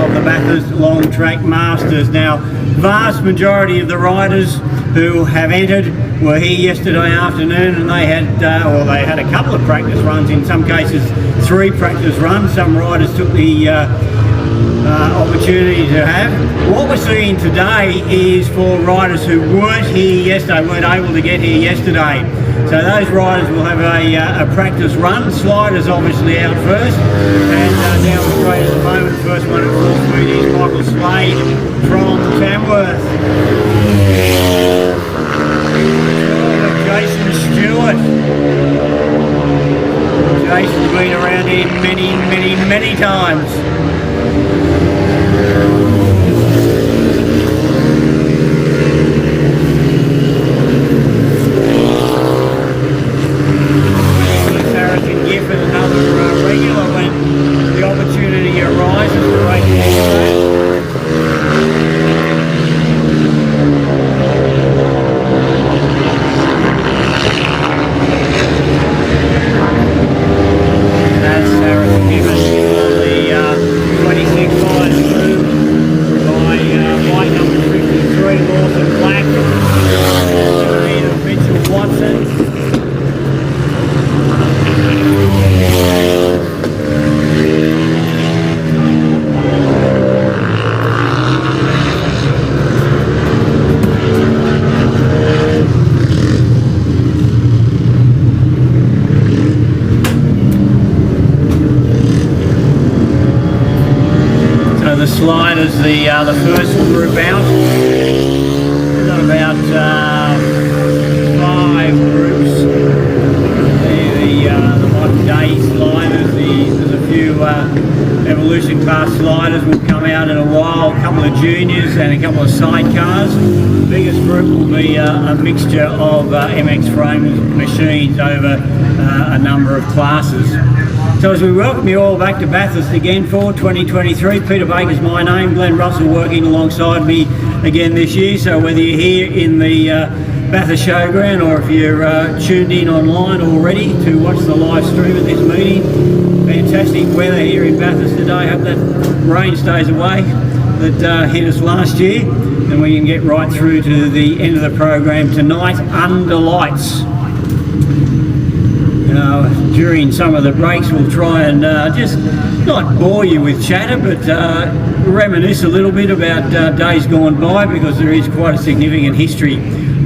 of the Bathurst Long Track Masters. Now, vast majority of the riders who have entered were here yesterday afternoon, and they had a couple of practice runs, in some cases 3 practice runs. Some riders took the opportunity to have. What we're seeing today is for riders who weren't able to get here yesterday. So those riders will have a practice run. Sliders obviously out first, and down the straight at the moment. First one at full speed is Michael Slade from Tamworth. Jason Stewart. Jason's been around here many times. Another regular when the opportunity arises to race this. That's Sarah Gibbon on the 26 line through by white number 53, Lawson Black, Mitchell Watson. The sliders, the first group out. We've got about 5 groups. The modern day sliders. There's a few Evolution class sliders will come out in a while. A couple of juniors and a couple of sidecars. The biggest group will be a mixture of MX frame machines over a number of classes. So as we welcome you all back to Bathurst again for 2023, Peter Baker's my name, Glenn Russell working alongside me again this year. So whether you're here in the Bathurst Showground or if you're tuned in online already to watch the live stream of this meeting, fantastic weather here in Bathurst today. Hope that rain stays away that hit us last year, and we can get right through to the end of the program tonight under lights. During some of the breaks we'll try and just not bore you with chatter, but reminisce a little bit about days gone by, because there is quite a significant history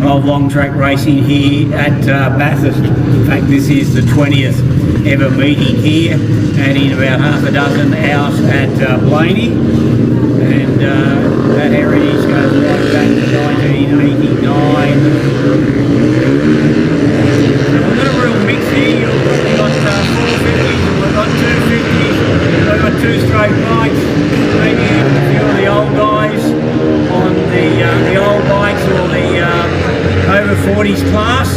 of long track racing here at Bathurst. In fact, this is the 20th ever meeting here, adding about half a dozen out at Blaney, and that heritage goes right back to 1989. We've got a real mix here. We've got 450s, we've got 250s, we've got 2 straight bikes, maybe even a few of the old guys on the old bikes or the over 40s class.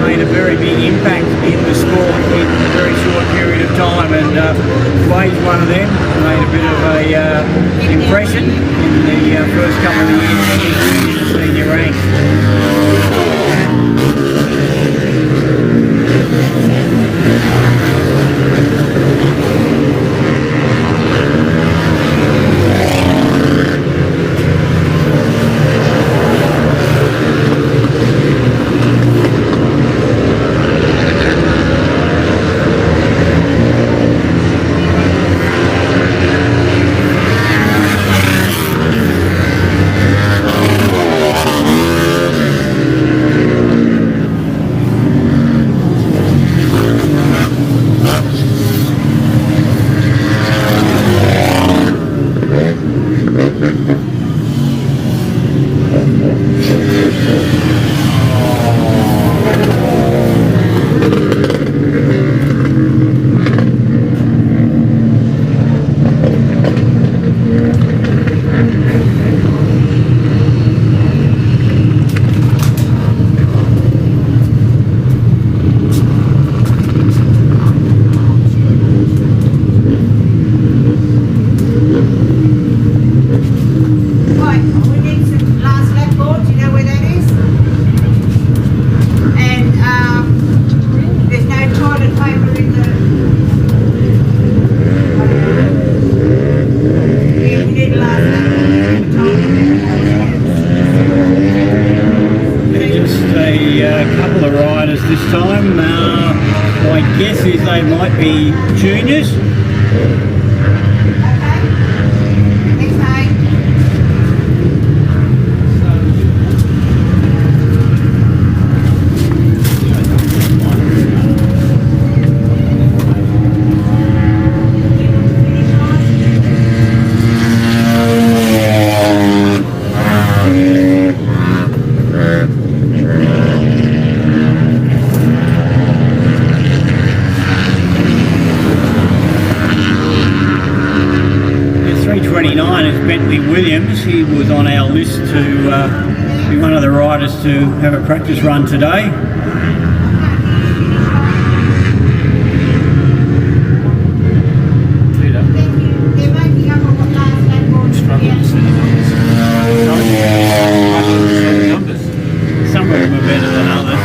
Made a very big impact in the sport in a very short period of time, and Wade's one of them. Made a bit of a impression in the first couple of years in the senior ranks. time. My guess is they might be juniors. Williams, he was on our list to be one of the riders to have a practice run today. Some of them are better than others.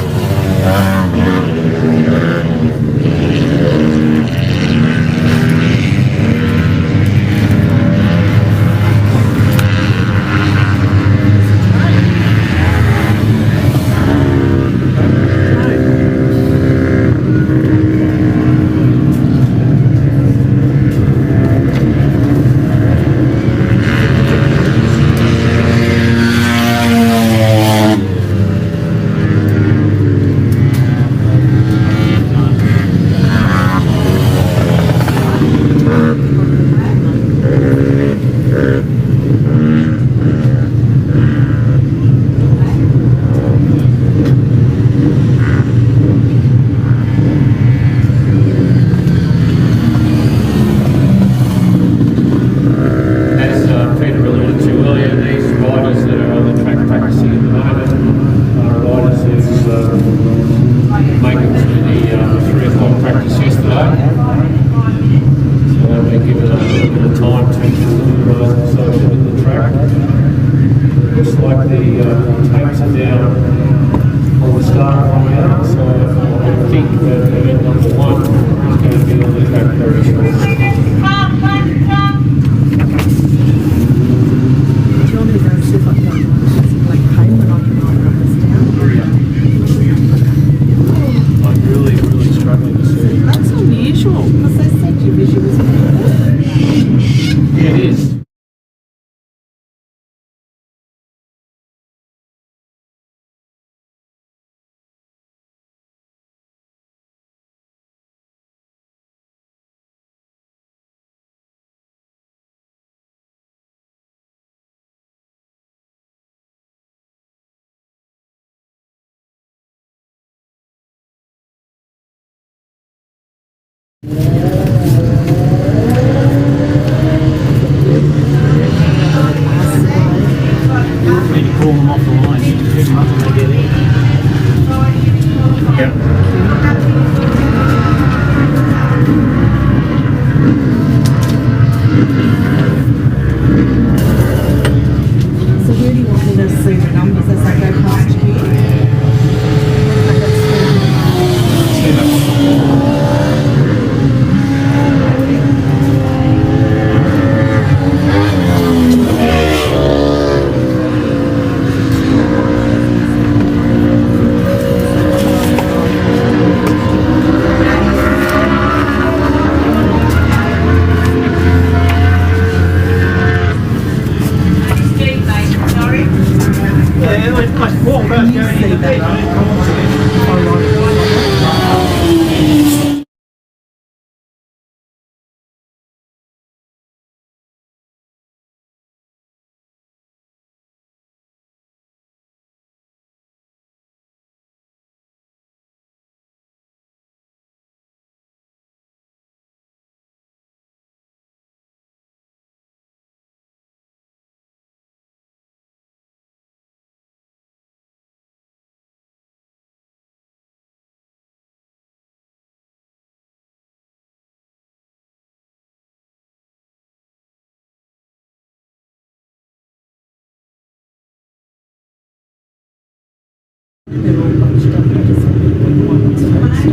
They're all bunched up. I just want one first. You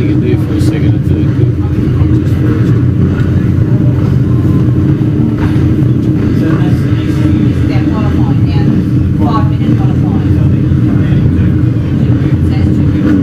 can do it for a second and third good. Just first. So that's the next thing. They're qualifying now. 5 minute qualifying. That's 2 minutes.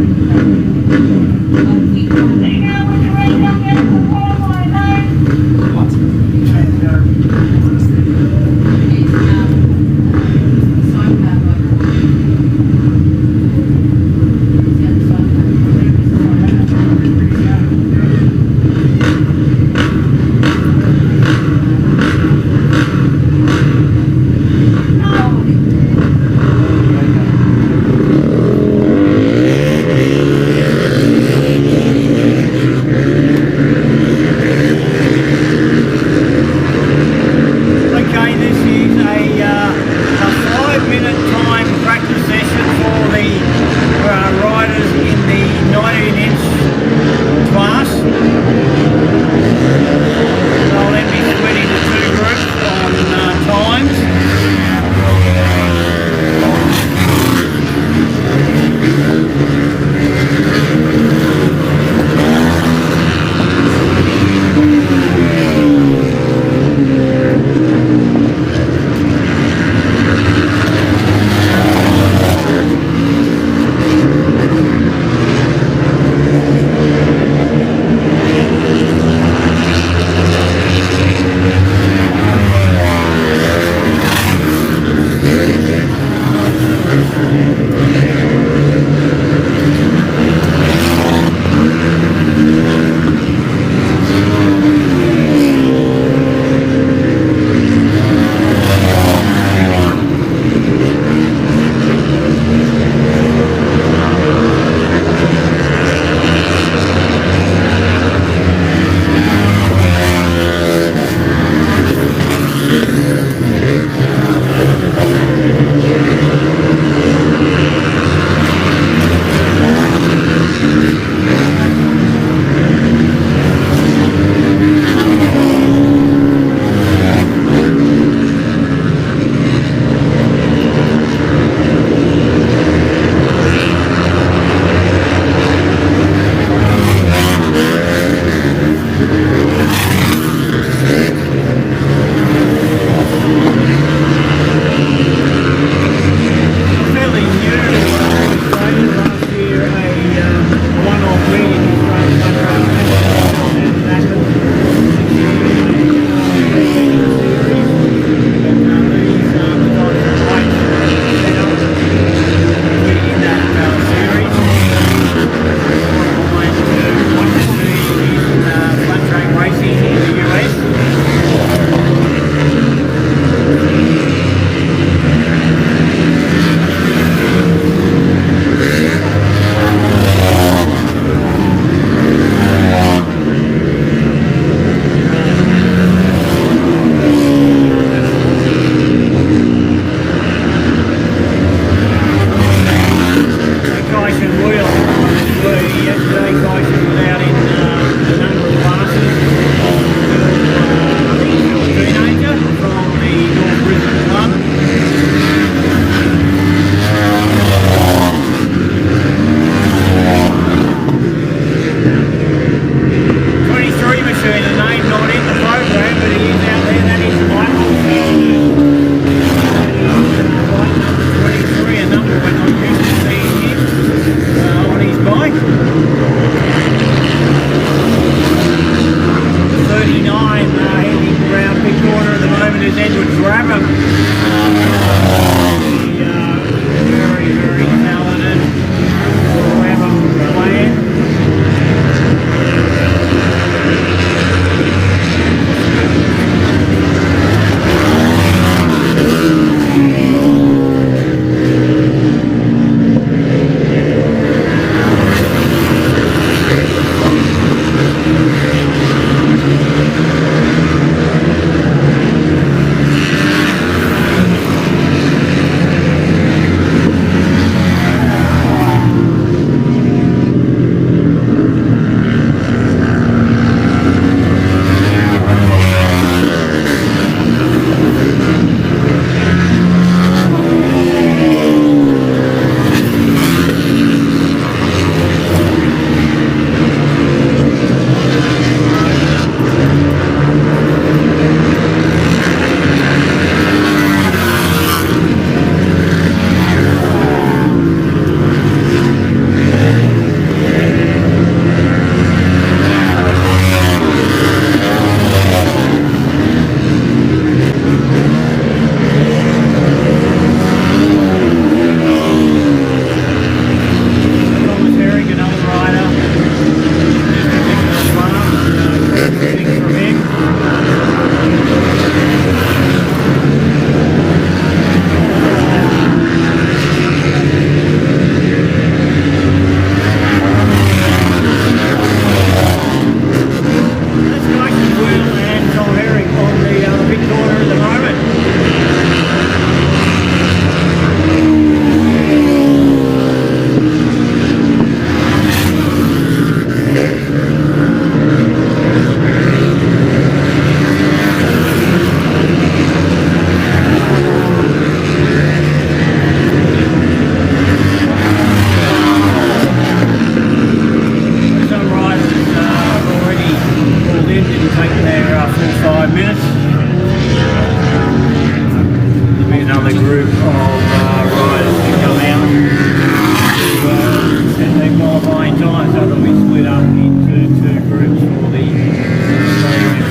same time, so they'll be split up into two groups for the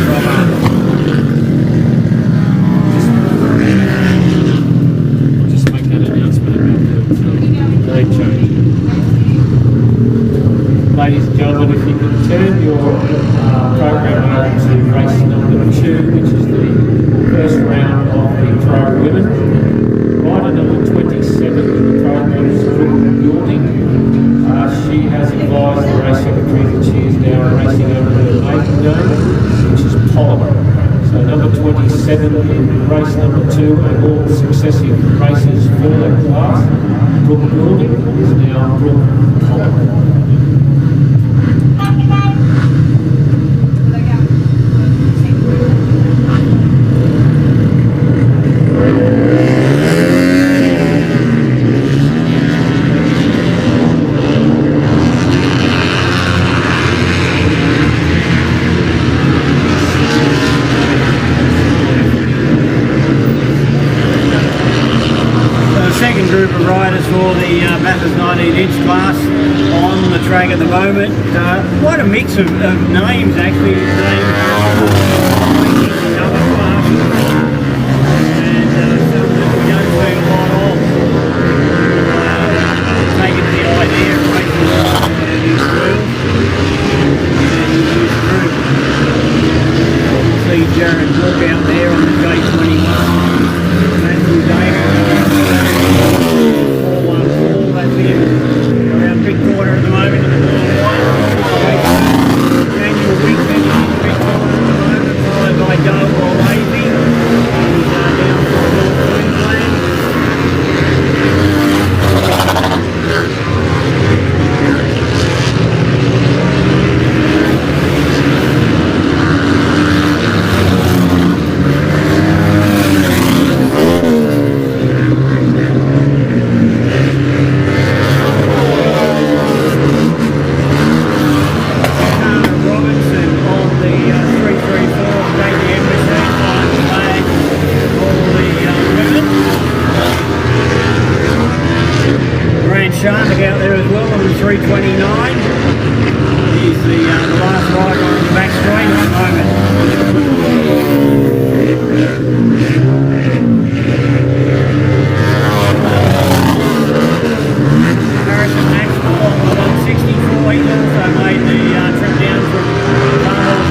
proper. Just make that announcement about the name change. Ladies and gentlemen, if you can turn your program over to race number 2, which is the first round of the Pro Women. Rider number 27 in the program is Hooligan. She has advised the race secretary that she is now racing over her maiden name, which is Polly. So number 27 in race number 2 and all successive races for that class, Brooke Goulding is now Brooke Polly. Group of riders for the Bathurst 19-inch class on the track at the moment. Quite a mix of names actually. Other classes and some that we don't see a lot of. Taking the idea of racing these wheels and see Jared Walk out there on the J21. Matthew Davis. 414, that's it. Around big corner at the moment. Daniel Wick finishes in big corner at the moment, followed by Doe or Lazy. He's down for North Queensland. Sharnik out there as well on the 329. He's the last rider on the back straight at the moment. Harrison Maxwell on the 164. He's also made the trip down from Bathurst, Queensland.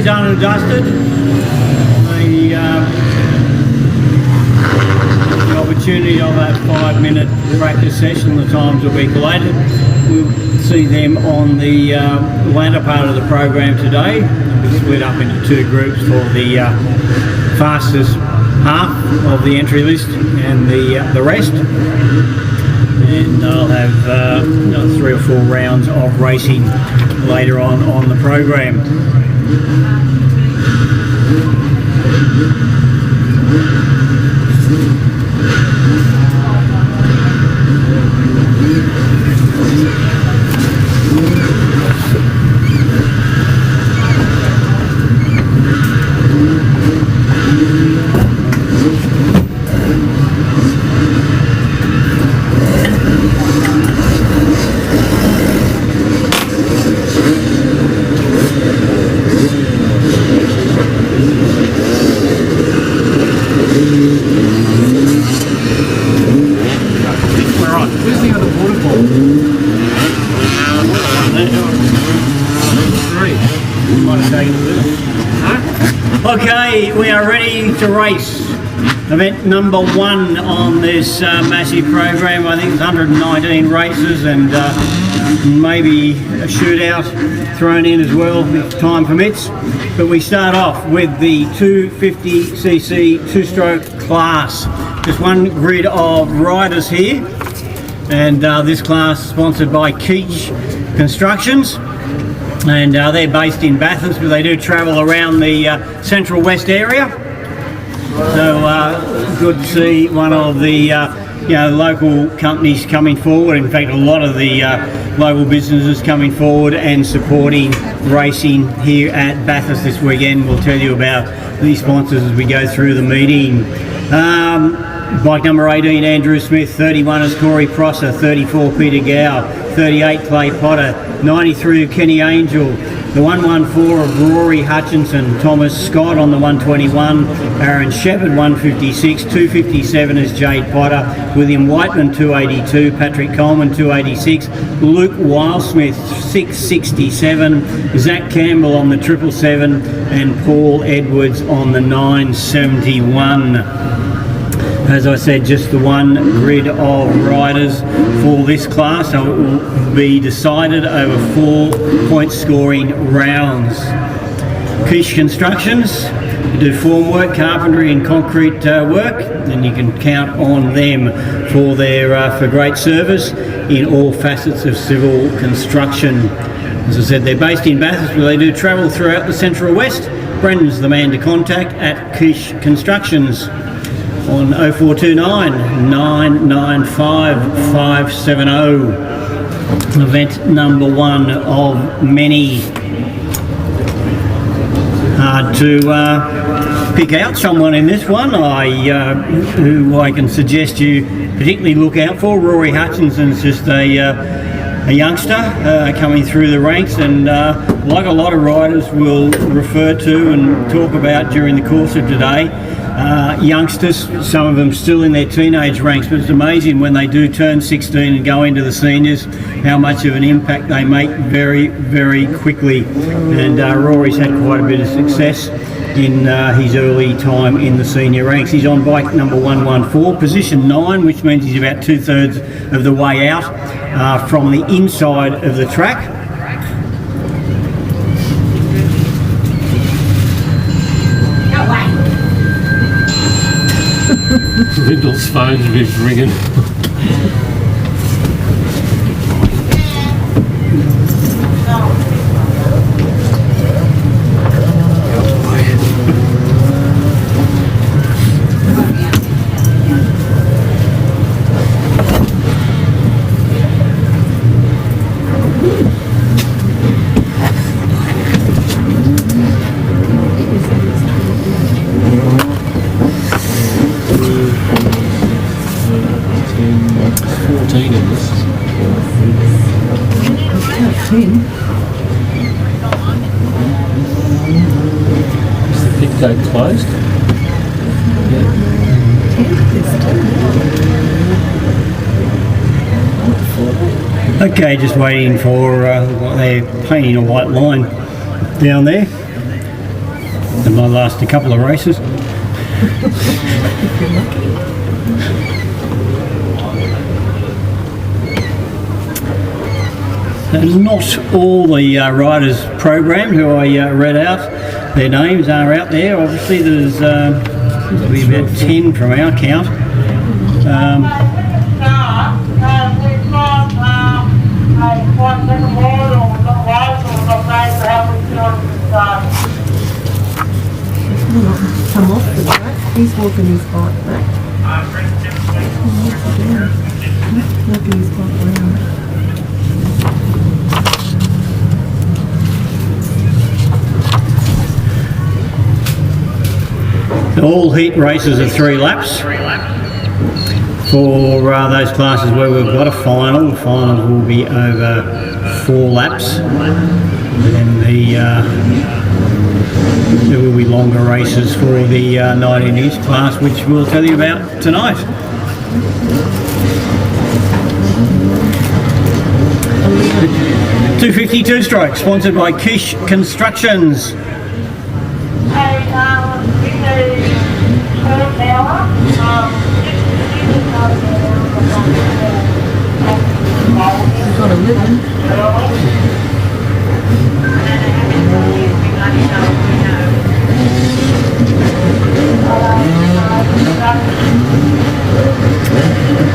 done and dusted. The opportunity of that 5-minute practice session, the times will be collated. We'll see them on the latter part of the program today. We'll be split up into 2 groups for the fastest half of the entry list and the rest. And they'll have 3 or 4 rounds of racing later on the program. Okay, we are ready to race. Event number 1 on this massive program. I think it's 119 races and maybe a shootout thrown in as well if time permits. But we start off with the 250cc 2-stroke class. Just one grid of riders here, and this class is sponsored by Keach Constructions. And they're based in Bathurst, but they do travel around the central west area. So good to see one of the local companies coming forward. In fact, a lot of the local businesses coming forward and supporting racing here at Bathurst this weekend. We'll tell you about these sponsors as we go through the meeting. Bike number 18, Andrew Smith. 31 is Corey Prosser. 34, Peter Gow. 38, Clay Potter. 93, Kenny Angel. The 114 of Rory Hutchinson. Thomas Scott on the 121. Aaron Shepherd, 156. 257 is Jade Potter. William Whiteman, 282. Patrick Coleman, 286. Luke Wilesmith, 667. Zach Campbell on the 777. And Paul Edwards on the 971. As I said, just the one grid of riders for this class, so it will be decided over 4 point scoring rounds. Keach Constructions do formwork, carpentry and concrete work, and you can count on them for their for great service in all facets of civil construction. As I said, they're based in Bathurst, but they do travel throughout the Central West. Brendan's the man to contact at Keach Constructions on 0429 995 570. Event number 1 of many. Hard to pick out someone in this one who I can suggest you particularly look out for. Rory Hutchinson's just a youngster coming through the ranks, and like a lot of riders will refer to and talk about during the course of today, youngsters, some of them still in their teenage ranks, but it's amazing when they do turn 16 and go into the seniors how much of an impact they make very, very quickly. And Rory's had quite a bit of success in his early time in the senior ranks. He's on bike number 114, position 9, which means he's about 2/3 of the way out from the inside of the track. Lyndall's phone is ringing. Gate closed. Okay, just waiting for they're painting a white line down there. It might last a couple of races. Not all the riders programmed who I read out, their names are out there. Obviously there's seems to be about 10 from our count. Come off the back. He's walking his bike back. Walking his bike around. All heat races are 3 laps. For those classes where we've got a final, the finals will be over 4 laps. And then there will be longer races for the 19-inch class, which we'll tell you about tonight. .252 stroke, sponsored by Kish Constructions. We've got a ribbon.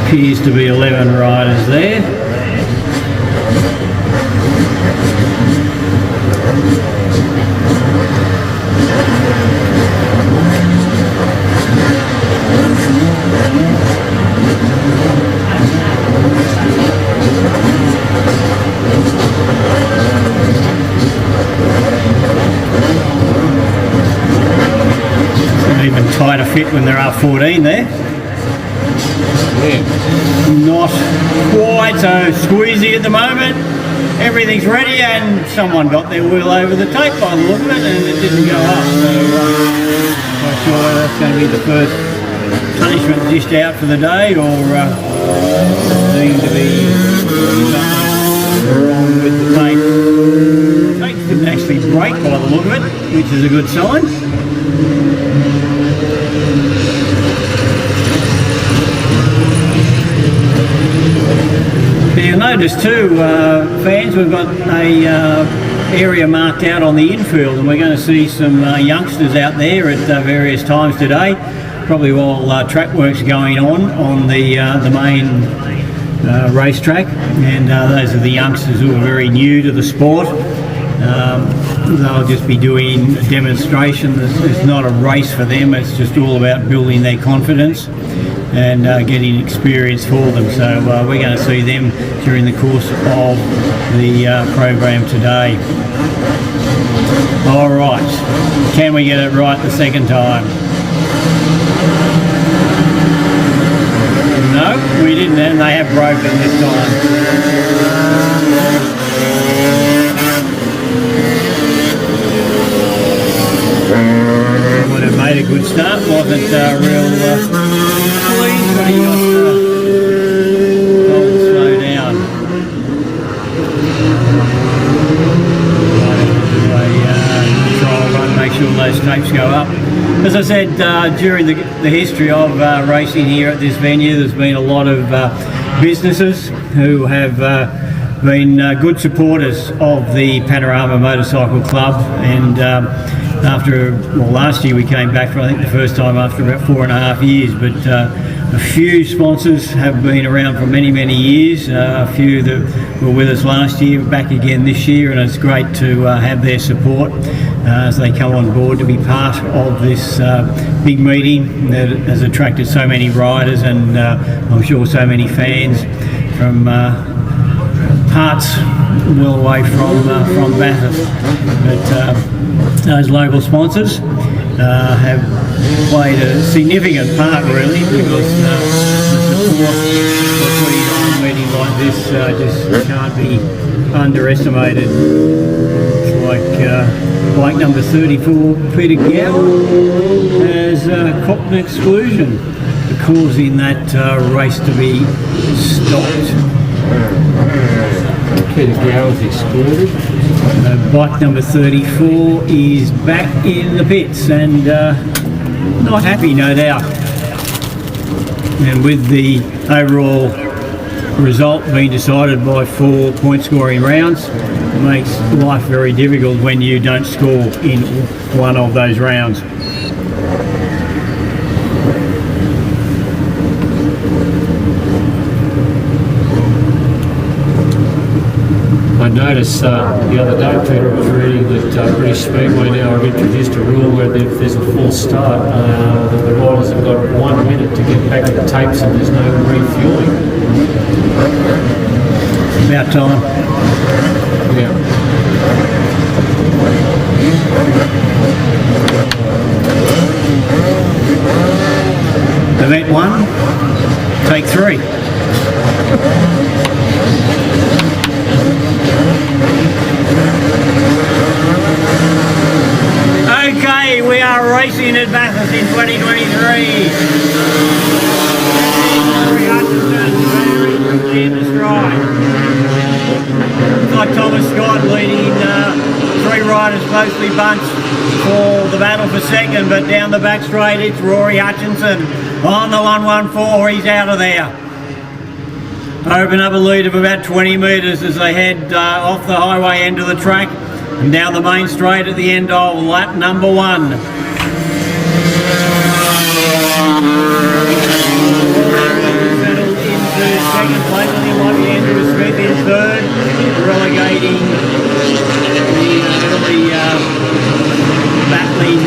Appears to be 11 riders there. An even tighter fit when there are 14 there. Not quite so squeezy at the moment. Everything's ready, and someone got their wheel over the tape by the look of it, and it didn't go up. So I'm sure that's going to be the first punishment dished out for the day, or seems to be something wrong with the tape. The tape didn't actually break by the look of it, which is a good sign. You'll notice too, fans, we've got a area marked out on the infield, and we're going to see some youngsters out there at various times today, probably while track work's going on the main racetrack, and those are the youngsters who are very new to the sport. They'll just be doing a demonstration. It's not a race for them, it's just all about building their confidence and getting experience for them. So we're going to see them during the course of the program today. All right, can we get it right the second time? No, we didn't, and they have broken this time. Would have made a good start, wasn't real clean, but he got told to slow down. Control run, make sure those tapes go up. As I said, during the history of racing here at this venue, there's been a lot of businesses who have been good supporters of the Panorama Motorcycle Club, and last year we came back for, I think, the first time after about 4.5 years, but a few sponsors have been around for many, many years. A few that were with us last year, back again this year, and it's great to have their support as they come on board to be part of this big meeting that has attracted so many riders, and I'm sure so many fans from parts well away from Bathurst. But those local sponsors have played a significant part, really, because the support for putting on a meeting like this just can't be underestimated. It's like bike number 34, Peter Gower, has copped an exclusion, causing that race to be stopped. Peter Gower's excluded. Bike number 34 is back in the pits and not happy, no doubt. And with the overall result being decided by 4 point scoring rounds, it makes life very difficult when you don't score in one of those rounds. I noticed the other day, Peter, I was reading that British Speedway now have introduced a rule where if there's a false start, that the riders have got 1 minute to get back at the tapes and there's no refueling. About time. Yeah. Event 1, take 3. Okay, we are racing at Bathurst in 2023. In the stride. Like Thomas Scott leading 3 riders closely bunched for the battle for second, but down the back straight it's Rory Hutchinson on the 114. He's out of there. Open up a lead of about 20 metres as they head off the highway end of the track and down the main straight at the end of lap number 1. Second place, I think it might be Andrew Smith in third, relegating the early battling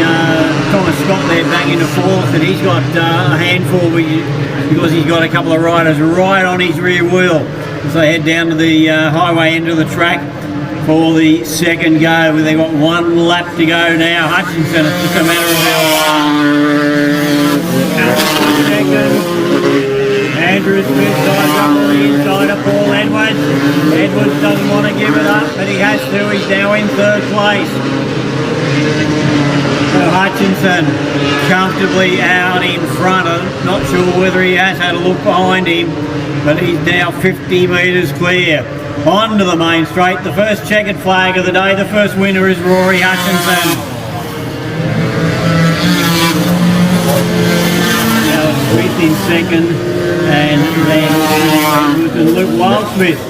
Thomas Scott there back into fourth, and he's got a handful because he's got a couple of riders right on his rear wheel as they head down to the highway end of the track for the second go. They've got 1 lap to go now. Hutchinson, it's just a matter of how second. Andrew Smith dives up on the inside of Paul Edwards. Edwards doesn't want to give it up, but he has to. He's now in third place. So Hutchinson comfortably out in front. I'm not sure whether he has had a look behind him, but he's now 50 metres clear. On to the main straight. The first checkered flag of the day. The first winner is Rory Hutchinson. Now Smith in second. And then Luke Wildsmith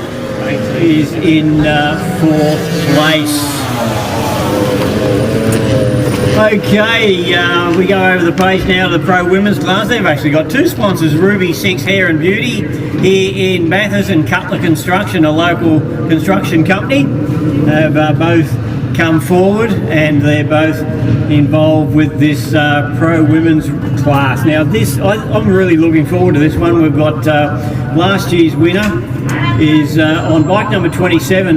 is in 4th place. Okay, we go over the page now to the Pro Women's class. They've actually got 2 sponsors, Ruby 6 Hair and Beauty here in Bathurst and Cutler Construction, a local construction company, have both come forward and they're both involved with this Pro Women's class. Now this, I'm really looking forward to this one. We've got last year's winner is on bike number 27,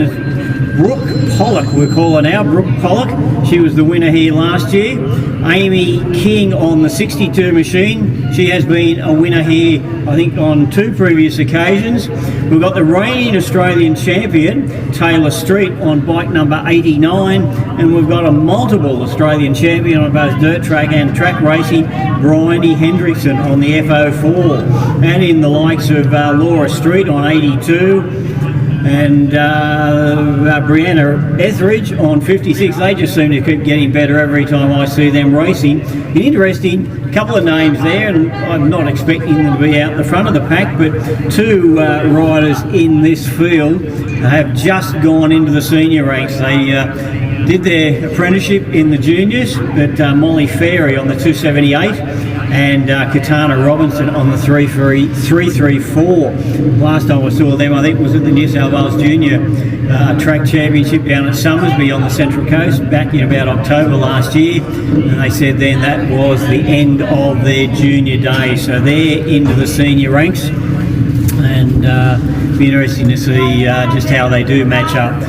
Brooke Pollock, we'll call her now, Brooke Pollock. She was the winner here last year. Amy King on the 62 machine. She has been a winner here, I think, on 2 previous occasions. We've got the reigning Australian champion, Taylor Street, on bike number 89. And we've got a multiple Australian champion on both dirt track and track racing, Bryony Hendrickson on the FO4. And in the likes of Laura Street on 82. And Brianna Etheridge on 56. They just seem to keep getting better every time I see them racing. An interesting couple of names there, and I'm not expecting them to be out the front of the pack, but 2 riders in this field have just gone into the senior ranks. They did their apprenticeship in the juniors, but Molly Ferry on the 278 and Katana Robinson on the 334. Last time I saw them, I think, was at the New South Wales Junior Track Championship down at Summersby on the Central Coast back in about October last year, and they said then that was the end of their junior day, so they're into the senior ranks, and be interesting to see just how they do match up.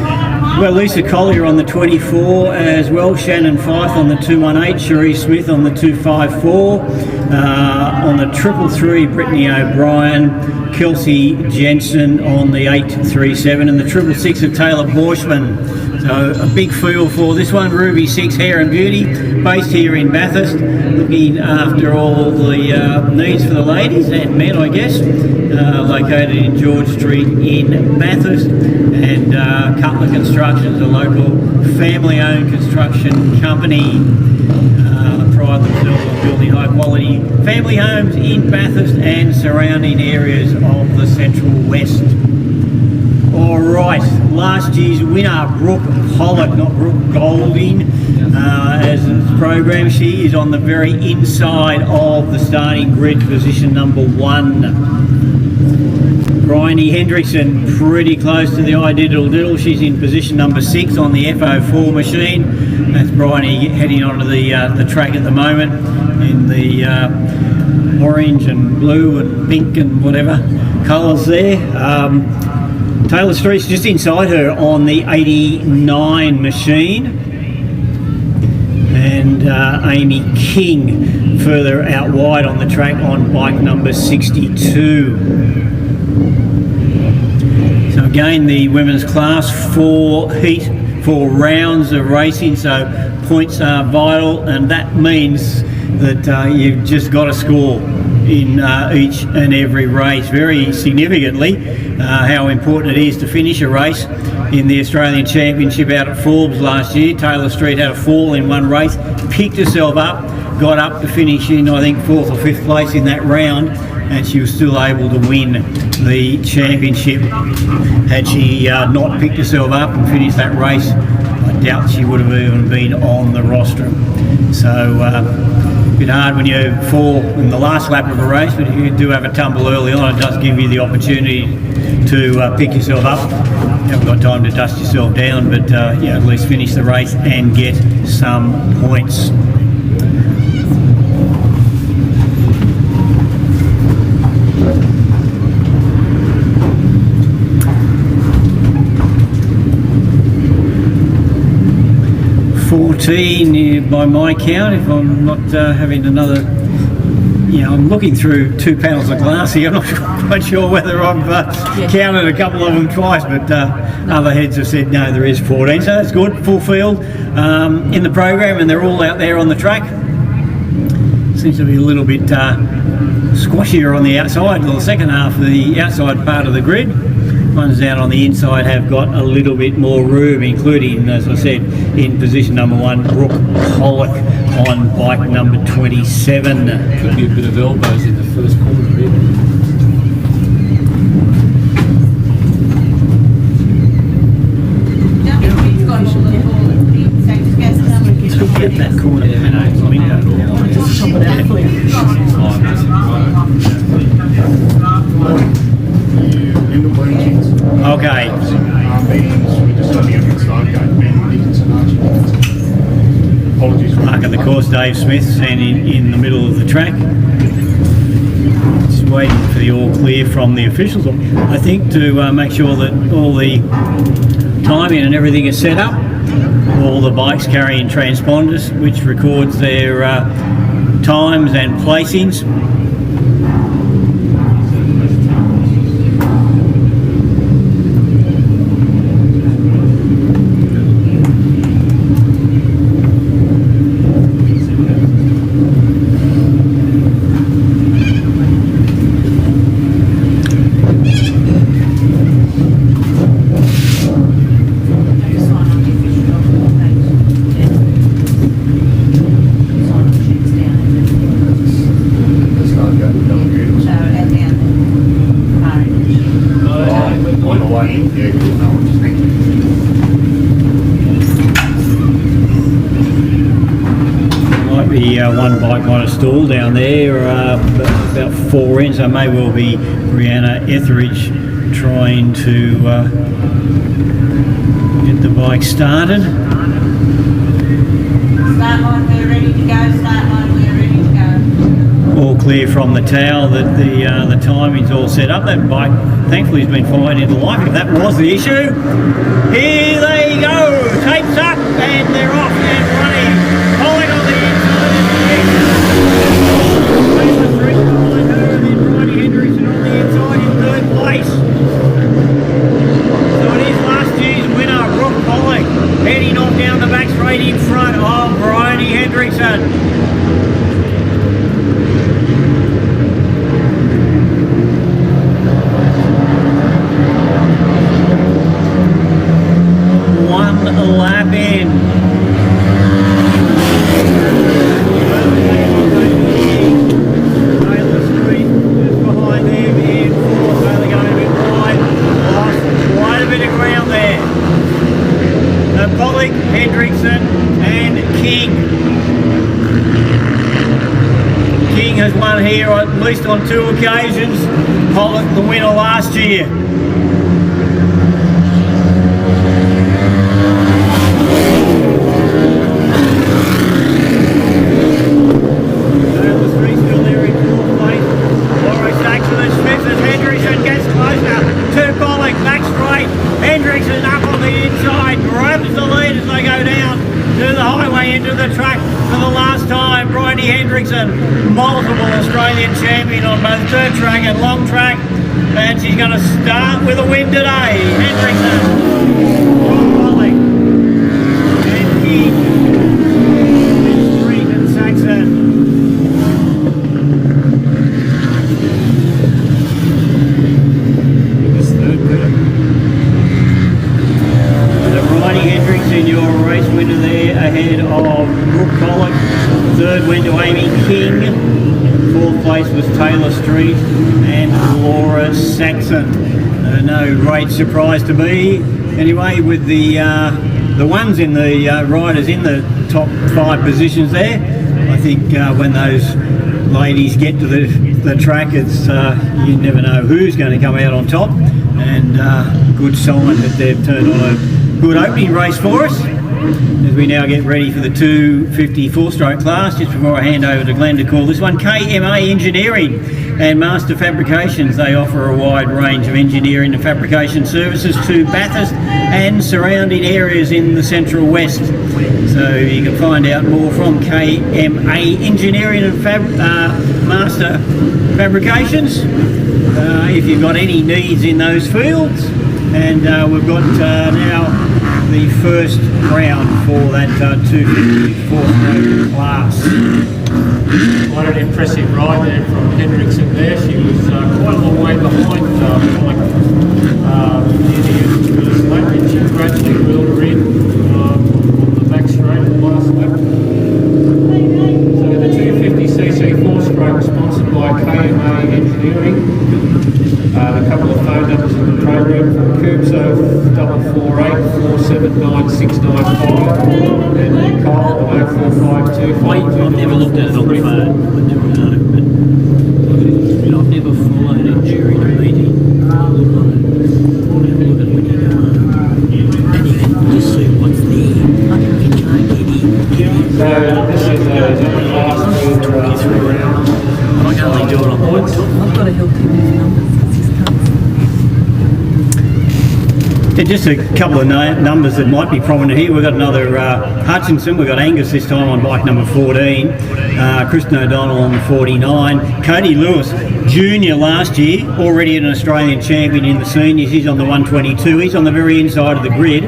Well, Lisa Collier on the 24 as well, Shannon Fife on the 218, Cherie Smith on the 254, on the 333, Brittany O'Brien, Kelsey Jensen on the 837, and the 666 of Taylor Borschman. So So a big field for this one, Ruby 6 Hair and Beauty, based here in Bathurst, looking after all the needs for the ladies and men, I guess. Located in George Street in Bathurst, and Cutler Construction's a local family-owned construction company. Pride themselves on building high-quality family homes in Bathurst and surrounding areas of the Central West. All right, last year's winner, Brooke Pollock, not Brooke Golding, as its program. She is on the very inside of the starting grid, position number 1. Bryony Hendrickson, pretty close to the iDiddle. She's in position number 6 on the FO4 machine. That's Bryony heading onto the track at the moment in the orange and blue and pink and whatever colours there. Taylor Street's just inside her on the 89 machine, and Amy King further out wide on the track on bike number 62. So again, the women's class, 4 rounds of racing, so points are vital, and that means that you've just got to score in each and every race. Very significantly, how important it is to finish a race. In the Australian Championship out at Forbes last year, Taylor Street had a fall in one race, picked herself up, got up to finish in, I think, 4th or 5th place in that round, and she was still able to win the championship. Had she not picked herself up and finished that race, I doubt she would have even been on the rostrum. So a bit hard when you fall in the last lap of a race, but if you do have a tumble early on, it does give you the opportunity to pick yourself up. You haven't got time to dust yourself down, but yeah, at least finish the race and get some points. By my count, if I'm not having another, I'm looking through 2 panels of glass here. I'm not quite sure whether I've counted a couple of them twice, but other heads have said no, there is 14, so that's good. Full field in the program, and they're all out there on the track. Seems to be a little bit squashier on the outside, the second half of the outside part of the grid. Ones out on the inside have got a little bit more room, including, as I said, in position number 1, Brooke Pollock on bike number 27. Could be a bit of elbows in the first corner here. Get that corner. Okay. Mark at the course, Dave Smith standing in the middle of the track. Just waiting for the all clear from the officials, I think, to make sure that all the timing and everything is set up. All the bikes carrying transponders which records their times and placings. One bike might have stalled down there, about 4 in, so it may well be Brianna Etheridge trying to get the bike started. Start line, we're ready to go. Start line, we're ready to go. All clear from the towel that the timing's all set up. That bike, thankfully, has been fine into life. If that was the issue, here they go. Tapes up, and they're off and running. Pollock on the inside. Hendrickson on the inside in 3rd place. So it is last year's winner, Brooke Pollock, taking off down the back straight in front of Bryony Hendrickson. One lap in. Taylor Street just behind them in fourth. Taylor going a bit wide. Lost quite a bit of ground there. Pollock, Hendrickson and King. King has won here at least on 2 occasions. Pollock the winner last year. Hendrickson up on the inside, grabs the lead as they go down to the highway into the track for the last time. Bryony Hendrickson, multiple Australian champion on both dirt track and long track, and she's going to start with a win today. Hendrickson, Pollock, and King, and Street and Saxon. Hendrickson, your race winner there ahead of Brooke Pollock. Third went to Amy King. Fourth place was Taylor Street and Laura Saxon. No great surprise to me. Anyway, with the ones in the riders in the top 5 positions there, I think when those ladies get to the track, it's you never know who's going to come out on top, and good sign that they've turned on a good opening race for us as we now get ready for the 250 4-stroke class. Just before I hand over to Glenn to call this one, KMA Engineering and Master Fabrications. They offer a wide range of engineering and fabrication services to Bathurst and surrounding areas in the Central West. So you can find out more from KMA Engineering and Master Fabrications if you've got any needs in those fields. And we've got now the first round for that 250 4-stroke class. What an impressive ride there from Hendrickson there. She was quite a long way behind Pollock near the end of the first lap, and she gradually reeled her in on the back straight in the last lap. So the 250cc 4-stroke sponsored by KMA Engineering. A couple of phone numbers in the program from Coops of 448 479 695 and Nicole of 0452. I've never looked at it on the phone. I never know, but I've never followed it during a meeting. I'll look on it. Look at when you go and you can just see what's there. I think you can't get in. So this is the last field round. I can only do it on the laptop. I've got to help him with numbers because he's Yeah, just a couple of numbers that might be prominent here. We've got another Hutchinson. We've got Angus this time on bike number 14. Kristen O'Donnell on the 49. Cody Lewis, junior last year, already an Australian champion in the seniors. He's on the 122. He's on the very inside of the grid.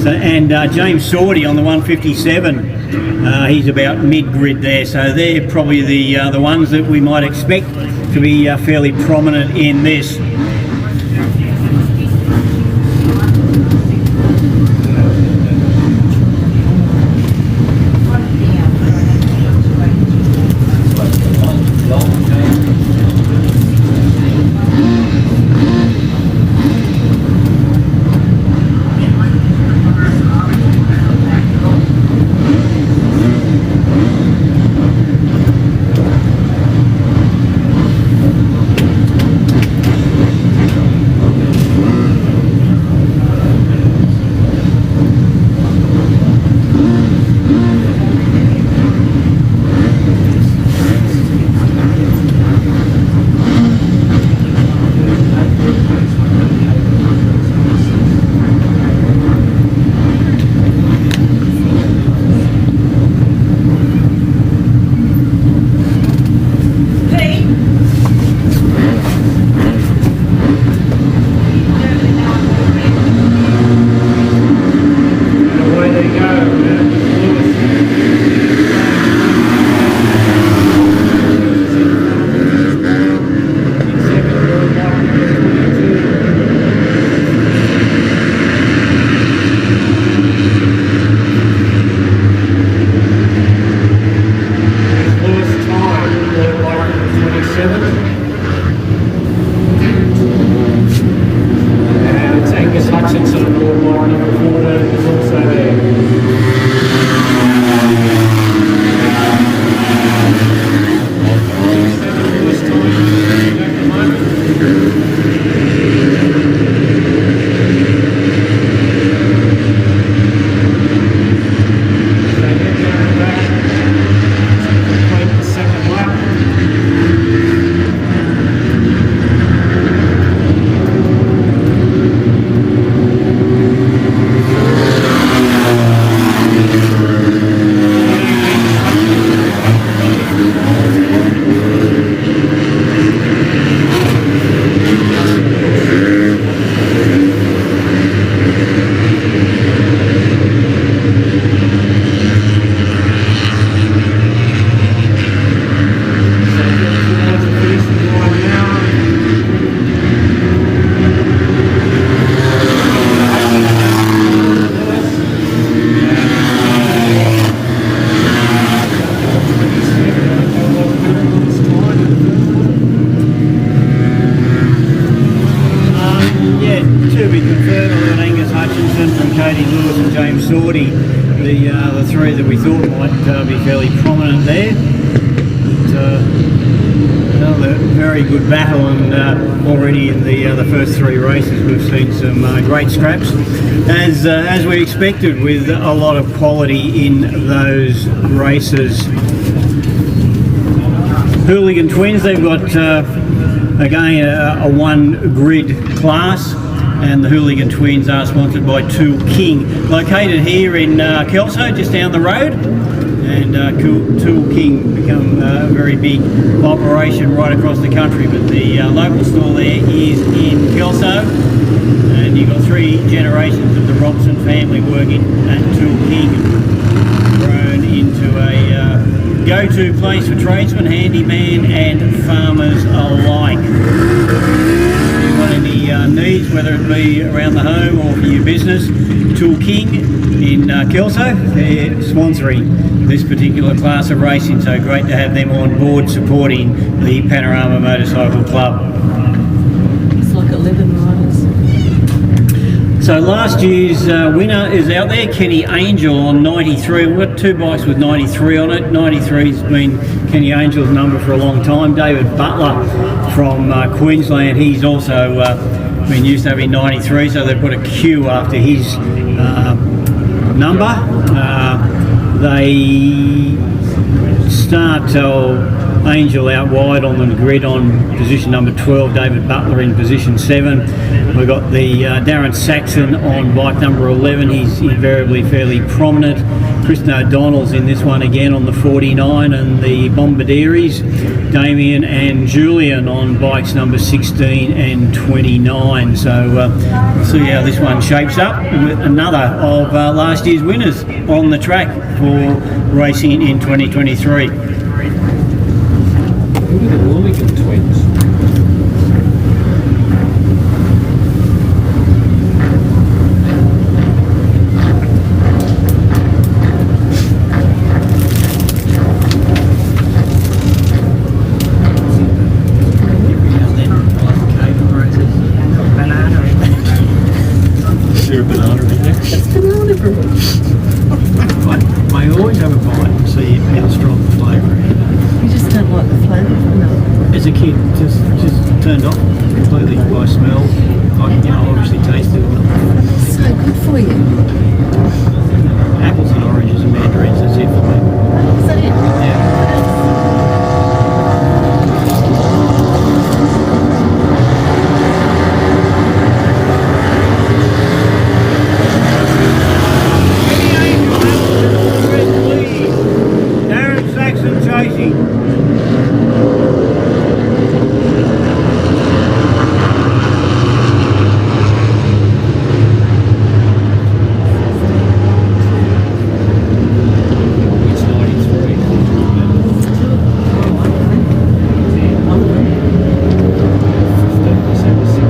So, and James Sordy on the 157. He's about mid-grid there. So they're probably the ones that we might expect to be fairly prominent in this. the three that we thought might be fairly prominent there. But, another very good battle, and already in the first three races we've seen some great scraps, as we expected, with a lot of quality in those races. Hooligan Twins, they've got again a one grid class, and the Hooligan Twins are sponsored by Tool King, located here in Kelso, just down the road. And Tool King become a very big operation right across the country, but the local store there is in Kelso, and you've got three generations of the Robson family working at Tool King, grown into a go-to place for tradesmen, handyman and farmers alike. If you've got any needs, whether it be around the home or for your business, Tool King in Kelso, they're sponsoring this particular class of racing, so great to have them on board supporting the Panorama Motorcycle Club. It's like 11 riders. So last year's winner is out there, Kenny Angel on 93. We've got two bikes with 93 on it. 93's been Kenny Angel's number for a long time. David Butler from Queensland, he's also been used to having 93, so they've put a Q after his number. They start Angel out wide on the grid on position number 12, David Butler in position 7. We've got the Darren Saxon on bike number 11, he's invariably fairly prominent. Kristen O'Donnell's in this one again on the 49, and the Bombardieries, Damien and Julian on bikes number 16 and 29. So we'll see how this one shapes up with another of last year's winners on the track for racing in 2023. Who are the Hooligan Twins? Is there a banana in there? It's banana bread. I always have a bite and see how strong the flavour is. You just don't like the flavour of banana. As a kid, just turned off completely by smell. Obviously tasted it. It's so good for you. Apples and oranges and mandarins, that's it for me. Is that it? Yeah. Darren Saxon chasing. It's 93. 15%,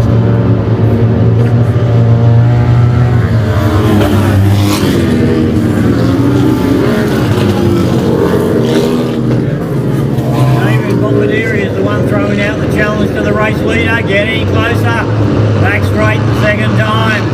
David Bombardiri is the one throwing out the challenge to the race leader, getting closer. Back straight the second time.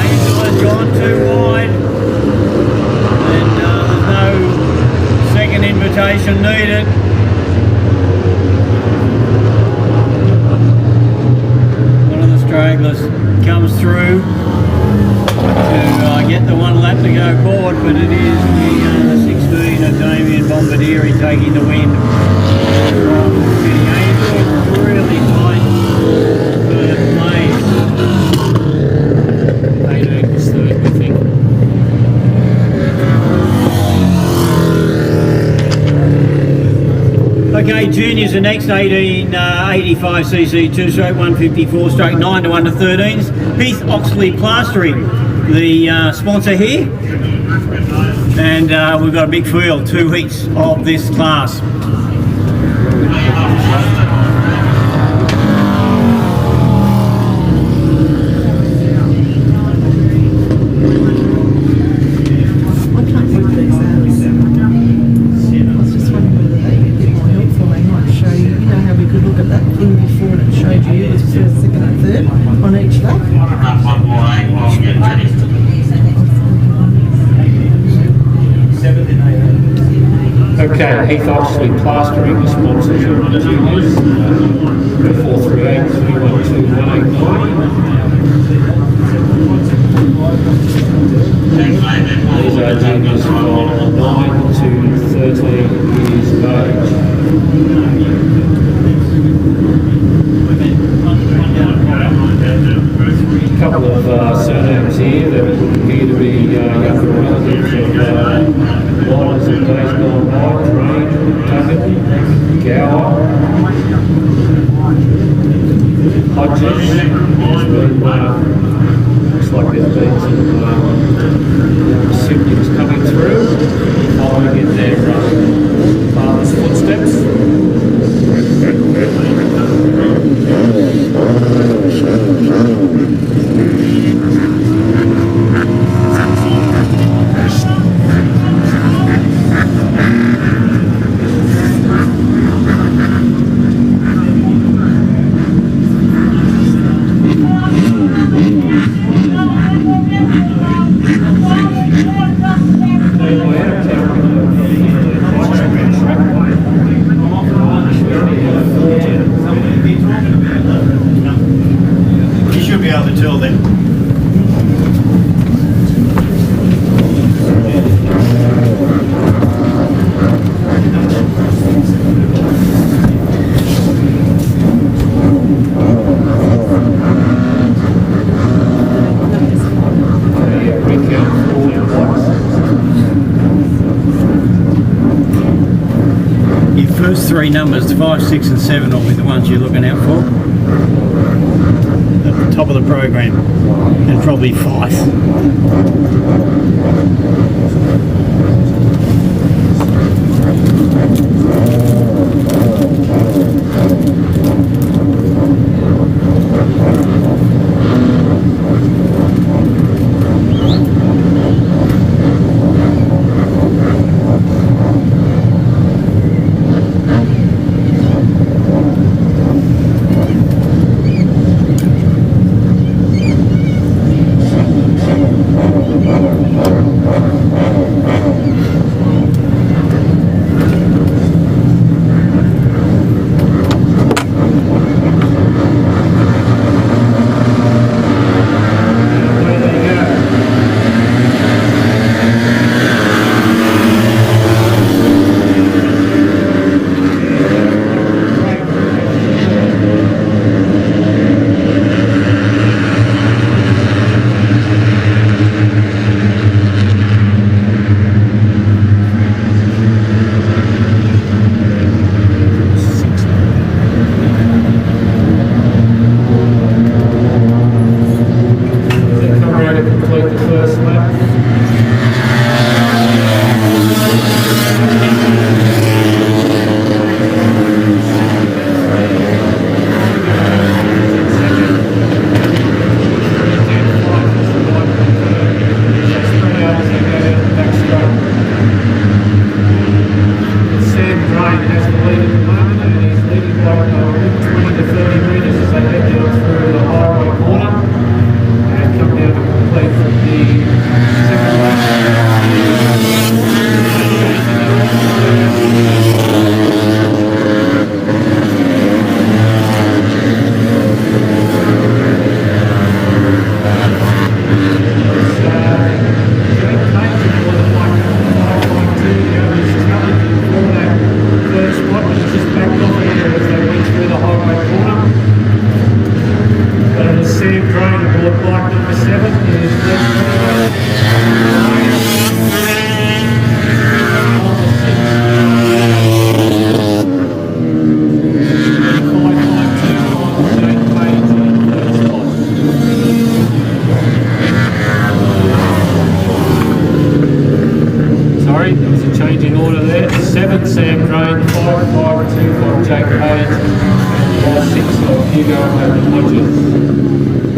Angel has gone too wide, and there's no second invitation needed. One of the stragglers comes through to get the one lap to go forward, but it is the 16 of Damien Bombardiri taking the win from Kenny Angel. Really tight third place. 18 was third, we think. Okay, juniors are next, 85cc 2/154 straight 9 to 1 to 13s. Heath Oxley Plastering, the sponsor here. And we've got a big field, 2 heats of this class. Okay, Heath Oxley Plastering, the sponsors of the juniors. 438 312 189. These are juniors from 9 to 13 years of age. A couple of surnames here that would appear to be younger relatives of Liners of days gone by, Train, Tuggett, Gower, Hodges. There's been, looks like there's been some recipients coming through, following in their father's footsteps. You should be able to tell them. Your first three numbers, 5, 6 and 7 will be the ones you're looking out for. At the top of the program. And probably Fife.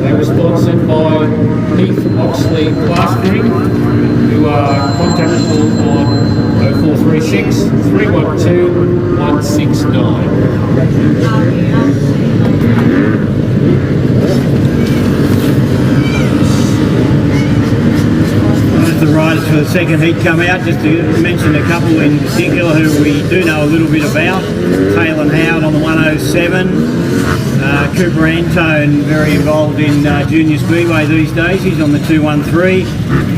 They were sponsored by Heath Oxley Plastering, who are contactable on 0436 312 169. The riders for the second heat come out, just to mention a couple in particular who we do know a little bit about. Taylor Howard on the 107. Cooper Antone, very involved in junior speedway these days. He's on the 213.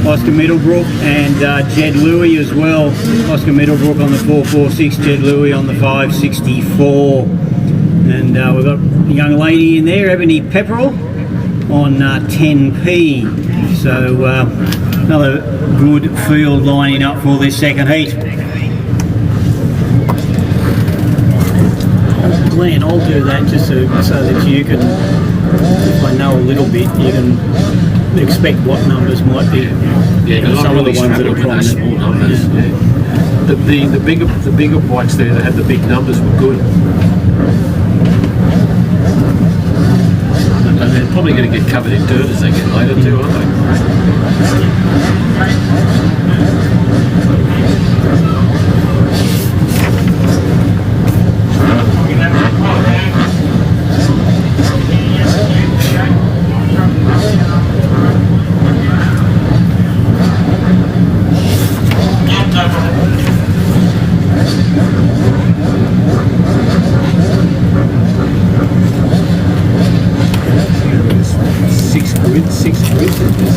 Oscar Middlebrook and Jed Louis as well. Oscar Middlebrook on the 446, Jed Louis on the 564. And we've got a young lady in there, Ebony Pepperell, on 10p. So another good field lining up for this second heat. Glenn, I'll do that just so that you can, if I know a little bit, you can expect what numbers might be. Yeah, some of the ones that are prominent. Small numbers. Yeah. The bigger bikes there that had the big numbers were good. And they're probably going to get covered in dirt as they get later too, aren't they? Six grids at this.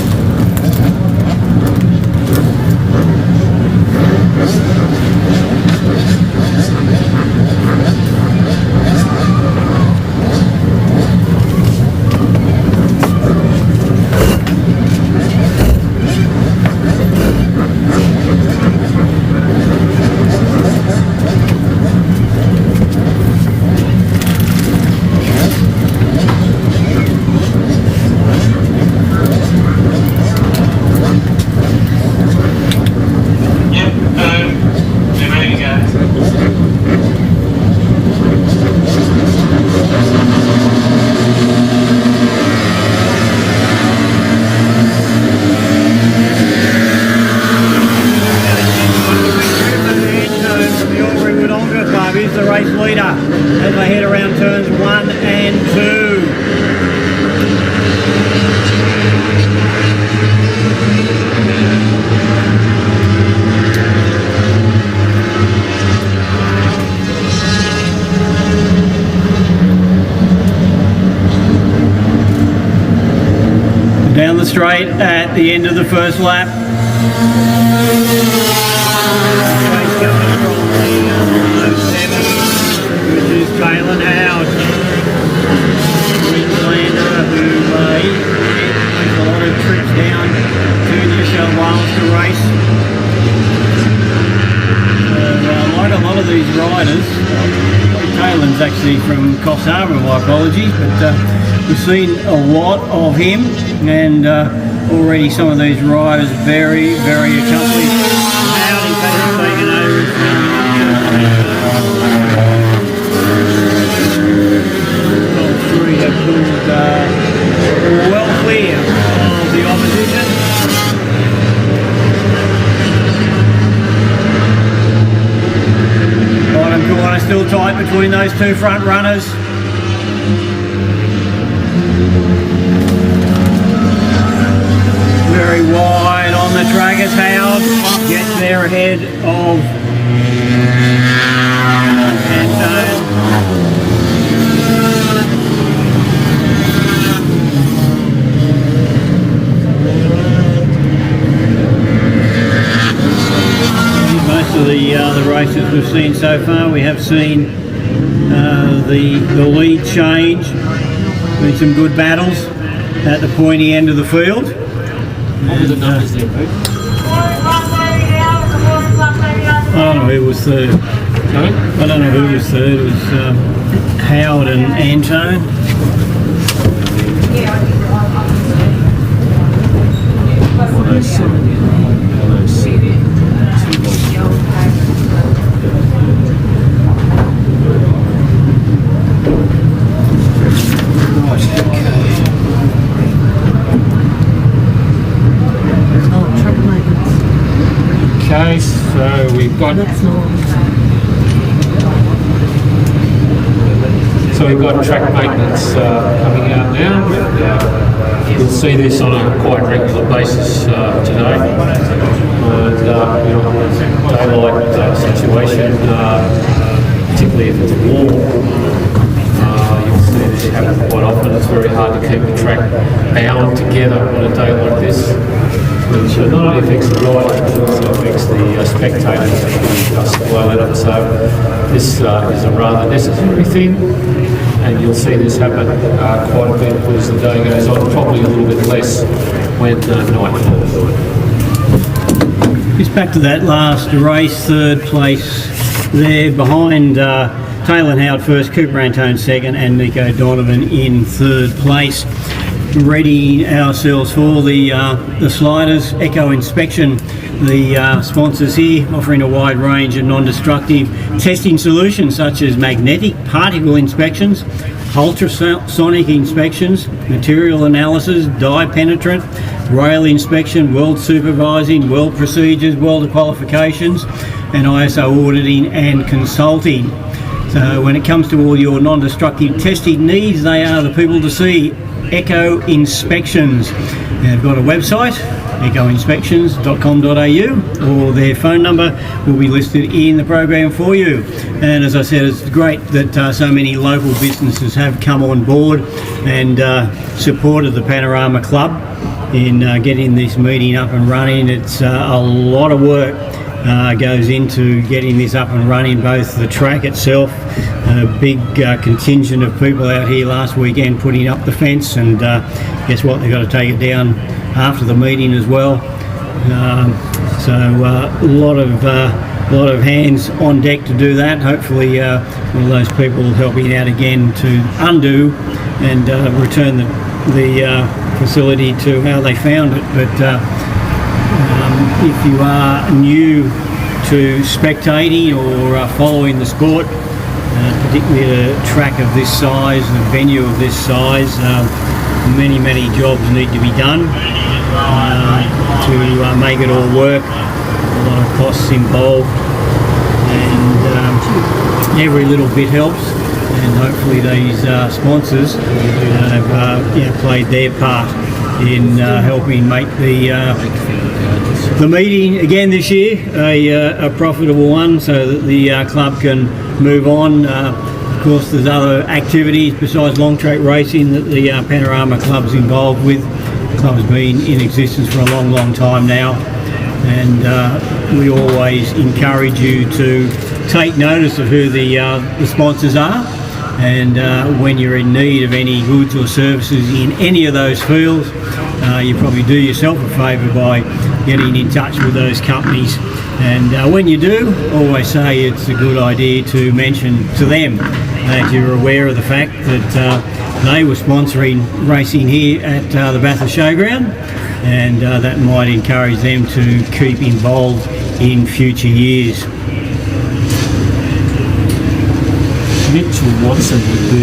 He's the race leader as they head around turns 1 and 2. Down the straight at the end of the first lap. Which is Taylor Howard, Queenslander, who makes a lot of trips down to New South Wales to race. Like a lot of these riders, Taylor's actually from Coffs Harbour, my apologies, but we've seen a lot of him, and already some of these riders very, very accomplished. Howard, in fact, has taken over. Have pulled well clear of the opposition. Bottom corner still tight between those two front runners. Very wide on the track as Howard gets there ahead of Antone. Most of the races we've seen so far, we have seen the lead change. Been some good battles at the pointy end of the field. What were the numbers there, Pete? I don't know who was third. Sorry? I don't know who was third. It was Howard and Antone. Okay, so we've got track maintenance coming out now. You'll see this on a quite regular basis today. And, daylight situation, particularly if it's warm, you'll see this happen quite often. It's very hard to keep the track bound together on a day like this, which not only affects the rider, but also affects the spectators and the dust below it. So this is a rather necessary thing, and you'll see this happen quite a bit as the day goes on, probably a little bit less when night falls. Just back to that last race, third place there behind Taylor and Howard first, Cooper Antone second, and Nico Donovan in third place. Ready ourselves for the sliders. Echo Inspection, the sponsors here, offering a wide range of non-destructive testing solutions such as magnetic particle inspections, ultrasonic inspections, material analysis, dye penetrant, rail inspection, weld supervising, weld procedures, welder qualifications, and ISO auditing and consulting. So when it comes to all your non-destructive testing needs, they are the people to see. Echo Inspections. They've got a website, echoinspections.com.au, or their phone number will be listed in the program for you. And as I said, it's great that so many local businesses have come on board and supported the Panorama Club in getting this meeting up and running. It's a lot of work goes into getting this up and running, both the track itself, a big contingent of people out here last weekend putting up the fence, and guess what, they've got to take it down after the meeting as well. So a lot of hands on deck to do that. Hopefully all those people helping out again to undo and return the facility to how they found it. But if you are new to spectating or following the sport, particularly a track of this size, a venue of this size, many jobs need to be done to make it all work. A lot of costs involved, and every little bit helps. And hopefully these sponsors have played their part in helping make the meeting again this year a profitable one, so that the club can move on. Of course, there's other activities besides long track racing that the Panorama Club's involved with. The club's been in existence for a long time now, and we always encourage you to take notice of who the sponsors are, and when you're in need of any goods or services in any of those fields, you probably do yourself a favour by getting in touch with those companies. And when you do, always say it's a good idea to mention to them that you're aware of the fact that they were sponsoring racing here at the Bathurst Showground, and that might encourage them to keep involved in future years. Mitchell Watson would be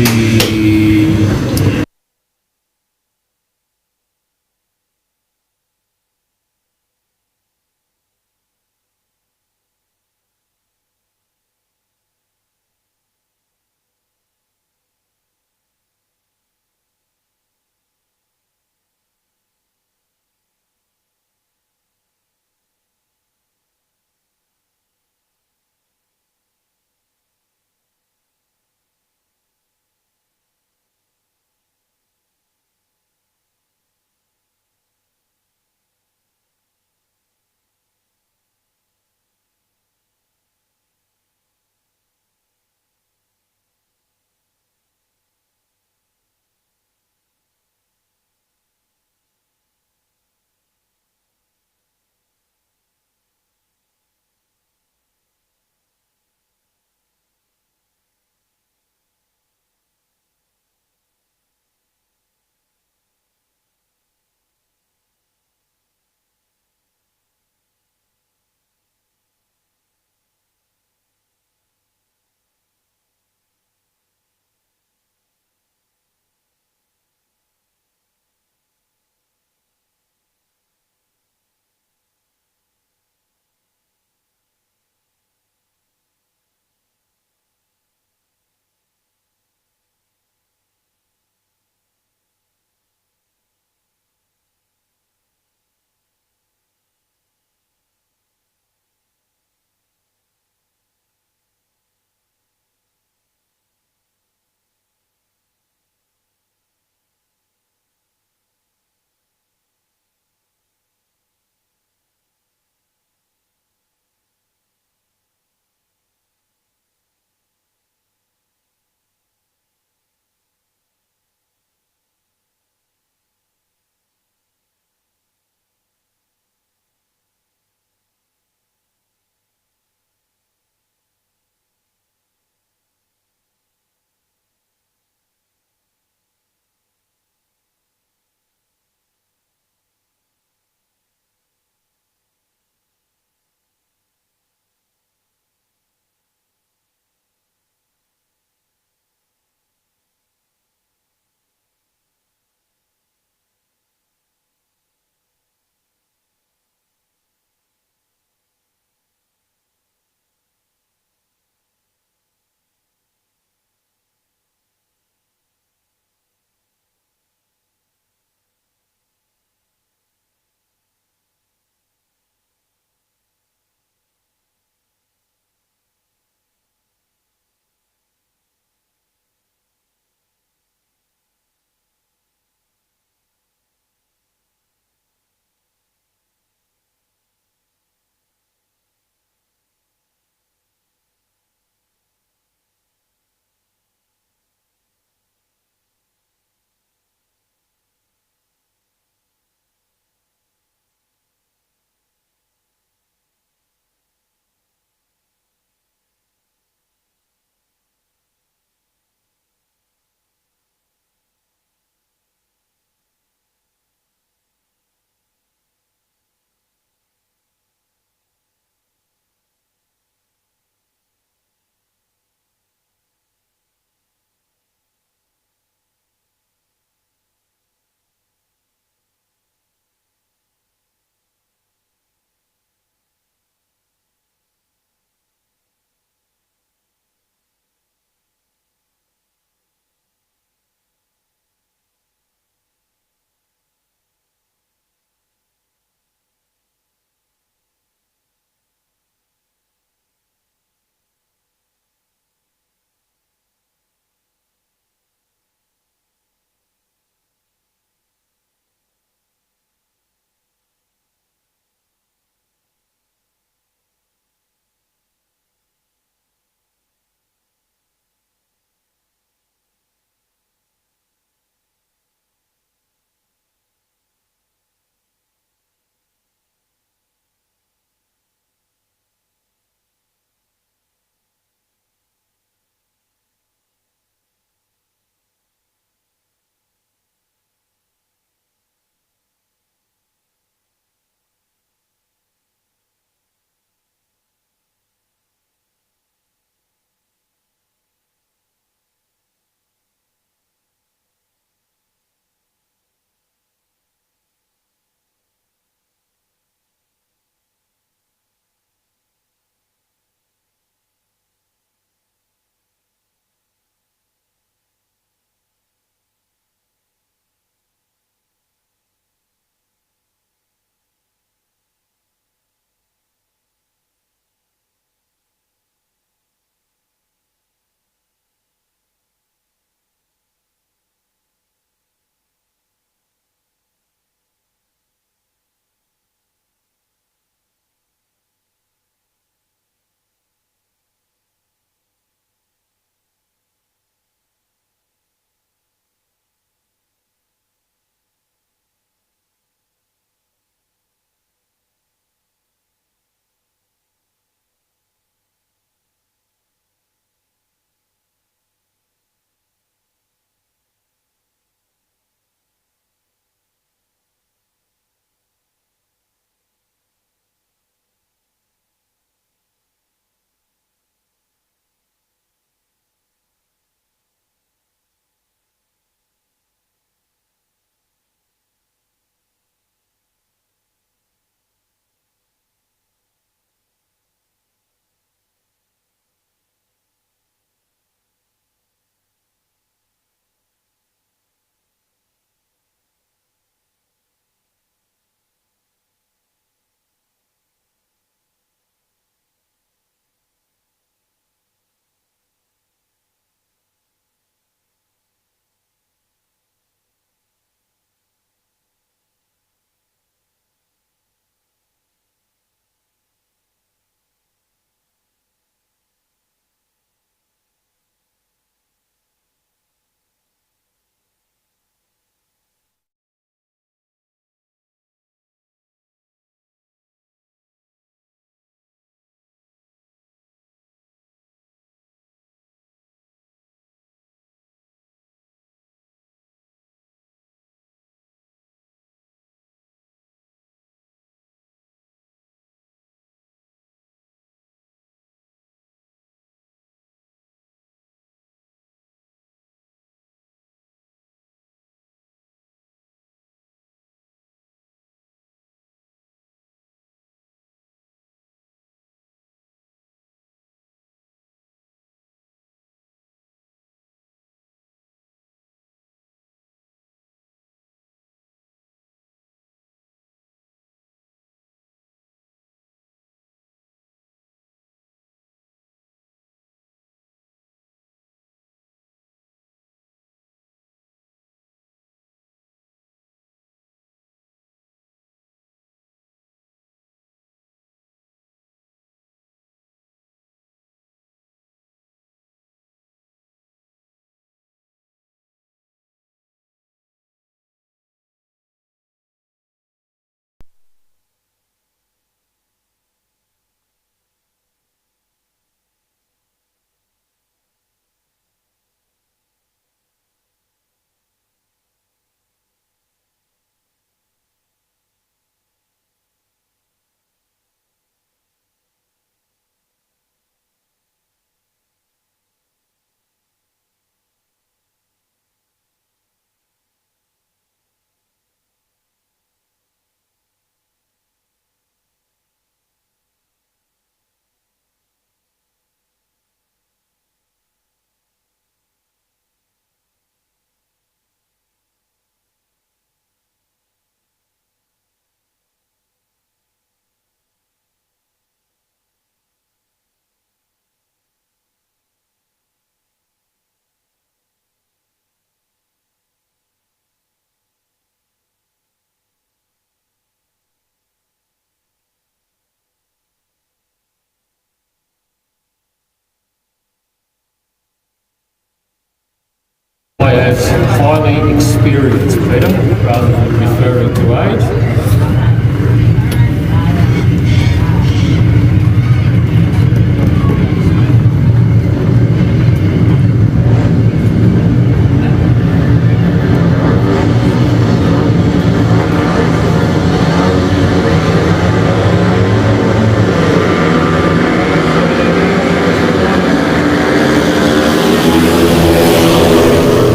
as highly experienced, Peter, rather than referring to age.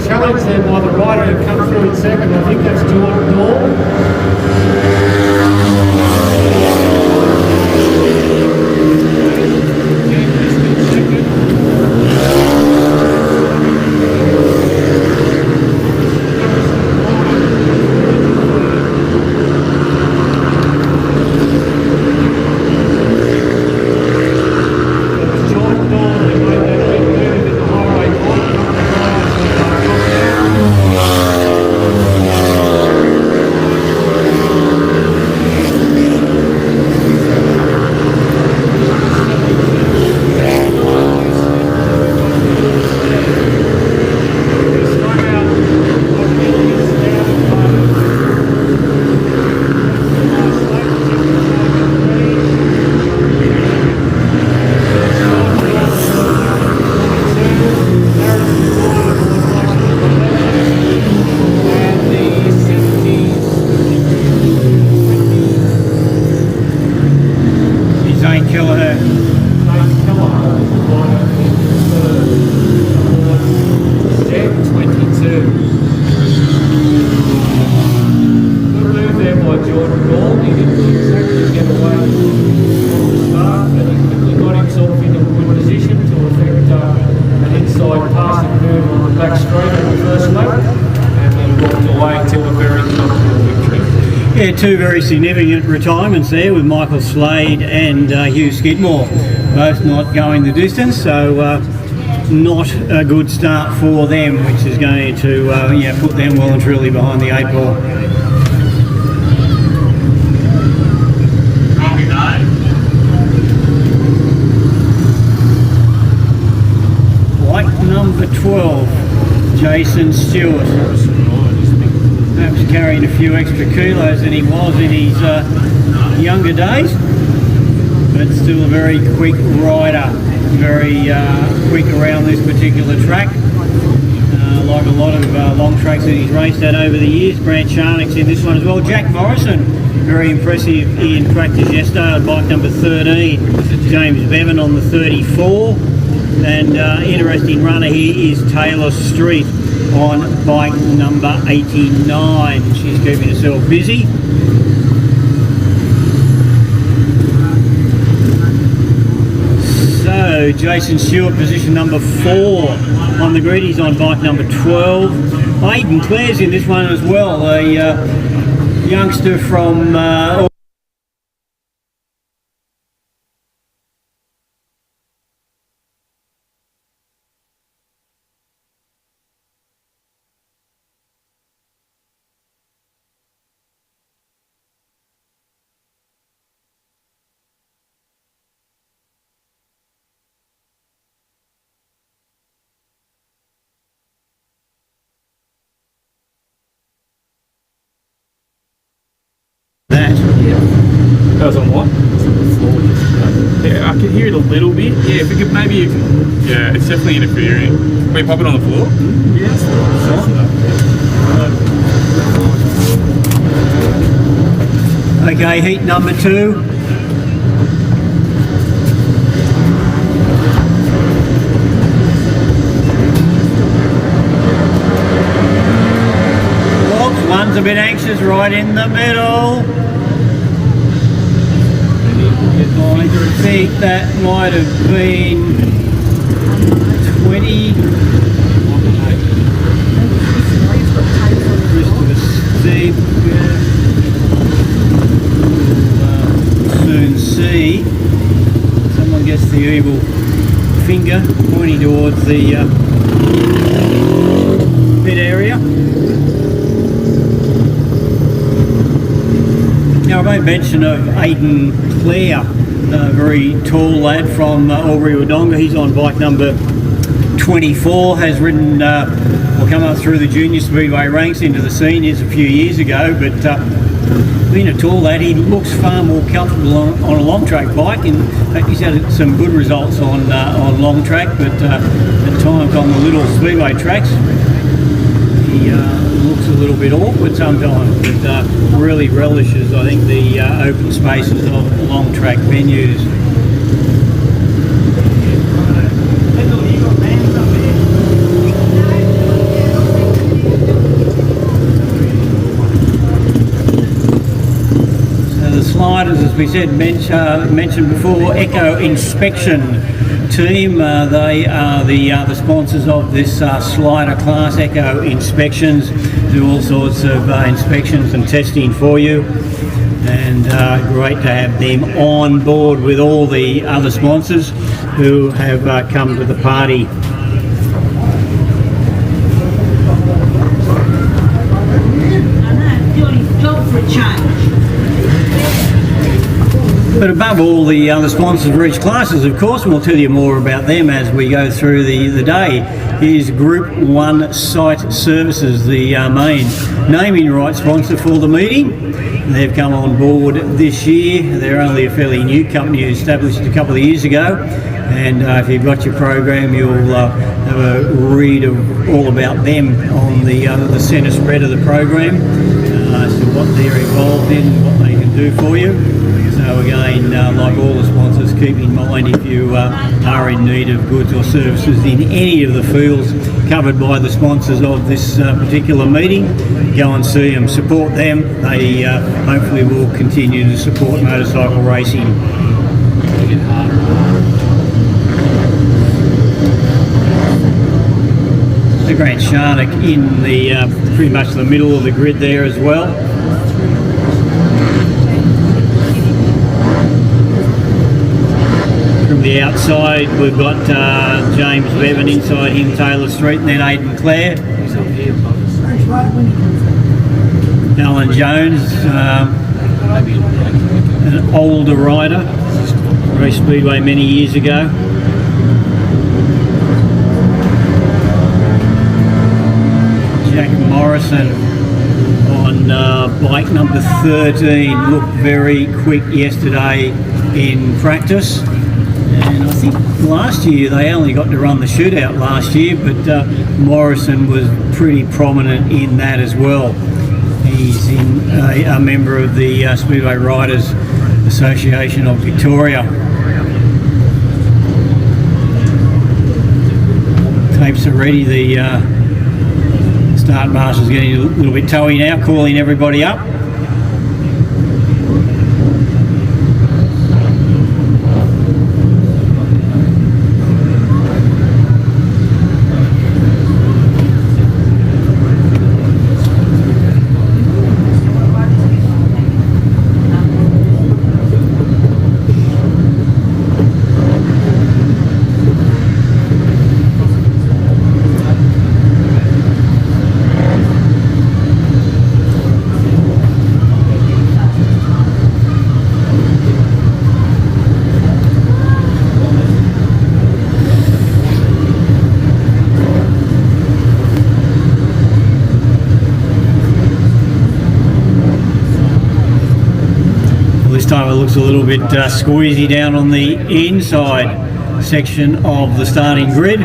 Challenged there by the rider who come through in second. I think that's Jordan Dawn. Yeah, two very significant retirements there with Michael Slade and Hugh Skidmore, both not going the distance, so not a good start for them, which is going to put them well and truly behind the 8 ball. White number 12, Jason Stewart. Perhaps carrying a few extra kilos than he was in his younger days, but still a very quick rider, very quick around this particular track, like a lot of long tracks that he's raced at over the years. Grant Charnock's in this one as well. Jack Morrison, very impressive in practice yesterday on bike number 13. James Bevan on the 34, and interesting runner here is Taylor Street on bike number 89. She's keeping herself busy. So Jason Stewart, position number 4 on the grid. He's on bike number 12. Aidan Clare's in this one as well, a youngster from That was on what? Yeah, I could hear it a little bit. Yeah, if we could maybe you can. Yeah, it's definitely interfering. Can we pop it on the floor? Yes. Okay, heat number 2. One's a bit anxious right in the middle. I think that might have been 20. Christopher Steve. Soon see. Someone gets the evil finger pointing towards the pit area. Now I made mention of Aidan Clare, a very tall lad from Albury Wodonga. He's on bike number 24, has ridden or come up through the junior speedway ranks into the seniors a few years ago, but being a tall lad, he looks far more comfortable on a long track bike. In fact, he's had some good results on long track, but at times on the little speedway tracks he looks a little bit awkward sometimes, but really relishes, I think, the open spaces of long track venues. Sliders, as we said, mentioned before, Echo Inspection Team. They are the sponsors of this slider class. Echo Inspections do all sorts of inspections and testing for you, and great to have them on board with all the other sponsors who have come to the party. Doing his job for a change. But above all, the other sponsors for each classes, of course, and we'll tell you more about them as we go through the day, is Group 1 Site Services, the main naming right sponsor for the meeting. They've come on board this year. They're only a fairly new company, established a couple of years ago, and if you've got your program, you'll have a read of all about them on the centre spread of the program, as to what they're involved in, what they can do for you. So again, like all the sponsors, keep in mind if you are in need of goods or services in any of the fields covered by the sponsors of this particular meeting, go and see them, support them. They hopefully will continue to support motorcycle racing. The Grant Sharnock in the pretty much the middle of the grid there as well. From the outside, we've got James Bevan, inside him Taylor Street, and then Aidan Clare. Alan Jones, an older rider, raced Speedway many years ago. Jack Morrison on bike number 13, looked very quick yesterday in practice. And I think last year they only got to run the shootout last year, but Morrison was pretty prominent in that as well. He's a member of the Speedway Riders Association of Victoria. Tapes are ready. The start marshal's getting a little bit toey now, calling everybody up. This time it looks a little bit squeezy down on the inside section of the starting grid.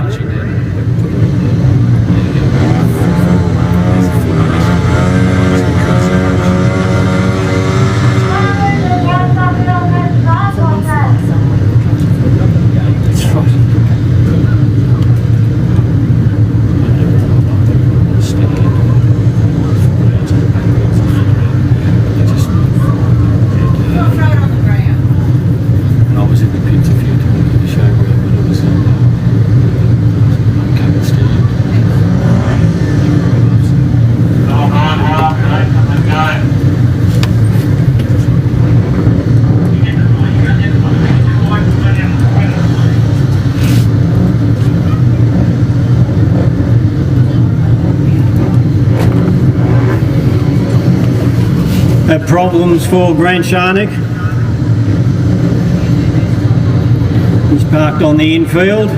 No problems for Grant Sharnick. He's parked on the infield.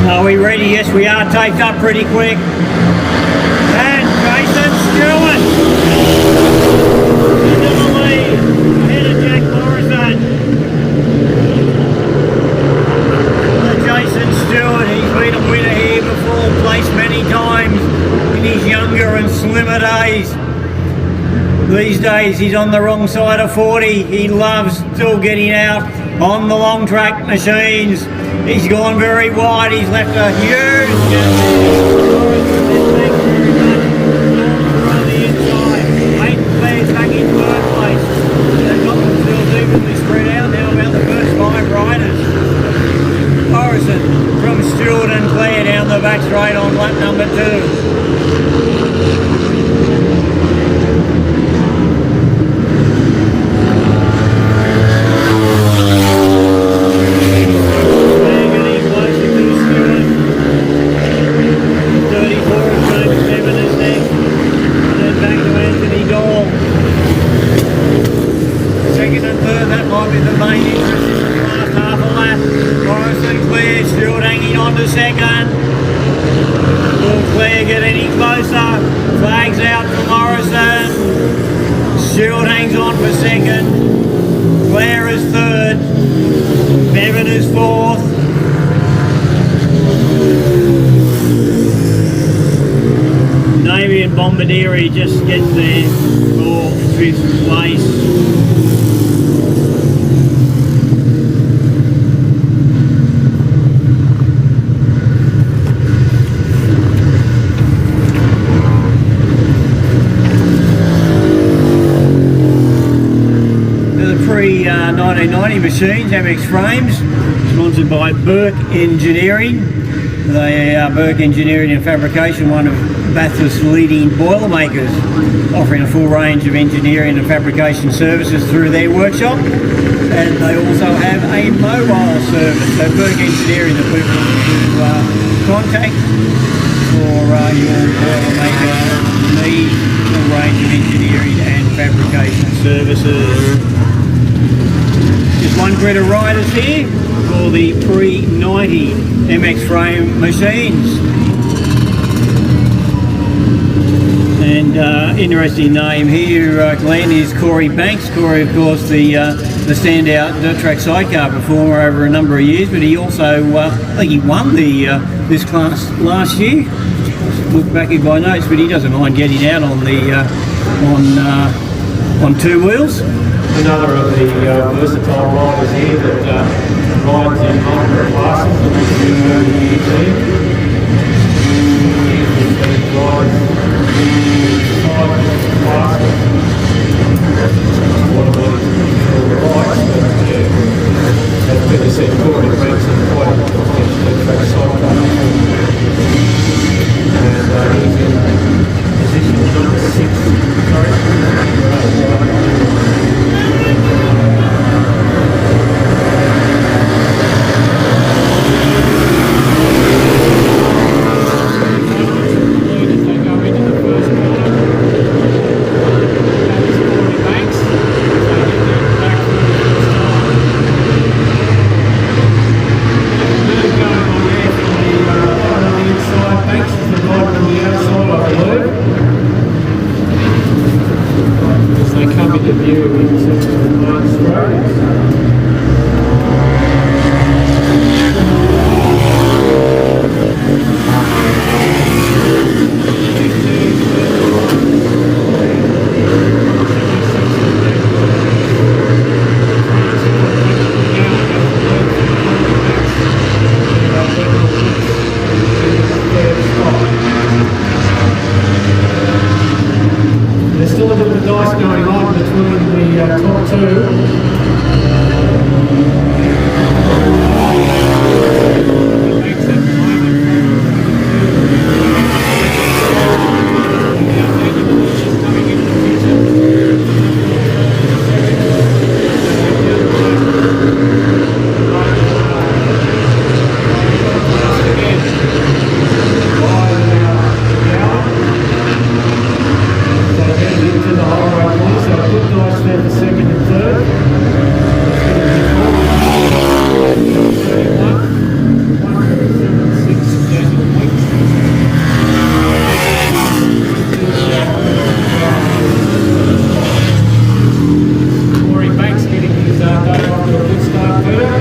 Are we ready? Yes, we are. Taped up pretty quick. And Jason Stewart into the lead, ahead of Jack Morrison. Jason Stewart, he's been a winner here before, placed many times in his younger and slimmer days. These days he's on the wrong side of 40. He loves still getting out on the long track machines. He's gone very wide. He's left a huge gap there. 8 players back in third place. They've got themselves evenly spread out now about the first 5 riders. Morrison from Stewart and Clare down the back straight on lap number 2. Second. Will Clare get any closer? Flags out for Morrison. Stewart hangs on for second. Clare is third. Bevan is fourth. Navy and Bombardieri just get there for 5th place. Pre-1990 machines, MX frames, sponsored by Burke Engineering. They are Burke Engineering and Fabrication, one of Bathurst's leading boilermakers, offering a full range of engineering and fabrication services through their workshop. And they also have a mobile service. So Burke Engineering, the people to contact for your boilermaker needs, a range of engineering and fabrication services. Just one grid of riders here for the pre-90 MX frame machines. And interesting name here, Glenn, is Corey Banks. Corey, of course, the standout dirt track sidecar performer over a number of years, but he also, I think he won the this class last year. Look back in my notes, but he doesn't mind getting out on the on 2 wheels. Another of the versatile riders here that rides in multiple classes that we've been over the years here. Rides 5 classes. One of those rides, but as Peter said, Corey Banks is quite a track cycle. And he's in position number 6. Sorry. There's still a bit of a dice going on between the top 2. second and third. 176 Daniel Weeks. Corey Banks getting his day off to a good start there.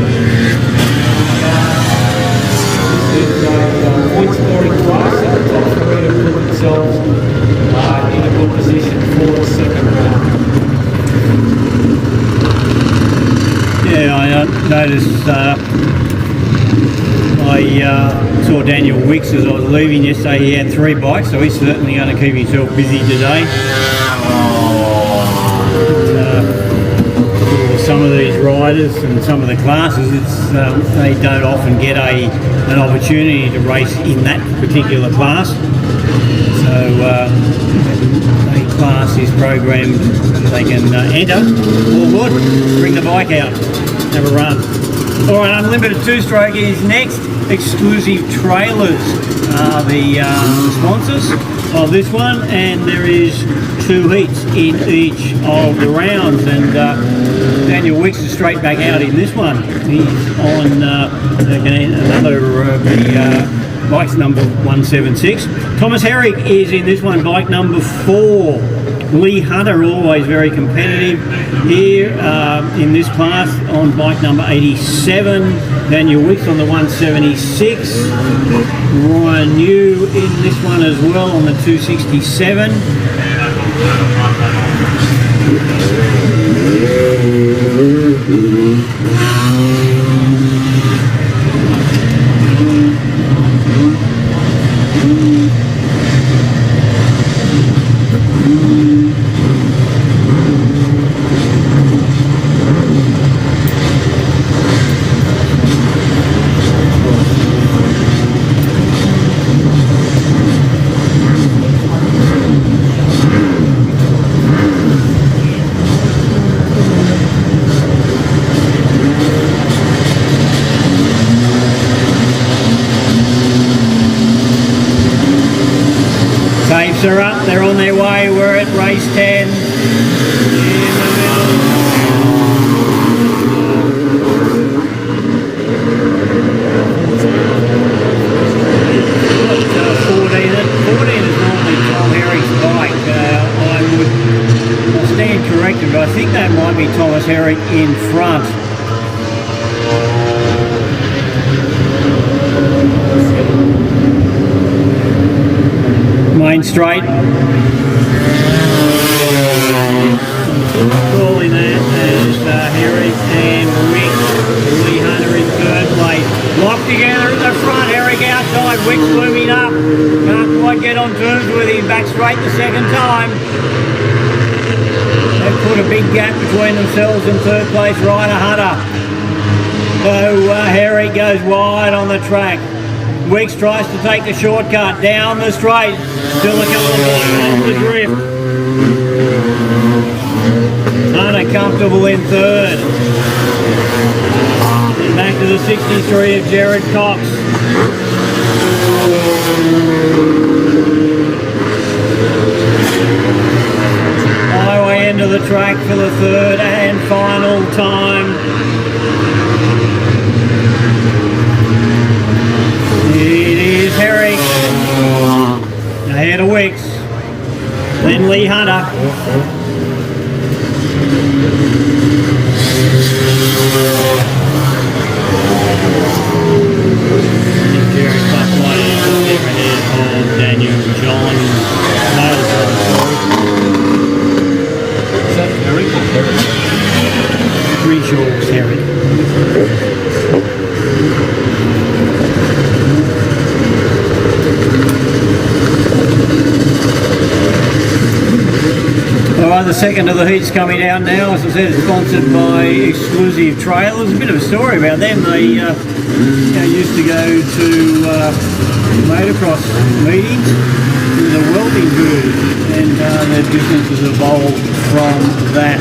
This is a point scoring class, and the top three have put themselves in a good position for the second round. Yeah, I noticed. I saw Daniel Wicks as I was leaving yesterday. He had 3 bikes, so he's certainly going to keep himself busy today. For some of these riders and some of the classes, they don't often get an opportunity to race in that particular class. So a class is programmed so they can enter, or would bring the bike out, have a run. All right, Unlimited 2-stroke is next. Exclusive Trailers are the sponsors of this one, and there is 2 heats in each of the rounds, and Daniel Wicks is straight back out in this one. He's on again another of the bike's number 176. Thomas Herrick is in this one, bike number 4. Lee Hunter, always very competitive here in this class, on bike number 87. Daniel Wicks on the 176. Ryan New in this one as well on the 267. Tapes are up, they're on their way, we're at race 10. In the middle. What, 14 is normally Tom Herrick's bike. I'll stand corrected, but I think that might be Thomas Herrick in front. Main straight. Calling that as Herrick and Wicks. Lee Hunter in 3rd place. Locked together at the front. Herrick outside. Wicks moving up. Can't quite get on terms with him. Back straight the second time. They've put a big gap between themselves and 3rd place rider Hunter. So Herrick goes wide on the track. Wicks tries to take the shortcut down the straight. Still a couple of bikes off the drift. Hunter comfortable in 3rd. And back to the 63 of Jared Cox. Highway end of the track for the 3rd and final time. It is Herrick ahead of Wicks, then Lee Hunter. Jerry Clark White is ahead of Daniel John. Is that Herrick or Herrick? Pretty sure it's Herrick. Alright, the second of the heats coming out now. As I said, it's sponsored by Exclusive Trailers. A bit of a story about them. They used to go to motocross meetings with a welding booth, and their business has evolved from that.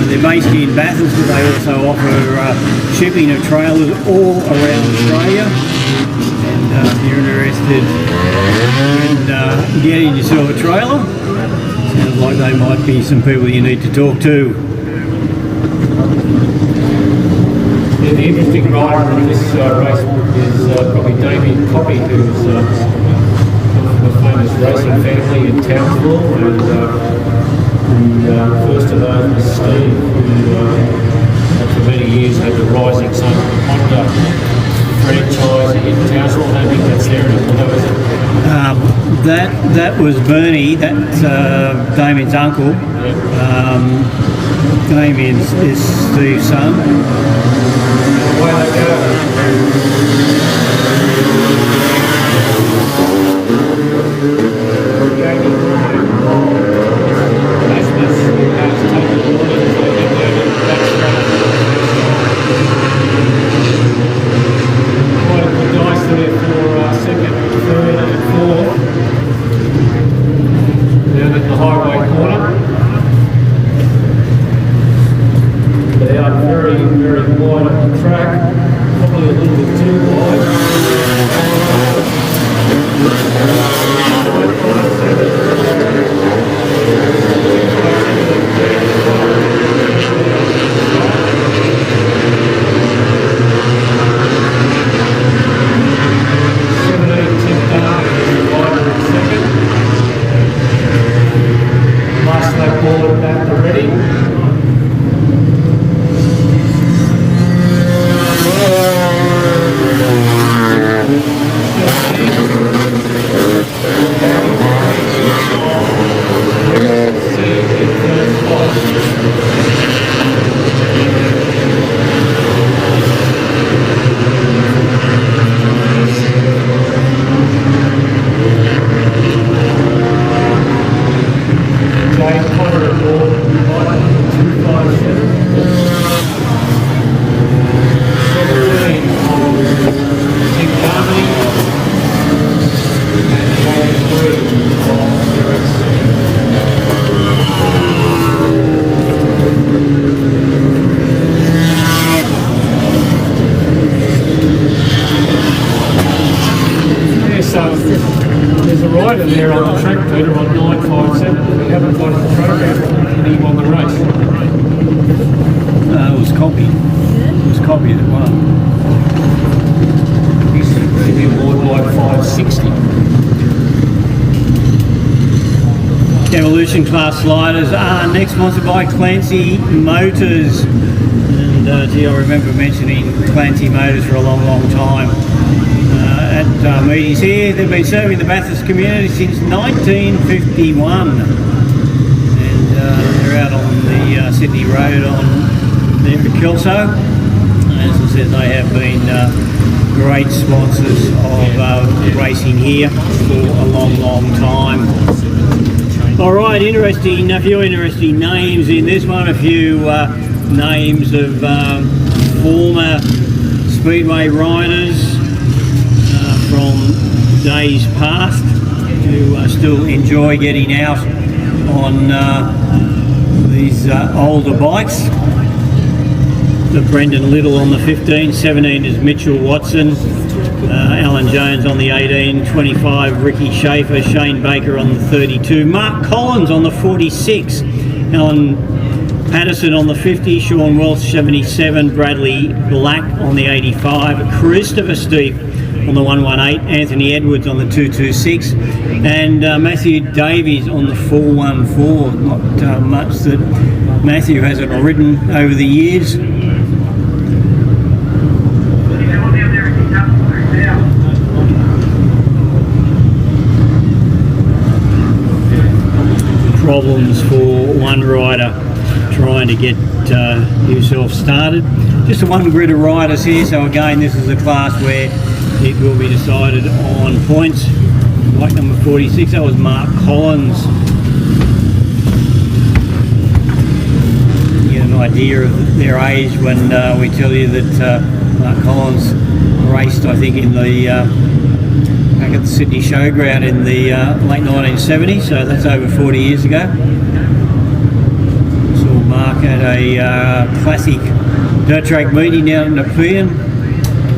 They're based in Bathurst, but they also offer shipping of trailers all around Australia. And if you're interested in getting yourself a trailer, sounds like they might be some people you need to talk to. Yeah, the interesting rider in this race is probably Damien Coppy, who's from the famous racing family in Townsville, and the first of those was Steve, who for many years had the Rising Sun Honda franchise in Townsville. I don't think that's there anymore, is it? That was Bernie, that's Damien's uncle. Damien's is Steve's son. Away they go. There's a rider there on the track, Peter, on 957. We haven't got the program, and he won the race. It was Copy. It was Copy that won. He's been more like 560. Demolition class sliders are next sponsored by Clancy Motors. And gee, I remember mentioning Clancy Motors for a long, long time. At meetings here. They've been serving the Bathurst community since 1951, and they're out on the Sydney Road on there at Kelso. As I said, they have been great sponsors of racing here for a long, long time. All right, a few interesting names in this one. A few names of former Speedway riders from days past who still enjoy getting out on these older bikes. The Brendan Little on the 15, 17 is Mitchell Watson, Alan Jones on the 18, 25 Ricky Schaefer, Shane Baker on the 32, Mark Collins on the 46, Alan Patterson on the 50, Sean Welch 77, Bradley Black on the 85, Christopher Steep on the 118, Anthony Edwards on the 226, and Matthew Davies on the 414. Not much that Matthew hasn't ridden over the years. Problems for one rider trying to get himself started. Just a one grid of riders here, so again this is a class where it will be decided on points. Like number 46, that was Mark Collins. You get an idea of their age when we tell you that Mark Collins raced, I think, in the back at the Sydney Showground in the late 1970s, so that's over 40 years ago. Saw Mark at a classic dirt track meeting down in Nepean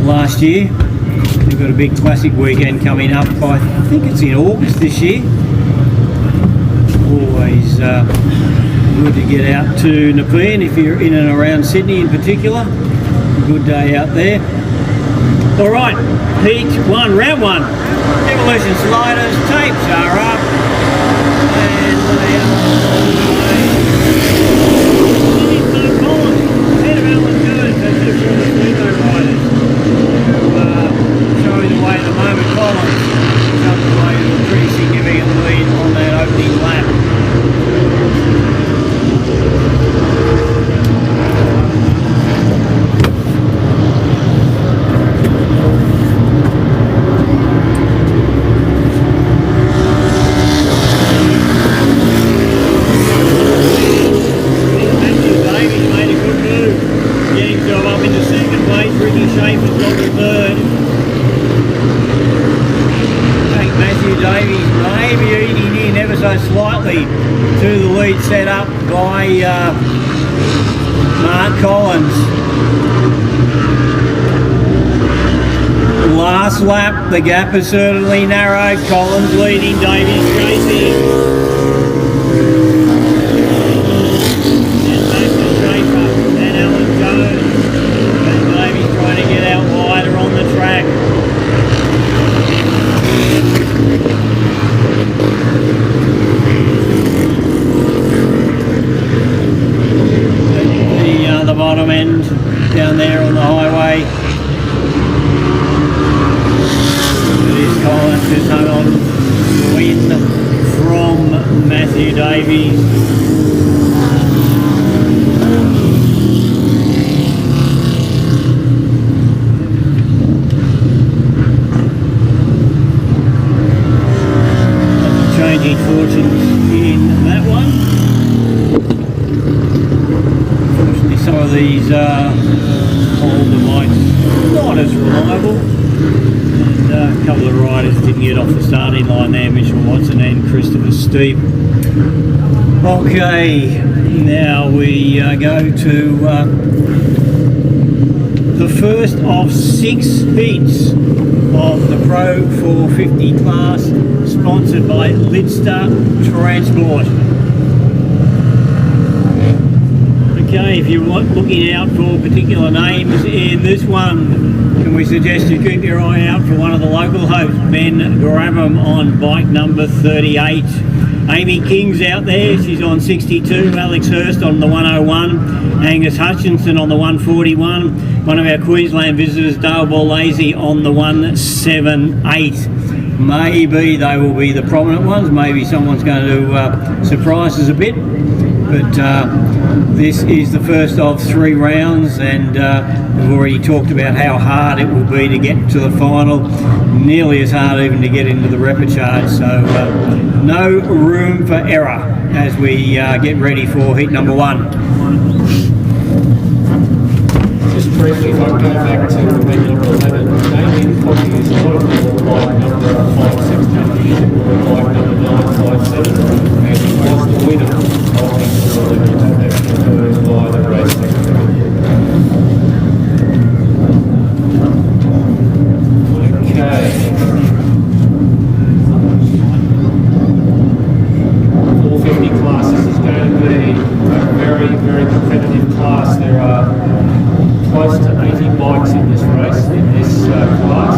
last year. We've got a big classic weekend coming up. I think it's in August this year. Always Always good to get out to Nepean if you're in and around Sydney in particular. A good day out there. All right, heat one, round one. Demolition sliders, tapes are up, and they are on the way. Head of Alan Jones, that's just from the Sumo riders. Showing the way at the moment. Collins comes away with a pretty significant lead on that opening lap. Slightly to the lead set up by Mark Collins. Last lap, the gap is certainly narrowed. Collins leading, Davies chasing. And back to Schaefer and Alan Jones. And Davies trying to get out wider on the track. The bottom end down there on the highway. It is Collins who's hung on to win from Matthew Davies. Changing fortunes in that one. Some of these older bikes not as reliable, and a couple of riders didn't get off the starting line there, Mitchell Watson and Christopher Steep. Okay, now we go to the first of 6 heats of the Pro 450 class, sponsored by Lidster Transport. Okay, if you're looking out for particular names in this one, can we suggest you keep your eye out for one of the local hosts, Ben Grabham on bike number 38. Amy King's out there, she's on 62, Alex Hurst on the 101, Angus Hutchinson on the 141, one of our Queensland visitors, Dale Borlase on the 178. Maybe they will be the prominent ones, maybe someone's going to surprise us a bit. But this is the first of 3 rounds, and we've already talked about how hard it will be to get to the final, nearly as hard even to get into the repechage, so no room for error as we get ready for heat number 1. Just briefly, if I go back to event number 11, Damien Poppy is not aboard bike number 562, he is aboard bike number 957, and he was the winner of the as confirmed by the race secretary. Okay. 450 class, this is going to be a very, very competitive class. There are close to 80 bikes in this race, in this class.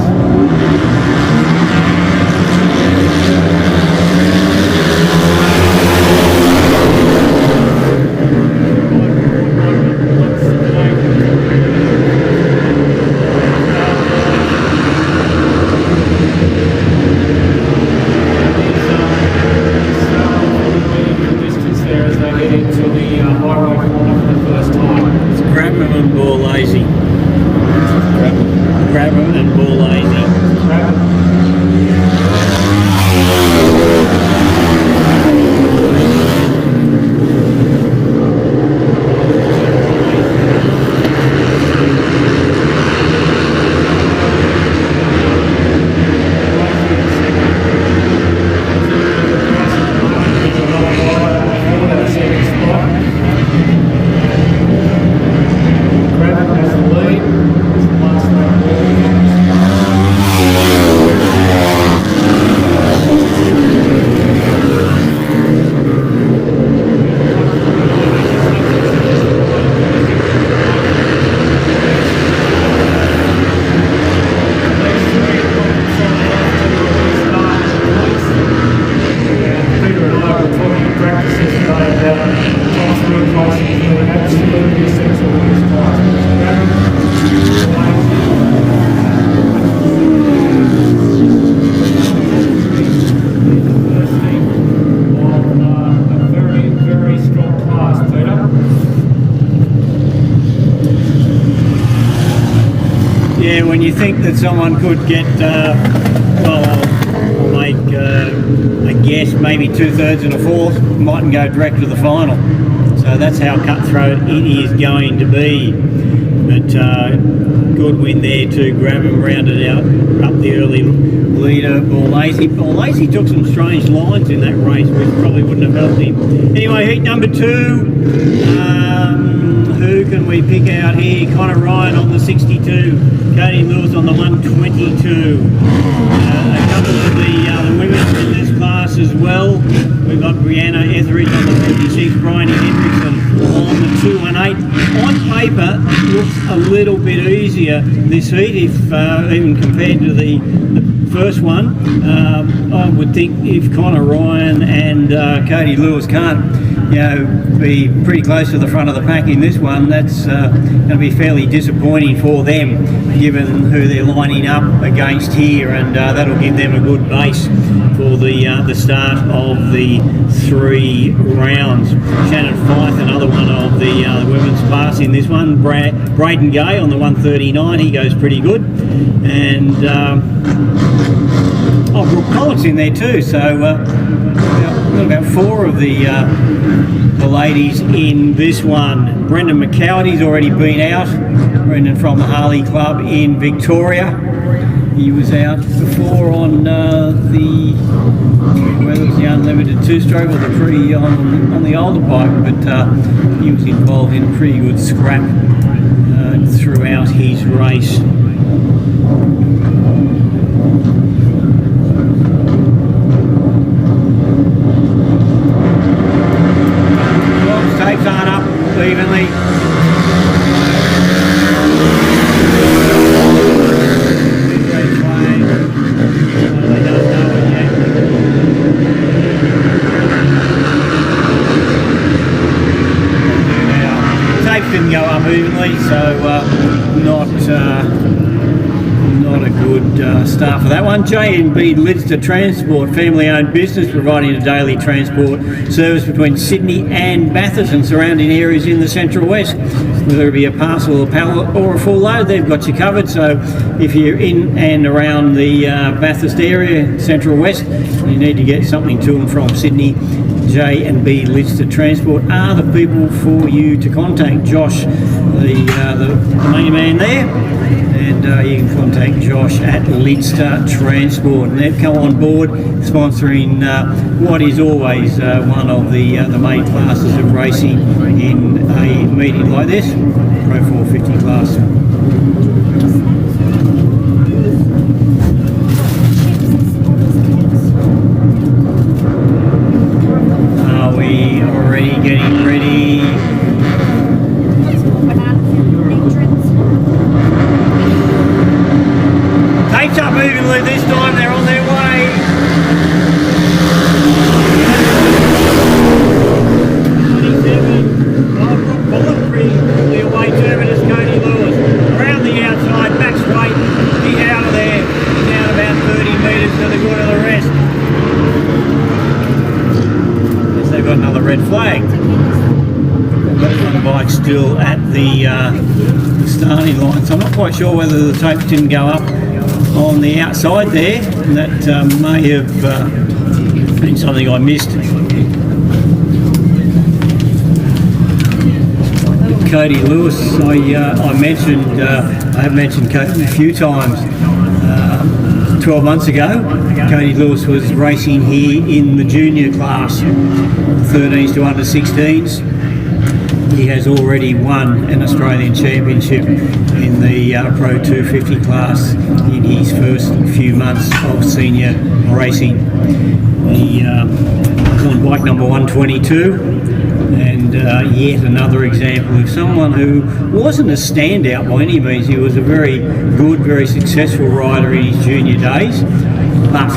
absolutely essential in this class. A very, very strong class, Peter. Yeah, when you think that someone could get, well, I'll make a guess, maybe 2/3 and a fourth, mightn't go direct to the final. So that's how cutthroat it is going to be. But good win there to grab him, rounded out up the early leader, Ball-Lacy took some strange lines in that race, which probably wouldn't have helped him. Anyway, heat number 2. Who can we pick out here? Connor Ryan on the 62. Cody Lewis on the 122. A couple of the women in this class as well. We've got Brianna Etheridge on the 56, Bryony Hendrickson on the 218. On paper, looks a little bit easier this heat, if even compared to the first one. I would think if Connor Ryan and Cody Lewis can't, be pretty close to the front of the pack in this one, that's going to be fairly disappointing for them, given who they're lining up against here, and that'll give them a good base for the start of the 3 rounds. Shannon Fyfe, another one of the women's class in this one. Braden Gay on the 139, he goes pretty good, and Brooke Collins in there too. So we've got about 4 of the ladies in this one. Brendan McCowdy's already been out. Brendan from the Harley Club in Victoria. He was out before on the unlimited 2-stroke or the pre on the older bike, but he was involved in a pretty good scrap throughout his race. Tapes aren't up evenly. Tapes didn't go up evenly, so not a good start for that one. J&B Lidster Transport, family-owned business providing a daily transport service between Sydney and Bathurst and surrounding areas in the Central West. Whether it be a parcel, a pallet or a full load, they've got you covered. So if you're in and around the Bathurst area, Central West, you need to get something to and from Sydney, J&B Lidster Transport are the people for you to contact. Josh, the main man there, and you can contact Josh at Lidster Transport, and they've come on board sponsoring what is always one of the main classes of racing in a meeting like this, Pro 450 class. Are we already getting ready? Tapes up evenly this time, they're on their way. Voluntary away terminus, Cody Lewis. Around the outside, Max Waite, he's out of there. He's down about 30 metres to the good of the rest. Guess they've got another red flag. The bike still at the starting line, so I'm not quite sure whether the tapes didn't go up on the outside there. That may have been something I missed. Cody Lewis, I mentioned, I have mentioned Cody a few times. 12 months ago, Cody Lewis was racing here in the junior class, 13s to under 16s. He has already won an Australian Championship in the Pro 250 class in his first few months of senior racing. He was on bike number 122, and yet another example of someone who wasn't a standout by any means. He was a very good, very successful rider in his junior days, but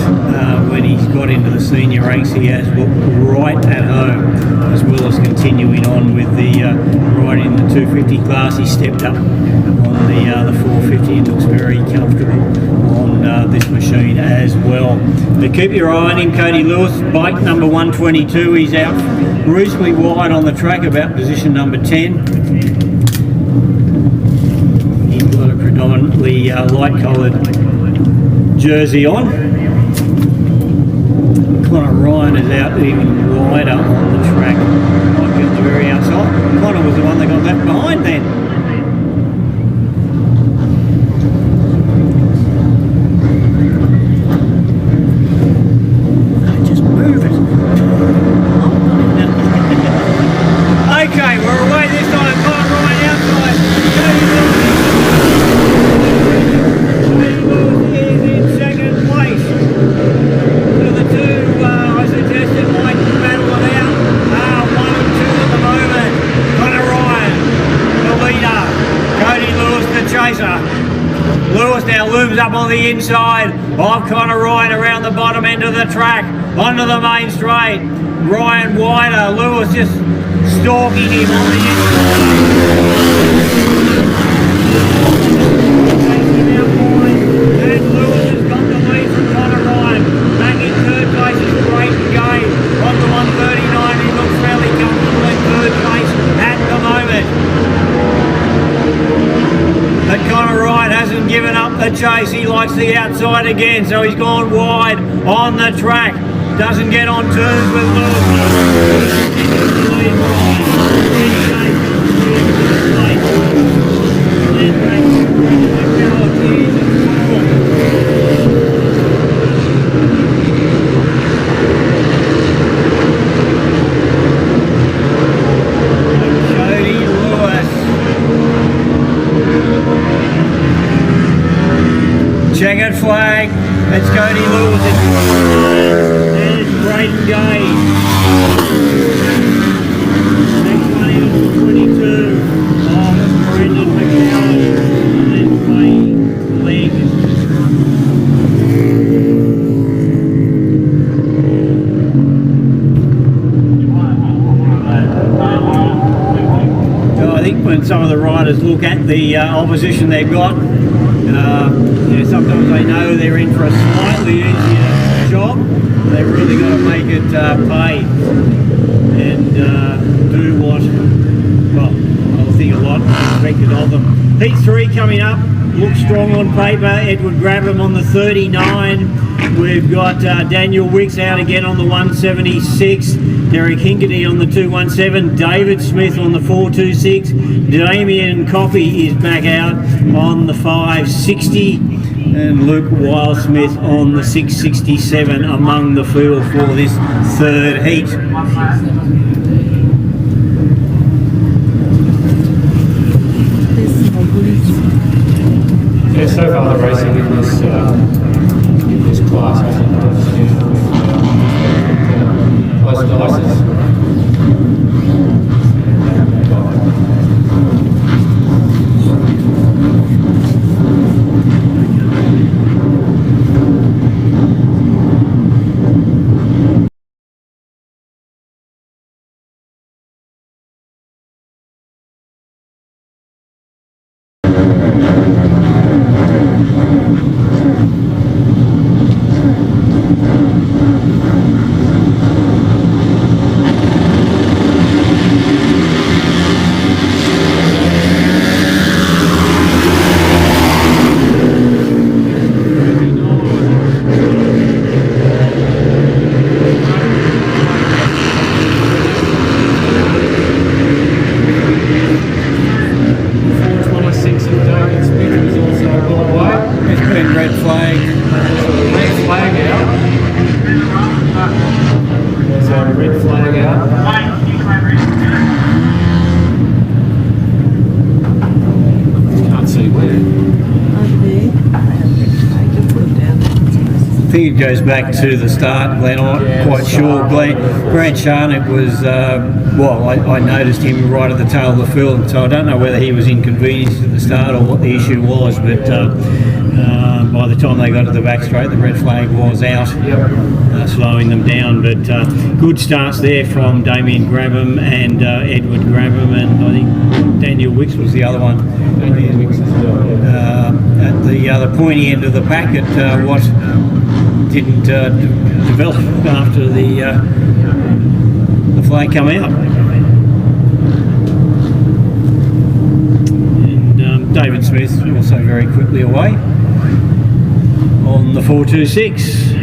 when he's got into the senior ranks, he has looked right at home, as well as continuing on with the riding in the 250 class. He stepped up on the 450 and looks very comfortable on this machine as well. But keep your eye on him, Cody Lewis, bike number 122. He's out reasonably wide on the track, about position number 10. He's got a predominantly light-coloured jersey on. Connor Ryan is out even wider on the track, might be on the very outside. Connor was the one that got left behind then. Just move it. Okay, we're away this time. Connor Ryan outside. Cody Lewis is in second place. So the two I suggested might battle it out. 1 and 2 at the moment. Connor Ryan, the leader. Cody Lewis, the chaser. Lewis now looms up on the inside of Connor Ryan around the bottom end of the track, onto the main straight. Ryan wider, Lewis just stalking him on the inside. And Lewis has got the lead from Connor Ryan. Back in third place is Great Game. On the 139, he looks fairly comfortable in third place at the moment. But Connor Ryan hasn't given up the chase. He likes the outside again, so he's gone wide on the track. Doesn't get on turns with Lewis. Cody Lewis. Checkered flag. It's Cody Lewis. And it's Braden Gage. Next one is 22 of Brendan McCowan. And then Wayne Legg. So I think when some of the riders look at the opposition they've got, sometimes they know they're in for a slightly easier job. They've really got to make it pay and do what, well, I think a lot expected of them. Heat 3 coming up, looks strong on paper. Edward Grabham on the 39. We've got Daniel Wicks out again on the 176. Derek Hinkerty on the 217. David Smith on the 426. Damien Coffey is back out on the 560. And Luke Wildsmith on the 667 among the field for this third heat. Yeah, so far the racing in this class hasn't been close to license. I think it goes back to the start, Glenn. I'm not quite sure. Grant Sharnock was, I noticed him right at the tail of the field, so I don't know whether he was inconvenienced at the start or what the issue was, but By the time they got to the back straight, the red flag was out, slowing them down. But good starts there from Damien Grabham and Edward Grabham, and I think Daniel Wicks was the other one. Daniel Wicks as well, yeah. At the other pointy end of the pack at what didn't develop after the flag come out. And David Smith also very quickly away on the 426.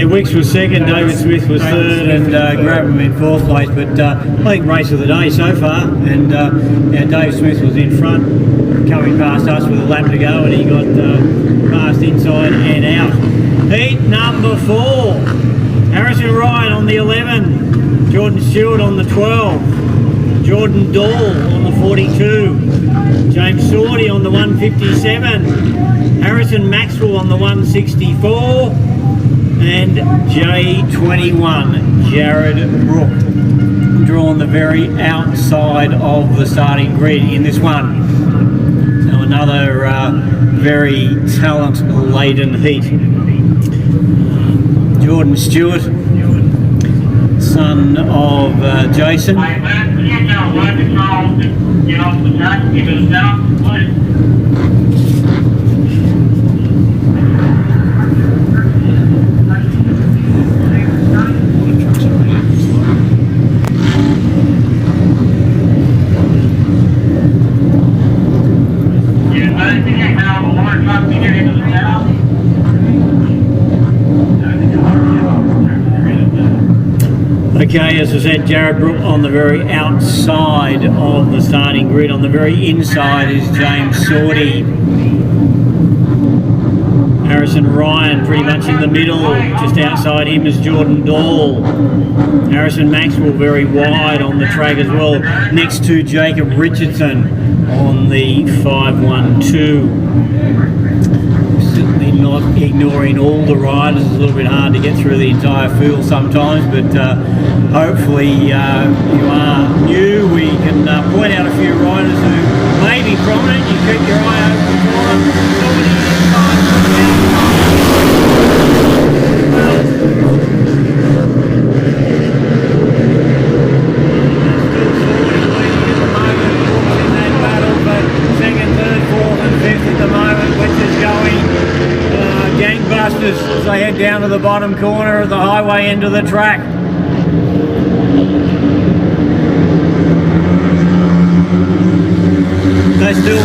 Wicks was second, David Smith was third, and Grabham in fourth place. But I think race of the day so far, and Dave Smith was in front, coming past us with a lap to go, and he got past inside and out. Heat number 4, Harrison Ryan on the 11, Jordan Stewart on the 12, Jordan Dahl on the 42, James Sordy on the 157, Harrison Maxwell on the 164, and J21, Jared Brook, drawn the very outside of the starting grid in this one. So another very talent-laden heat. Jordan Stewart, son of Jason. Okay, as I said, Jared Brook on the very outside of the starting grid. On the very inside is James Sordy. Harrison Ryan pretty much in the middle. Just outside him is Jordan Dahl. Harrison Maxwell very wide on the track as well, next to Jacob Richardson on the 512. Certainly not ignoring all the riders. It's a little bit hard to get through the entire field sometimes, but hopefully you are new. We can point out a few riders who may be prominent. You keep your eye open for them. Somebody inside from the horses as they head down to the bottom corner of the highway end of the track. They're still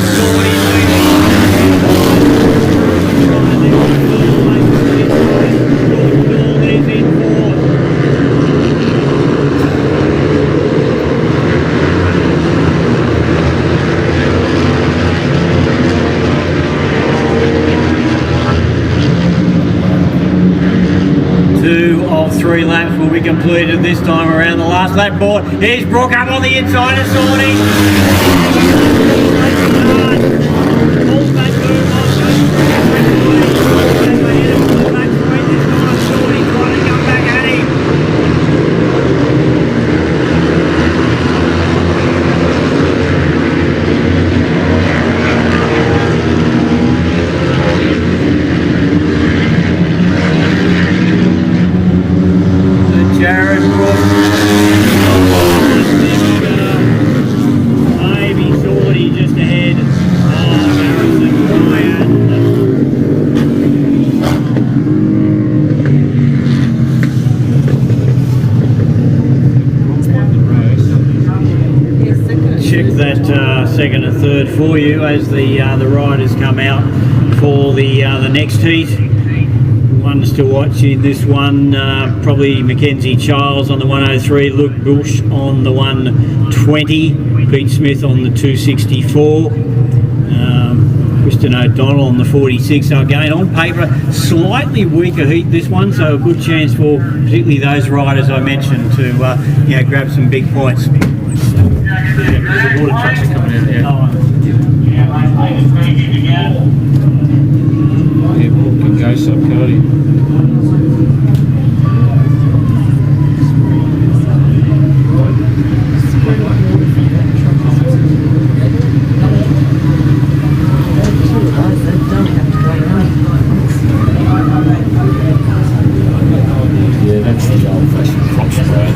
Two of 3 laps will be completed this time around. The last lap board. Here's Brooke up on the inside of Sawney. Second and third for you as the riders come out for the next heat. Ones to watch in this one, probably Mackenzie Charles on the 103, Luke Bush on the 120, Pete Smith on the 264, Kristen O'Donnell on the 46. So again, on paper, slightly weaker heat this one, so a good chance for particularly those riders I mentioned to grab some big points. The water trucks are coming in here. Yeah, Paul can go so Cody. Yeah, that's the old-fashioned cross road.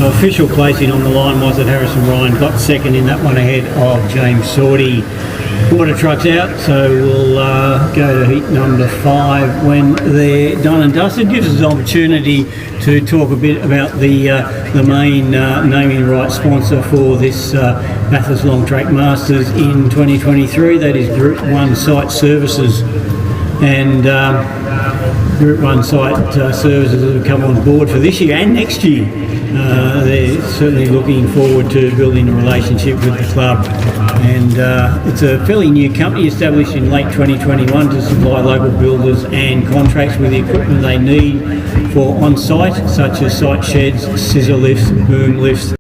Official placing on the line was that Harrison Ryan got second in that one ahead of James Sorty. Water trucks out, so we'll go to heat number 5 when they're done and dusted. Gives us an opportunity to talk a bit about the main naming rights sponsor for this Bathurst Long Track Masters in 2023. That is Group 1 Site Services, and Group 1 Site Services have come on board for this year and next year. They're certainly looking forward to building a relationship with the club, and it's a fairly new company established in late 2021 to supply local builders and contracts with the equipment they need for on-site, such as site sheds, scissor lifts, boom lifts,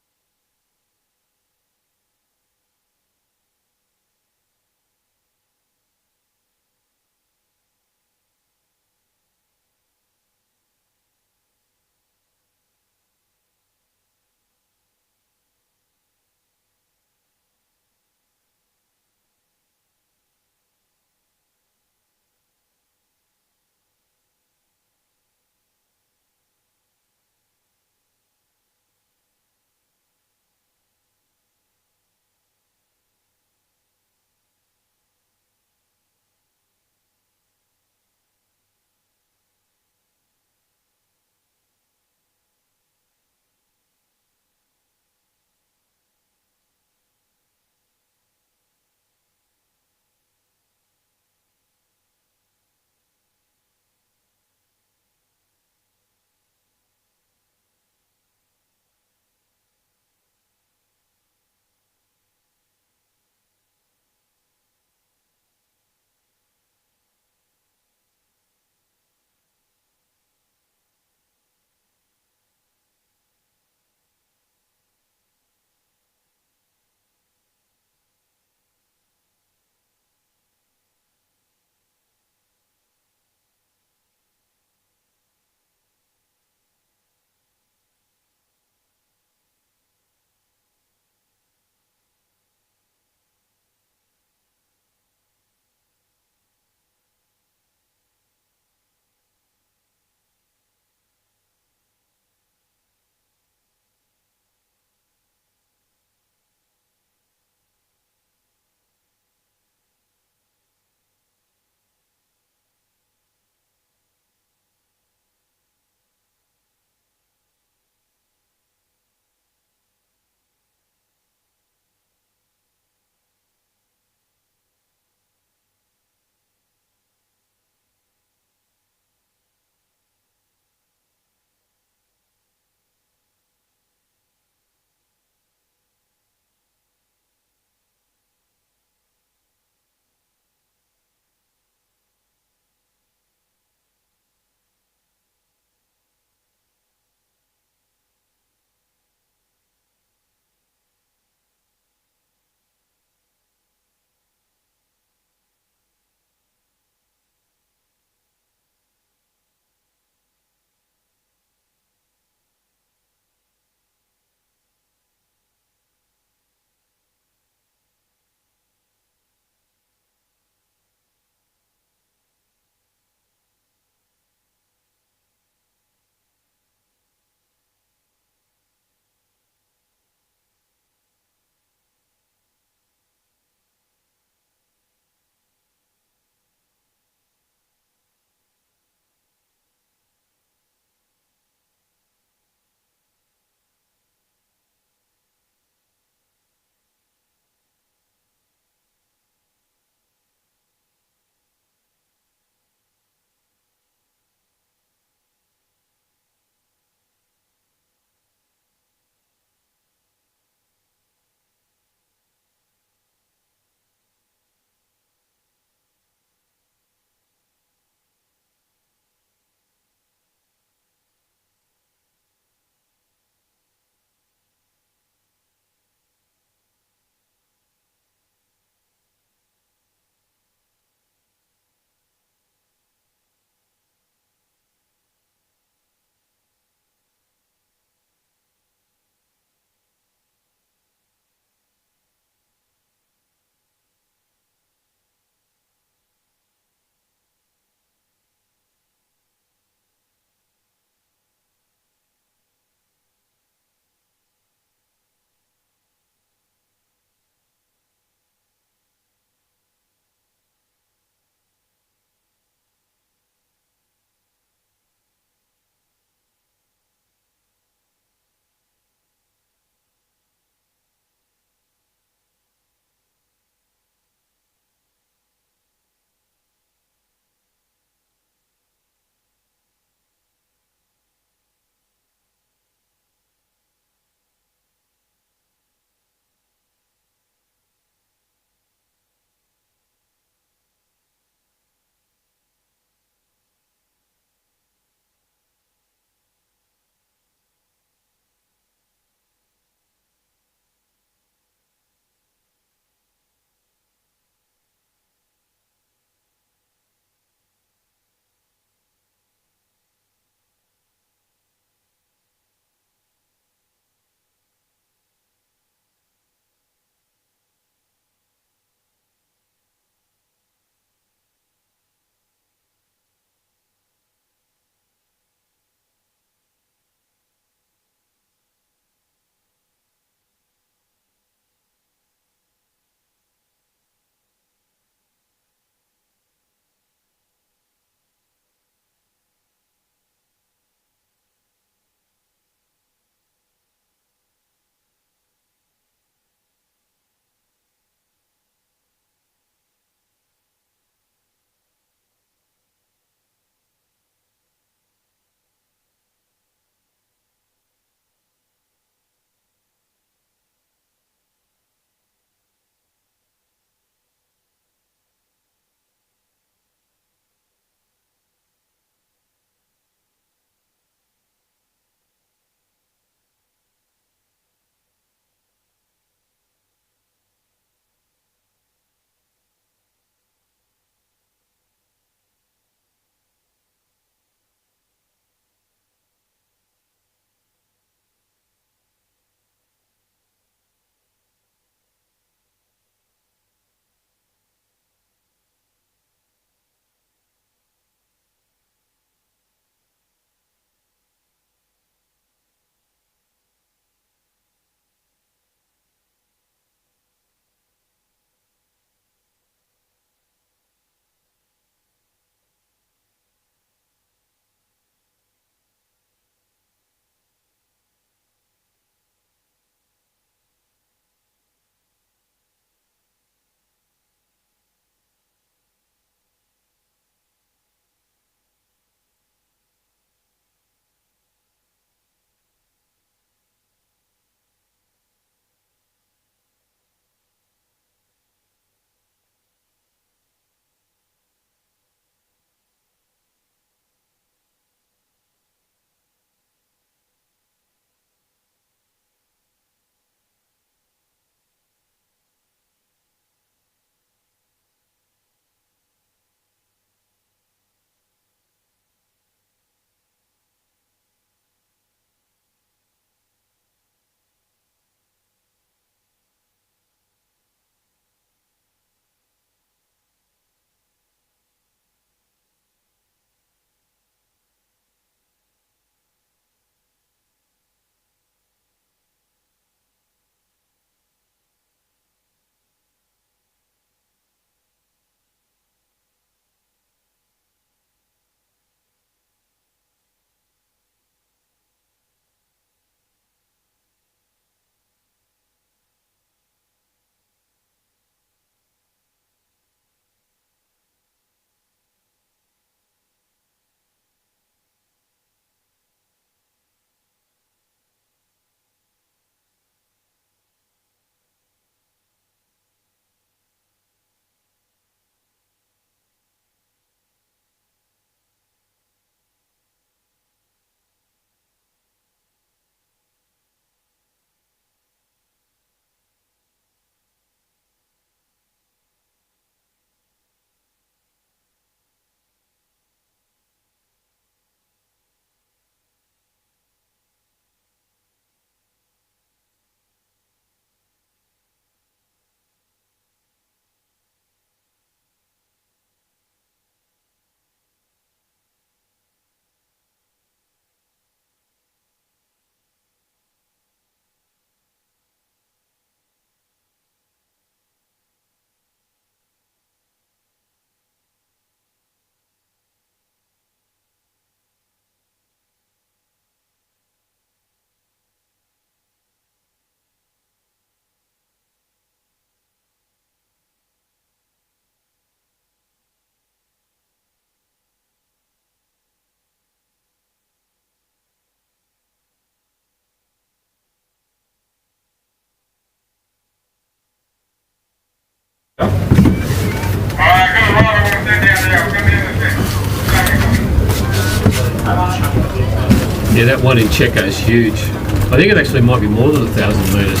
Yeah, that one in Checo is huge. I think it actually might be more than 1,000 metres.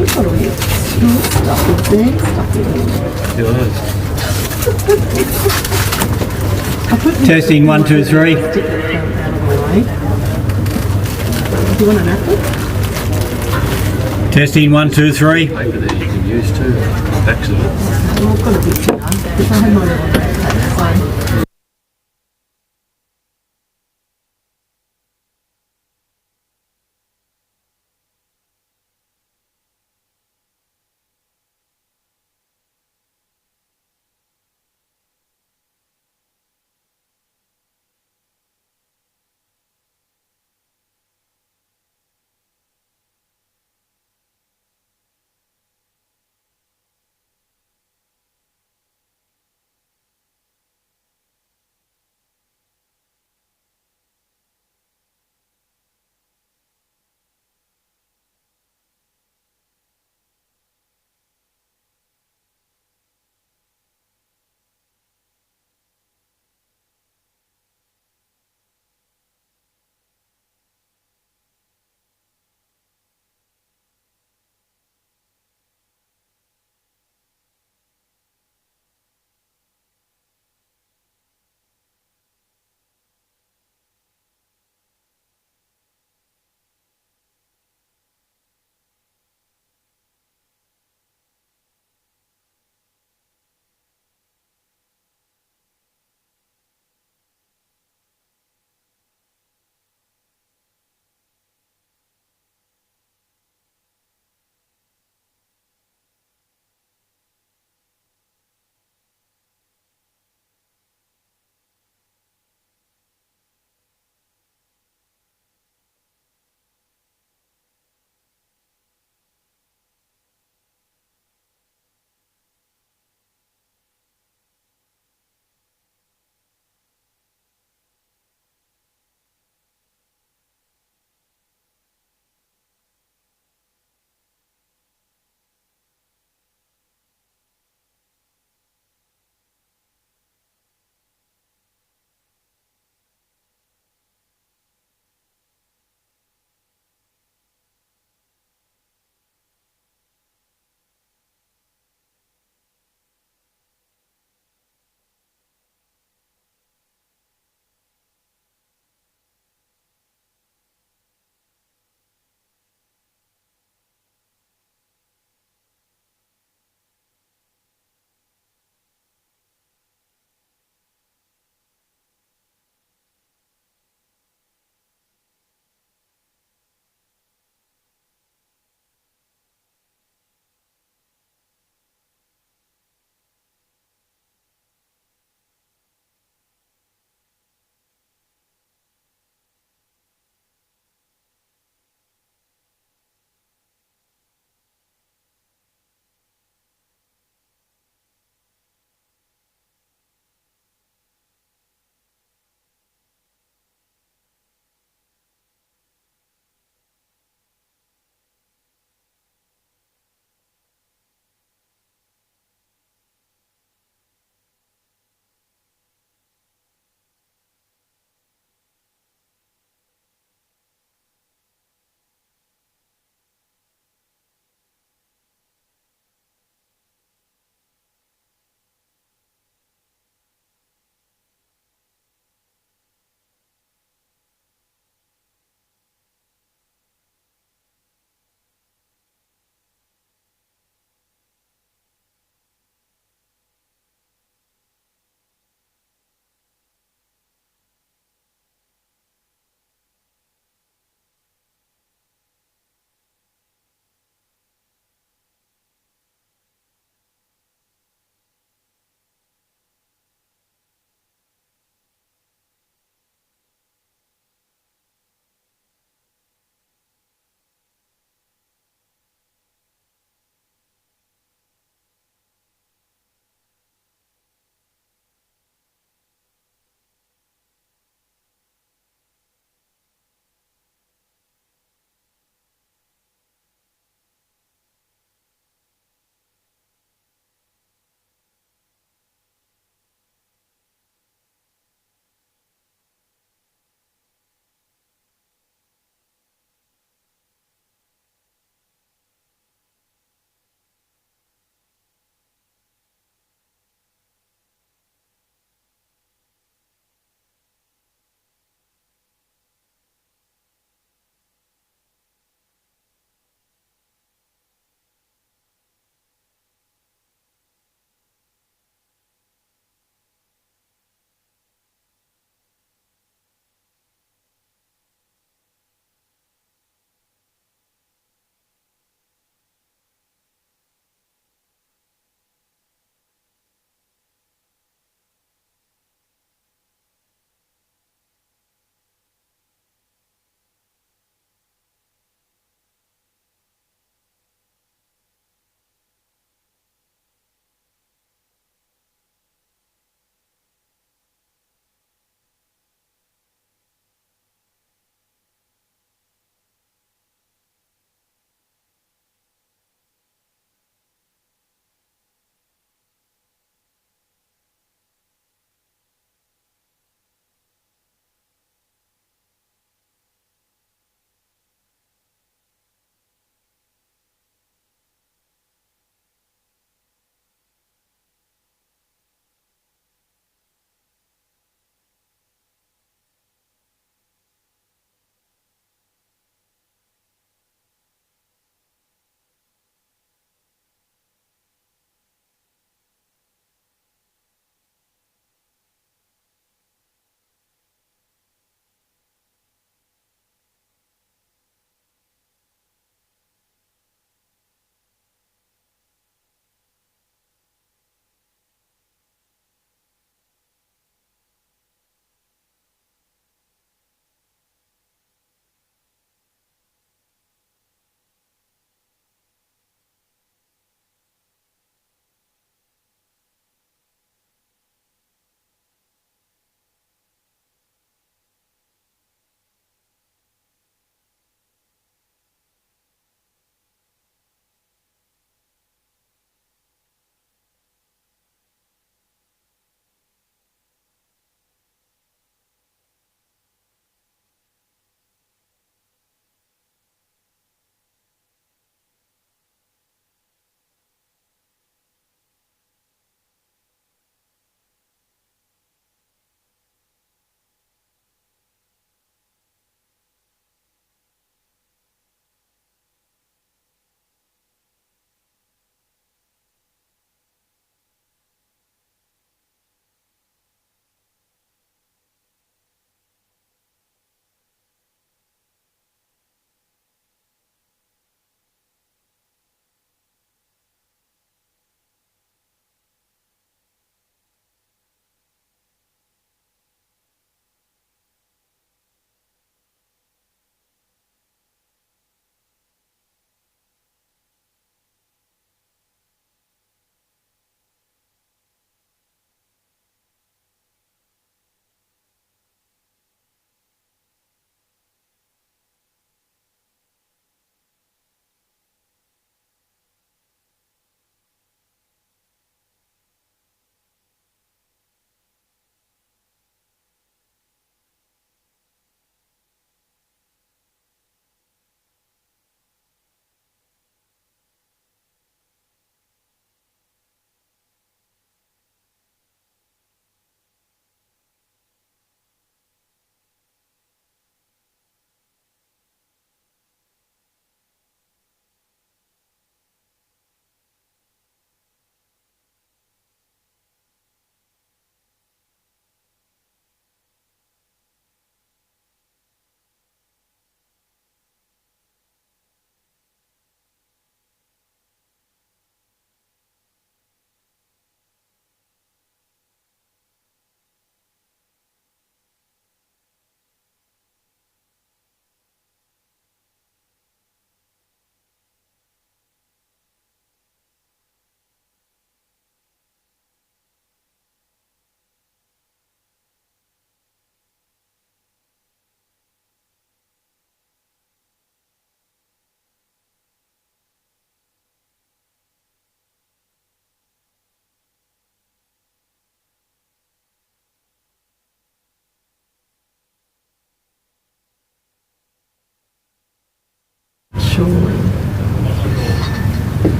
You've got all your small stuff in there, stuff in there. Yeah, I know. Testing 1, 2, 3. Stick it out of the way. Do you want an apple? Testing 1, 2, 3. Paper there you can use too. Backs of it. Well, I've got a picture now. If I had mine on so.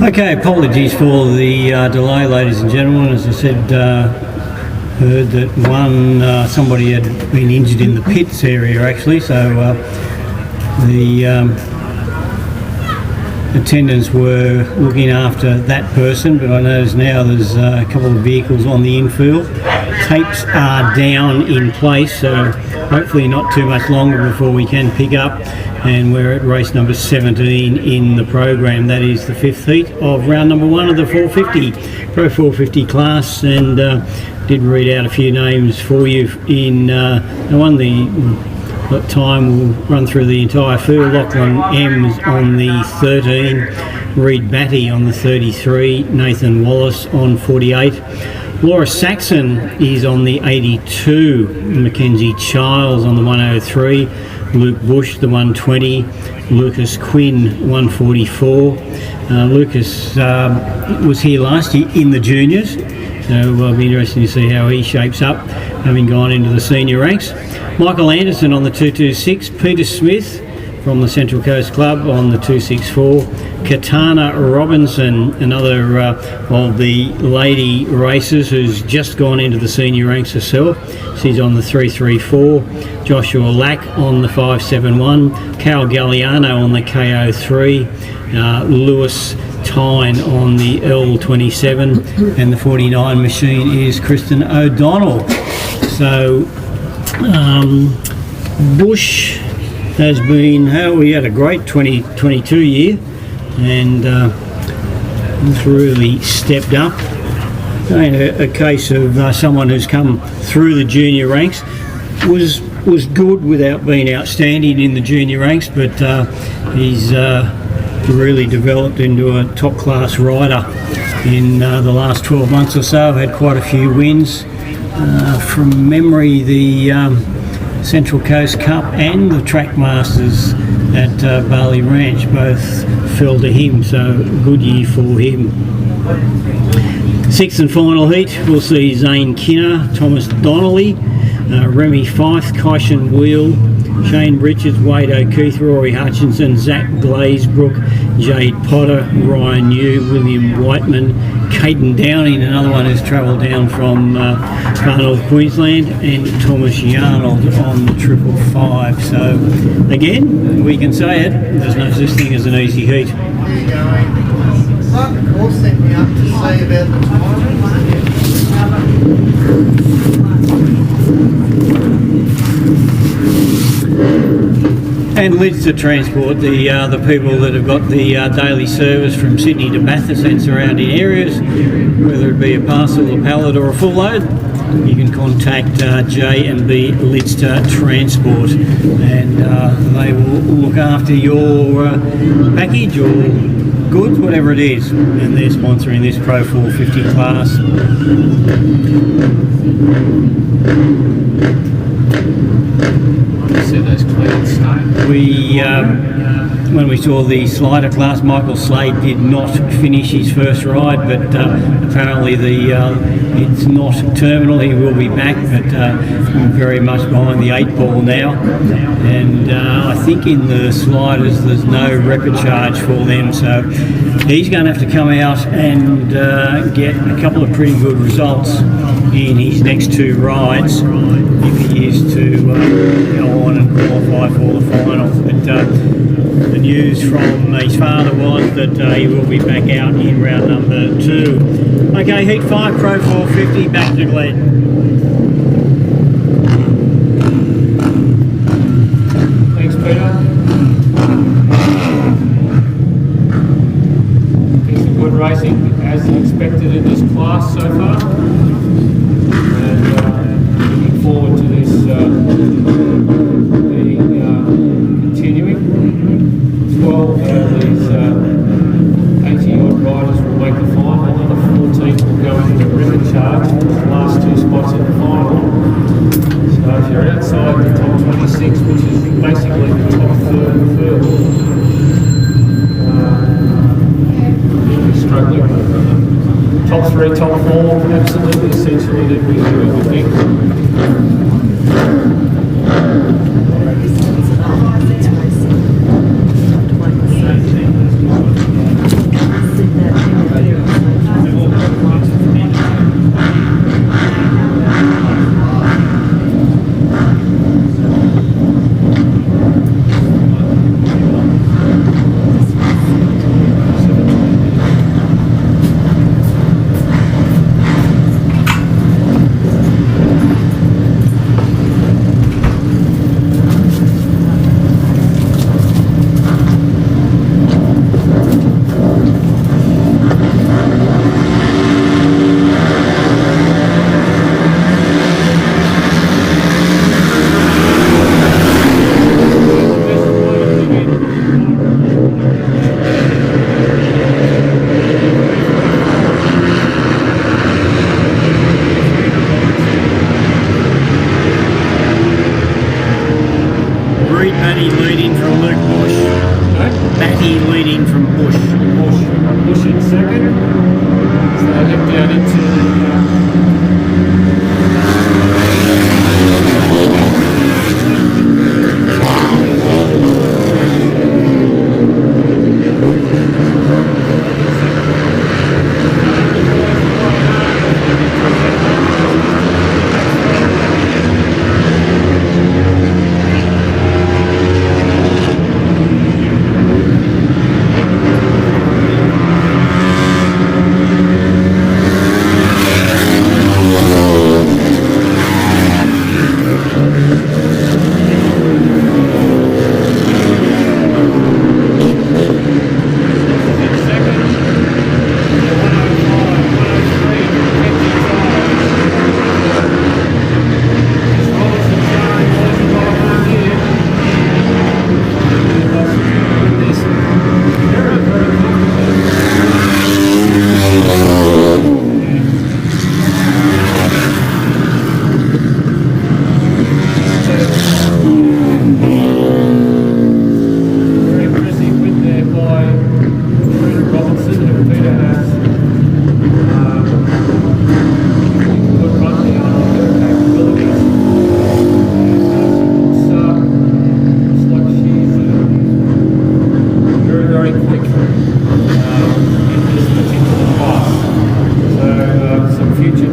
Okay, apologies for the delay, ladies and gentlemen. As I said, heard that somebody had been injured in the pits area actually, so the attendants were looking after that person, but I notice now there's a couple of vehicles on the infield. Tapes are down in place, so hopefully not too much longer before we can pick up, and we're at race number 17 in the program. That is the 5th heat of round number 1 of the 450 Pro 450 class, and did read out a few names for you in the one. The time will run through the entire field. Lachlan M's on the 13, Reed Batty on the 33, Nathan Wallace on 48, Laura Saxon is on the 82, Mackenzie Childs on the 103, Luke Bush the 120, Lucas Quinn 144. Lucas was here last year in the juniors, so it'll be interesting to see how he shapes up, having gone into the senior ranks. Michael Anderson on the 226, Peter Smith from the Central Coast Club on the 264, Katana Robinson, another of the lady racers who's just gone into the senior ranks herself. She's on the 334, Joshua Lack on the 571, Cal Galliano on the KO3, Lewis Tyne on the L27, and the 49 machine is Kristen O'Donnell. So Bush has been, we had a great 2022 year, and it's really stepped up. A case of someone who's come through the junior ranks, was good without being outstanding in the junior ranks, but he's really developed into a top class rider in the last 12 months or so. Had quite a few wins. From memory, the Central Coast Cup and the Track Masters at Barley Ranch both fell to him, so good year for him. 6th and final heat, we'll see Zane Kinner, Thomas Donnelly, Remy Fife, Kyson Wheel, Shane Richards, Wade O'Keefe, Rory Hutchinson, Zach Glazebrook, Jade Potter, Ryan New, William Whiteman, Caden Downing, another one who's travelled down from far north Queensland, and Thomas Yarnold on the 555. So again, we can say it, there's no such thing as an easy heat. Mark Moore sent me up to say about the And Lids to Transport, the people that have got the daily service from Sydney to Bathurst and surrounding areas, whether it be a parcel, a pallet or a full load, you can contact J&B Lids to Transport, and they will look after your package or goods, whatever it is, and they're sponsoring this Pro 450 class. See those clouds stay. When we saw the slider class, Michael Slade did not finish his first ride, but apparently it's not terminal. He will be back, but very much behind the 8 ball now. And I think in the sliders there's no record charge for them, so he's going to have to come out and get a couple of pretty good results in his next 2 rides if he is to go on and qualify for the final. But the news from his father was that he will be back out in round number 2. Okay, heat 5, Pro 450, back to Glenn. Thanks, Peter. Been some good racing, as expected in this class so far. And looking forward to this being continuing. 12 of these 80-odd riders will make the final, and the 14 will go into the record charge for the last 2 spots in the final. So if you're outside the top 26, which is basically the top third of the field, struggling. Top 3, top 4, absolutely essentially that we think.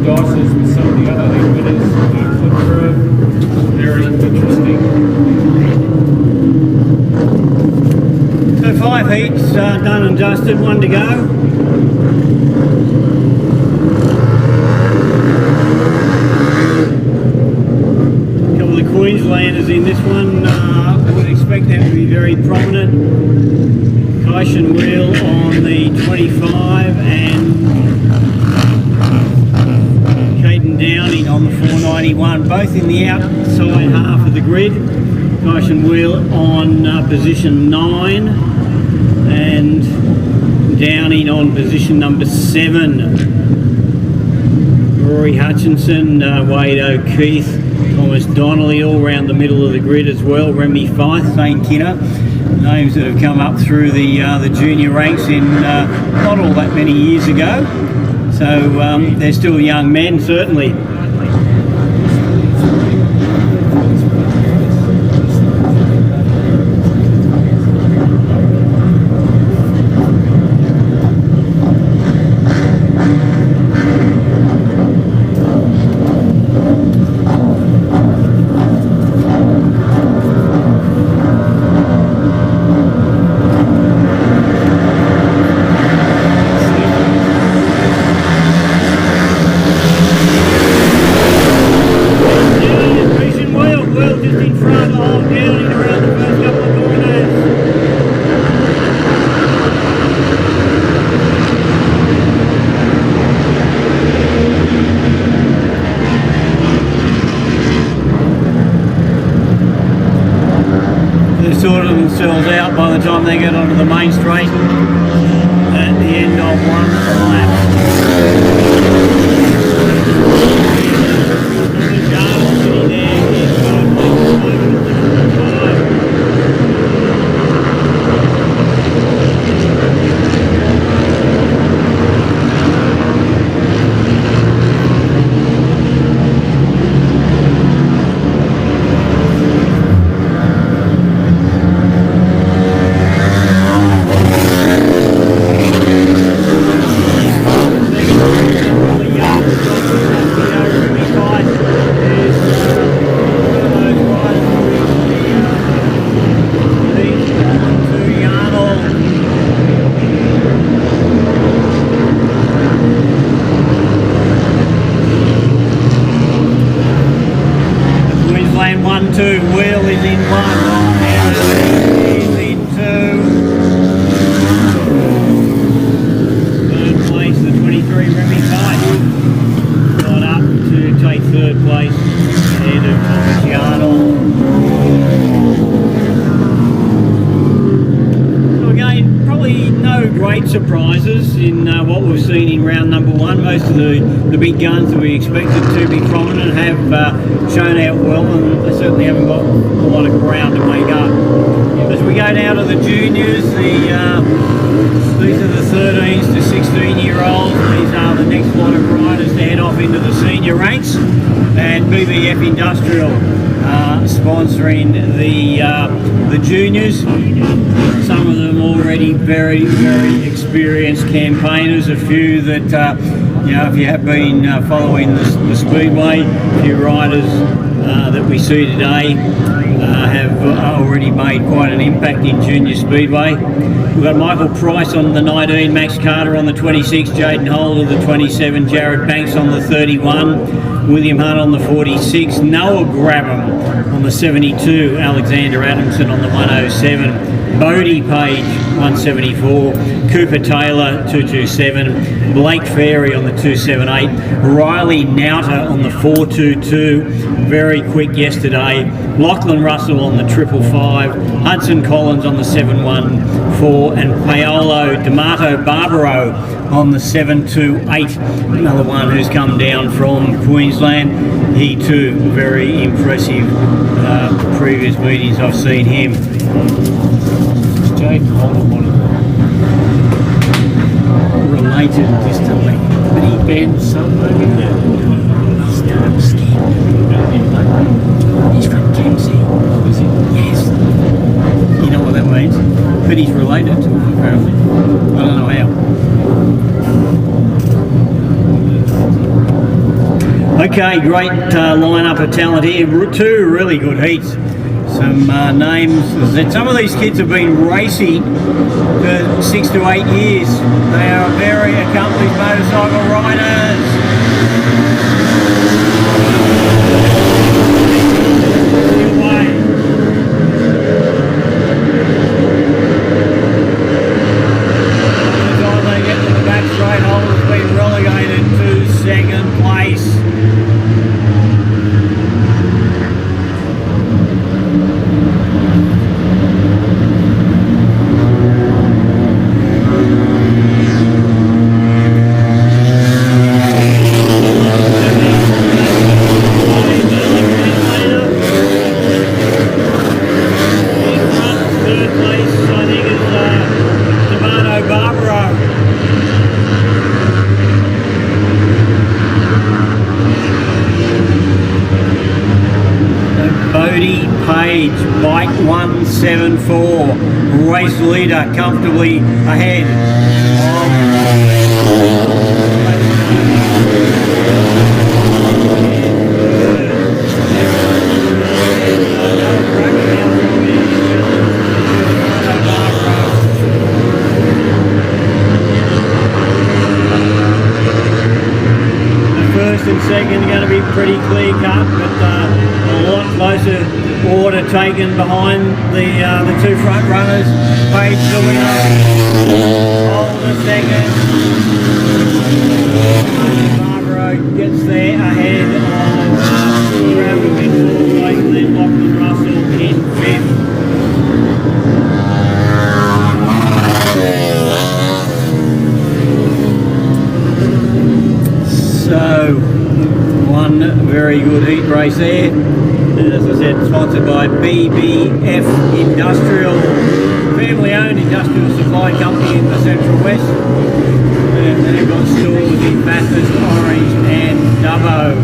dices with some of the other league winners. Flip through. Very interesting. So 5 heats done and dusted, 1 to go. A couple of Queenslanders in this one. I would expect them to be very prominent. Kysh and Wheel on the 25 and Caden Downing on the 491, both in the outside half of the grid. Kysh and Wheel on position 9 and Downing on position number 7. Rory Hutchinson, Wade O'Keefe, Thomas Donnelly all round the middle of the grid as well. Remy Fife, Zane Kinner, names that have come up through the junior ranks in not all that many years ago. So they're still young men, certainly. Sorted themselves out by the time they get onto the main straight at the end of one lap. Wheel is in 1, is in 2. Third place, the 23 Remy Fife got up to take third place ahead of Thomas Yarnell. So again, probably no great surprises in what we've seen in round number 1. Most of the big guns that we expected to be prominent have shown out well, and they certainly haven't got a lot of ground to make up. As we go down to the juniors, these are the 13s to 16-year-olds. These are the next lot of riders to head off into the senior ranks, and BBF Industrial sponsoring the juniors. Some of them already very, very experienced campaigners. A few that if you have been following the Speedway, a few riders that we see today have already made quite an impact in Junior Speedway. We've got Michael Price on the 19, Max Carter on the 26, Jaden Holder the 27, Jared Banks on the 31, William Hunt on the 46, Noah Grabham on the 72, Alexander Adamson on the 107, Bodie Page 174, Cooper Taylor 227, Blake Ferry on the 278, Riley Nauta on the 422, very quick yesterday, Lachlan Russell on the 555, Hudson Collins on the 714, and Paolo D'Amato Barbaro on the 728, another one who's come down from Queensland. He too very impressive. Previous meetings I've seen him. Jake Holden Related distantly, but he bends somewhere. He's from Kempsey. Is he? Yes. You know what that means? But he's related to him apparently. I don't know how. Okay, great lineup of talent here. Two really good heats. Some names. Some of these kids have been racing for 6 to 8 years. They are very accomplished motorcycle riders. Bike 174, race leader, comfortably ahead The first and second are going to be pretty clear cut, but a lot closer order taken behind the two front runners. Page the winner, hold the second. Barbaro gets there ahead of Travis in fourth place, and then Lachlan Russell in fifth. So, one very good heat race there. As I said, sponsored by BBF Industrial, family-owned industrial supply company in the Central West. And they've got stores in Bathurst, Orange and Dubbo.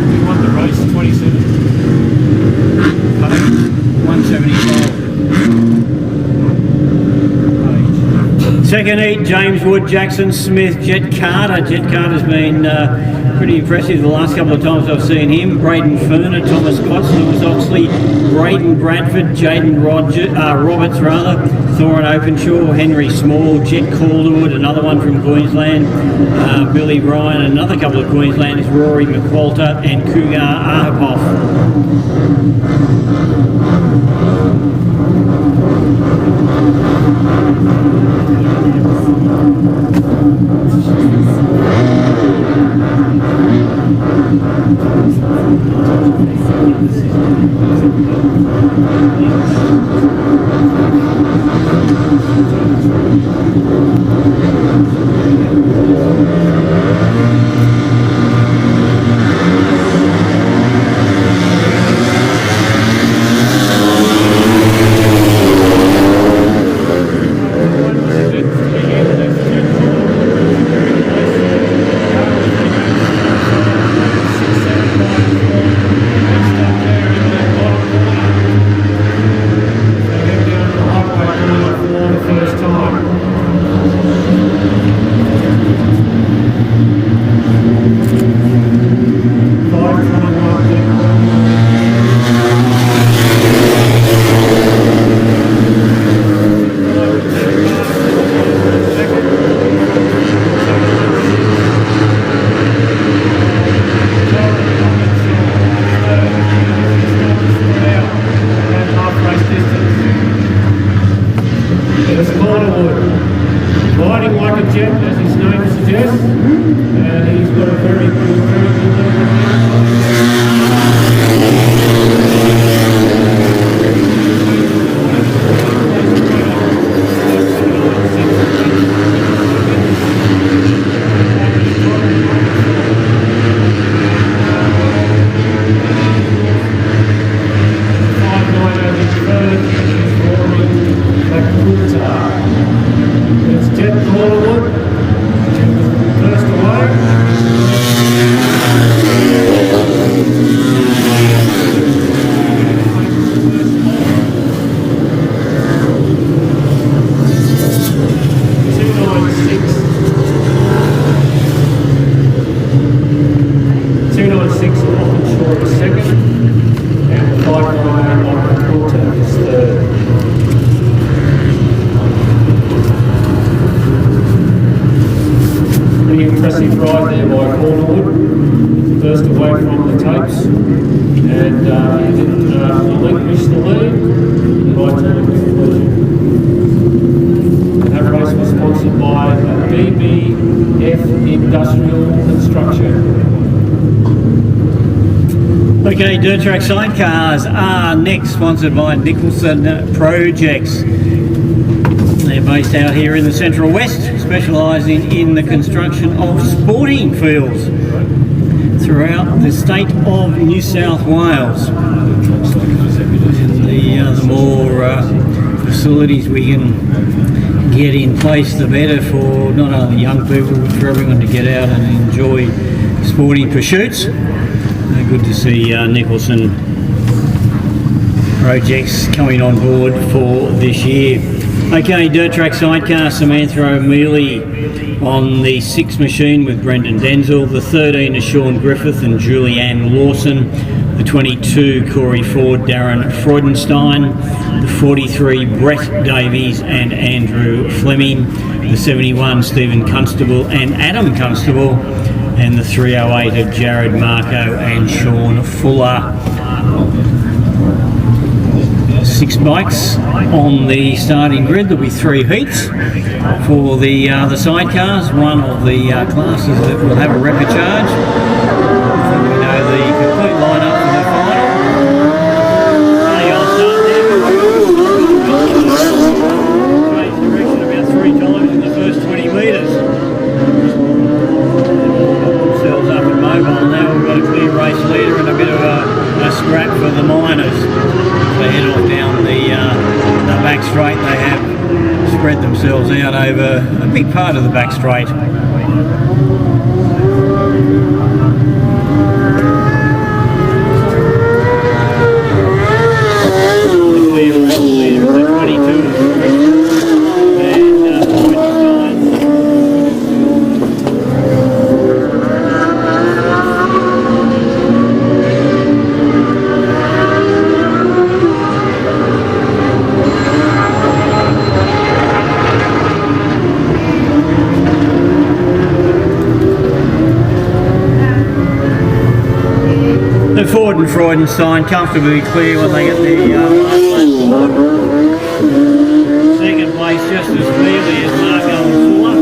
We won the race 27. 174. Second heat, James Wood, Jackson Smith, Jet Carter. Jet Carter's been pretty impressive the last couple of times I've seen him. Braden Furner, Thomas Potts, Lewis Oxley, Braden Bradford, Jaden Roberts, Thorin Openshaw, Henry Small, Jet Calderwood, another one from Queensland, Billy Ryan, another couple of Queenslanders, Rory McQualter and Cougar Ahapoff. First away. 6 Short is second, and 598 Quilter is third. Pretty impressive ride there by Cornerwood, first away from the tapes, and he didn't relinquish the lead right to the conclusion. That race was sponsored by BBF Industrial Construction. Okay, dirt track sidecars are next, sponsored by Nicholson Projects. They're based out here in the Central West, specialising in the construction of sporting fields throughout the state of New South Wales. The more facilities we can get in place, the better for not only young people but for everyone to get out and enjoy sporting pursuits. Good to see Nicholson Projects coming on board for this year. Okay, dirt track sidecar, Samantha O'Mealy on the 6 machine with Brendan Denzel. The 13 is Sean Griffith and Julianne Lawson. The 22, Corey Ford, Darren Freudenstein. The 43, Brett Davies and Andrew Fleming. The 71, Stephen Constable and Adam Constable. And the 308 of Jared Marco and Sean Fuller. 6 bikes on the starting grid. There'll be 3 heats for the sidecars. One of the classes that will have a rapid charge. I think we know the complete lineup for the final. I'll start there. Change direction about 3 times in the first 20 metres. Themselves up and mobile now. We've got a clear race leader and a bit of a scrap for the miners. They head off down the back straight. They have spread themselves out over a big part of the back straight. The clear race leader is the 22 and 29. Ford and Freudenstein comfortably clear when they get the last lap forward. Second place just as clearly as Marco and Fuller.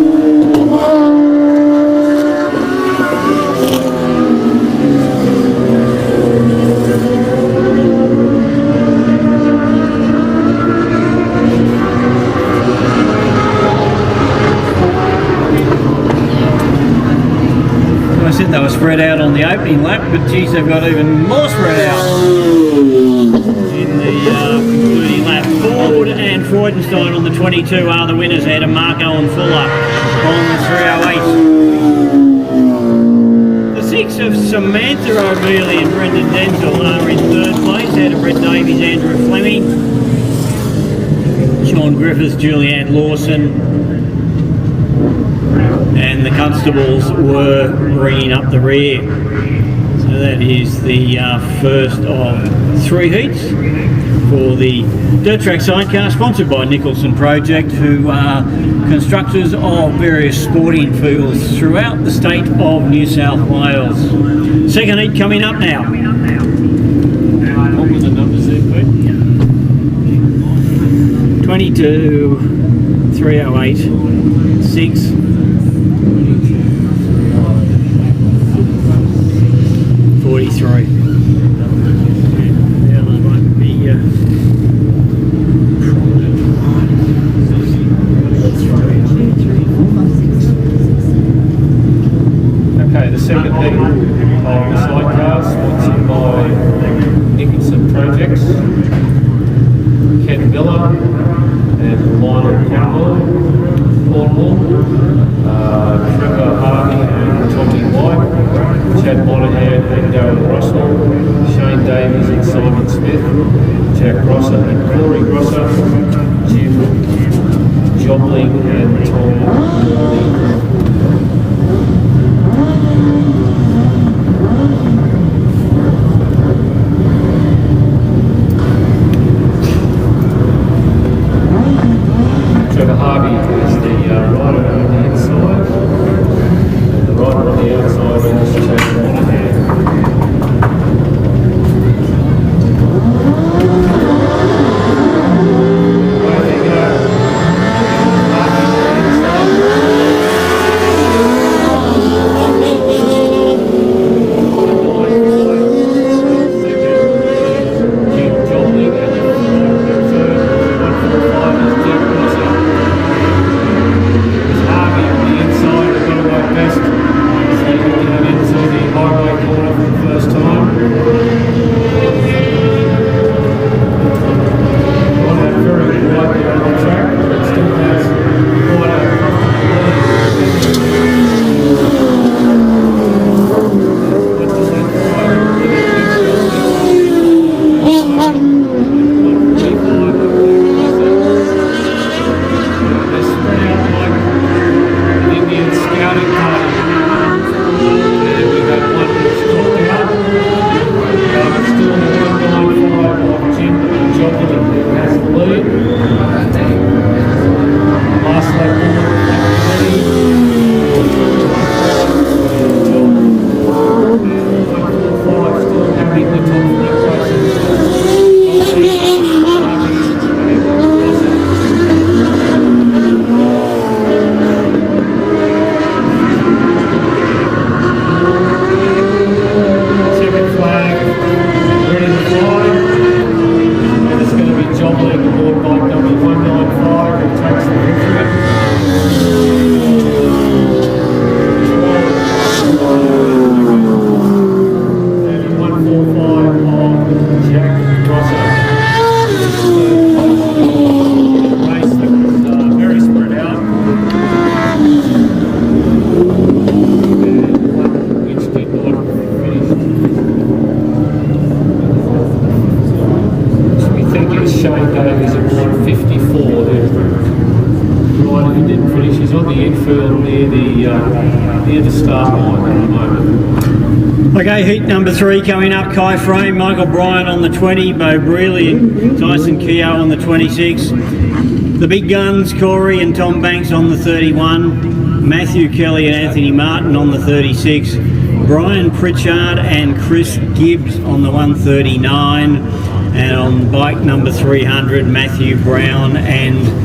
I said they were spread out on the opening lap, but geez, they've got even more spread out in the concluding lap. Ford and Freudenstein on the 22 are the winners ahead of Marco and Fuller on the 308. The 6 of Samantha O'Mealy and Brendan Denzel are in 3rd place ahead of Brett Davies, Andrew Fleming, Sean Griffiths, Julianne Lawson, and the constables were bringing up the rear. So that is the first of 3 heats for the dirt track sidecar, sponsored by Nicholson Project, who are constructors of various sporting fields throughout the state of New South Wales. Second heat coming up now. What were the numbers there, Pete? 22, 308, 6, 43. Yeah, they might be Okay, the second heat of the sidecars, sponsored by Nicholson Projects. Ken Miller and Lionel Cornwall, Trevor Harvey and Tommy White, Chad Monahan and Darren Russell, Shane Davies and Simon Smith, Jack Grosser and Corey Grosser, Jim Jobling and Tom Lee. they get down into the highway corner for the first time. On that very wide down the track, but it still has quite a Okay, heat number 3 coming up. Kai Frame, Michael Bryan on the 20, Bo Brearley and Tyson Keogh on the 26. The big guns, Corey and Tom Banks on the 31. Matthew Kelly and Anthony Martin on the 36. Brian Pritchard and Chris Gibbs on the 139. And on bike number 300, Matthew Brown and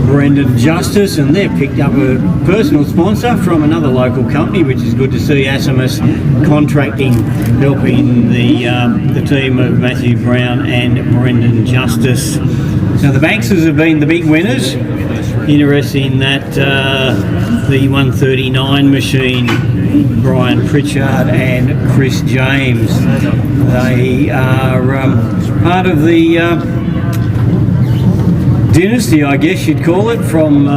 Brendan Justice, and they've picked up a personal sponsor from another local company, which is good to see. Asimus Contracting helping the team of Matthew Brown and Brendan Justice. Now the Bankses have been the big winners. Interesting that the 139 machine, Brian Pritchard and Chris James, they are part of the dynasty, I guess you'd call it, from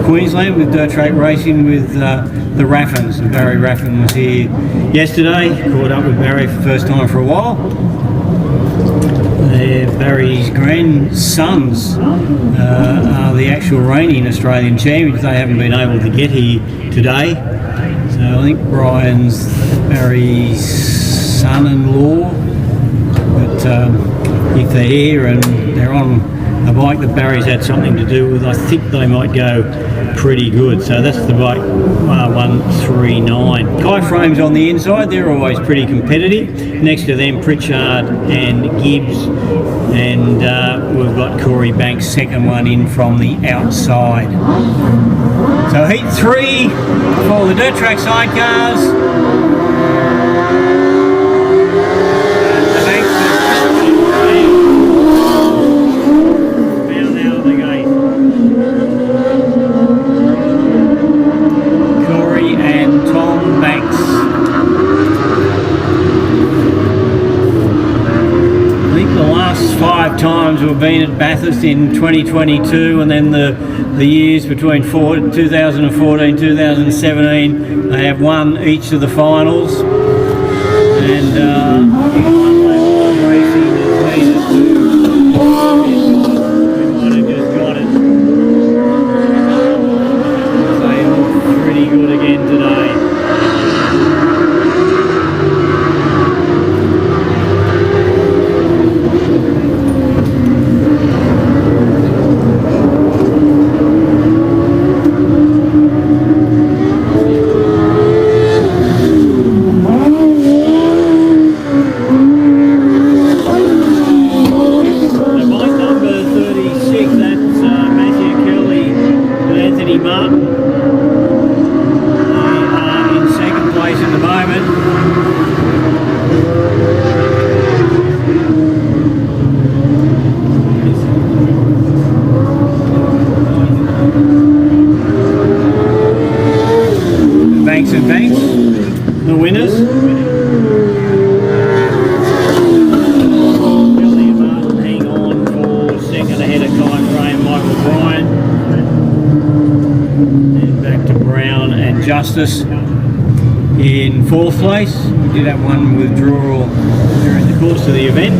Queensland with dirt track racing with the Raffins. And Barry Raffin was here yesterday, caught up with Barry for the first time for a while. Barry's grandsons are the actual reigning Australian champions. They haven't been able to get here today. So I think Brian's Barry's son-in-law. But if they're here and they're on a bike that Barry's had something to do with, I think they might go pretty good. So that's the bike 139. Kai Frames on the inside, they're always pretty competitive. Next to them, Pritchard and Gibbs, and we've got Corey Banks, second one in from the outside. So heat 3 for the dirt track sidecars. Times we've been at Bathurst in 2022, and then the years between 2014 2017 they have won each of the finals, and racing has needed to might have just got it. They look pretty good again today. the winners. Elliot Martin hang on for second ahead of Kai Gray and Michael Bryan. And back to Brown and Justice in fourth place. We did have one withdrawal during the course of the event.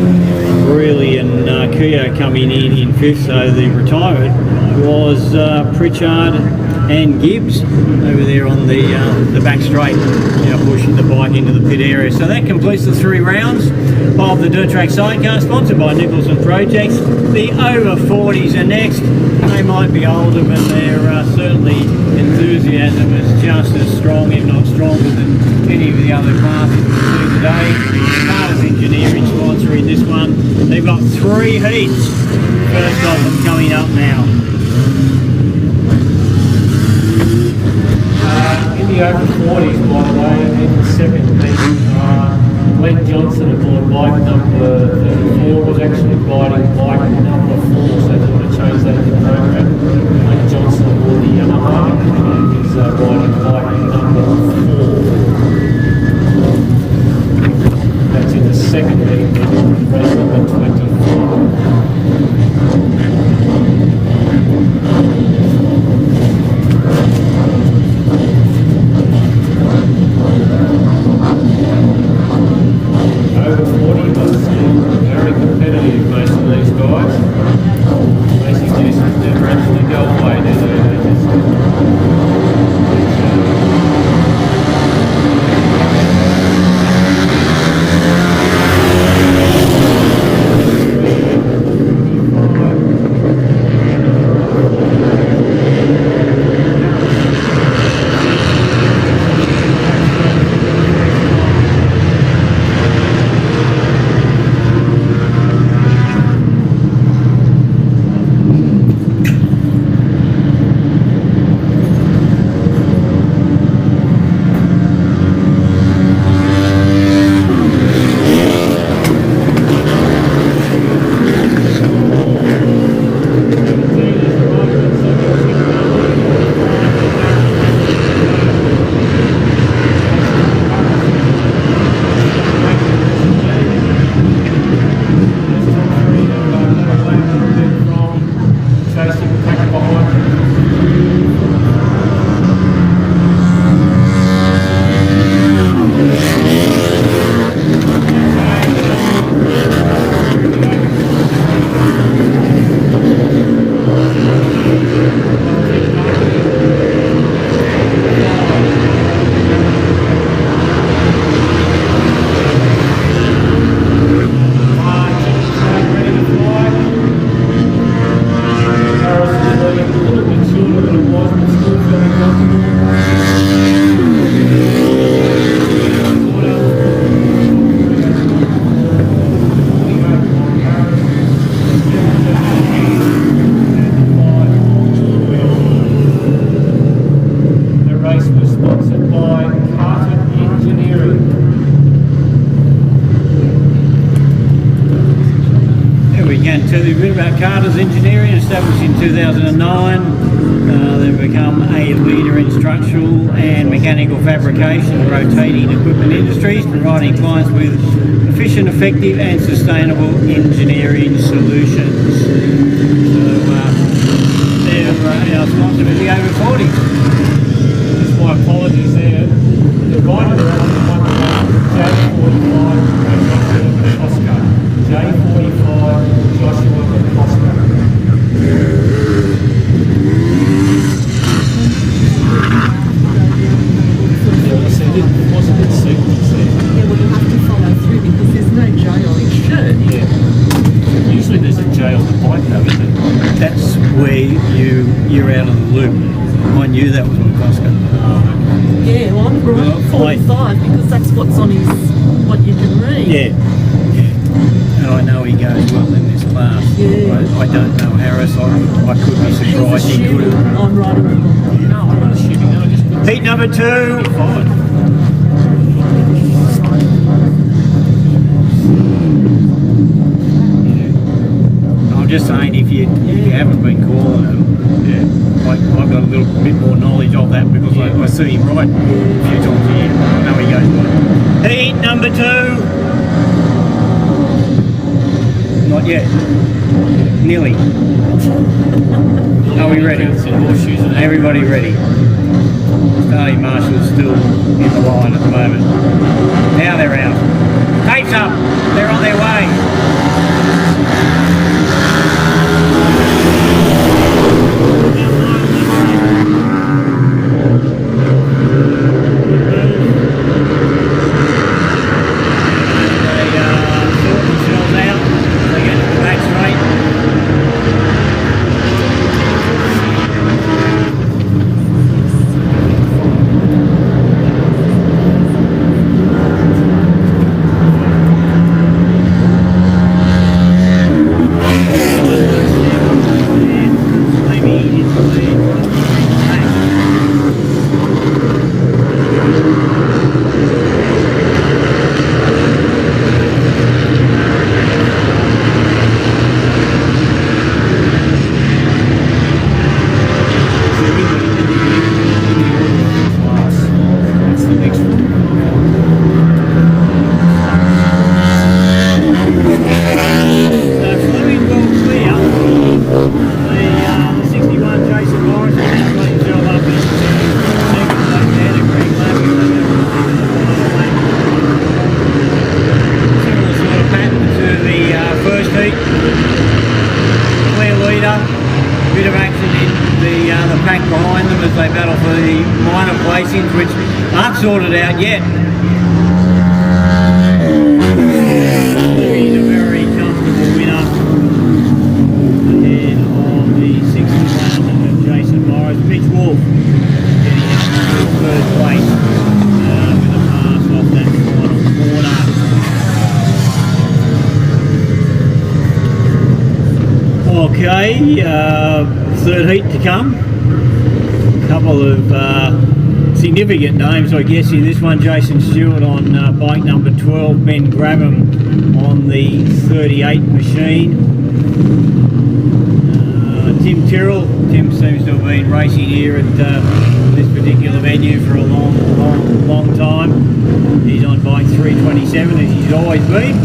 Brearley and Keogh coming in fifth, so the retirement was Pritchard and Gibbs over there on the back straight, pushing the bike into the pit area. So that completes the 3 rounds of the Dirt Track Sidecar, sponsored by Nicholson Projects. The over 40s are next. They might be older, but their certainly enthusiasm is just as strong, if not stronger, than any of the other classes we see today. Carter's Engineering sponsoring this one. They've got 3 heats. First of them coming up now. In the over 40s, by the way, in the second heat, Glenn Johnson aboard bike number 34 was actually riding bike number 4, so they want to change that in the program. Glenn Johnson aboard the Yamaha is riding bike number 4. That's in the second heat, race number 24. Over 40 was very competitive, most of these guys. Racing distance never actually go away, do they? Tell you a bit about Carter's Engineering, established in 2009. They've become a leader in structural and mechanical fabrication, rotating equipment industries, providing clients with efficient, effective and sustainable engineering solutions. So they're our sponsor for the over 40. Just my apologies there. The rider on J45 Oscar. J45 Joshua Oscar. Wasn't it sequence there? Yeah, well, you have to follow through because there's no J on his shirt. Yeah. Usually there's a J on the bike though, isn't it? That's where you're out of the loop. I knew that was on Costco. Yeah, well, I'm right 45 because that's what's on his, what you can read. Yeah. And I know he goes well in this class. Yeah. I don't know Harris. I could be surprised he could have. I'm right on the wrong. No, I'm not assuming that. I just put Heat number 2. I'll just saying, if you haven't been calling them, I've got a little bit more knowledge of that because I see him right a few times a year. I know he goes by. Heat number 2. Not yet. Nearly. Are we ready? Everybody ready? Starting Marshall's still in the line at the moment. Now they're out. Tape's up. They're on their way. They battle for the minor placings, which aren't sorted out yet. He's a very comfortable winner ahead of the 61 of Jason Morris. Mitch Wolf getting into third place with a pass off that final corner. Okay, third heat to come. Couple of significant names, I guess, in this one. Jason Stewart on bike number 12, Ben Grabham on the 38 machine. Tim Tyrrell. Tim seems to have been racing here at this particular venue for a long time. He's on bike 327 as he's always been.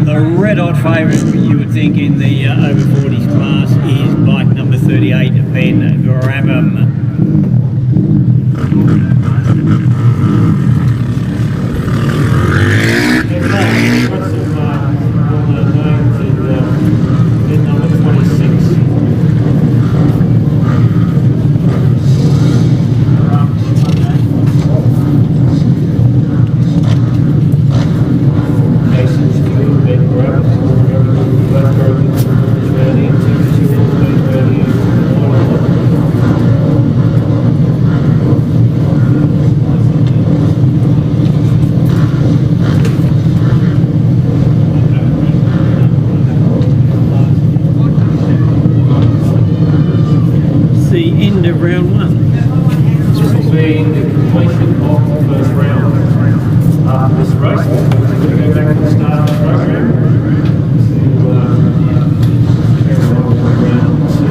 The red-hot favourite, you would think, in the over 40s class is bike number 38, Ben Grabham. Round 1. This will be the completion of the first round. After this race, we're going to go back to the start of the program to carry on with round 2.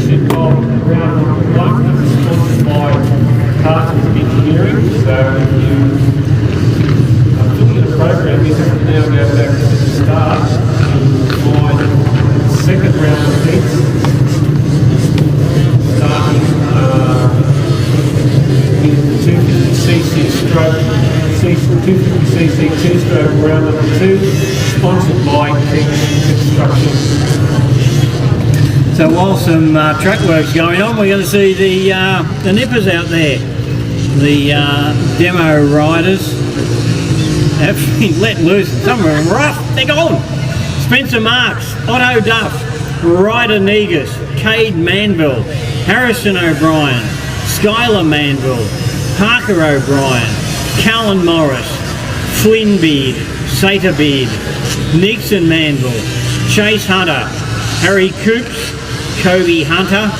edition of Round Number 1 is sponsored by Partners Engineering. So if you are looking at a program, you have to now go back to the start and find the second round of heats, starting with the 250cc stroke, 250cc two-stroke round number 2, sponsored by King's Construction. So while some track work's going on, we're going to see the nippers out there. The demo riders have been let loose. Some of them rough, they're gone. Spencer Marks, Otto Duff, Ryder Negus, Cade Manville, Harrison O'Brien, Skylar Manville, Parker O'Brien, Callan Morris, Flynn Beard, Sater Beard, Nixon Manville, Chase Hunter, Harry Coops, Kobe Hunter,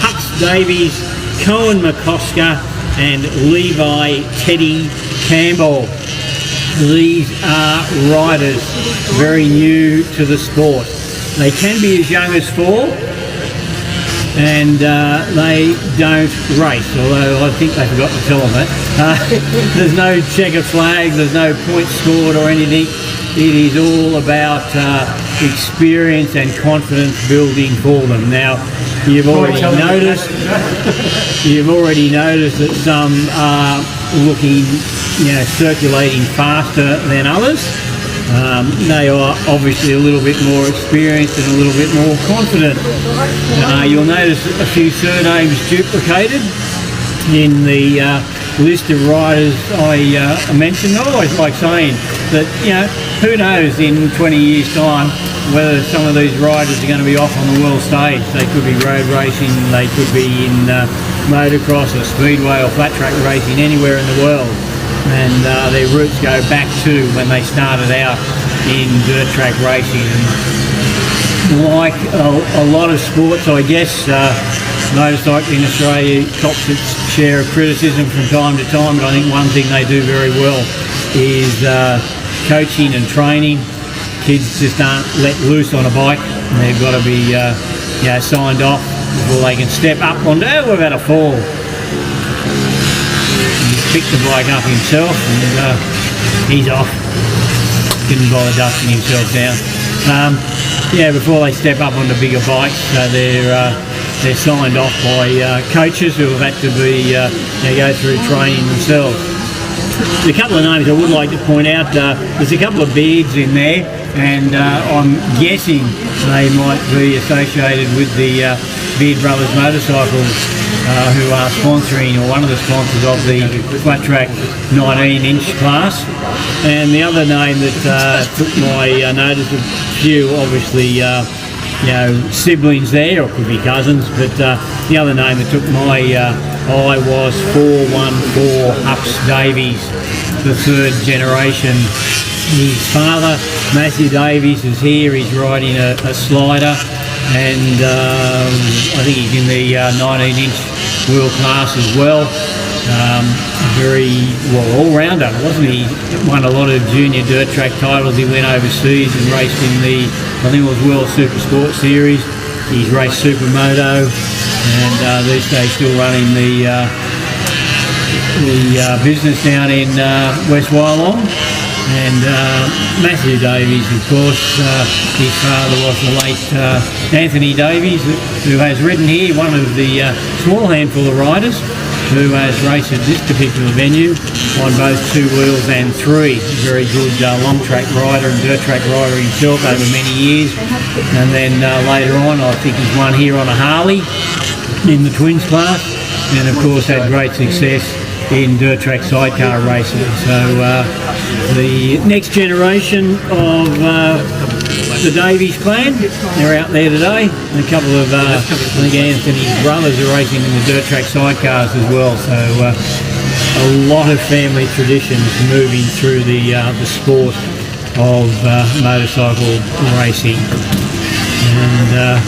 Hux Davies, Cohen McCosker and Levi Teddy Campbell. These are riders very new to the sport. They can be as young as 4 and they don't race, although I think they forgot to tell them that. There's no checker flag, there's no points scored or anything. It is all about experience and confidence building for them. Now, you've already noticed that some are looking, circulating faster than others. They are obviously a little bit more experienced and a little bit more confident. You'll notice a few surnames duplicated in the list of riders I mentioned. I always like saying that, who knows in 20 years' time whether some of these riders are going to be off on the world stage. They could be road racing, they could be in motocross or speedway or flat track racing anywhere in the world. And their roots go back to when they started out in dirt track racing. And like a lot of sports, I guess, motorcycling in Australia cops its share of criticism from time to time, but I think one thing they do very well is coaching and training. Kids just aren't let loose on a bike. They've got to be signed off before they can step up onto, we've had a fall. Picked the bike up himself and he's off. Didn't bother dusting himself down. Before they step up onto bigger bikes, they're signed off by coaches who have had to be go through training themselves. A couple of names I would like to point out. There's a couple of beards in there, and I'm guessing they might be associated with the Beard Brothers Motorcycles, who are sponsoring, or one of the sponsors of the flat track 19-inch class. And the other name that took my notice, a few obviously siblings there, or could be cousins, but the other name that took my eye was 414 Hux Davies, the 3rd generation. His father, Matthew Davies, is here. He's riding a slider, and I think he's in the 19-inch wheel class as well. Very all-rounder, wasn't he? Won a lot of junior dirt track titles. He went overseas and raced in the, I think it was World Super Sport Series. He's raced Supermoto, and these days still running the business down in West Wyalong. And Matthew Davies, of course, his father was the late Anthony Davies, who has ridden here, one of the small handful of riders who has raced at this particular venue on both 2 wheels and 3. Very good long track rider and dirt track rider himself over many years. And then later on, I think he's won here on a Harley in the twins class, and of course had great success in dirt track sidecar racing. So the next generation of the Davies clan, they're out there today. And a couple of, I think Anthony's brothers are racing in the dirt track sidecars as well. So a lot of family traditions moving through the sport of motorcycle racing. And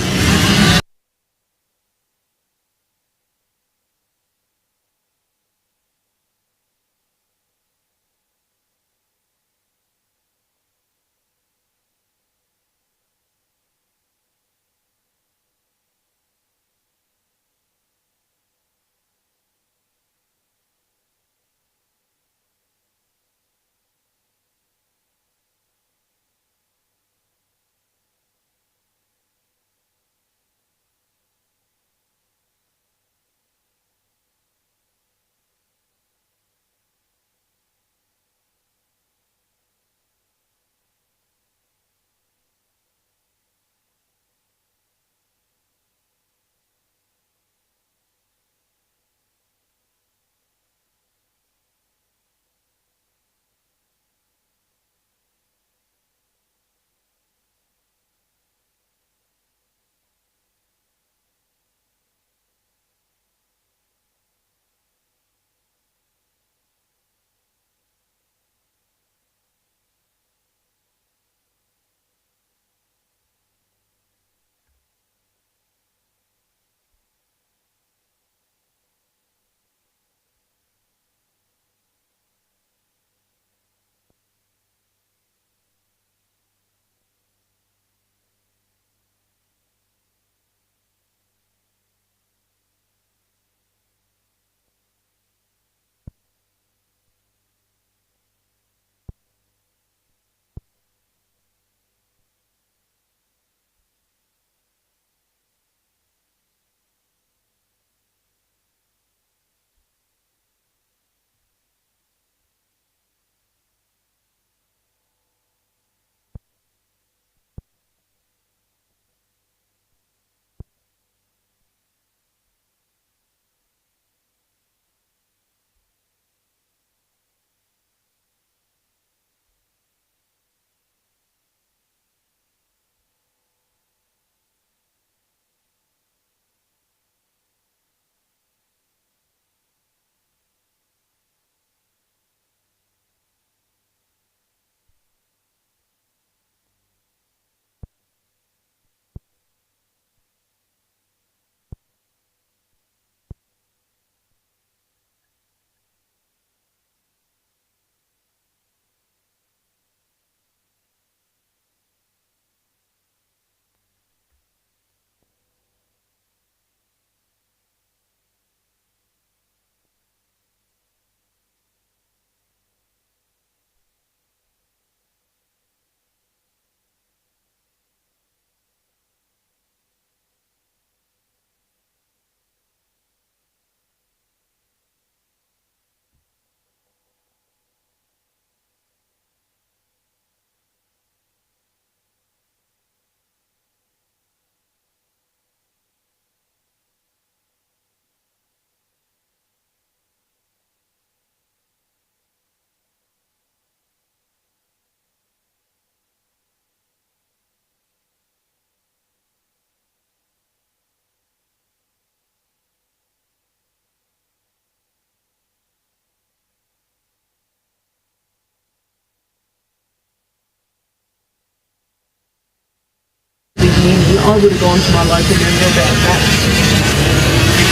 I would have gone to my local member about that.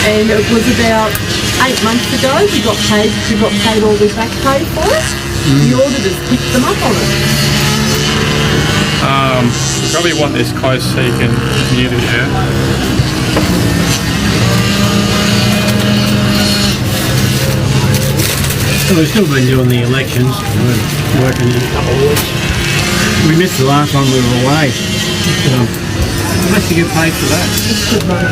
And it was about 8 months ago we got paid all the back pay for it. The auditors picked them up on it. Probably want this close so you can mute it, yeah? So we've still been doing the elections. We're working in a couple of weeks. We missed the last one, we were away. So, how much do you get paid for that? It's good money.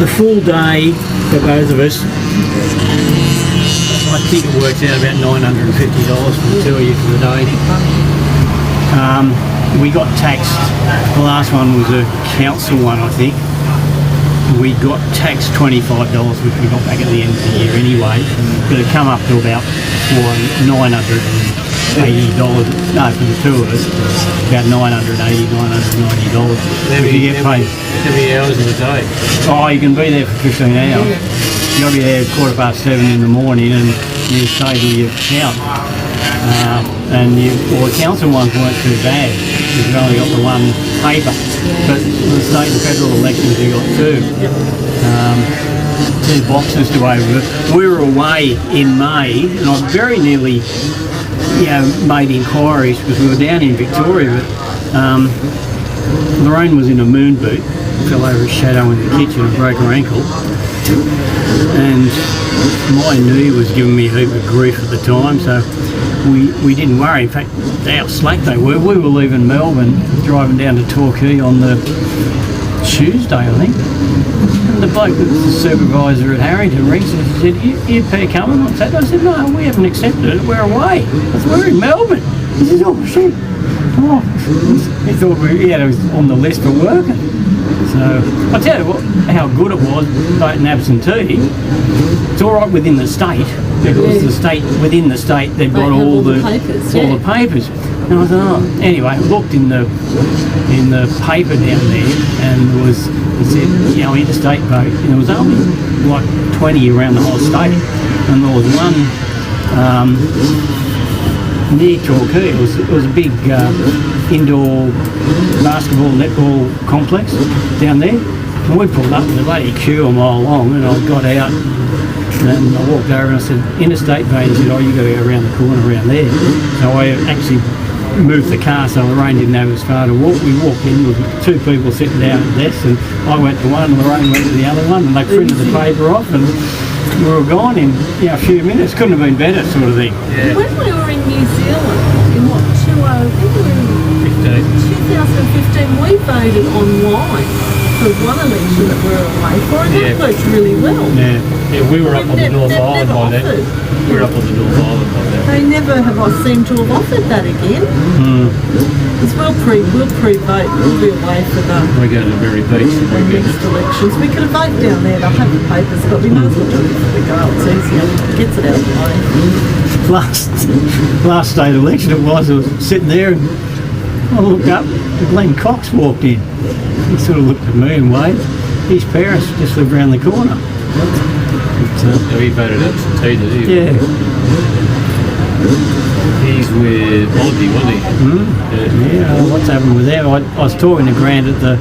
The full day for both of us, I think it works out about $950 for the two of you for the day. We got taxed. The last one was a council one, I think. We got taxed $25, which we got back at the end of the year anyway. But it come up to about $980. No, for the two of us, about $980, $990. If you get paid. How many hours in a day? Oh, you can be there for 15 hours. You've got to be there at 7:15 in the morning, and you stay till you count. The council ones weren't too bad. You've only got the one paper, but the state and federal elections you got two. Two boxes to over. We were away in May, and I very nearly, made inquiries because we were down in Victoria. But Lorraine was in a moon boot, fell over a shadow in the kitchen and broke her ankle. And my knee was giving me a heap of grief at the time, so we didn't worry. In fact, how slack they were. We were leaving Melbourne, driving down to Torquay on the Tuesday, I think. And the bloke that was the supervisor at Harrington rings and said, you pair coming on Saturday? I said, no, we haven't accepted it, we're away. I said, we're in Melbourne. He said, oh shit. Oh. He thought we had us on the list for working. So, I'll tell you what, how good it was, voting absentee. It's all right within the state, because the state, within the state, they've got all the papers. And I thought, anyway, I looked in the paper down there, and it said, interstate vote, and there was only like 20 around the whole state, and there was one near Torquay. It was a big indoor basketball, netball complex down there. And we pulled up with a bloody queue a mile long, and I got out and I walked over and I said, interstate vote. He said, oh, you got to go around the corner around there. So I actually moved the car so Lorraine didn't have as far to walk. We walked in with two people sitting down at desks, and I went to one and Lorraine went to the other one, and they printed the paper off, and we were gone in a few minutes. Couldn't have been better, sort of thing. Yeah. When we were in New Zealand, in what, 2015, we voted online for one election that we were away for, and that worked really well. Yeah, we were up on the North Island by then. We were up on the North Island by then. They never have I seem to have offered that again. Because we'll pre-vote, we'll be away for the We're going to Berry Beach the next elections. We could have voted down there, they'll have the papers, but we might as well do it before we go. It's easier, it gets it out of the way. Last state election I was sitting there and I looked up, Glenn Cox walked in. He sort of looked at me and waved. His parents just lived around the corner. So he voted absentee, did he? Yeah. He's with Monty, wasn't he? Yeah, what's happened with them? I was talking to Grant at the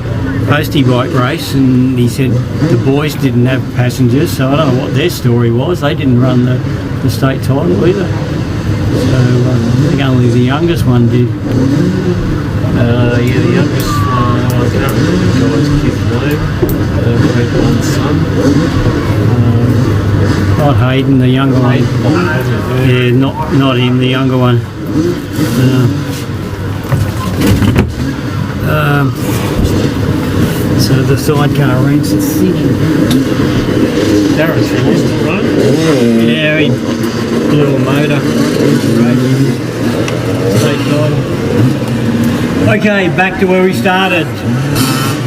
postie bike race, and he said the boys didn't have passengers, so I don't know what their story was. They didn't run the state title either. So I think only the youngest one did. The youngest one, I can't remember the guy's kid's name. Had one son. Not Hayden, the younger one. Yeah, not him, the younger one. So the sidecar ranks at Sydney. Darren's from Austin, right? Yeah, he blew a motor. State title. Okay, back to where we started.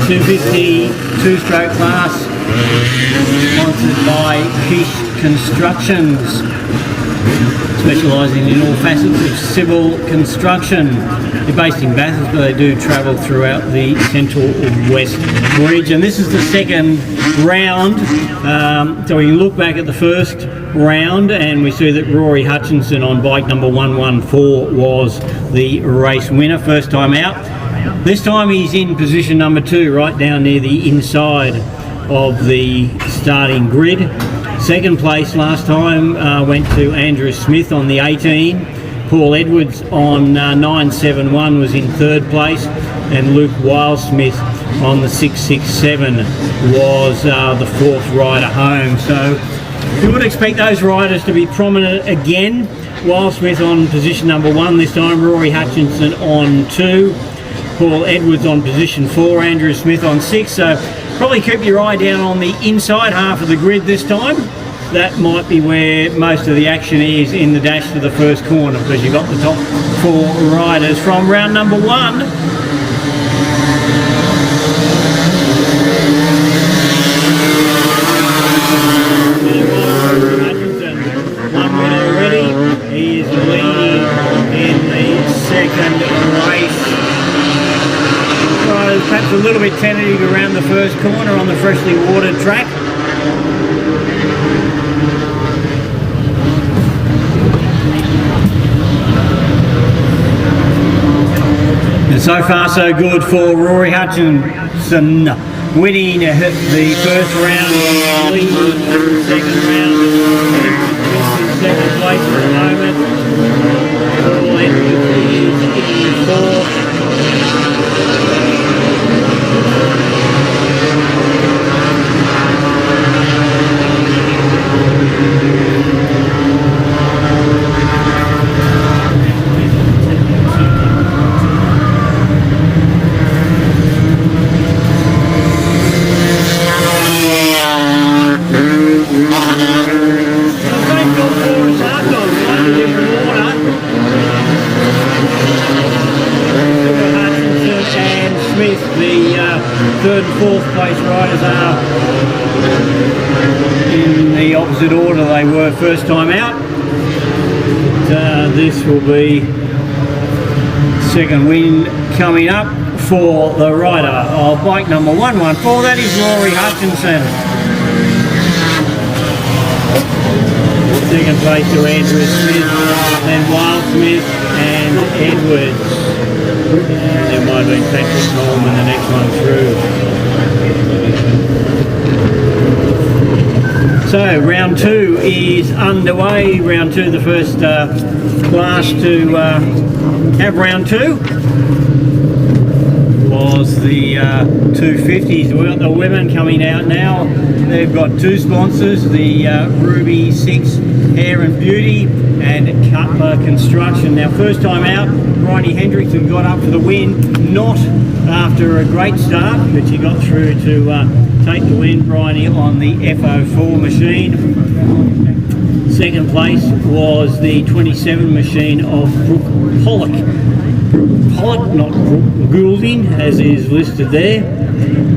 250 two-stroke class, sponsored by Kish Constructions, specialising in all facets of civil construction. They're based in Bathurst, but they do travel throughout the central west region. This is the second round, so we can look back at the first round and we see that Rory Hutchinson on bike number 114 was the race winner, first time out. This time he's in position number 2, right down near the inside of the starting grid. Second place last time went to Andrew Smith on the 18. Paul Edwards on 971 was in third place, and Luke Wildsmith on the 667 was the fourth rider home. So you would expect those riders to be prominent again. Wildsmith on position number 1 this time, Rory Hutchinson on 2, Paul Edwards on position 4, Andrew Smith on 6. So probably keep your eye down on the inside half of the grid this time. That might be where most of the action is in the dash to the first corner, because you've got the top 4 riders from round number 1. One winner already. He is leading in the second race. Perhaps a little bit tentative around the first corner on the freshly watered track. And so far so good for Rory Hutchinson, winning the first round, leading the second round, second place at the moment. Paul Edwards is in fourth. Third and fourth place riders are in the opposite order they were first time out. This will be second win coming up for the rider of bike number 114. That is Rory Hutchinson. Second place to Andrew Smith, then Wildsmith and Edwards. And there might have been Patrick Coleman the next one through. So round 2 is underway. Round 2, the first class to have round 2 was the 250s. We've got the women coming out now. They've got 2 sponsors, the Ruby 6 Hair and Beauty and Cutler Construction. Now first time out, Bryony Hendrickson got up for the win, not after a great start, but she got through to take the win, Bryony, on the FO4 machine. Second place was the 27 machine of Brooke Pollock. Pollock, not Brooke Goulding, as is listed there.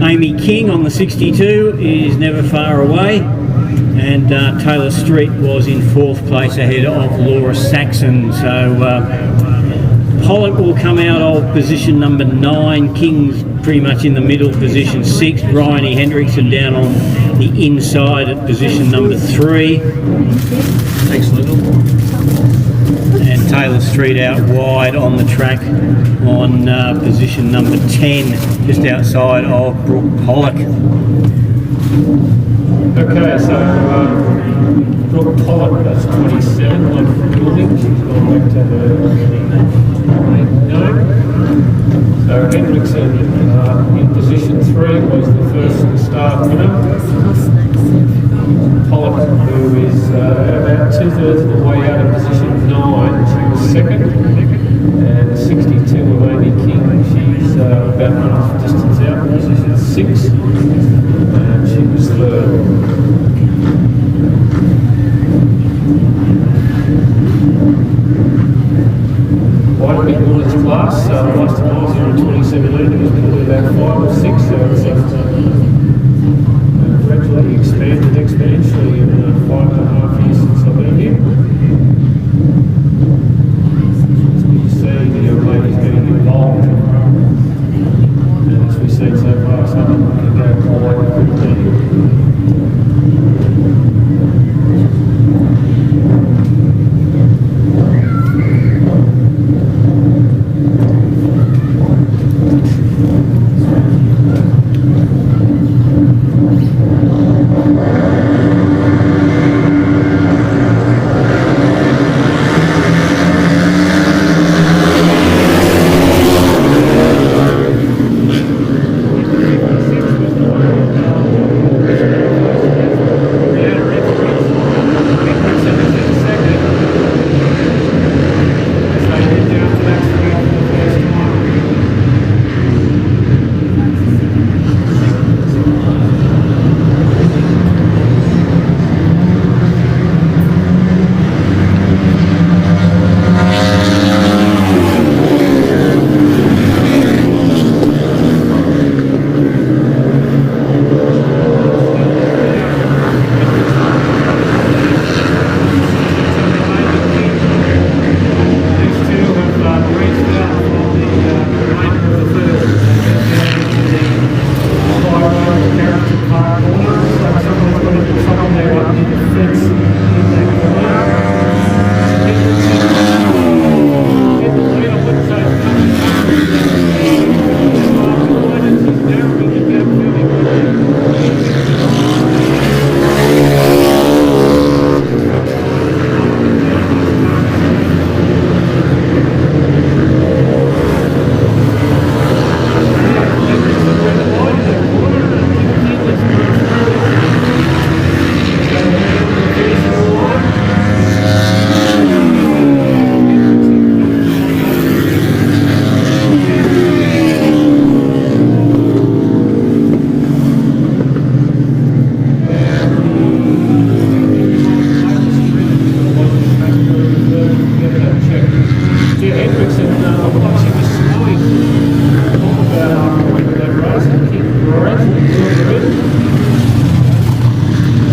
Amy King on the 62 is never far away. And Taylor Street was in 4th place ahead of Laura Saxon. So Pollock will come out of position number 9, King's pretty much in the middle, position 6, Bryony Hendrickson down on the inside at position number 3. Thanks, Lyndall. And Taylor Street out wide on the track on position number 10, just outside of Brooke Pollock. Okay, so Brooke Pollock, that's 27, one from Hooligan. She's gone back to her name. So Hendrickson in position 3 was the first start winner. Pollock, who is about 2/3 of the way out of position 9, she was second. And 62 of Amy King, she's about half distance out, position 6. And she was third. Quite a big women's class. Last time I was here in 2017, it was probably about 5 or 6. So it's gradually expanded exponentially in 5.5 years since I've been here. It's good to see the young ladies getting involved. And as we've seen so far, some of them can go quite quickly.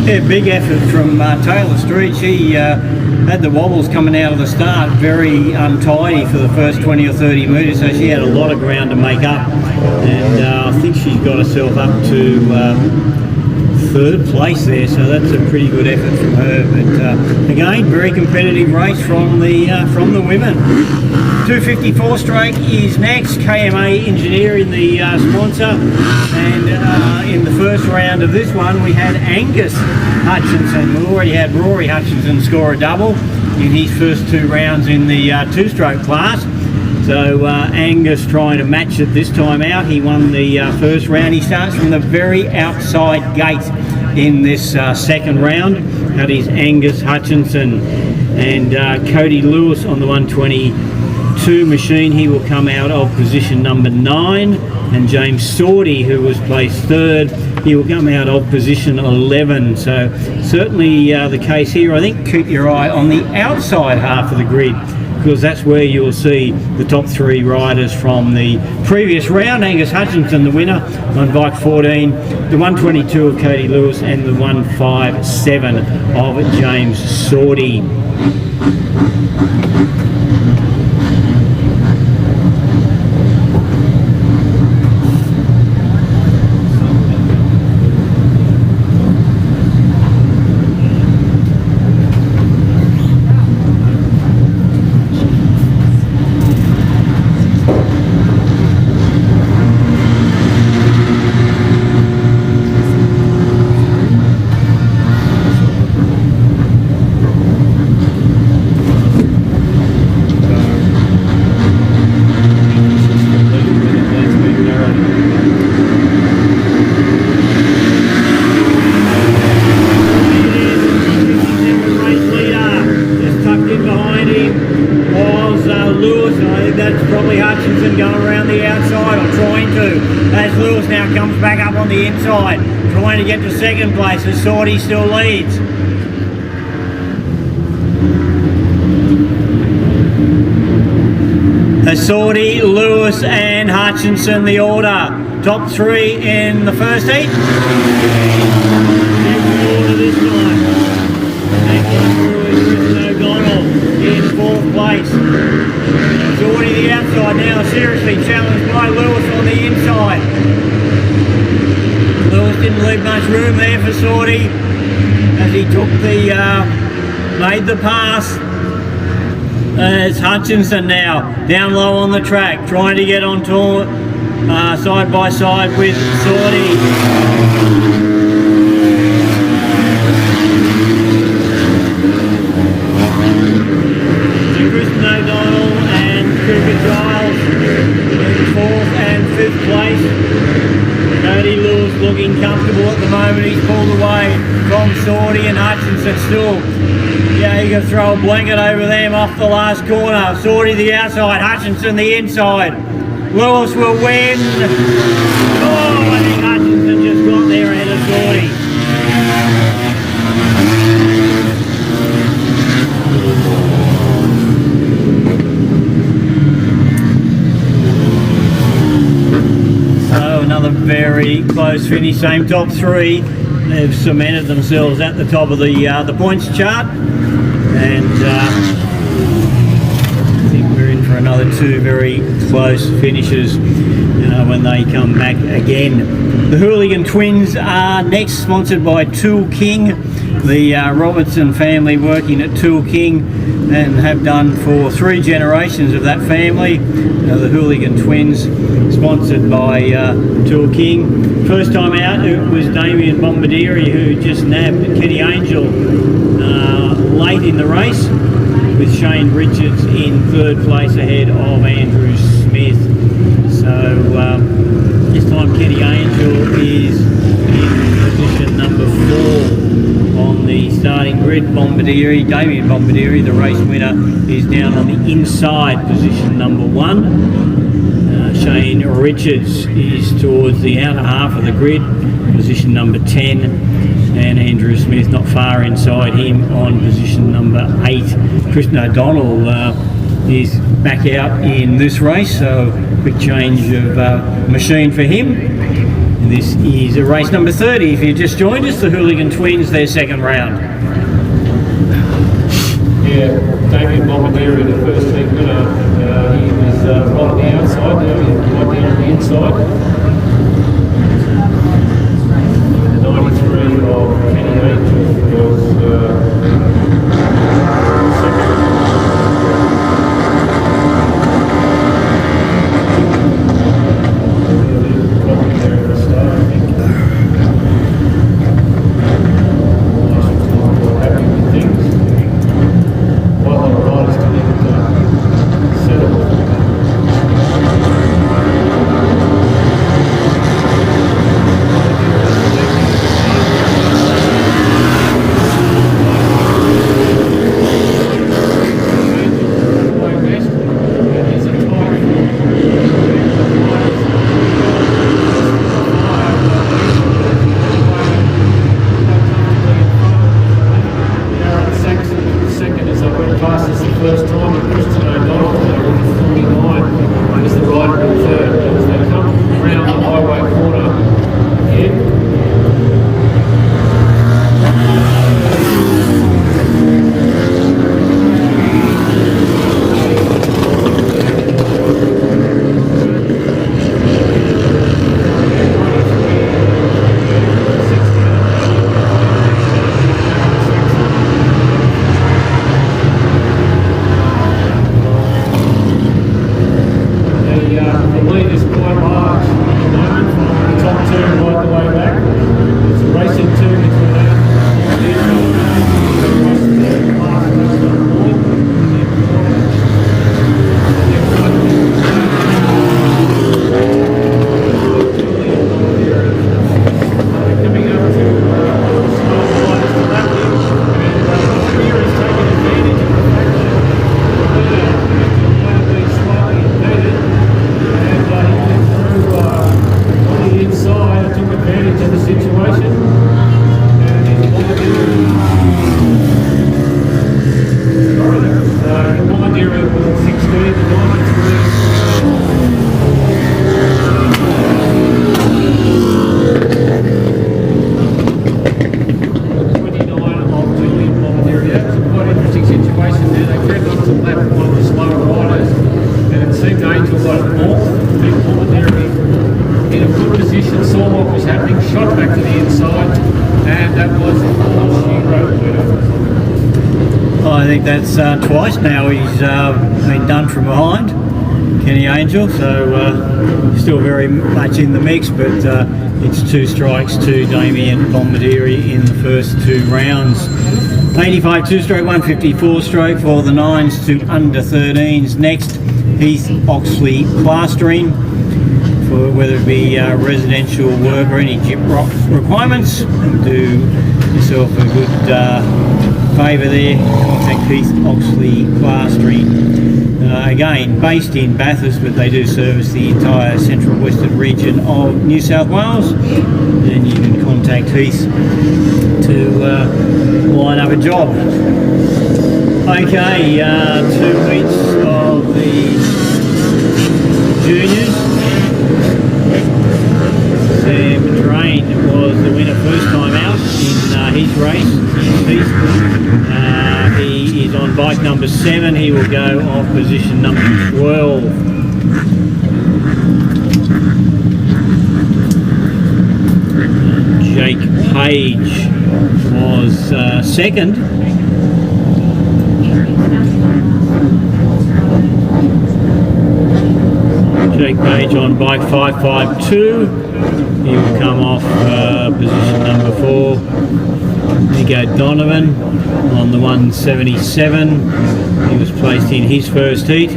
Yeah, big effort from Taylor Street. She had the wobbles coming out of the start, very untidy for the first 20 or 30 metres, so she had a lot of ground to make up, and I think she's got herself up to third place there, so that's a pretty good effort from her. But again, very competitive race from the women. 254 stroke is next. KMA Engineering, the sponsor, and in the first round of this one we had Angus Hutchinson. We already had Rory Hutchinson score a double in his first 2 rounds in the 2-stroke class. So Angus trying to match it this time out. He won the first round. He starts from the very outside gate in this second round. That is Angus Hutchinson. And Cody Lewis on the 122 machine. He will come out of position number 9. And James Sorty, who was placed 3rd, he will come out of position 11. So certainly the case here. I think keep your eye on the outside half of the grid, because that's where you'll see the top 3 riders from the previous round. Angus Hutchinson, the winner on bike 14, the 122 of Cody Lewis, and the 157 of James Sorty. Back up on the inside, trying to get to second place as Sorty still leads. Sorty, Lewis and Hutchinson the order. Top 3 in the first heat. Second order this time. O'Donnell in 4th place. Sorty the outside now, seriously challenged by Lewis on the inside. Lewis didn't leave much room there for Sorty as he took made the pass. It's Hutchinson now, down low on the track, trying to get on tour, side by side with Sorty. Kristen O'Donnell and Cooper Giles in 4th and 5th place. Cody Lewis looking comfortable at the moment. He's pulled away from Sorty and Hutchinson still. Yeah, you can throw a blanket over them off the last corner. Sorty the outside, Hutchinson the inside. Lewis will win. Oh, I think Hutchinson just got there ahead of Sorty. Another very close finish, same top 3. They've cemented themselves at the top of the points chart, and I think we're in for another 2 very close finishes when they come back again. The Hooligan twins are next, sponsored by Tool King, the Robertson family working at Tool King, and have done for 3 generations of that family. The Hooligan twins, sponsored by Tool King. First time out, it was Damien Bombardieri who just nabbed Kenny Angel late in the race, with Shane Richards in 3rd place ahead of Andrew Smith. So this time Kenny Angel is in position number 4 on the starting grid. Damien Bombardieri, the race winner, is down on the inside, position number 1. Shane Richards is towards the outer half of the grid, position number 10, and Andrew Smith not far inside him on position number 8. Kristen O'Donnell is back out in this race, so quick change of machine for him. In This is race number 30. If you just joined us, the Hooligan Twins, their second round. Yeah, Damien Bombardier, the first heat winner. He was right on the outside, now he's right down on the inside. The 93 of Kenny Angel was second. I think that's twice now he's been done from behind, Kenny Angel, so still very much in the mix, but it's 2 strikes to Damien Bombardieri in the first 2 rounds. 85 2-stroke, 154 stroke for the 9s to under 13s. Next, Heath Oxley plastering, for whether it be residential work or any gyprock requirements. Do yourself a good favour there, contact Heath Oxley plastering. Again, based in Bathurst, but they do service the entire central western region of New South Wales. Then you can contact Heath to line up a job. Okay, 2 weeks of the juniors. Sam Drain was the winner first time out in his race. He is on bike number 7. He will go off position number 12. Jake Page was second. Jake Page on bike 552. He will come off position number 4. Nico Donovan on the 177. He was placed in his first heat.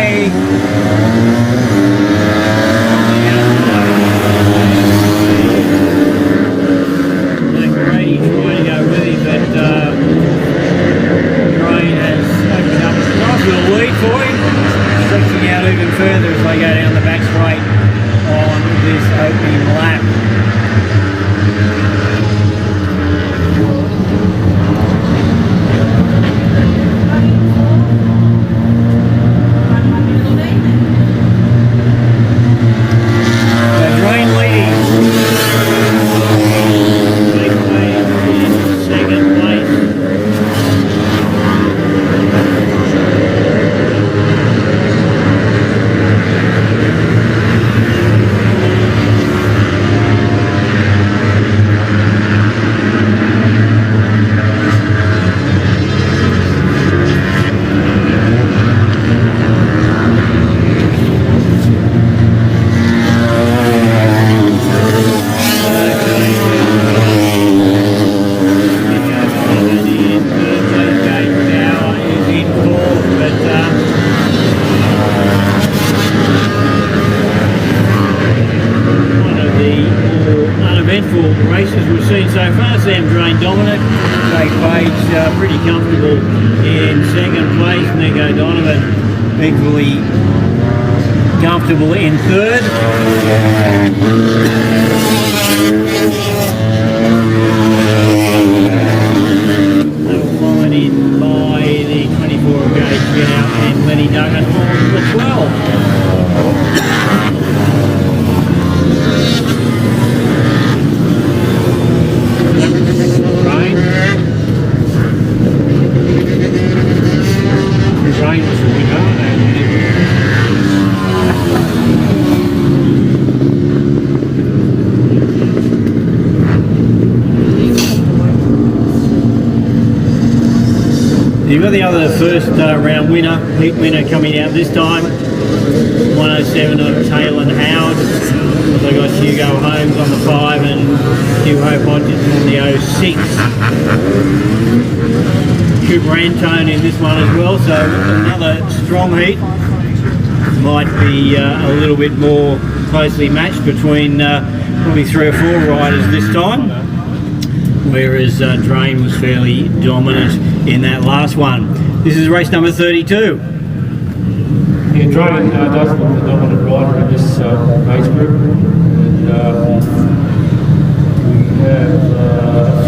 away. Grady trying to go with him, but Drain has opened up a nice little lead for him, stretching out even further as they go down the back straight on this opening lap. Races we've seen so far. Sam Drain dominant, Craig Page pretty comfortable in second place, Nico Donovan equally comfortable in third. Followed in by the 24 gauge Genout and Lenny Duggan on the 12. Rain was the winner, and you've got the other first round winner, heat winner coming out this time. 107 of Taylor and Howard. So got Hugo Holmes on the 5 and Hugh Hope Hodgins on the 06. Cooper Antone in this one as well, so another strong heat. Might be a little bit more closely matched between probably 3 or 4 riders this time, whereas Drain was fairly dominant in that last one. This is race number 32. yeah, Drain does look the dominant rider in this age group, and we have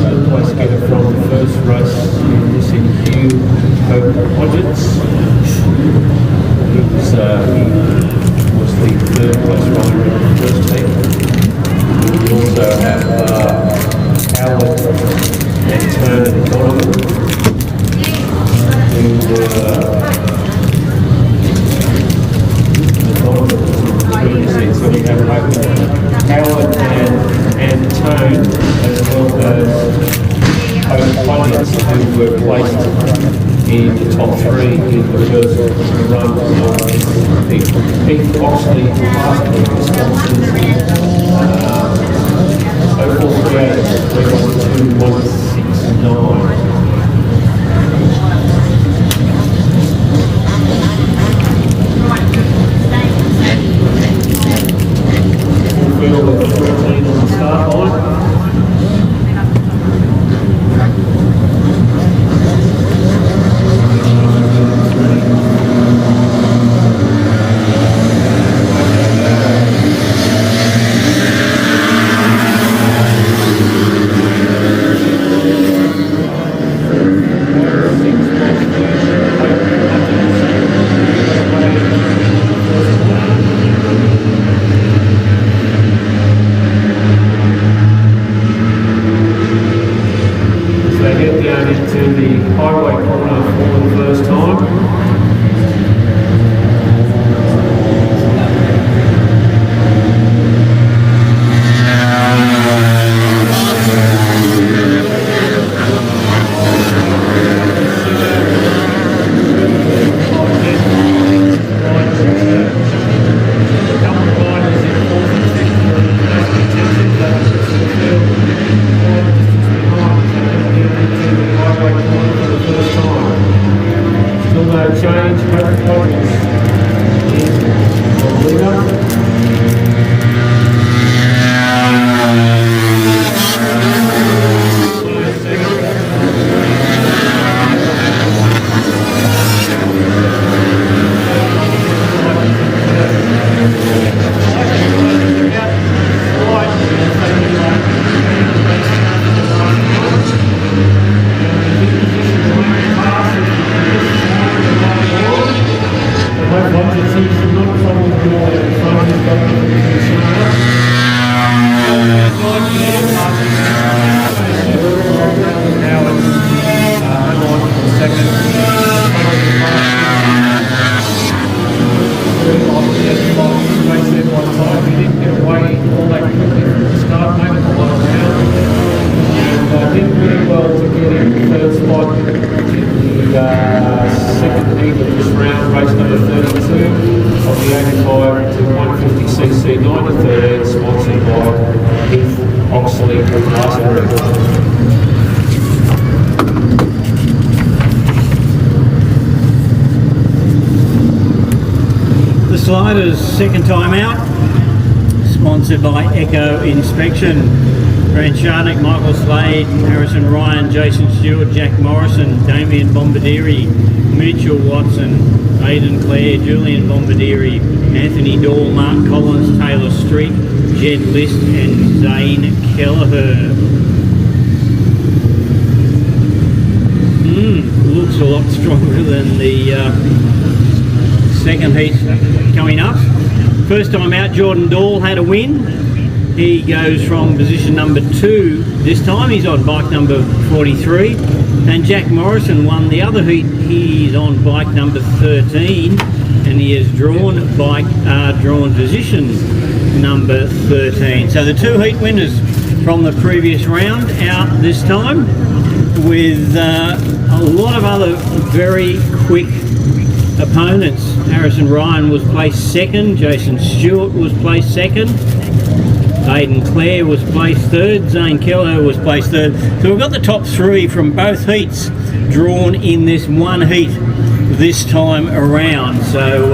third place getter from the first race in this in Hugh Hope Hodgins. He was the third place rider in the first team. We also have Howard and Turner and Donovan, who were so we have Howard and Tone, as well as Hodgins, who were placed in the top 3 in the first run of Pete Oxley, Wisconsin. Overall grade, 312.169. Field of 14 on the start line. race there by time. We didn't get away all that quickly from the start, made it a lot of round. And did really well to get in third spot in the second heat of this round, race number 32 of the 85 to 150cc 93rd, sponsored by Heath Oxley from Glasgow. The Sliders second time out, sponsored by Echo Inspection. Grant Sharnick, Michael Slade, Harrison Ryan, Jason Stewart, Jack Morrison, Damien Bombardieri, Mitchell Watson, Aidan Clare, Julian Bombardieri, Anthony Dahl, Mark Collins, Taylor Street, Jed List and Zane Kelleher. Looks a lot stronger than the second heat coming up. First time out, Jordan Dahl had a win. He goes from position number 2 this time. He's on bike number 43. And Jack Morrison won the other heat. He's on bike number 13, and he has drawn position number 13. So the 2 heat winners from the previous round out this time, with a lot of other very quick opponents. Harrison Ryan was placed second, Jason Stewart was placed second, Aidan Clare was placed third, Zane Kelleher was placed third. So we've got the top 3 from both heats drawn in this one heat this time around. So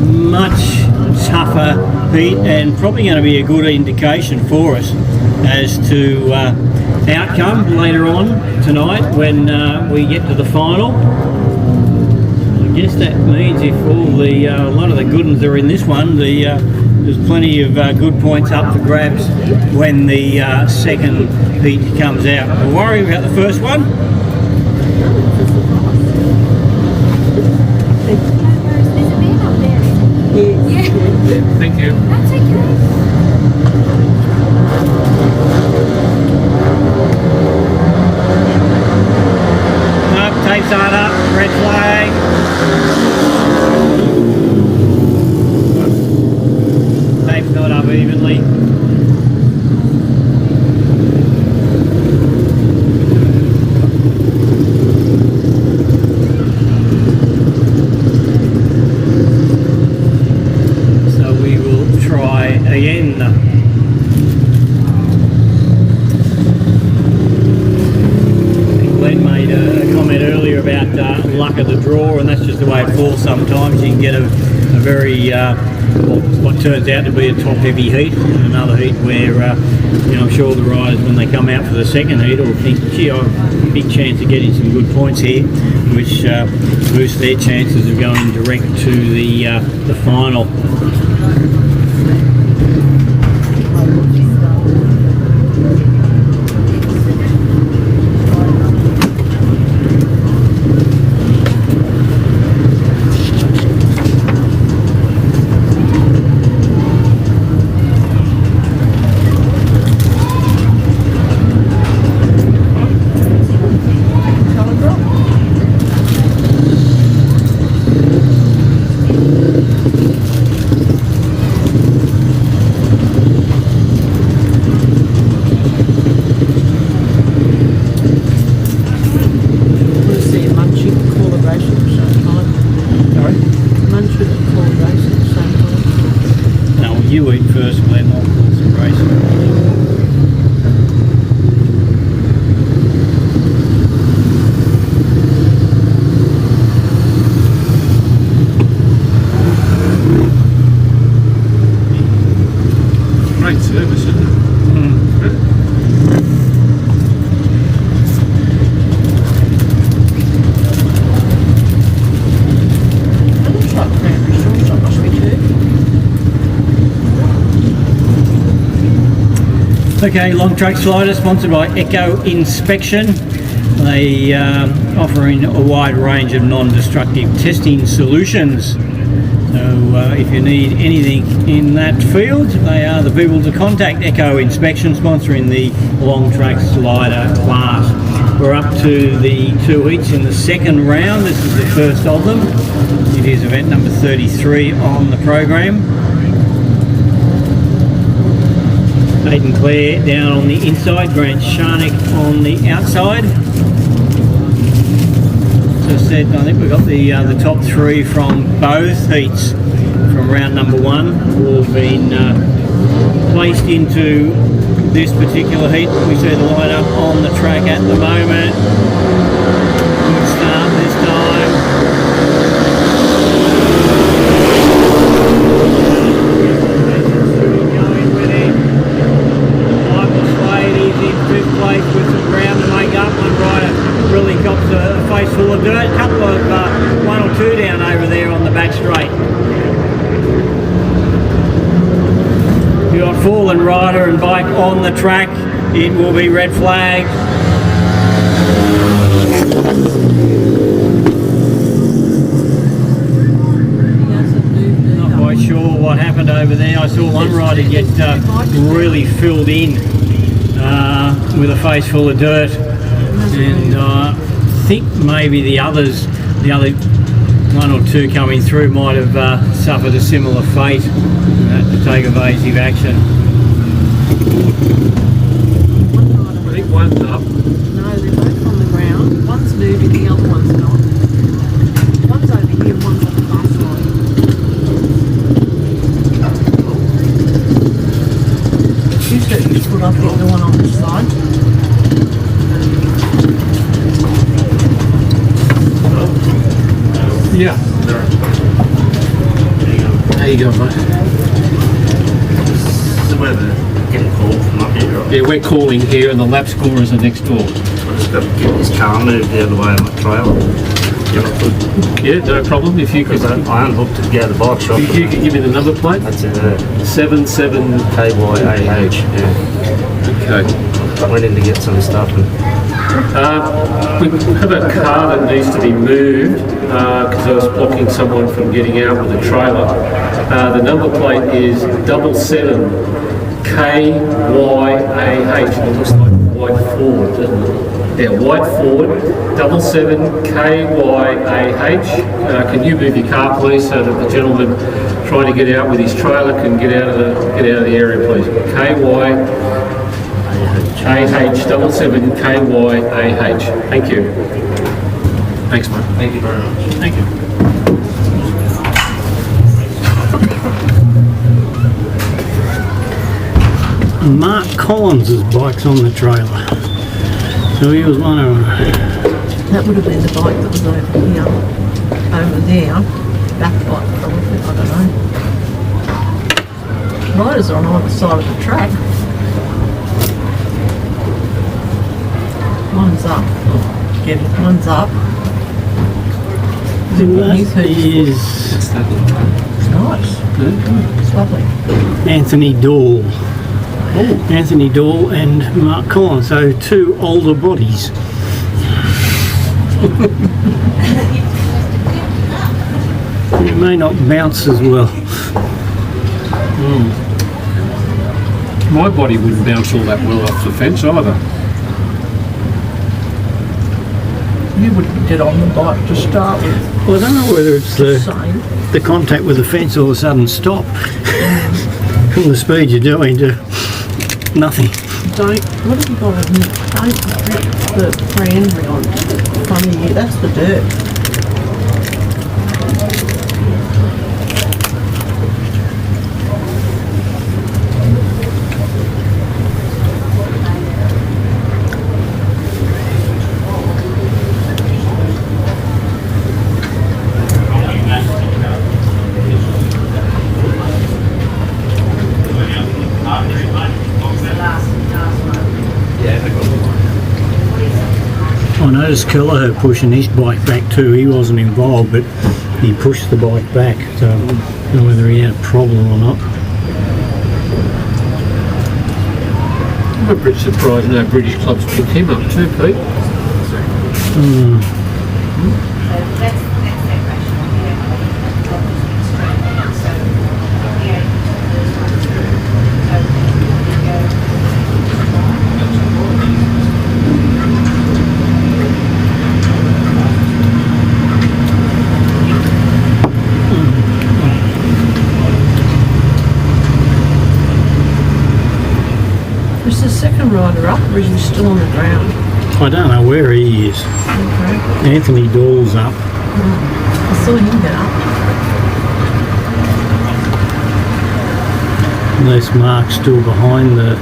much tougher heat, and probably going to be a good indication for us as to outcome later on tonight when we get to the final. I guess that means if all the a lot of the good ones are in this one, there's plenty of good points up for grabs when the second heat comes out. We'll worry about the first one. There's a man up there, isn't there? Yeah. Thank you. That's okay. Nope, tapes aren't up, red flag. Tape's not up evenly. So we will try again. Glenn made a comment earlier about luck of the draw, and that's just the way it falls sometimes. You can get a very what turns out to be a top-heavy heat, and another heat where I'm sure the riders, when they come out for the second heat, will think, gee, I've a big chance of getting some good points here, which boosts their chances of going direct to the final. You eat first, Glenn. I'll call some racing. Great service, isn't it? It looks like cranberry sauce, that must be too. Okay, Long Track Slider, sponsored by Echo Inspection. They offering a wide range of non-destructive testing solutions. So if you need anything in that field, they are the people to contact. Echo Inspection, sponsoring the Long Track Slider class. We're up to the 2 heats in the second round. This is the first of them. It is event number 33 on the program. Hayden Clare down on the inside, Grant Sharnick on the outside. As I said, I think we've got the top three from both heats from round number one all been placed into this particular heat. We see the lineup on the track at the moment. Good start this time. Going with it. Michael Slade is in fifth place with some ground to make up. One rider really cops a face full of dirt. A couple of one or two down over there on the back straight. You've got fallen rider and bike on the track. It will be red flag. Not quite sure what happened over there. I saw one rider get really filled in with a face full of dirt, and I think maybe the other one or two coming through might have suffered a similar fate and had to take evasive action. I think one's up. No, they're both on the ground. One's moving, the other one's not. One's over here, one's on the far side. Who's got his foot up there, the one on this side? Yeah. There you go, mate. Somewhere they're getting called from up here. Yeah, we're calling here and the lap scorers are next door. I just got to get this car moved the other way on my trailer. Yeah, no problem. If you could, Because I unhooked it to go to the bike shop. if you could give me the number plate. That's it. 77. KYAH. Yeah. Okay. I went in to get some stuff and We have a car that needs to be moved because I was blocking someone from getting out with a trailer. The number plate is 77 KYAH. It looks like white Ford, doesn't it? Yeah, white Ford, 77 KYAH. Can you move your car, please, so that the gentleman trying to get out with his trailer can get out of the area, please. KYAH, 77 KYAH. Thank you. Thanks, mate. thank you very much. Thank you. Mark Collins' bike's on the trailer. So he was one of them. That would have been the bike that was over here. Over there. That bike probably, I don't know. Riders are on either side of the track. One's up. Get it. One's up. He's Is It's nice. It's lovely. Anthony Dahl. Anthony Dahl and Mark Collins, so two older bodies. It may not bounce as well. My body wouldn't bounce all that well off the fence either. You wouldn't get on the bike to start with. Well, I don't know whether it's Same. the contact with the fence all of a sudden stop from the speed you're doing to nothing. Don't. What have you got in here? Don't strip the cranberry on front of you. That's the dirt. I noticed Kelleher pushing his bike back too. He wasn't involved, but he pushed the bike back. So I don't know whether he had a problem or not. I'm a bit surprised no British clubs picked him up too, Pete. rider up, or is he still on the ground? I don't know where he is. Okay. Anthony Dawes up. I saw him get up. Unless Mark's still behind the...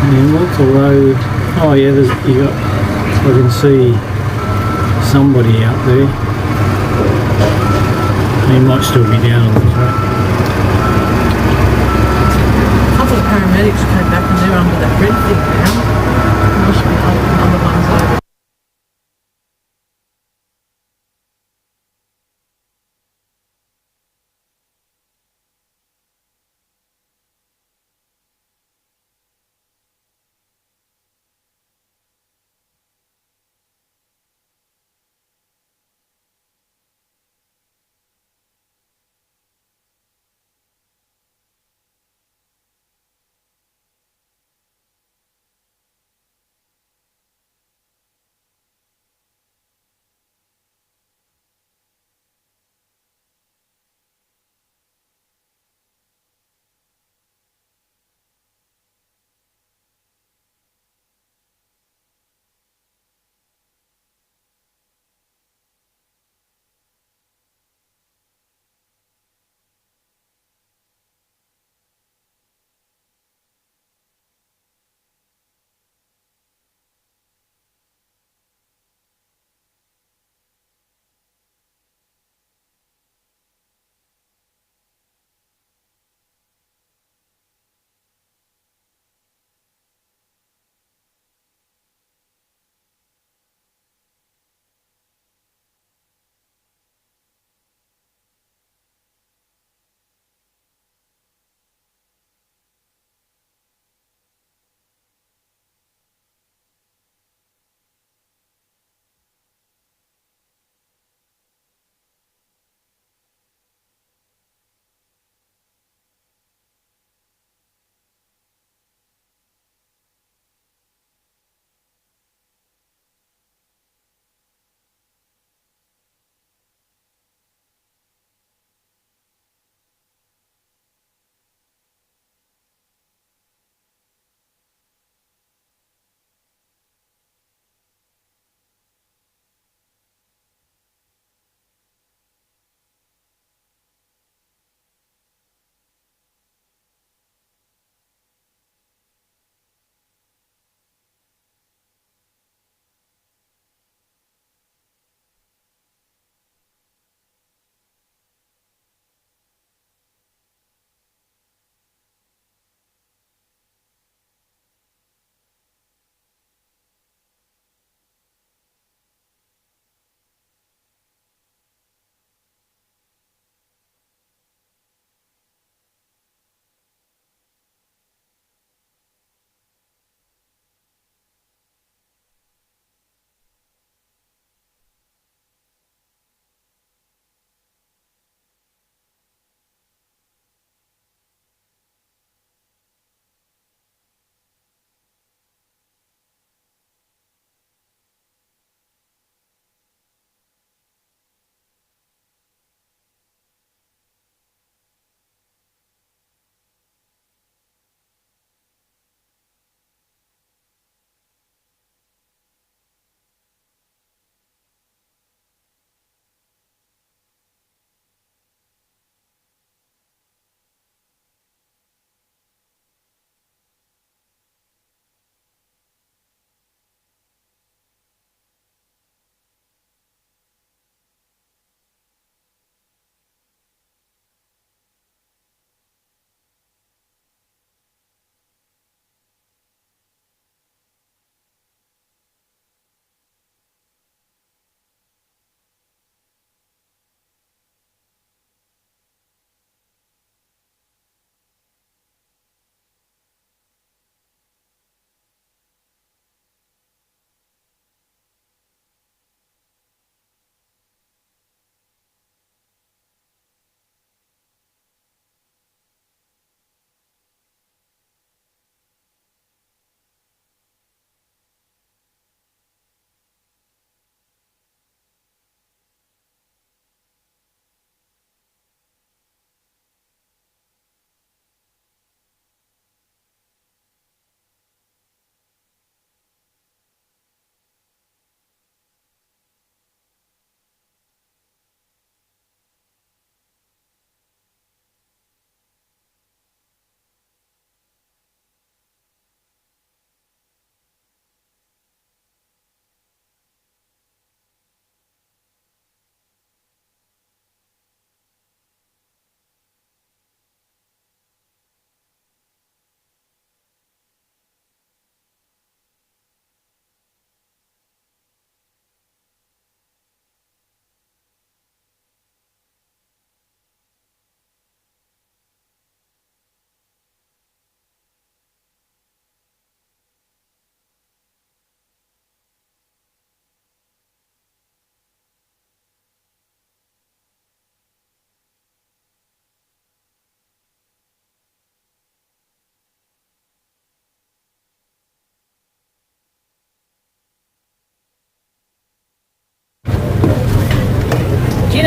And what's the road? Oh yeah, there's, I can see somebody out there. He might still be down on the track. I thought paramedics came back and they're under that red thing now. There must be other ones over.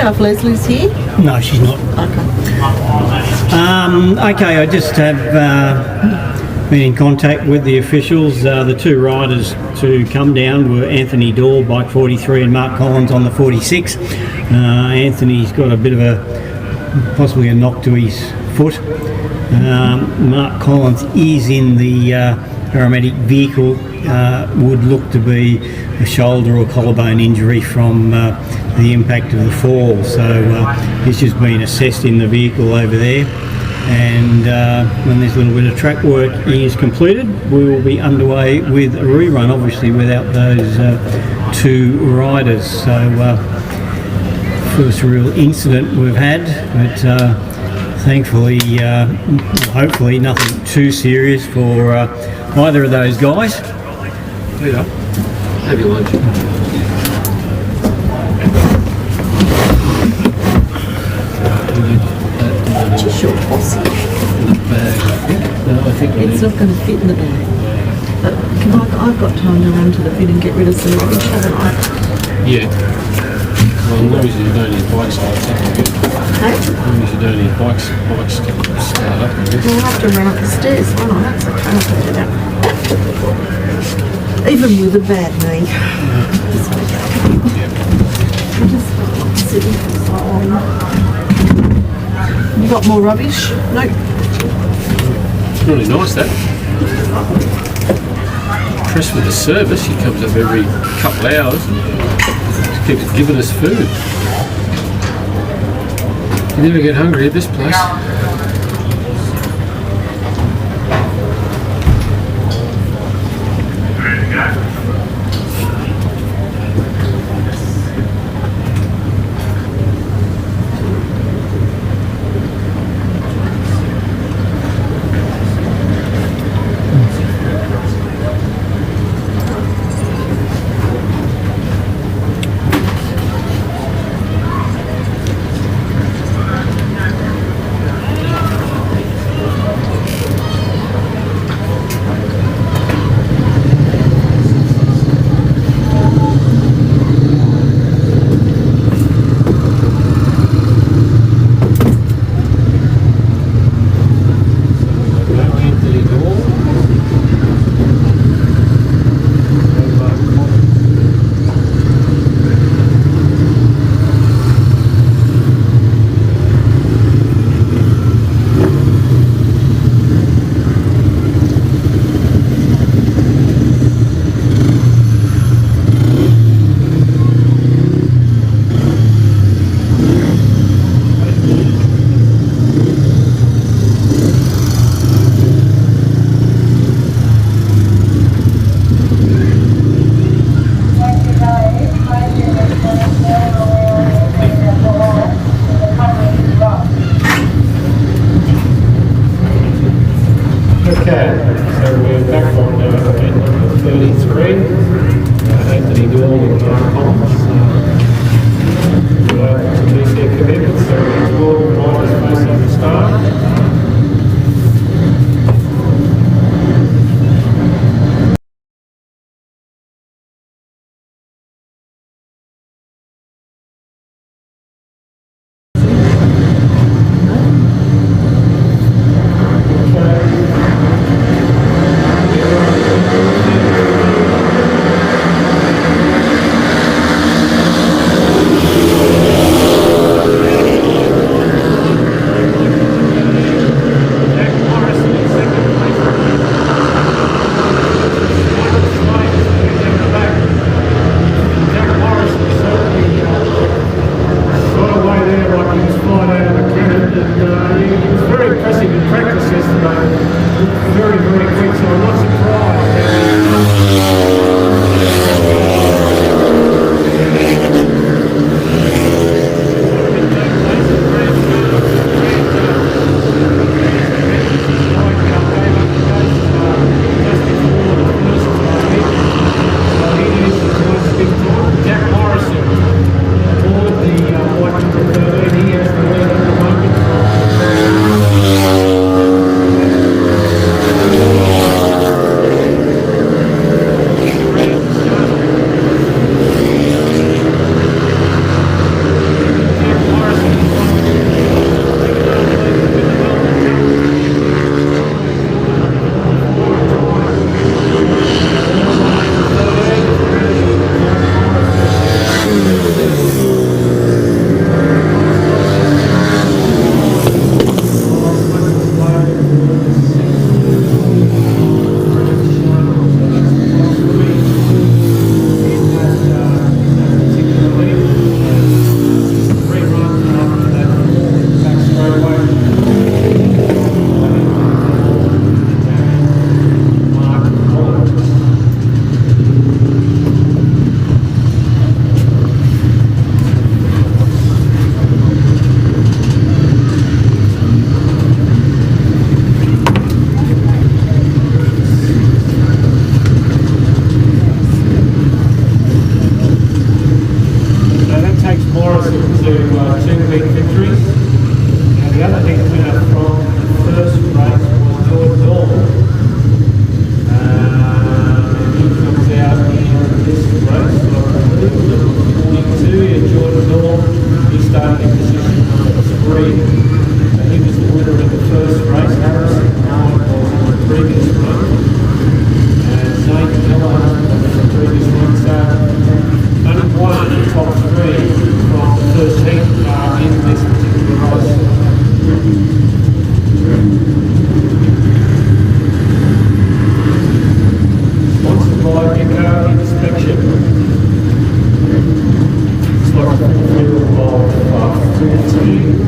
know if Leslie's here. No, she's not. Okay, I just have been in contact with the officials. The two riders to come down were Anthony Daw, bike 43, and Mark Collins on the 46. Anthony's got a bit of possibly a knock to his foot. Mark Collins is in the paramedic vehicle. Would look to be a shoulder or collarbone injury from the impact of the fall. So he's just been assessed in the vehicle over there. And when this little bit of track work is completed, we will be underway with a rerun, obviously without those two riders. So first real incident we've had, but thankfully, hopefully nothing too serious for either of those guys. Yeah. Have your lunch. Just your bossy. No, I think It's not going to fit in the bag. But I've got time to run to the bin and get rid of some rubbish, haven't I? Yeah. Well, as long as you don't need bike starts up, I guess. Hey? As long as you don't need bike start up, I guess. Well, I'll have to run up the stairs, won't I? That's okay, I'll do that. Even with a bad knee. It's okay. I'm just sitting for so long. You got more rubbish? No. It's really nice, that. Impressed with the service. He comes up every couple of hours and just keeps giving us food. You never get hungry at this place. entries. And the other heat winner from the first race was Jordan Dahl. He comes out in this race, I believe, number 42, and Jordan Dahl, he started in position number 3. So he was the winner in the first race. Harrison Knight was in the previous run. And Zane Miller was the previous one. So only one of the top 3 from the first heat in this particular race. Sponsored by Eco Inspection. It's like a full field of 14.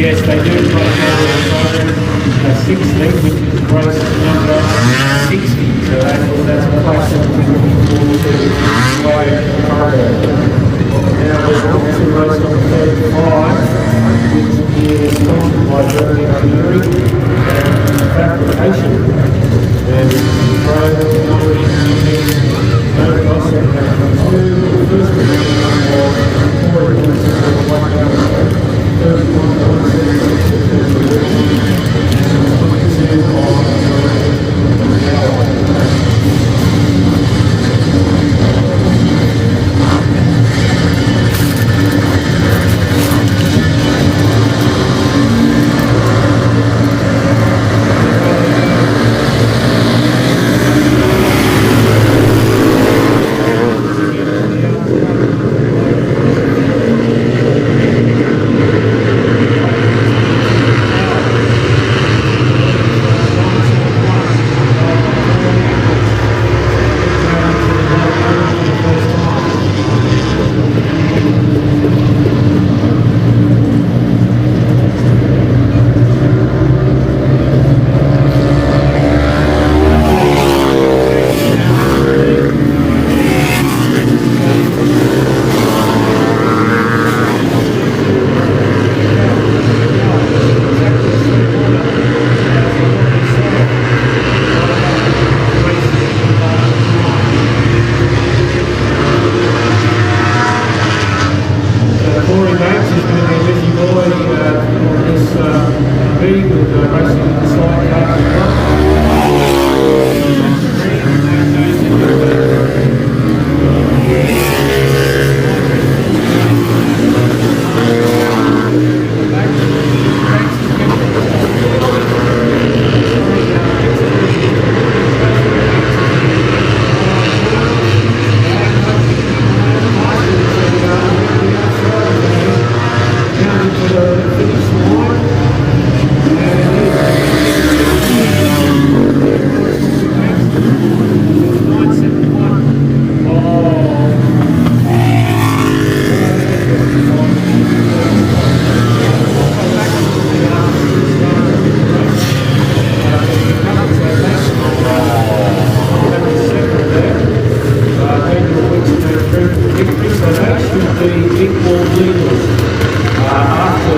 Yes, they do play a 16, which is race number 60. So that's a place that we're looking forward to play program. Now we're on to race number 35, which is sponsored by Building Engineering and Fabrication. And this is the program number no cost of two. The first one was 31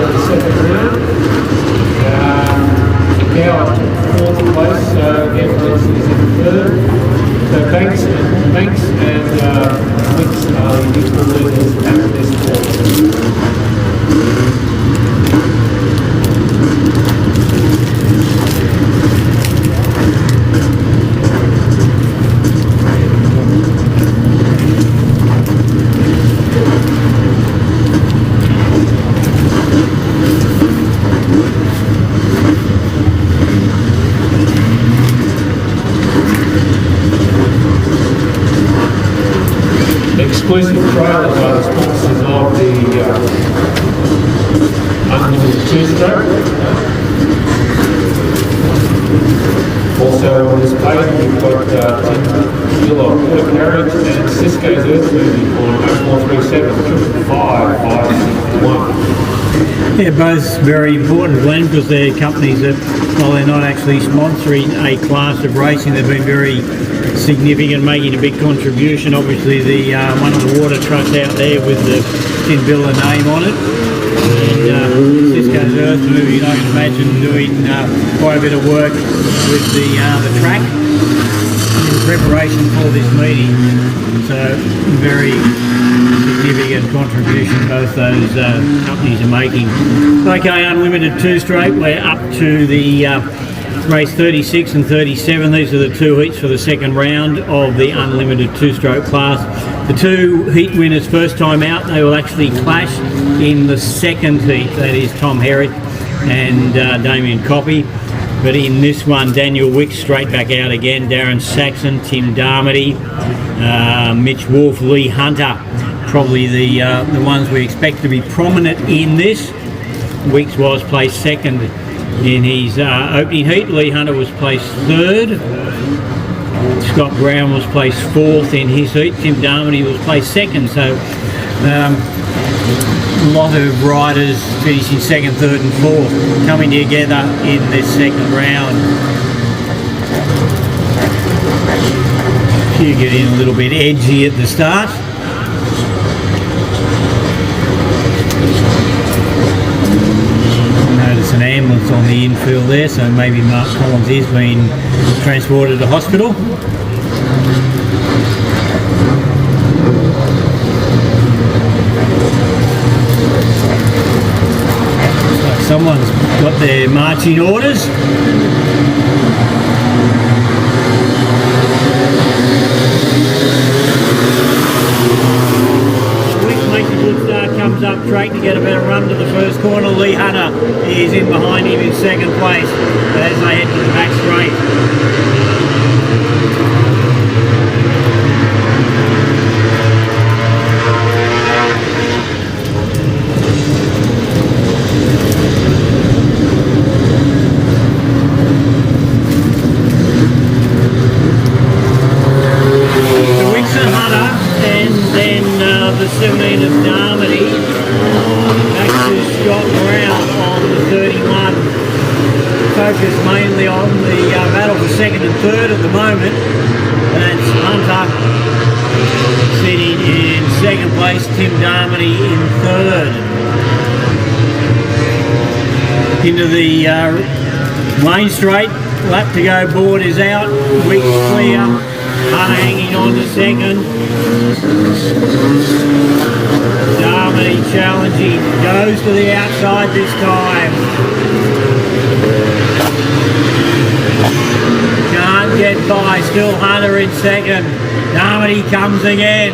of the second round. Now fourth place, so again, Wicks is in third. So Banks and Wicks are the equal leaders at this point. Exclusive trailers are the sponsors of the Unlimited Two-Stroke. Also on this page we've got Tim Miller Water Carriage and Cisco's Earth Moving on 0437 555 561. Yeah, both very important, Glenn, because they're companies that, while they're not actually sponsoring a class of racing, they've been very significant, making a big contribution. Obviously, the one of the water trucks out there with the Tin Billa name on it, and Cisco's Earth Moving, I can imagine doing quite a bit of work with the track in preparation for this meeting. So, very significant contribution both those companies are making. Okay, Unlimited Two-Stroke, we're up to the race 36 and 37. These are the two heats for the second round of the Unlimited Two-Stroke class. The two heat winners first time out, they will actually clash in the second heat. That is Tom Herrick and Damien Coppy. But in this one, Daniel Wicks straight back out again, Darren Saxon, Tim Darmody, Mitch Wolfe, Lee Hunter, probably the ones we expect to be prominent in this. Wicks was placed second in his opening heat. Lee Hunter was placed third. Scott Brown was placed fourth in his heat. Tim Darmody was placed second. So a lot of riders finishing second, third and fourth coming together in this second round. You get in a little bit edgy at the start. Notice an ambulance on the infield there, so maybe Mark Collins is being transported to hospital. Looks like someone's got their marching orders. Makes a good start, comes up track to get a better run to the first corner. Lee Hunter is in behind him in second place as they head to the back straight. The Wicks and Hunter, and then the 17 of Darmody, back to Scott Brown on the 31. Focus mainly on the battle for second and third at the moment. That's Hunter sitting in second place, Tim Darmody in third. Into the Main Straight, lap to go, board is out, Wicks clear. Hunter hanging on to second. Darmody challenging, goes to the outside this time. Can't get by, still Hunter in second. Darmody comes again.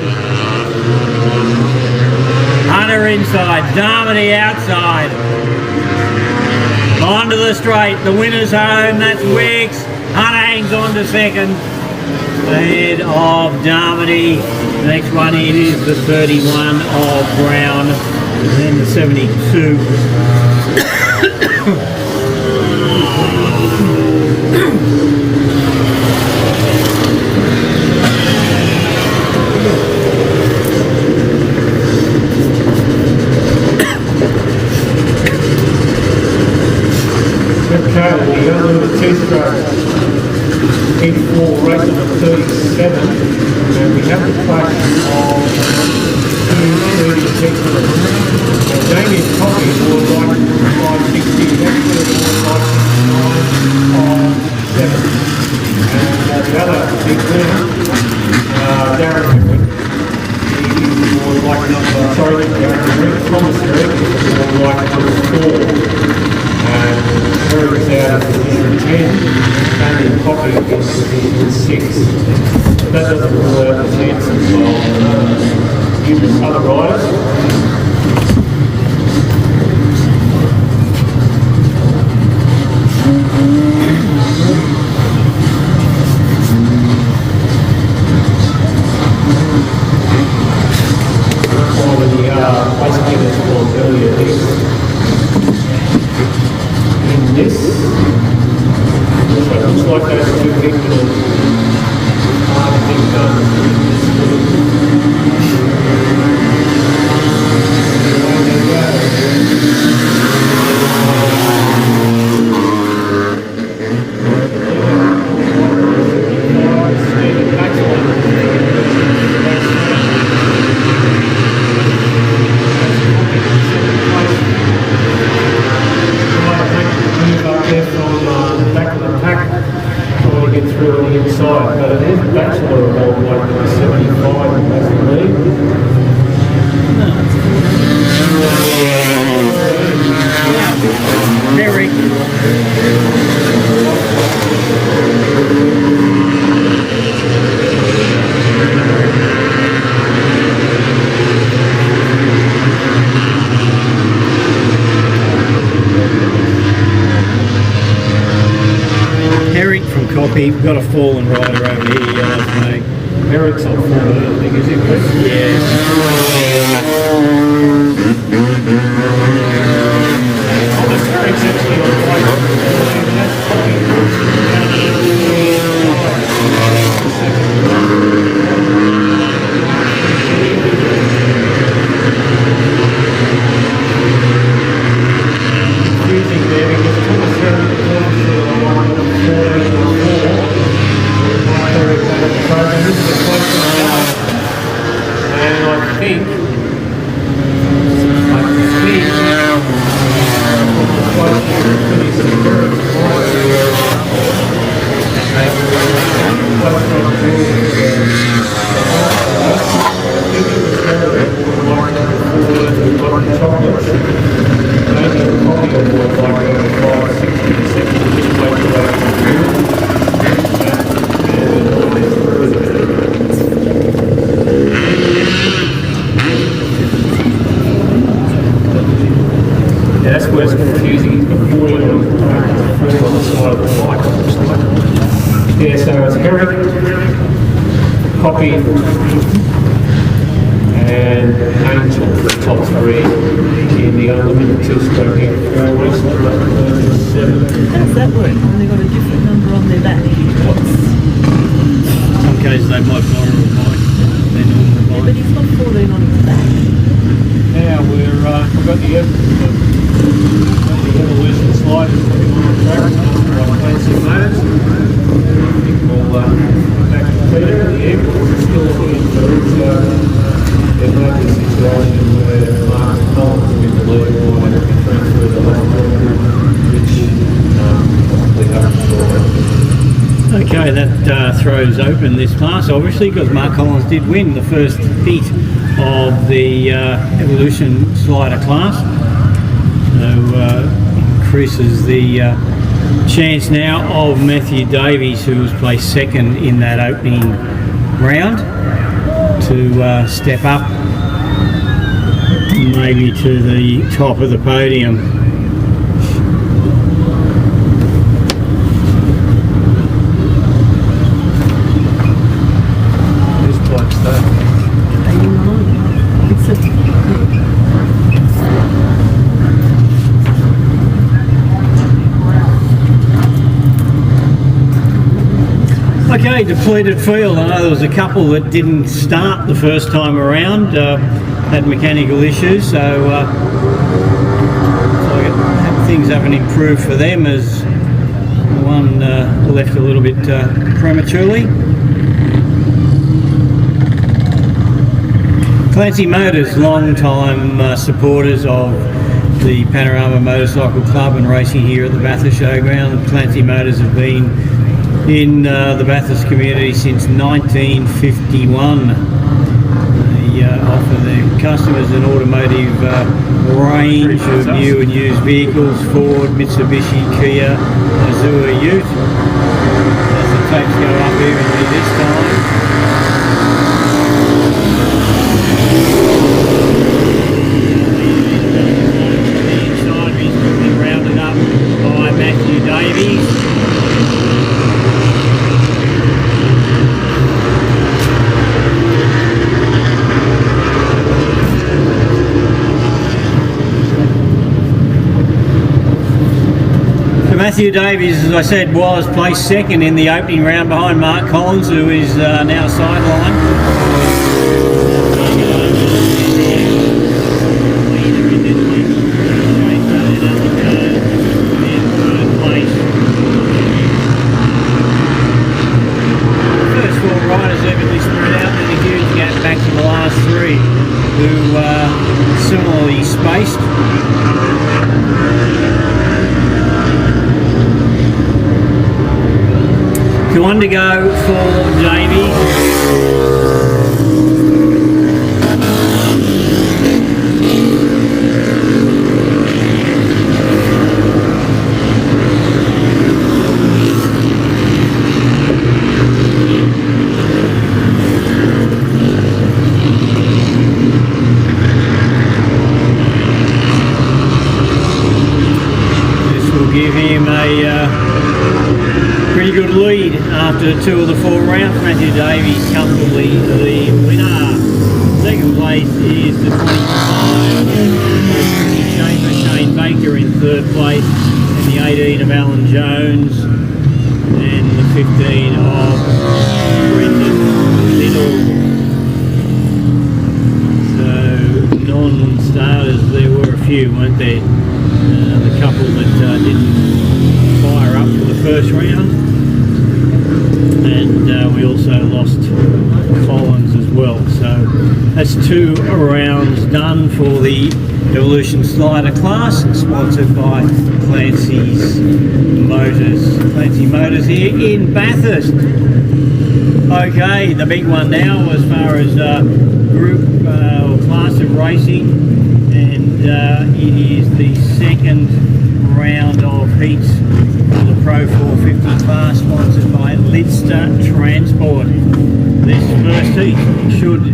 Hunter inside, Darmody outside. Onto the straight, the winner's home, that's Wicks. Hunter hangs on to second. Ahead of Darmody. The next one in is the 31 of Brown, and then the 72. Okay, the Unlimited Two-Stroke in for race number 37, and we have the clash of two 30 seconds. Jamie's copy was like 560, Wexford was like 957. And the other big winner, Darren Henry, he was like Thomas Herrick was like number 4. And Herrick's out of position 10, and copy is position 6. That doesn't rule out the chances of numerous other riders. Basically, that's called earlier in this. So it looks like those two people are being done. We've got a fallen rider over here, mate. Eric's on 4, I think, is he, Chris? Demolition sliders coming on the track, fancy motors. I think we'll back to Peter. The airport is still in there might be a situation where Mark Collins will be the lead or have to be transferred to hospital, which possibly happens. Okay, that throws open this class, obviously, because Mark Collins did win the first heat of the Evolution slider class. So increases the chance now of Matthew Davies, who was placed second in that opening round, to step up maybe to the top of the podium. This bloke's that. Okay, depleted field. I know there was a couple that didn't start the first time around, had mechanical issues, so things haven't improved for them, as one left a little bit prematurely. Clancy Motors, long-time supporters of the Panorama Motorcycle Club and racing here at the Bathurst Showground. Clancy Motors have been in the Bathurst community since 1951. They offer their customers an automotive range of new and used vehicles: Ford, Mitsubishi, Kia, Azure Ute. As the tapes go up evenly this time. Matthew Davies, as I said, was placed second in the opening round behind Mark Collins, who is now sidelined. First four riders evenly spread out, then a huge gap back to the last three, who are similarly spaced. One to go for Davies. This will give him a pretty good lead after two of the four rounds. Matthew Davies comfortably the winner. Second place is the 25 Shane Baker in third place, and the 18 of Alan Jones, and the 15 of Brendan Little. So non-starters, there were a few, weren't there? The couple that didn't fire up for the first round. And we also lost Collins as well. So that's two rounds done for the Demolition Slider class, sponsored by Clancy Motors here in Bathurst. Okay, the big one now as far as group or class of racing, and it is the second round of heats for the Pro 450 class, sponsored by Lidster Transport. This first heat should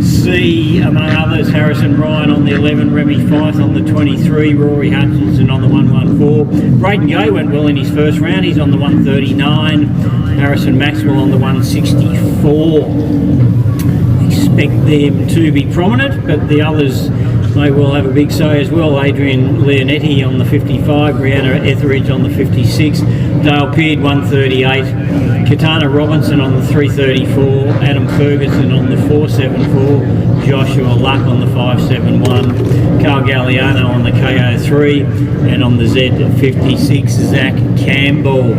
see, among others, Harrison Ryan on the 11, Remy Fife on the 23, Rory Hutchinson on the 114. Braden Gay went well in his first round, he's on the 139. Harrison Maxwell on the 164. Expect them to be prominent, but the others may well have a big say as well. Adrian Leonetti on the 55, Brianna Etheridge on the 56, Dale Peard 138, Katana Robinson on the 334, Adam Ferguson on the 474, Joshua Luck on the 571, Carl Galliano on the KO3, and on the Z56, Zach Campbell.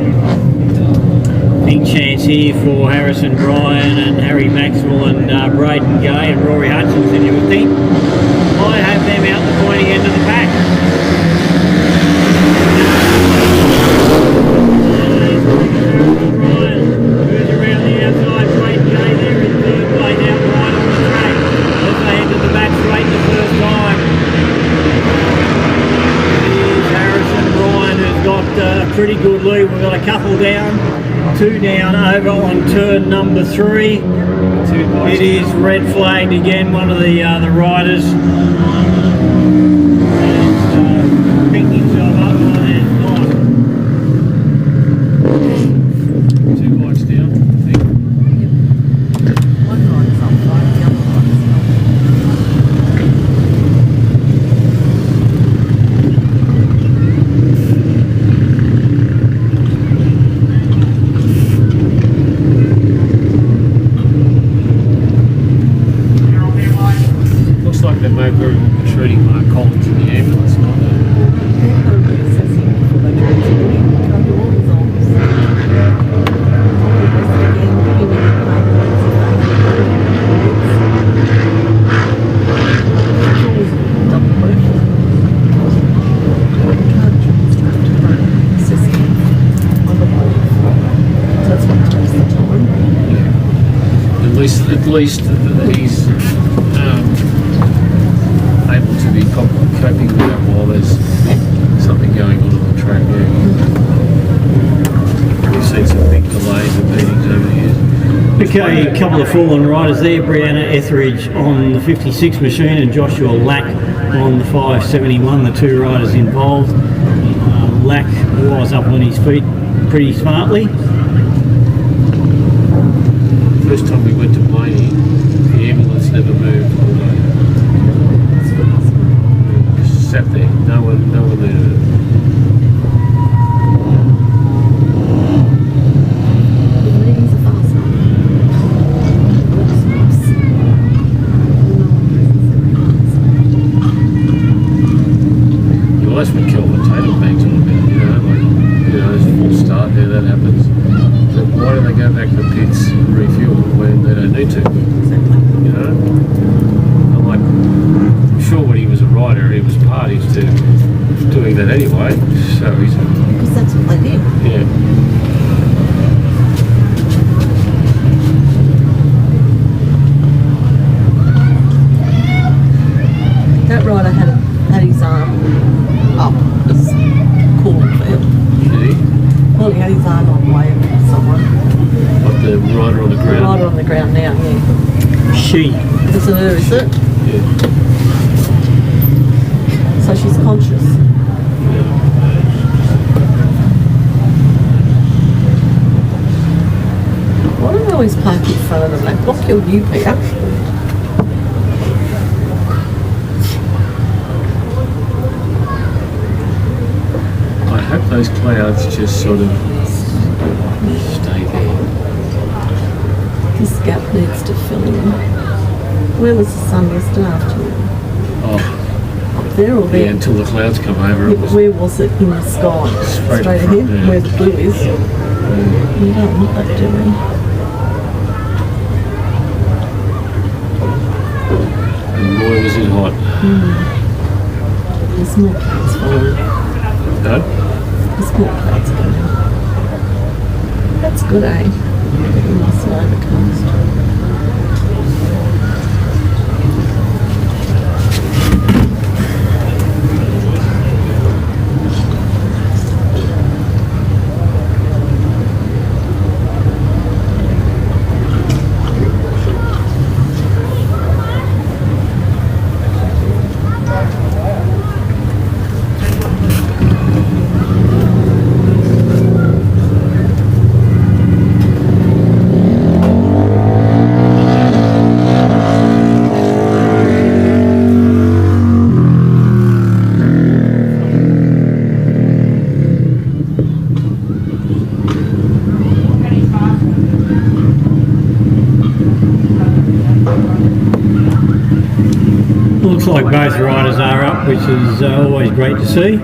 Big chance here for Harrison Ryan and Harry Maxwell and Braden Gay and Rory Hutchinson, you would think. I have them out the pointy end of the pack. Ryan moves around the outside. Braden Gay there in third place, out wide on the track as they entered the back straight the first time. Here's Harrison Ryan, who's got a pretty good lead. We've got a couple down. Two down over on turn number 3. It is red flagged again, one of the riders. Picked himself up and not. Two bikes down, I think. One rider's up front, the other rider's Looks like they may be retreating least he's able to be coping with that while there's something going on the track. Yeah. We've seen some big delays and meetings over the years. Okay, a couple of fallen riders there. Brianna Etheridge on the 56 machine and Joshua Lack on the 571, the two riders involved. Lack was up on his feet pretty smartly. First time we went to Blaney, the ambulance never moved all day. Just sat there, no one needed it. Well, that's what Kelvin Taylor bangs on about, there's a full start there, that happens. But why do they go back to the pits and refuel when they don't need to? I'm sure when he was a rider, he was party to doing that anyway. So he's Because that's what they did. yeah. That rider had his arm up as cooling for him. Did he? Well, he had his arm up waving at someone. Like the rider on the The ground? rider on the ground now, yeah. She. Is it her, is it? Yeah. So she's conscious. Why don't they always park in front of them? They block your view, Peter. I hope those clouds just sort of stay there. This gap needs to fill in. Where was the sun yesterday afternoon? Oh, Up there or yeah, there? until the clouds come over, Yeah, it but was where was it in the sky? Straight ahead, yeah. where the blue is. We don't want that, do we? and boy was it hot. There's more clouds falling. No? There's more clouds coming. That's good, eh? Nice and overcast. Looks like both riders are up, which is always great to see.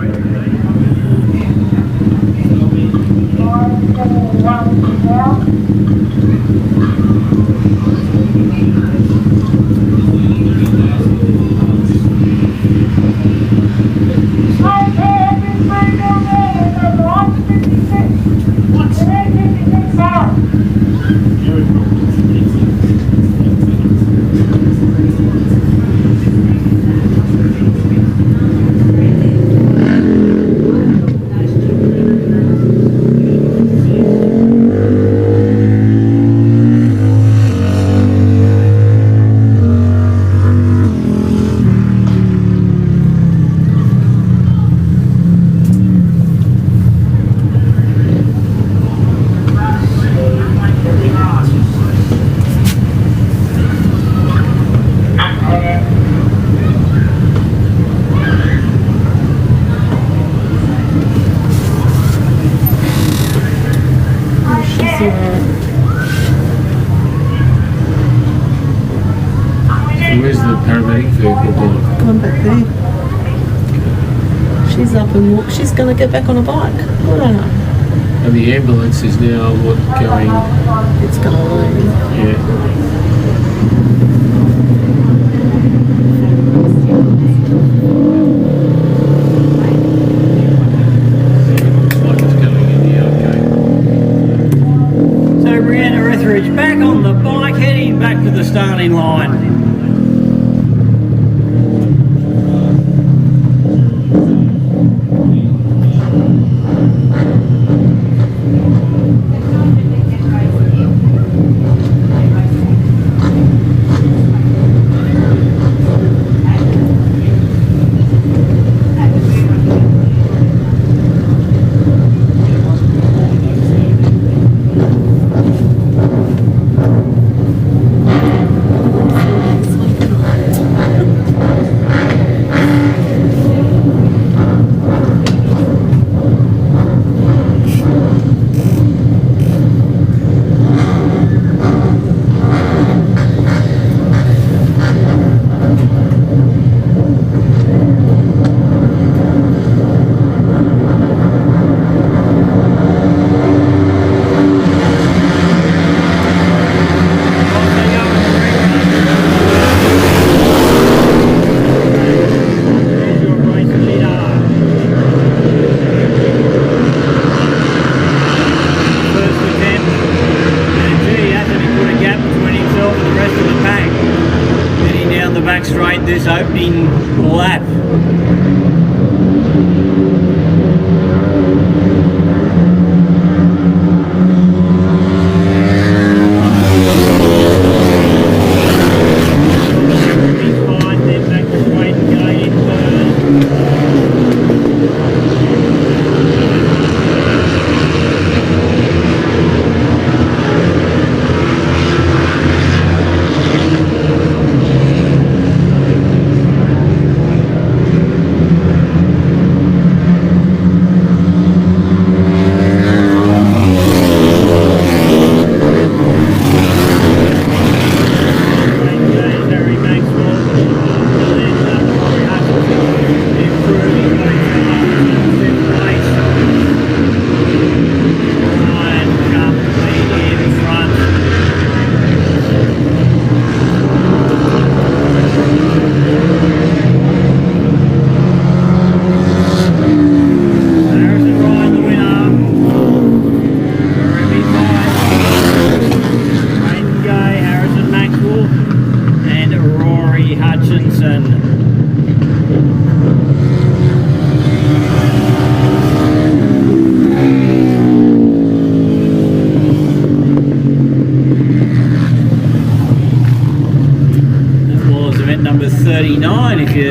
Where's the paramedic vehicle gone? Gone back there. She's up and walk. She's going to get back on a bike. I don't know. And the ambulance is now going? It's going to leave. Yeah. Looks like it's going in the okay. So Brianna Etheridge back on the bike, heading back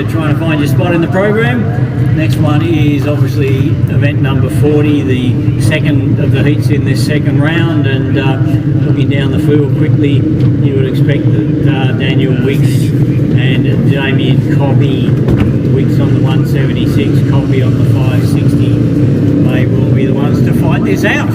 you're trying to find your spot in the program. Next one is obviously event number 40, the second of the heats in this second round, and looking down the field quickly, you would expect that Daniel Wicks and Damien Copy, Wicks on the 176, Copy on the 560, they will be the ones to fight this out.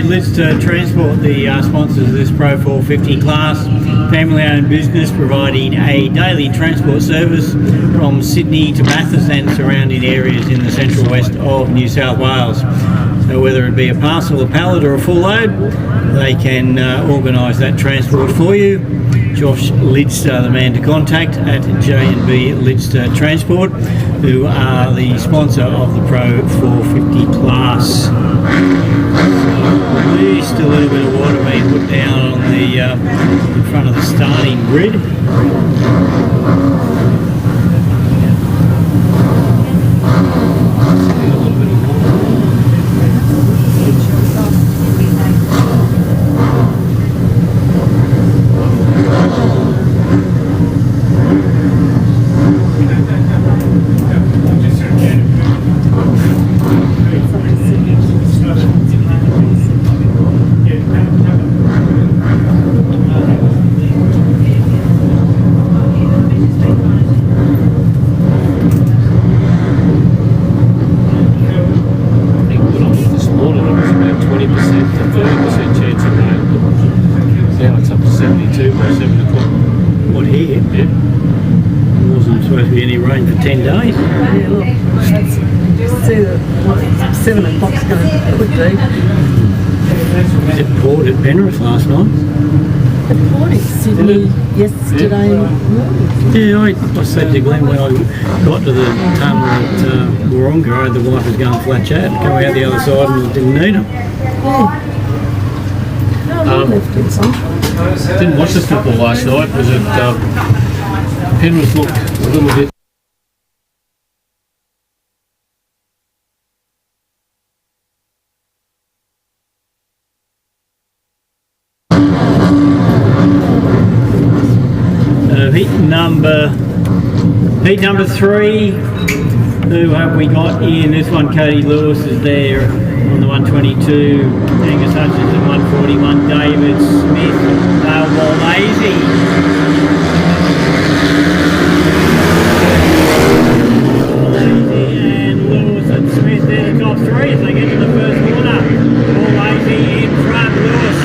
Lids to Transport, the sponsors of this Pro 450 class, family-owned business providing a daily transport service from Sydney to Bathurst and surrounding areas in the central west of New South Wales. So whether it be a parcel, a pallet or a full load, they can organise that transport for you. Josh Lidster, the man to contact at J&B Lidster Transport, who are the sponsor of the Pro 450 class. At least a little bit of water being put down on the in front of the starting grid. supposed to be any rain for 10 days. Yeah, look, that's, see what 7 o'clock's could do. It poured at Penrith last night. It poured in Sydney yesterday morning. Yeah, I said to Glenn when I got to the tunnel at Warongah, I had the wipers going flat chat, come out the other side and didn't need them. Yeah. No, left in sunshine. Didn't watch the football last night. Was it Penrith looked a little bit. Heat number 3. Who have we got in? This one, Cody Lewis is there on the 122. Angus Hutchins at 141. David Smith, Dale Lazy. And Lewis and Smith, they're the top 3 as they get to the first corner. Lazy in front, Lewis.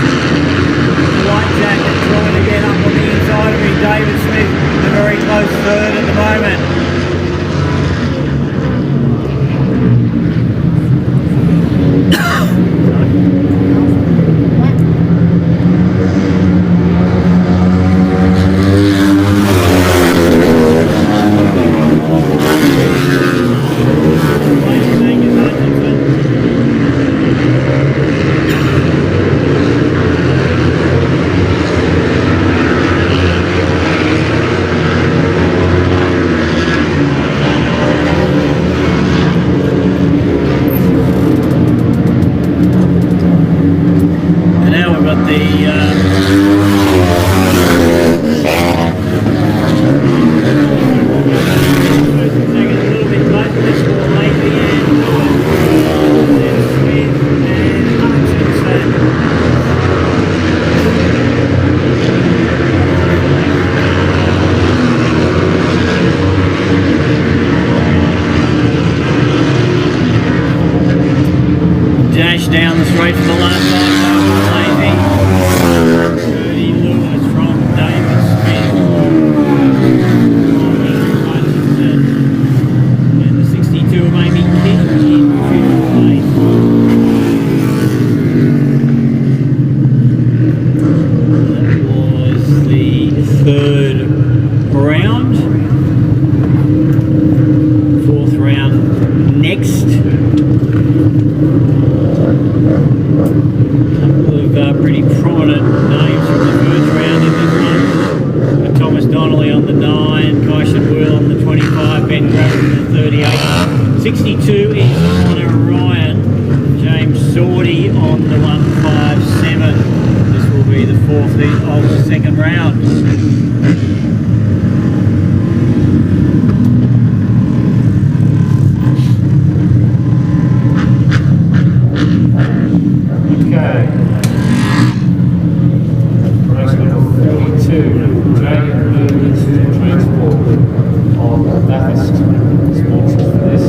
White jacket trying to get up on the inside of him. David Smith, a very close third at the moment. Down the straight for the last line, Lazy. 30 Lewis from David Smith. And the 62 of Amy King in 5th place. That was the 3rd round. 4th round next. Pretty prominent names from the first round in this one. Thomas Donnelly on the 9, Kaishan Will on the 25, Ben Graham on the 38. 62 is Connor Ryan, James Sordy on the 157. This will be the 4th heat of the 2nd round. Bathurst sponsors for this.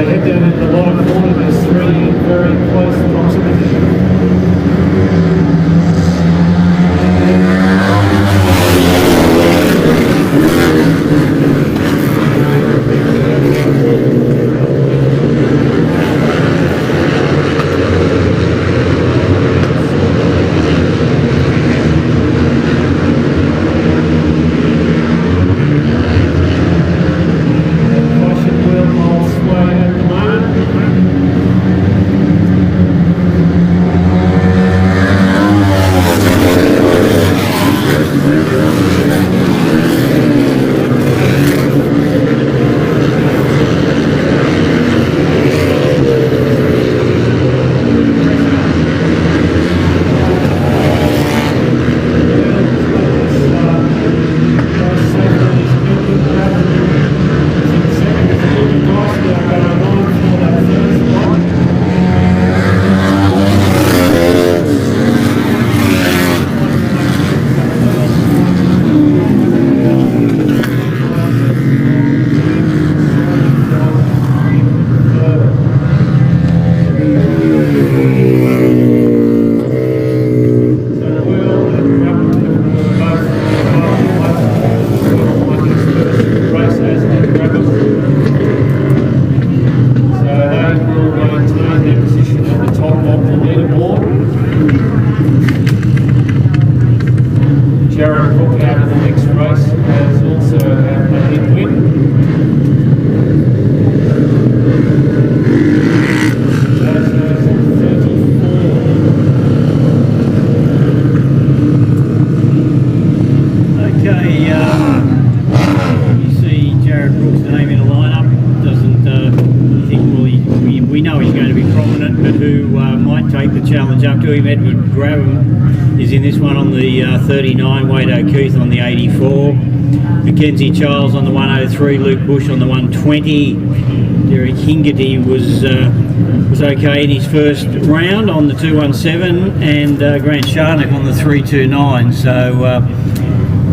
head down into the bottom corner, there's three in very close proximity. Challenge up to him. Edward Graham is in this one on the 39, Wade O'Keefe on the 84, Mackenzie Charles on the 103, Luke Bush on the 120, Derek Hingerty was okay in his first round on the 217, and Grant Sharnock on the 329. So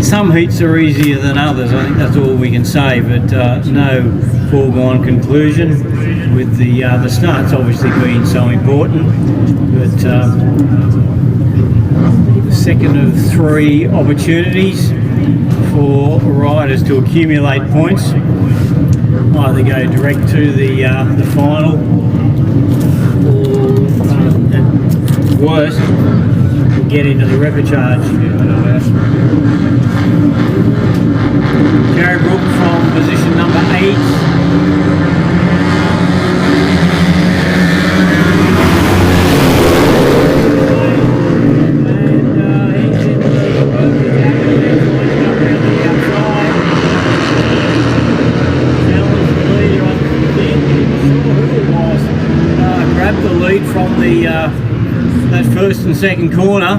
some heats are easier than others, I think that's all we can say, but no foregone conclusion with the starts obviously being so important. But second of three opportunities for riders to accumulate points, either go direct to the final, or at worst get into the repechage. Jared Brook from position number 8. From the that first and second corner.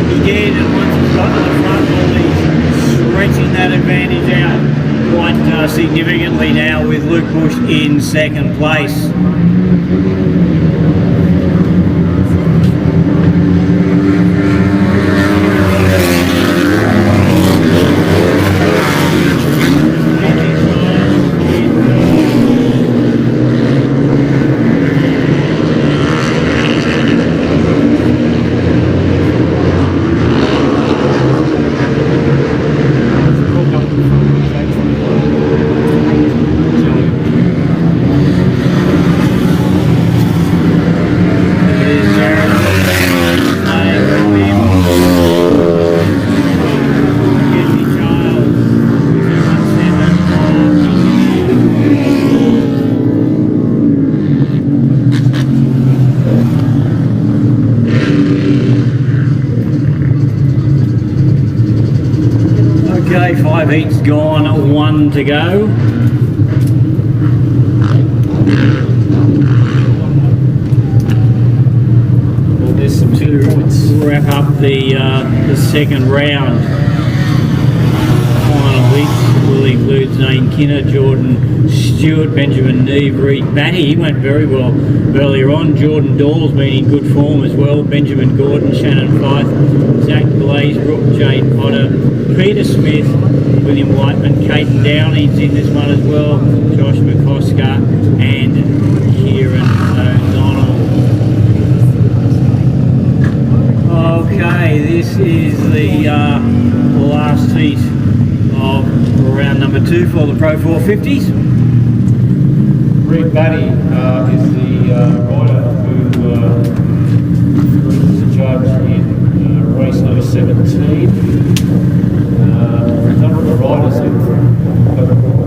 He did, and once he's got to the front, he's stretching that advantage out quite significantly now, with Luke Bush in second place. Okay, 5 heats gone, 1 to go. Well, there's some to wrap up the second round. Final heats will include Zane Kinner, Jordan Stewart, Benjamin Neve, Reed Batty. He went very well earlier on. Jordan Dawes been in good form as well. Benjamin Gordon, Shannon Fyfe, Zach Glazebrook, Jane Potter, Peter Smith, William Whiteman, Caden Downey's in this one as well, Josh McCosker and Kieran O'Donnell. Okay, this is the last heat of round number 2 for the Pro 450s. Reed Batty is the rider who was a judge in race number 17. A number of the riders have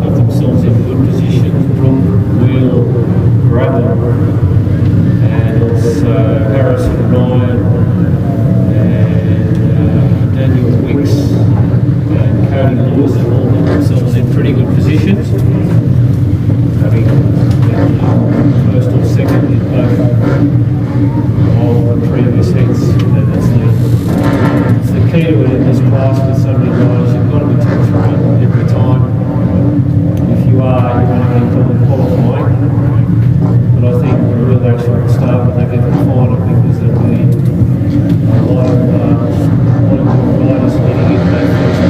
got themselves in good position. Brooke, Wheel, Gravel, and also Harrison Ryan, and Daniel Wicks, and Cody Lewis have all got themselves in pretty good positions. Having been first or second in both of the previous heats. That's the key to it in this class with so many riders. You've got to be top 3 every time. If you are, you're going to be double qualifying. But I think the real action will start when they get to the final, because there'll be a lot of good riders getting into that first.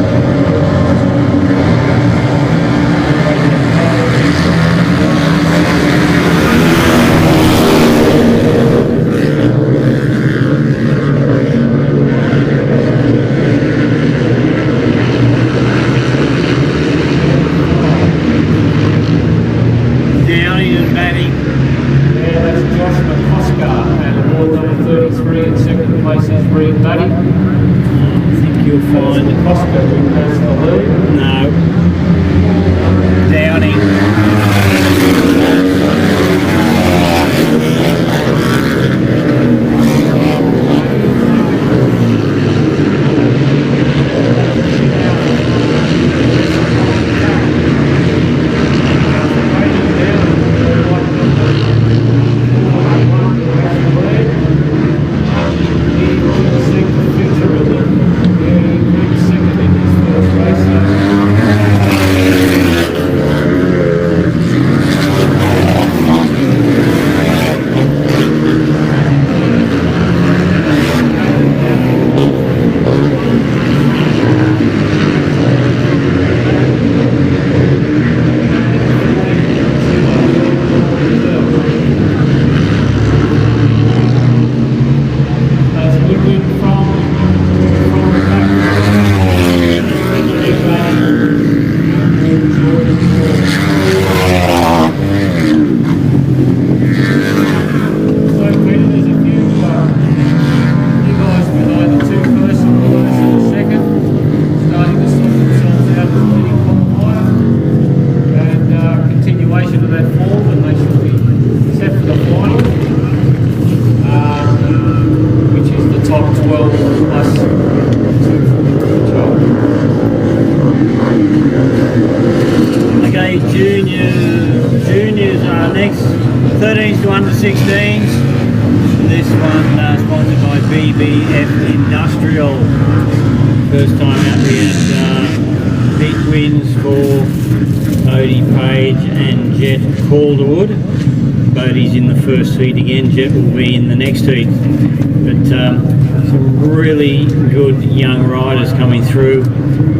First heat again. Jet will be in the next heat, but some really good young riders coming through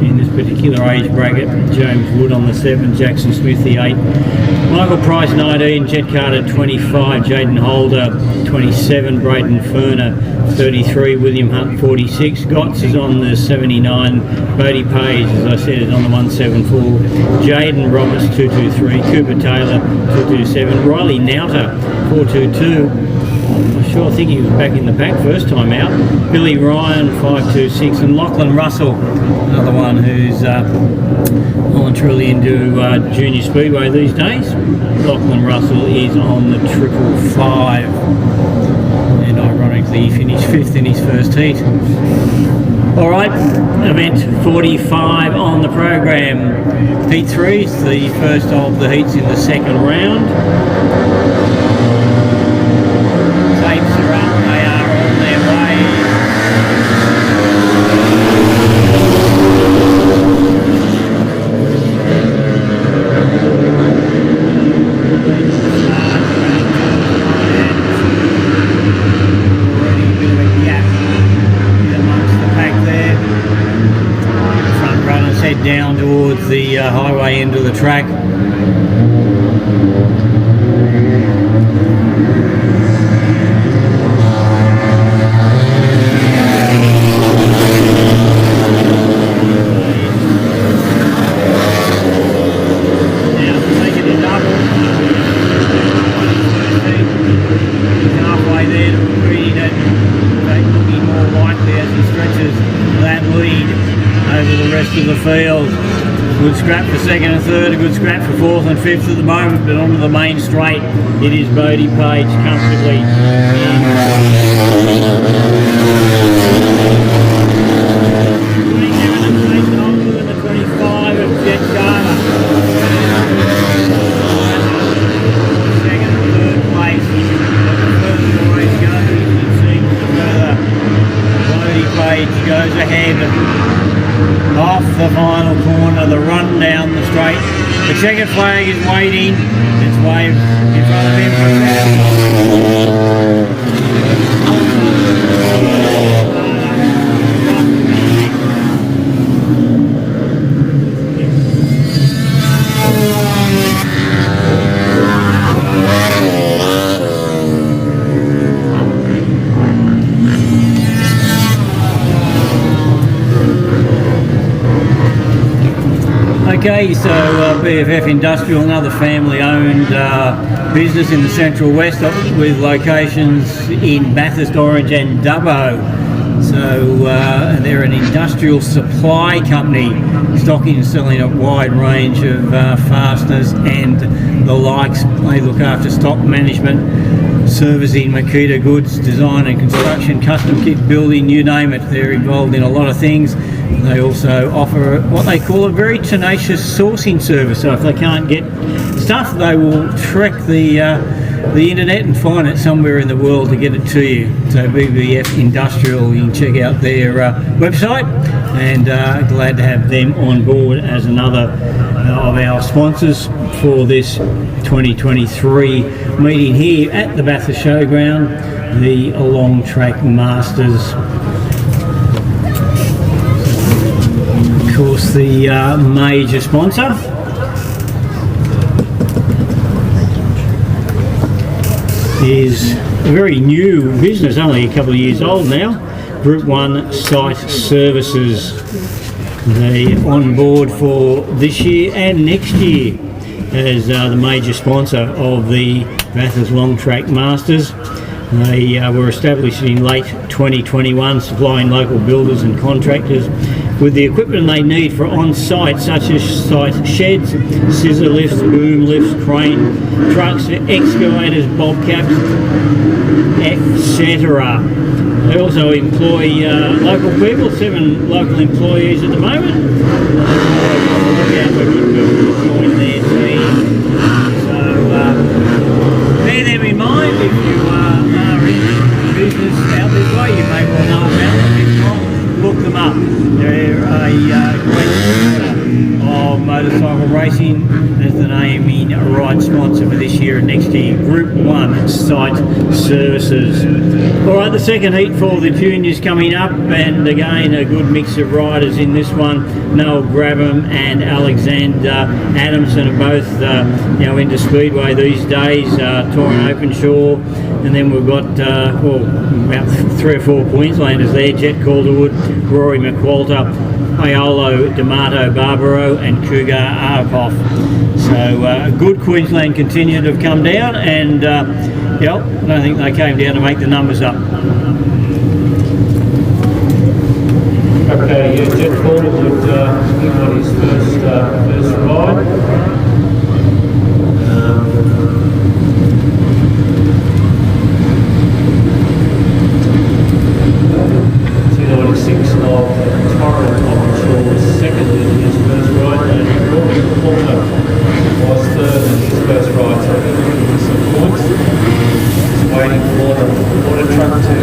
in this particular age bracket. James Wood on the 7, Jackson Smith the 8, Michael Price 19, Jet Carter 25, Jaden Holder 27, Braden Ferner 33, William Hunt 46, Gotts is on the 79, Bodie Page, as I said, is on the 174, Jaden Roberts 223, Cooper Taylor 227, Riley Nauta 422. I think he was back in the pack first time out. Billy Ryan 526, and Lachlan Russell, another one who's well and truly into junior speedway these days. Lachlan Russell is on the 555, and ironically he finished 5th in his first heat. Alright, event 45 on the program. Heat 3 is the first of the heats in the second round. Tapes are up, they are on their way. head down towards the highway end of the track. Of the field. Good scrap for second and third, a good scrap for fourth and fifth at the moment, but onto the main straight it is Bodie Page comfortably in. 27 and 8 Hooligan and the 25 of Jet Carter. Second and third place. The further the race goes, it seems the further Bodie Page goes ahead. Off the final corner, the run down the straight. The checkered flag is waiting. It's waved in front of him for Okay, so BFF Industrial, another family-owned business in the Central West with locations in Bathurst, Orange and Dubbo. So they're an industrial supply company, stocking and selling a wide range of fasteners and the likes. They look after stock management, servicing Makita goods, design and construction, custom kit building, you name it. They're involved in a lot of things. They also offer what they call a very tenacious sourcing service. So if they can't get stuff, they will trek the internet and find it somewhere in the world to get it to you. So BBF Industrial, you can check out their website, and glad to have them on board as another of our sponsors for this 2023 meeting here at the Bathurst Showground, the Long Track Masters. Of course, the major sponsor is a very new business, only a couple of years old now, Group 1 Site Services. They're on board for this year and next year as the major sponsor of the Bathurst Long Track Masters. They were established in late 2021, supplying local builders and contractors with the equipment they need for on-site, such as site sheds, scissor lifts, boom lifts, crane trucks, excavators, bobcats, etc. They also employ local people, 7 local employees at the moment. Look out for good people to join their team. So bear them in mind if you are in business out this way. You may well know about them. If not, look them up. They're a great sponsor of motorcycle racing, as the naming right sponsor for this year and next year. Group 1 Site Services. Alright, the second heat for the juniors coming up, and again a good mix of riders in this one. Noel Grabham and Alexander Adamson are both into Speedway these days, touring Openshaw, and then we've got about 3 or 4 Queenslanders there: Jet Calderwood, Rory McWalter, Iolo D'Amato Barbaro and Cougar Arkoff. So good Queensland contingent have come down, and I don't think they came down to make the numbers up. Okay, Jet Calderwood on his first ride. 296 of Torrent was second in his first ride, and Rory McWalter was third in his first ride, so he got some points. Just waiting for the water truck to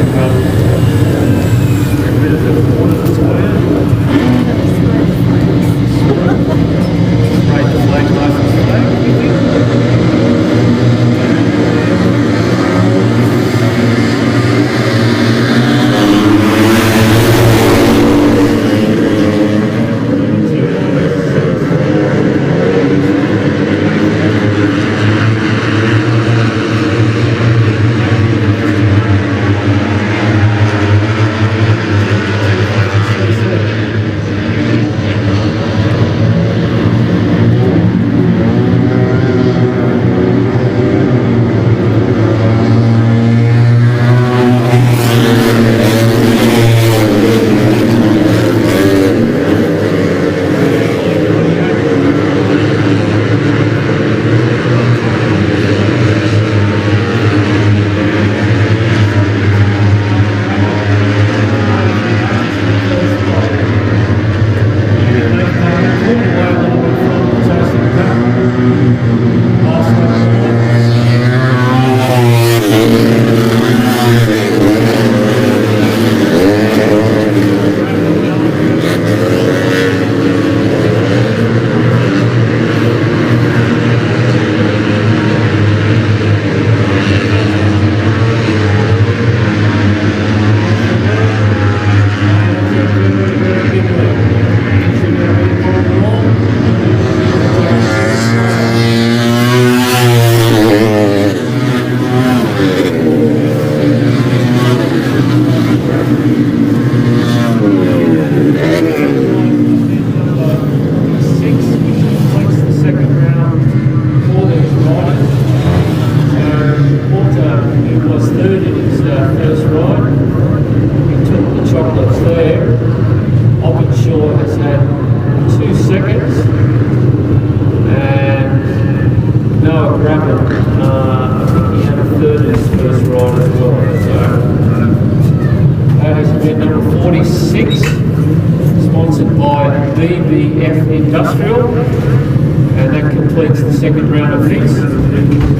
get rid of the water that's going out. F Industrial, and that completes the second round of fix.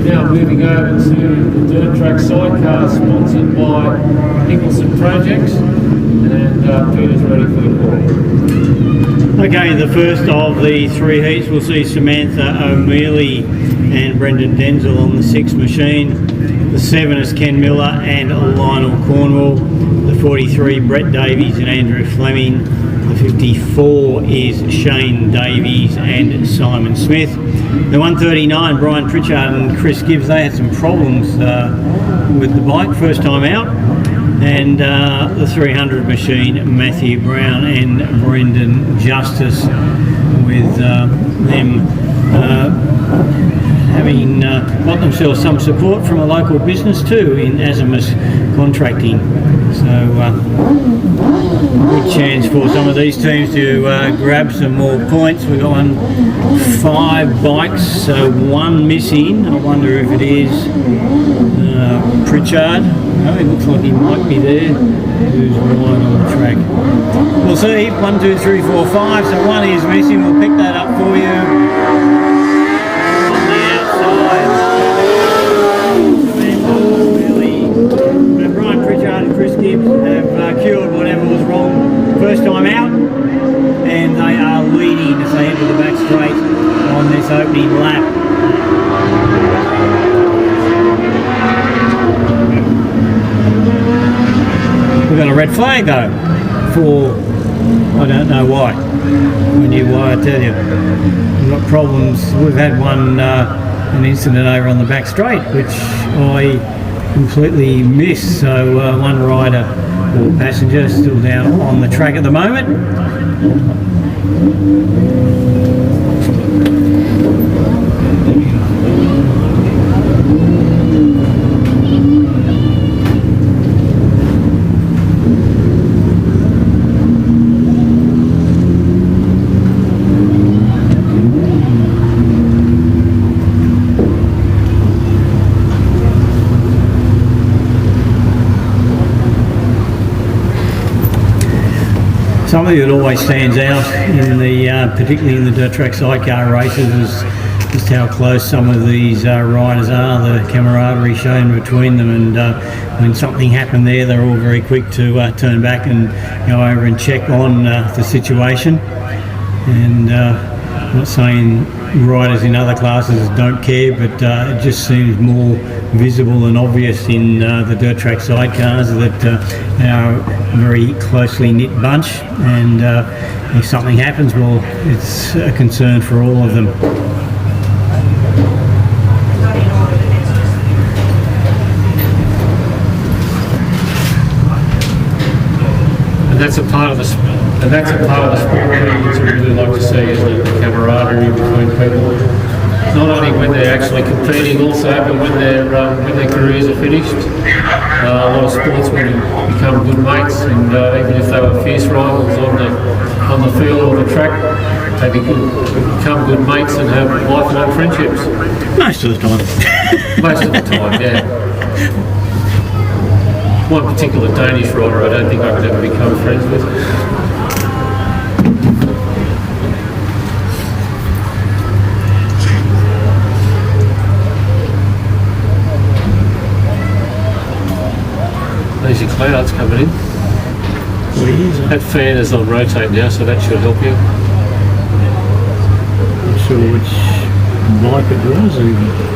Now moving over to the dirt track sidecar sponsored by Nicholson Projects, and Peter's ready for the call. Okay, the first of the three heats will see Samantha O'Mealy and Brendan Denzel on the 6 machine. The 7 is Ken Miller and Lionel Cornwall. The 43, Brett Davies and Andrew Fleming. The 54 is Shane Davies and Simon Smith. The 139, Brian Pritchard and Chris Gibbs, they had some problems with the bike first time out. And the 300 machine, Matthew Brown and Brendan Justice, with them having got themselves some support from a local business too in Azimus Contracting. So good chance for some of these teams to grab some more points. We've got 5 bikes, so 1 missing. I wonder if it is Pritchard. No, it looks like he might be there. Who's wide on the track? We'll see. 1, 2, 3, 4, 5. So 1 is missing. We'll pick that up for you. Brian Pritchard and Chris Gibbs have cured whatever was wrong first time out, and they are leading as they head to the back straight on this opening lap. We've got a red flag though for, I don't know why. When you why, I tell you. We've got problems. We've had an incident over on the back straight, which I completely missed. So one rider or passenger still down on the track at the moment. Something that always stands out in the, particularly in the dirt track sidecar races, is just how close some of these riders are. The camaraderie shown between them, and when something happened there, they're all very quick to turn back and go over and check on the situation. And I'm not saying riders in other classes don't care, but it just seems more visible and obvious in the dirt track sidecars that they are a very closely knit bunch, and if something happens, well, it's a concern for all of them. And that's a part of the sport that we really like to see, is the camaraderie between people. Not only when they're actually competing, also but when their careers are finished. A lot of sportsmen become good mates, and even if they were fierce rivals on the field or the track, they become good mates and have lifelong friendships. Most of the time. Most of the time, yeah. One particular Danish rider I don't think I could ever become friends with. There's your clouds coming in. That fan is on rotate now, so that should help you. Not sure which bike it was even.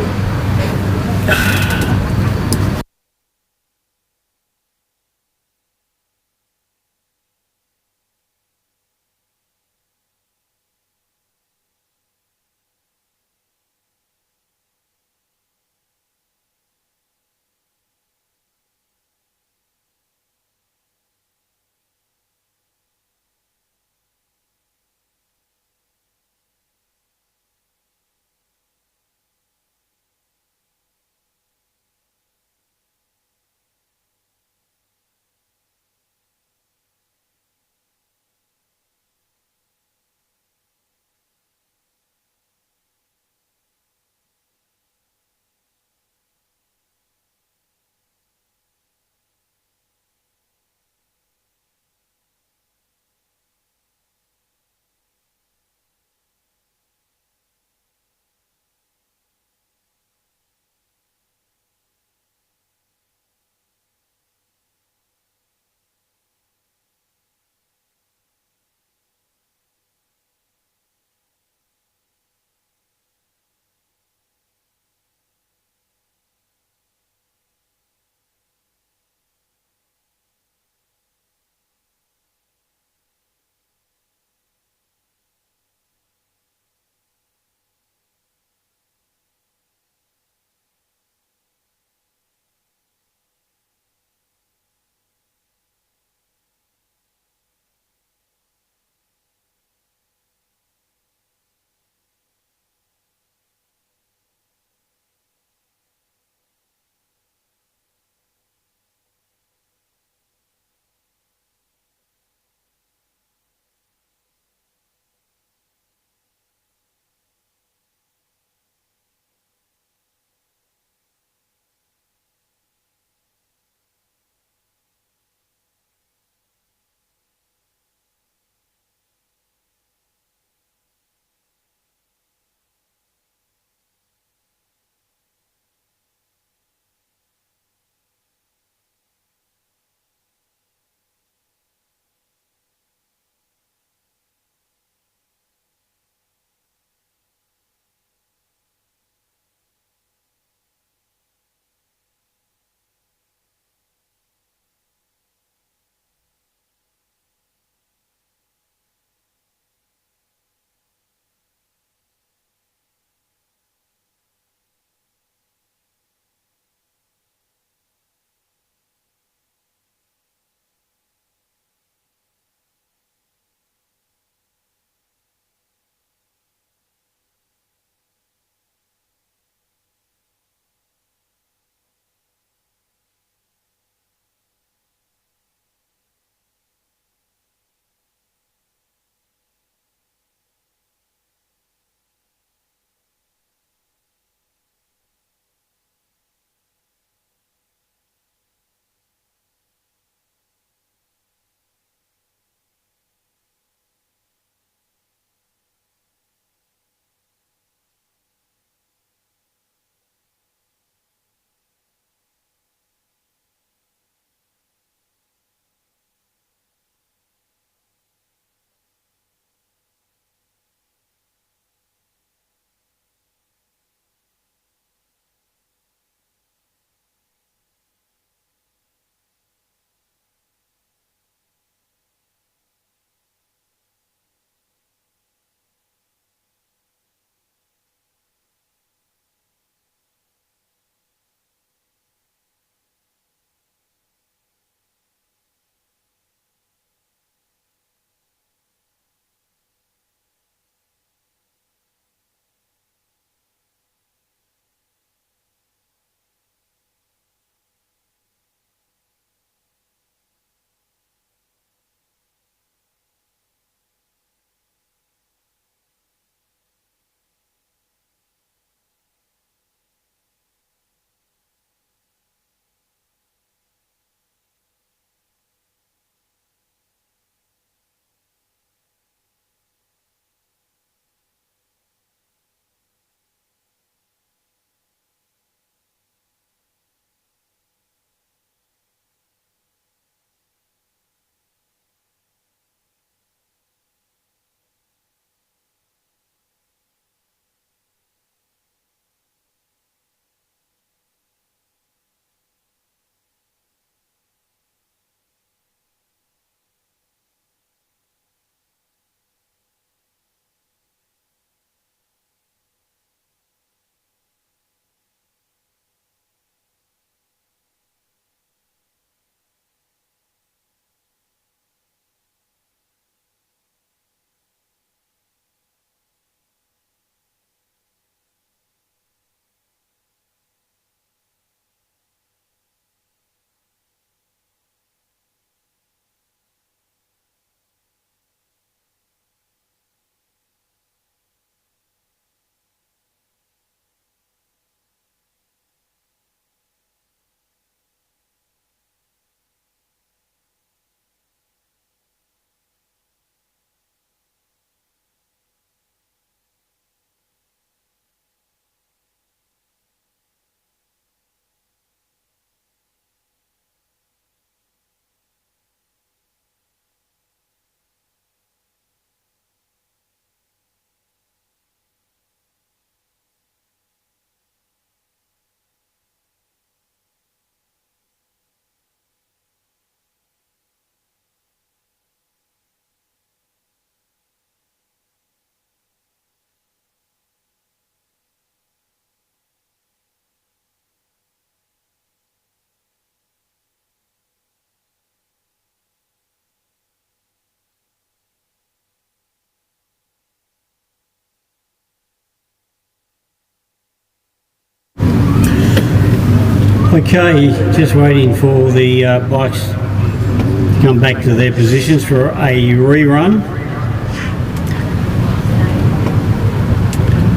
Okay, just waiting for the bikes to come back to their positions for a rerun.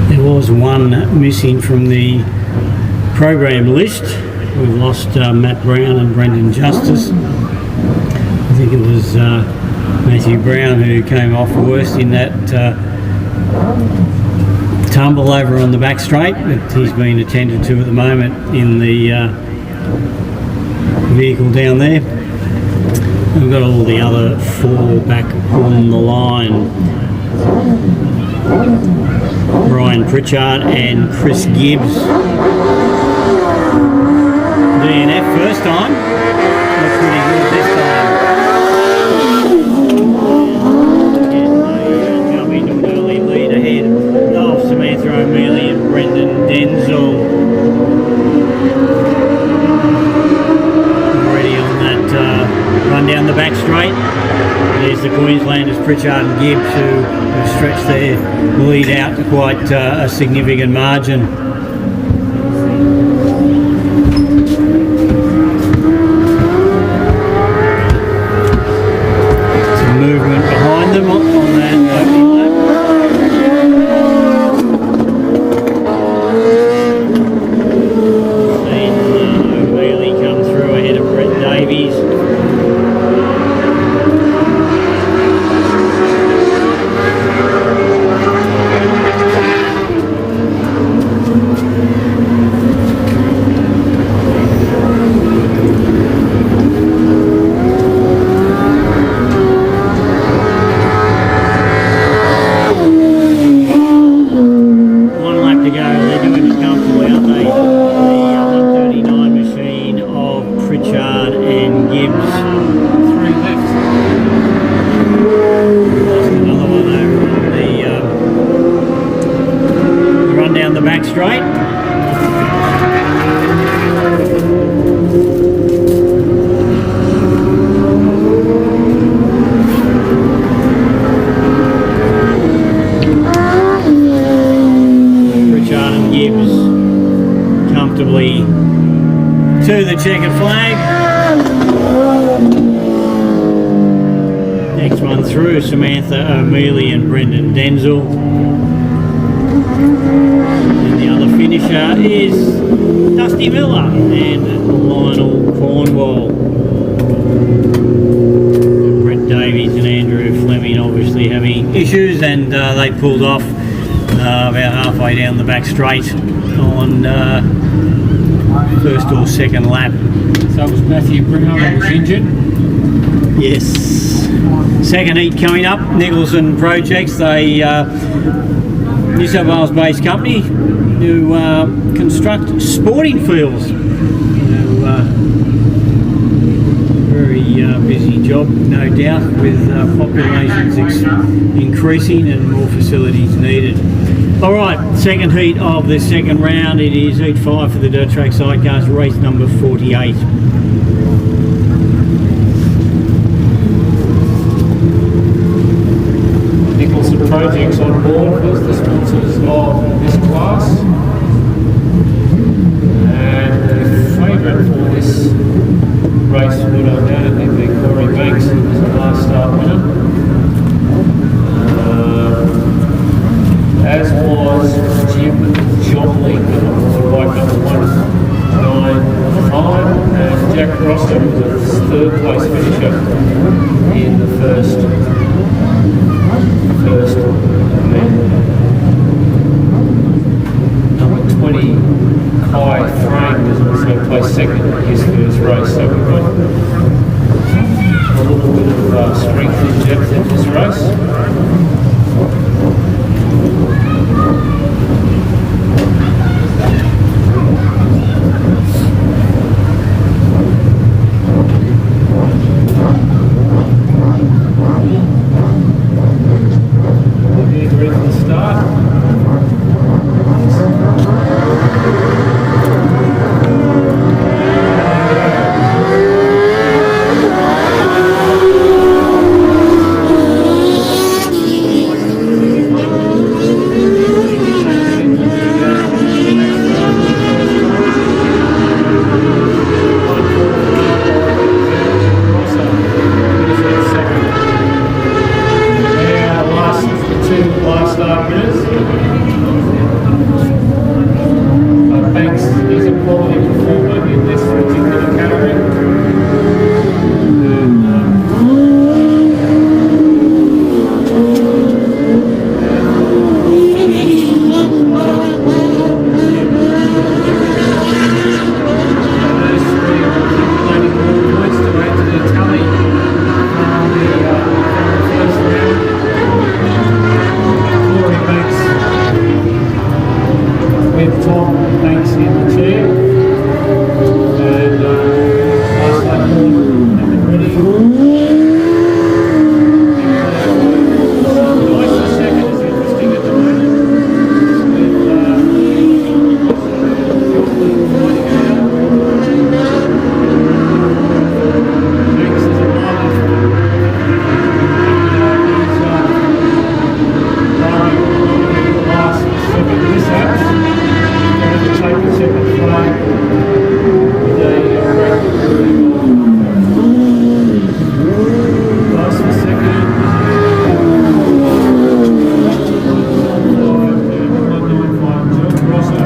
There was one missing from the program list. We've lost Matt Brown and Brendan Justice. I think it was Matthew Brown who came off worst in that tumble over on the back straight, but he's being attended to at the moment in the vehicle down there. We've got all the other four back on the line. Brian Pritchard and Chris Gibbs. DNF first time. Looked pretty good this time. Jump into an early lead ahead of Samantha O'Mealy and Brendan Denzel. Already on that run down the back straight. There's the Queenslanders Pritchard and Gibbs who have stretched their lead out to quite a significant margin. Some movement behind them on that opening lap. Seen O'Mealy come through ahead of Brett Davies. Straight. Pritchard and Gibbs comfortably to the checkered flag. Next one through, Samantha O'Mealy and Brendan Denzel. Finisher is Dusty Miller and Lionel Cornwall. Brett Davies and Andrew Fleming obviously having issues, and they pulled off about halfway down the back straight on first or second lap. So it was Matthew Brown who was injured. Yes. Second heat coming up, Nicholson Projects, they New South Wales based company who construct sporting fields. Very busy job, no doubt, with populations increasing and more facilities needed. All right, second heat of the second round. It is heat 5 for the dirt track sidecars, race number 48. Nicholson Projects on board as the sponsors of this class. And the favourite for this race would undoubtedly be Corey Banks, who was the last start winner. As was Jim Jopley, bike number 195, and Jack Roster was a third place finisher in the first event. Number 20, Kai Frank, was also placed second in his first race, so we've got a little bit of strength and depth in this race. Banks is a quality performer in this particular category. Those three are accumulating more points to add to their tally from the first round. Corey Banks with Tom Banks in the chair. And last lap ready. Nice second is interesting at the moment. With finding out. Banks is a mile. Last second mishaps. Going to take the second flag with a last for second. 1952 Rosser.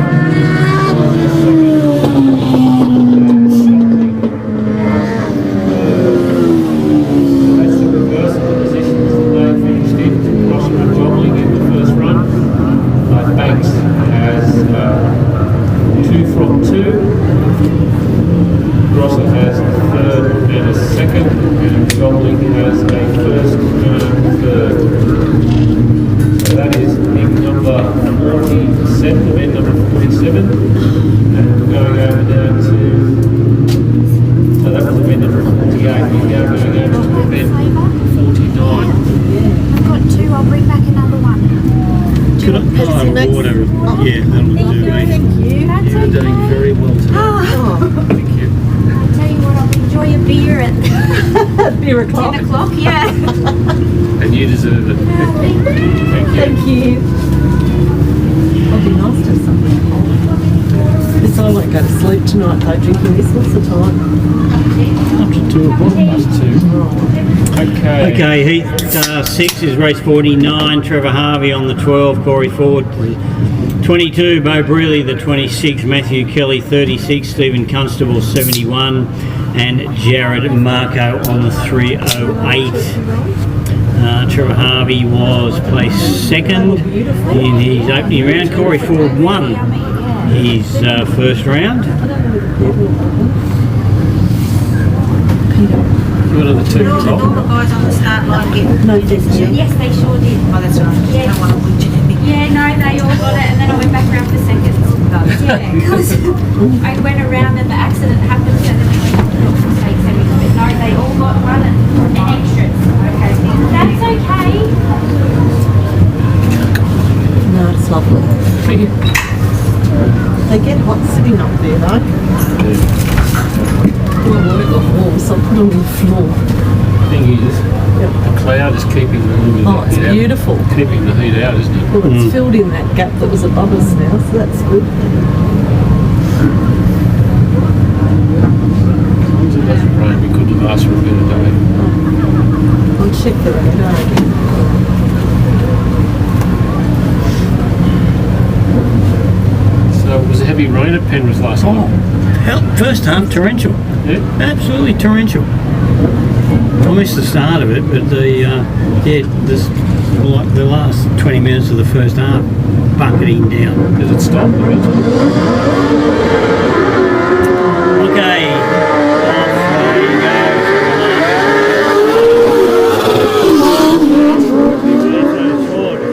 That's the reverse of the positions that they finished in. Rosser and Jobling in the first run. Banks has 2 from 2. Grosser has a third and a second, and Jobling has a first and third. So that is big number 47, the men number 47, and we're going over down to, so that was the men number 48, we're now going over to the men 49. I've got two. I'll bring back another one. Could I have water? Yeah, that'll do, mate. Thank you. That's You're okay. doing very well today. Oh, Thank you. I tell you what, I'll enjoy a beer at Beer o'clock. 10 o'clock. Yeah. And you deserve it. Thank you. Thank you. I'll be nice to have something cold. This I won't go to sleep tonight though, drinking this. What's the time? Up to 2 o'clock. Plus 2. Okay. Okay, Heath 6 is race 49, Trevor Harvey on the 12, Corey Ford 22, Bo Brearley the 26, Matthew Kelly 36, Stephen Constable 71, and Jared Marco on the 308. Trevor Harvey was placed second in his opening round. Corey Ford won his first round. What are the two All top? the guys on the start line get No, this year. Yes, they sure did. Oh, that's right. Yeah. Don't want to whinge at me. Yeah, no, they all got it, and then I went back around for seconds. Yeah, because I went around and the accident happened, so then I went to look for mistakes and everything. But no, they all got one and extras. Okay, that's okay. No, it's lovely. They get hot sitting up there though. My water got warm, so I put them on the floor. Thing is, the cloud is keeping the heat Oh, it's out. beautiful. Keeping the heat out, isn't it? Well, it's filled in that gap that was above us now, so that's good. If it doesn't rain, we couldn't have asked for a better day. I'll check the radar again. So it was a heavy rain at Penrith last night. First half torrential, Yeah? absolutely torrential. I missed the start of it, but this like the last 20 minutes of the first half, bucketing down. Did it stop eventually? Okay, off you go.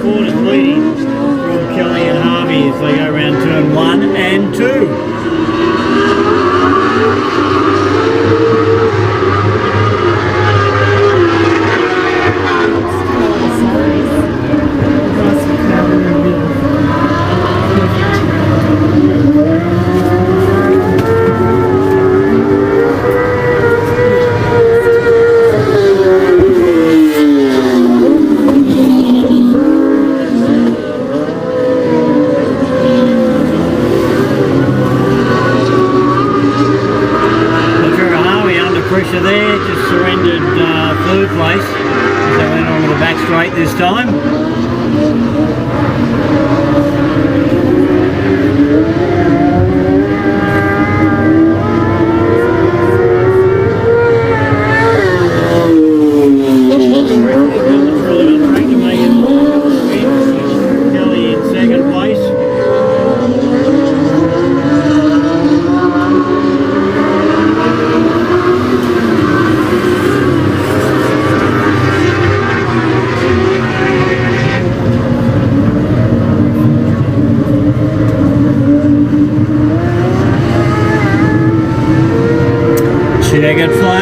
Ford is leading from Kelly and Harvey as they go around turn 1 and 2.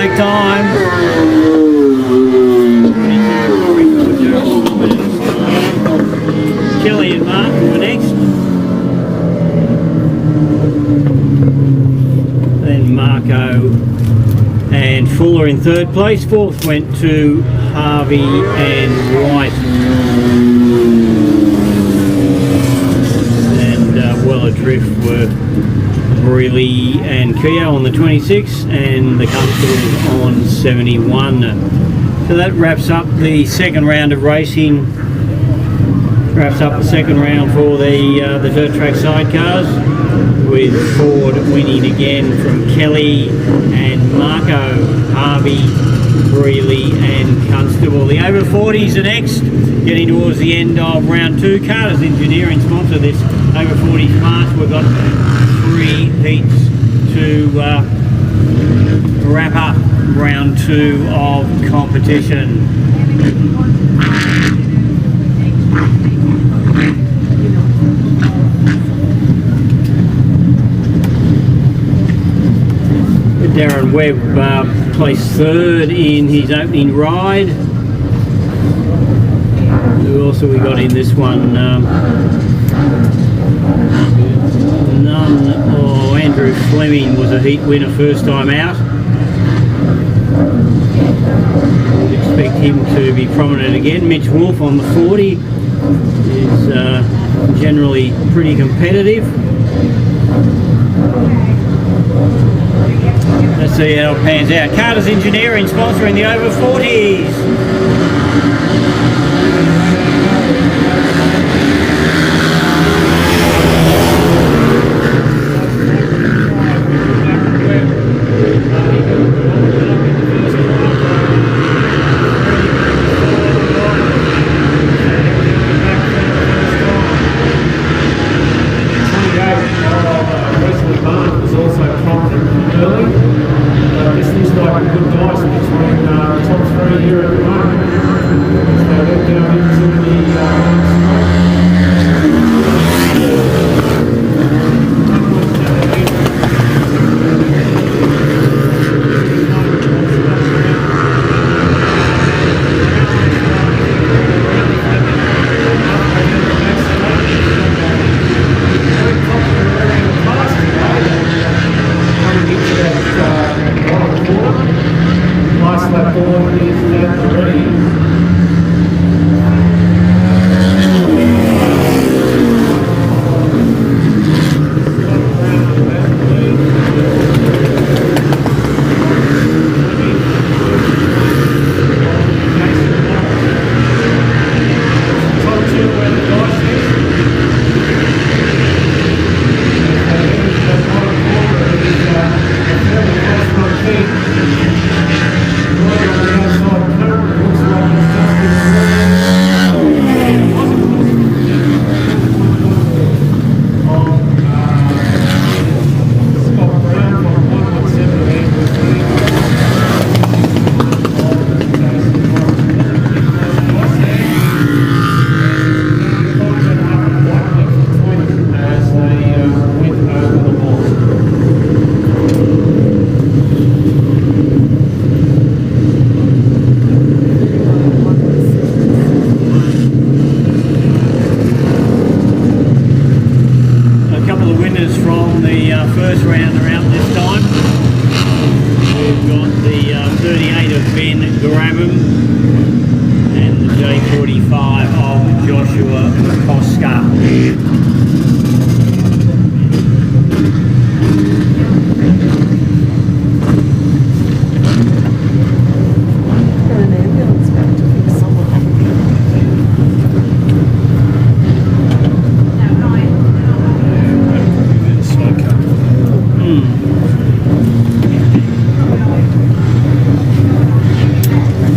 Take time. Kelly and Martin were next. Then Marco and Fuller in third place. Fourth went to Harvey and White. And well adrift were Brealey and Keogh on the 26 and the Constables on 71. So that wraps up the second round of racing. Wraps up the second round for the dirt track sidecars, with Ford winning again from Kelly and Marco, Harvey, Brealey and Constable. The over 40s are next, getting towards the end of round 2. Carter's Engineering sponsor this over 40s march. We've got 3 heats to wrap up round 2 of competition. Darren Webb placed third in his opening ride. Who else have we got in this one? Andrew Fleming was a heat winner first time out. Would expect him to be prominent again. Mitch Wolfe on the 40 is generally pretty competitive. Let's see how it pans out. Carter's Engineering sponsoring the over 40s.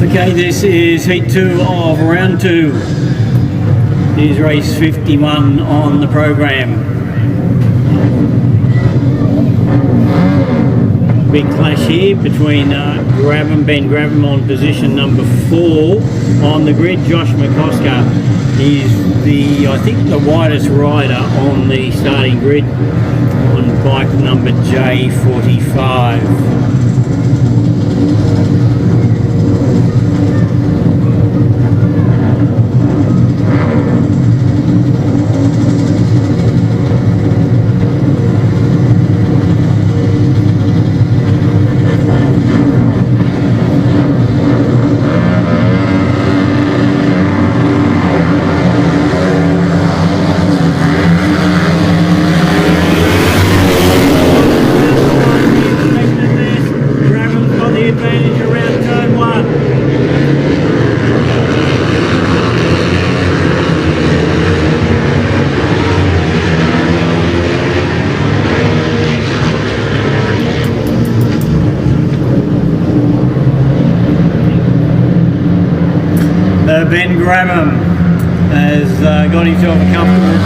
Okay, this is heat 2 of round 2. Here's race 51 on the program. Big clash here between Ben Grabham on position number 4 on the grid. Josh McCosker is I think the widest rider on the starting grid on bike number J45. Ben Graham has got himself a comfortable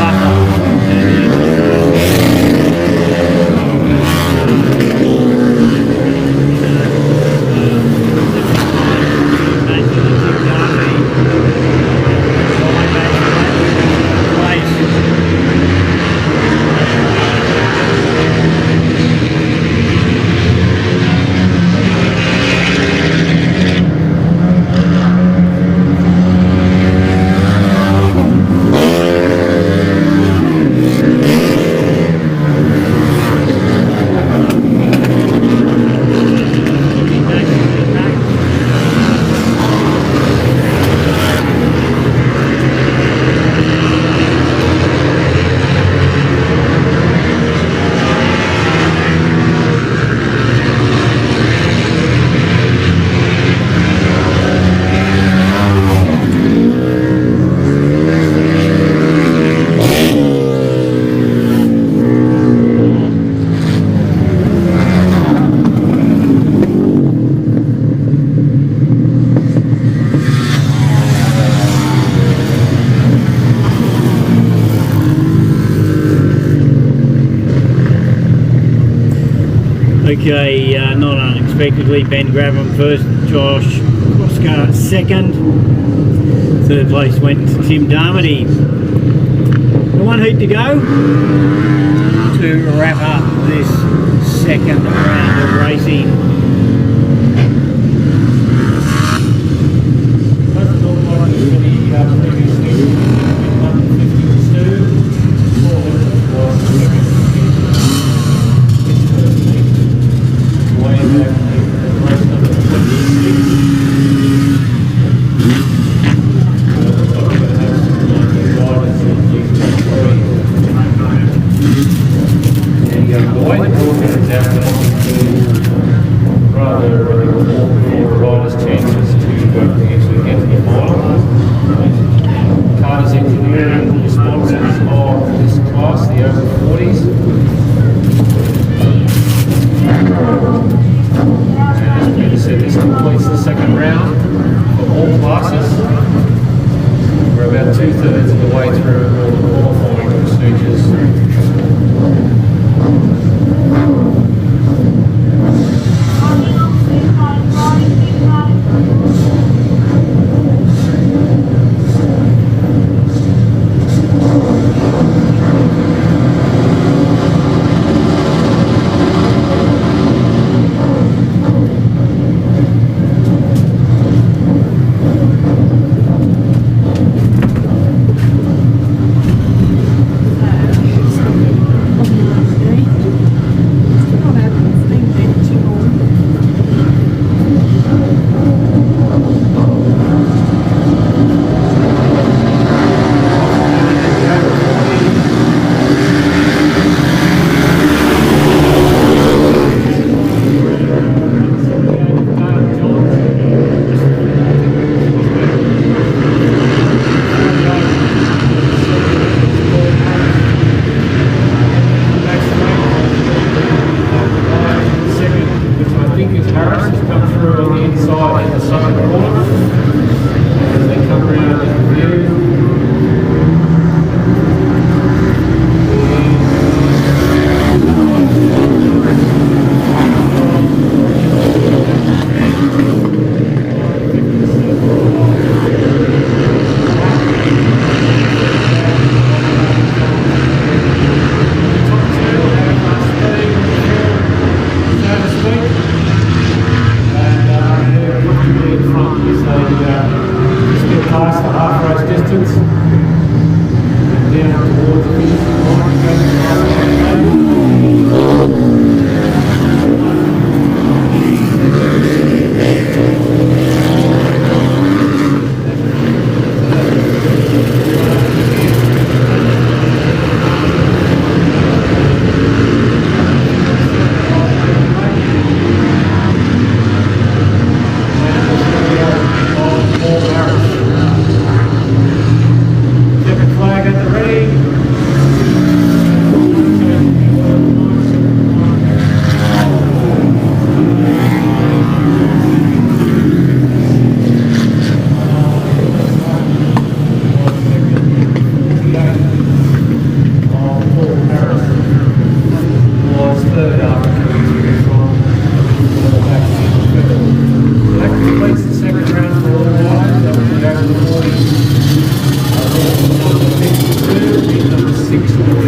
Okay, not unexpectedly, Ben Graham first, Josh Oscar second. Third place went to Tim Darmody. One heat to go to wrap up this second round of racing. Doesn't look like there's any previous history. 152, 400 was the second. Way back the race number 26. There you go, boy. Down to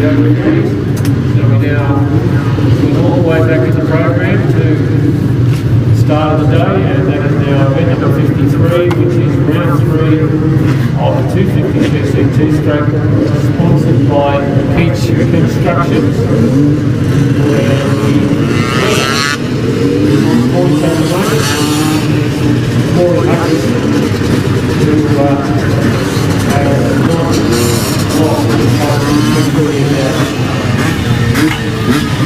over 40s. So we now went all the way back in the program to the start of the day, and that is now event number 53, which is round 3 of the 250cc two-stroke, sponsored by Peach Constructions. Where points at the moment, Rory Hutchinson, who have not lost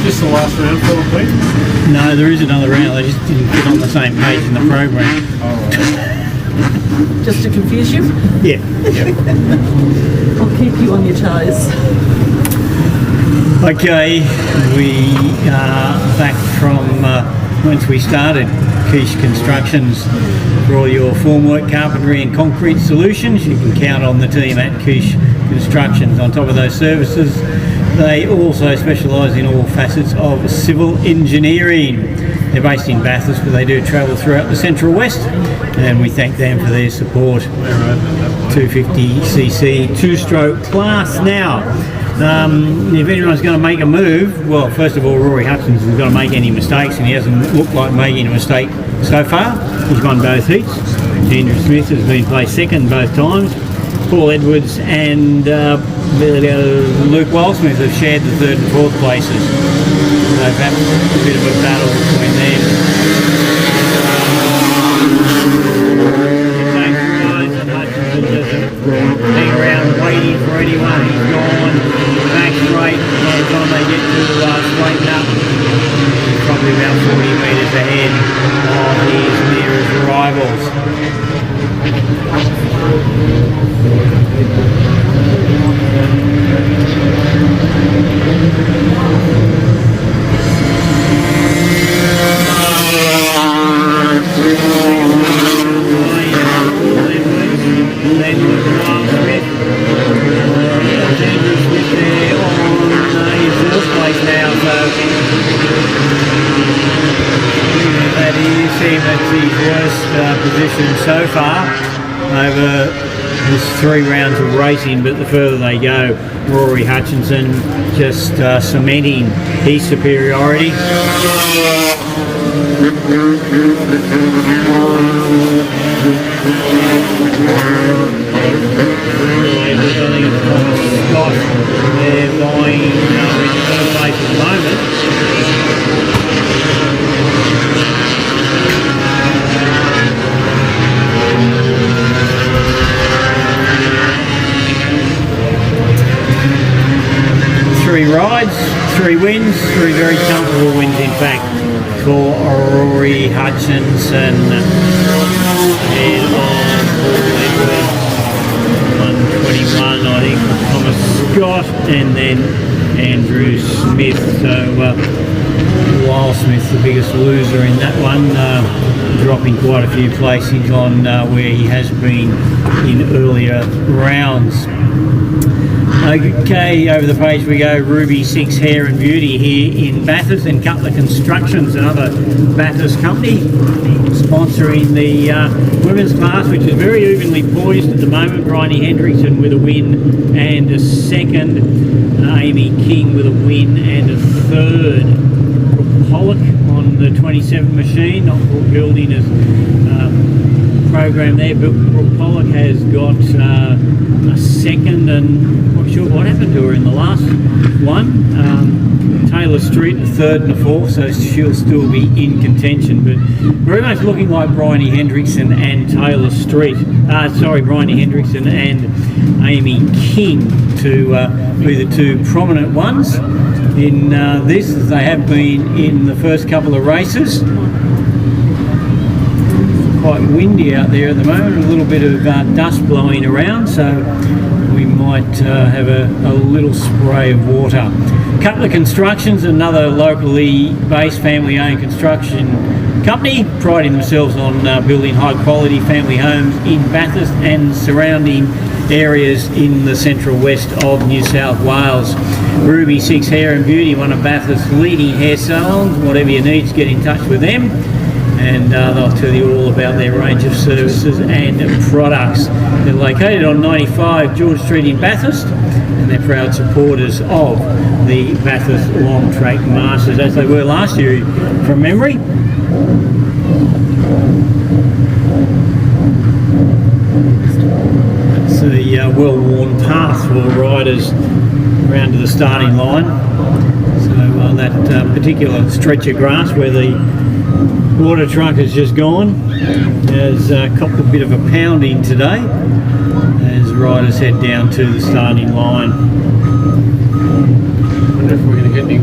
just the last round for them, Pete? No, there is another round. They just didn't get on the same page in the program. Just to confuse you, Yeah. I'll keep you on your toes. Okay, we are back from once we started Quiche Constructions for all your formwork, carpentry and concrete solutions. You can count on the team at Quiche Constructions. On top of those services, they also specialise in all facets of civil engineering. They're based in Bathurst, but they do travel throughout the Central West, and we thank them for their support. 250cc two-stroke class now. If anyone's going to make a move, well, first of all, Rory Hutchins isn't going to make any mistakes, and he hasn't looked like making a mistake so far. He's won both heats. Andrew Smith has been placed second both times. Paul Edwards and Luke Wildsmith have shared the third and fourth places. So perhaps a bit of a battle between them. Hang around waiting for anyone. He's gone back straight. By the time they get to straighten up, he's probably about 40 metres ahead of his nearest rivals. Position so far over this 3 rounds of racing, but the further they go, Rory Hutchinson just cementing his superiority. Scott, they're going in third place at the moment. 3 rides, 3 wins, 3 very comfortable wins in fact for Rory Hutchinson. And on Paul Edwards, 121 I think for Thomas Scott, and then Andrew Smith. So Wildsmith, the biggest loser in that one, dropping quite a few places on where he has been in earlier rounds. Okay, over the page we go. Ruby 6 Hair and Beauty here in Bathurst, and Cutler Constructions, another Bathurst company, sponsoring the women's class, which is very evenly poised at the moment. Bryony Hendrickson with a win and a second. Amy King with a win and a third. Pollock on the 27 machine, not building as program there, but Pollock has got a second, and not sure what happened to her in the last one. Taylor Street a third and a fourth, so she'll still be in contention, but very much looking like Bryony Hendrickson and Taylor Street. Bryony Hendrickson and Amy King to be the 2 prominent ones in this, as they have been in the first couple of races. Quite windy out there at the moment, a little bit of dust blowing around, so we might have a little spray of water. Cutler Constructions, another locally based family-owned construction company, priding themselves on building high-quality family homes in Bathurst and surrounding areas in the central west of New South Wales. Ruby 6 Hair and Beauty, one of Bathurst's leading hair salons. Whatever you need, get in touch with them, and they'll tell you all about their range of services and products. They're located on 95 George Street in Bathurst, and and they're proud supporters of the Bathurst Long Track Masters, as they were last year from memory. It's a well-worn path for riders around to the starting line. So that particular stretch of grass where the water truck has just gone has copped a bit of a pounding today as riders head down to the starting line. Wonder if we're going to get any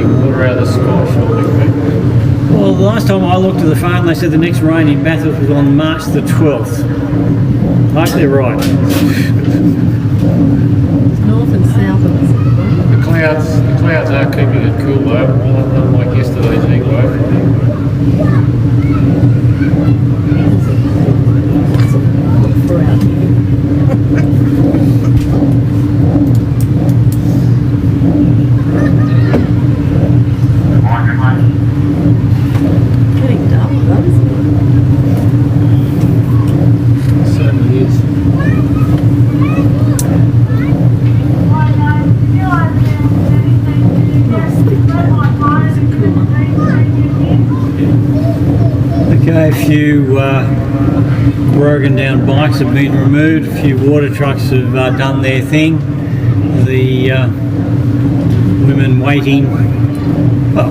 water out of the sky shortly. Well, the last time I looked at the phone, they said the next rain in Bathurst was on March the 12th. I hope they're right. North and south of us. The clouds are keeping it cool though, unlike yesterday's heat wave. Getting dull, though, isn't it? Certainly is. Okay, a few broken down bikes have been removed, a few water trucks have done their thing. The women waiting, well,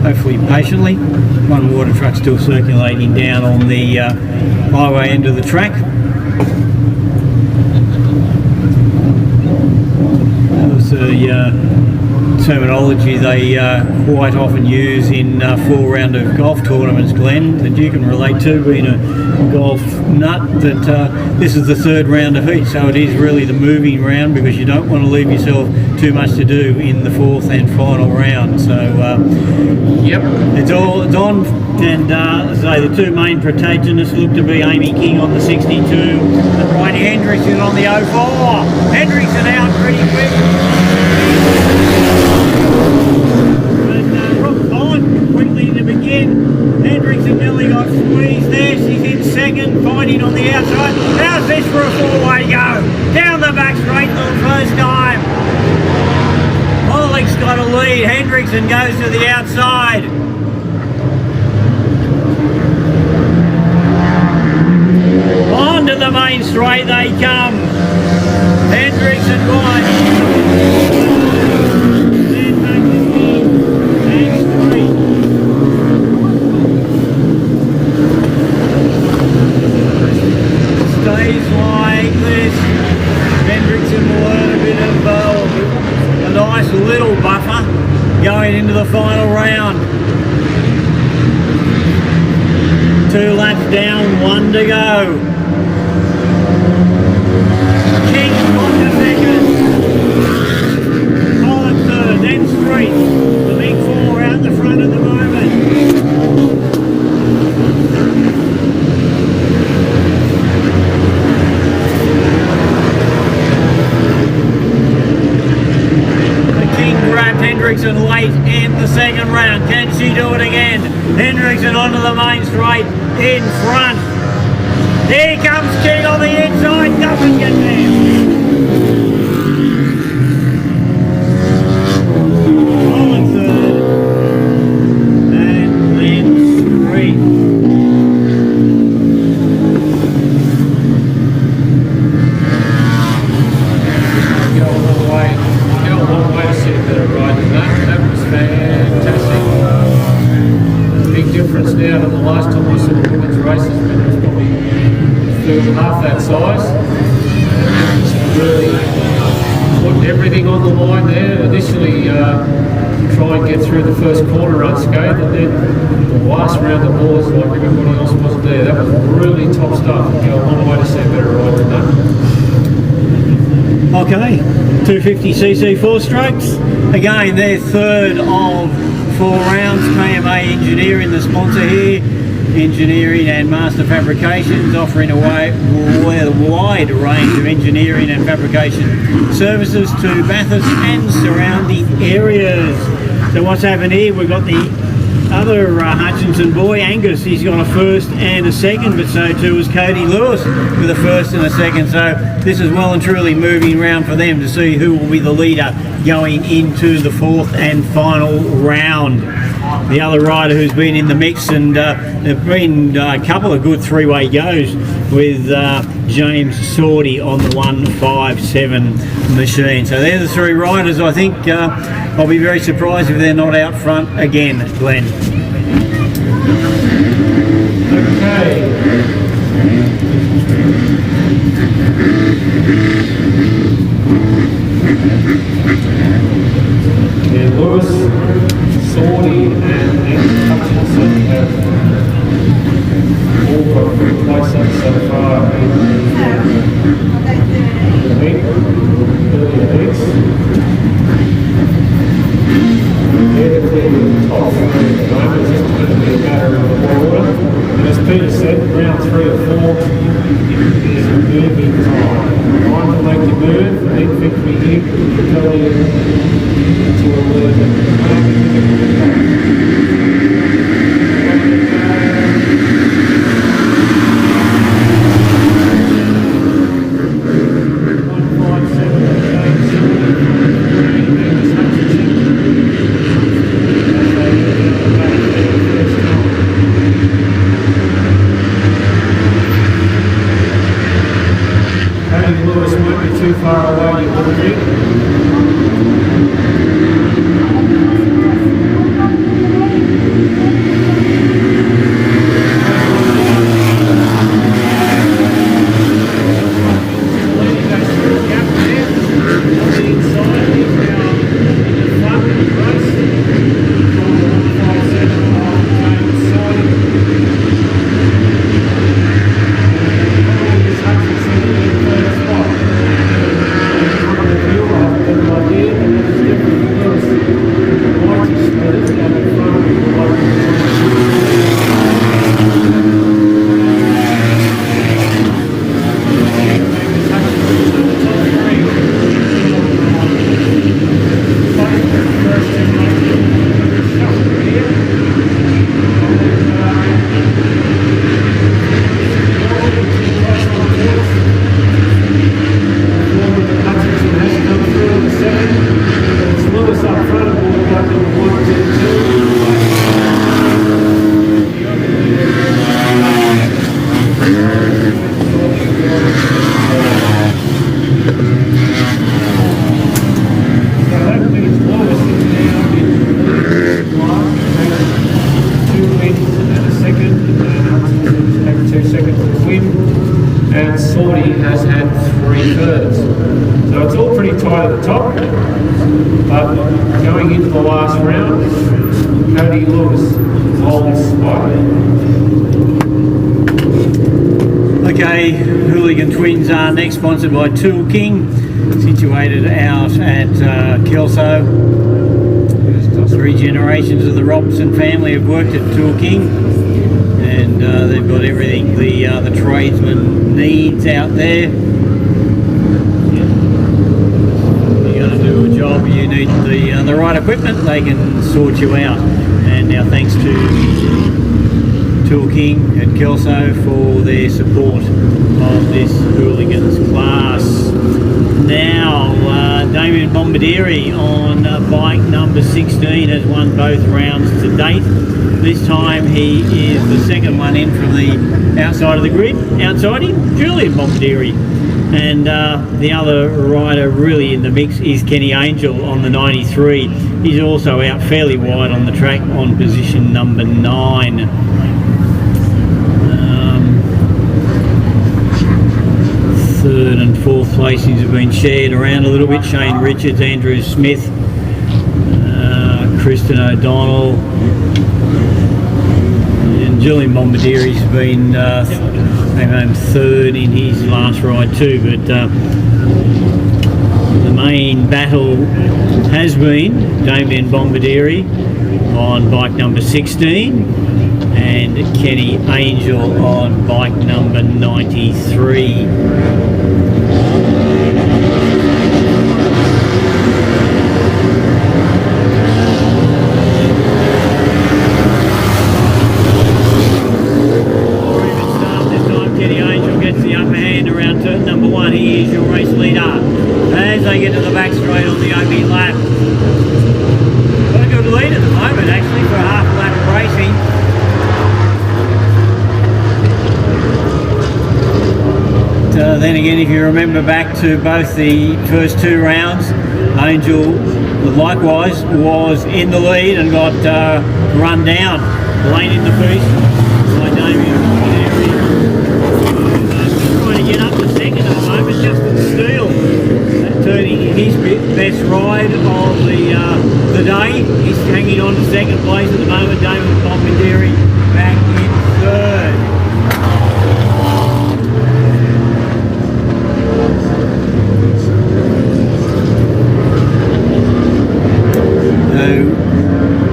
hopefully patiently. One water truck still circulating down on the highway end of the track. That was a terminology they quite often use in 4 round of golf tournaments, Glenn, that you can relate to, being a golf nut, that this is the 3rd round of heat, so it is really the moving round because you don't want to leave yourself too much to do in the 4th and final round. So Yep. it's on, and as I say, the 2 main protagonists look to be Amy King on the 62 and Riley Hendrickson on the 04. Hendrickson out pretty quick. Quickly to begin. Hendrickson nearly got squeezed there. She's in second, fighting on the outside. How's this for a 4-way go? Down the back straight for the first time. Hollick's got a lead. Hendrickson goes to the outside. Onto the main straight they come. Hendrickson wide. Stays like this, Hendrickson will earn a bit of a nice little buffer going into the final round. 2 laps down, 1 to go. King on to second. Holland third, then Street. The big 4 out the front at the moment. Hendrickson late in the 2nd round. Can she do it again? Hendrickson onto the main straight in front. Here comes King on the inside. Doesn't get there. Holland third. And then Street. Go a long way to see a better ride than that. That was fantastic. Big difference now to the last time I saw the women's races, but it was probably half that size. It's really putting everything on the line there. Initially try and get through the first corner unscathed, and then the last round the balls like everybody else wasn't there. That was really top stuff. Go a long way to see a better ride than that. Okay, 250cc 4-strokes. Again, their 3rd of 4 rounds. KMA Engineering, the sponsor here. Engineering and Master Fabrications, offering a wide range of engineering and fabrication services to Bathurst and surrounding areas. So what's happened here, we've got the other Hutchinson boy, Angus, he's got a first and a second, but so too is Cody Lewis with a first and a second. So this is well and truly moving around for them to see who will be the leader going into the fourth and final round. The other rider who's been in the mix, and there have been a couple of good three-way goes with James Sordy on the 157 machine. So they're the three riders. I think I'll be very surprised if they're not out front again, Glenn. Okay. Yeah, Lewis, Sordy and Hutchinson have all got a good place up so far in the heat, earlier heats. They're clearly the top three at the moment. It's just going to be a matter of order. And as Peter said, round 3 or 4 is a moving time. Time to make your move, and then victory here to tell you to alert them. Lewis won't be too far away, you wouldn't think. Okay, Hooligan Twins are next, sponsored by Tool King, situated out at Kelso. 3 generations of the Robson family have worked at Tool King, and they've got everything the tradesman needs out there. You're going to do a job, you need the right equipment, they can sort you out. And now thanks to Tool King at Kelso for their support of this Hooligans class. Now, Damien Bombardieri on bike number 16 has won both rounds to date. This time he is the second one in from the outside of the grid. Outside him, Julian Bombardieri. And the other rider really in the mix is Kenny Angel on the 93. He's also out fairly wide on the track on position number 9. Third and fourth placings have been shared around a little bit. Shane Richards, Andrew Smith, Kristen O'Donnell, and Julian Bombardieri's been came home third in his last ride too. But the main battle has been Damien Bombardieri on bike number 16 and Kenny Angel on bike number 93. happy lap. Got a good lead at the moment actually for a half lap of racing. Then again, if you remember back to both the first two rounds, Angel likewise was in the lead and got run down late in the piece by Damien. Still trying to get up to second at the moment, Justin Steele turning his best ride of the day. He's hanging on to second place at the moment. Damien Bombardiri back in third.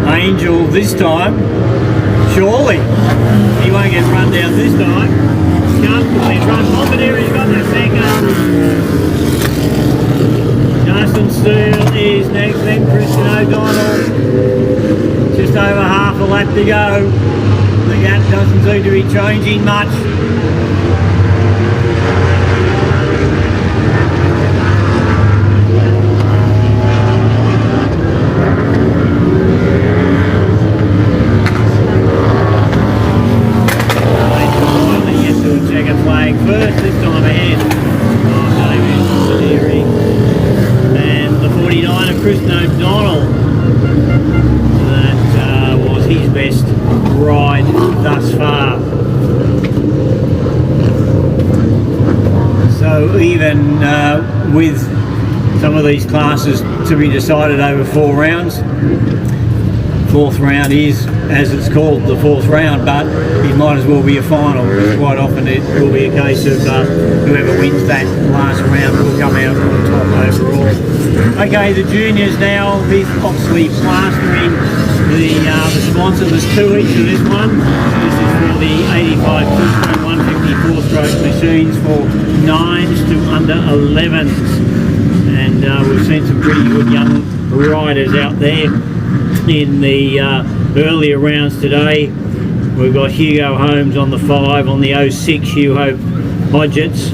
Angel this time, surely he won't get run down this time. Comfortably run. Bombardiri's got the second. Justin Steele is next, then Christian O'Donnell. Just over half a lap to go. The gap doesn't seem to be changing much. First this time ahead of Damien Bombardiri and the 49 of Christian O'Donnell. That was his best ride thus far. So even with some of these classes to be decided over 4 rounds, fourth round is, as it's called, the fourth round, but it might as well be a final. Quite often it will be a case of whoever wins that last round will come out on top overall. Okay, the juniors now with Oxley plastering the sponsor. There's 2 each of this one. This is for the 85 2-stroke 154 stroke machines for 9s to under 11s. And we've seen some pretty good young riders out there in the earlier rounds today. We've got Hugo Holmes on the 5, on the 06 Hugh Hope Hodgetts,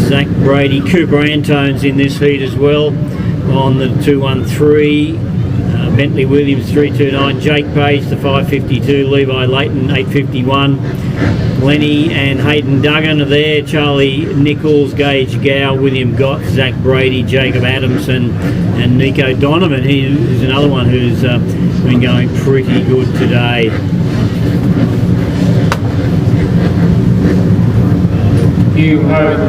Zach Brady, Cooper Antone's in this heat as well on the 213, Bentley Williams 329, Jake Page the 552, Levi Layton 851, Lenny and Hayden Duggan are there, Charlie Nichols, Gage Gow, William Gott, Zach Brady, Jacob Adamson and Nico Donovan. He is another one who's been going pretty good today. Hugh Hope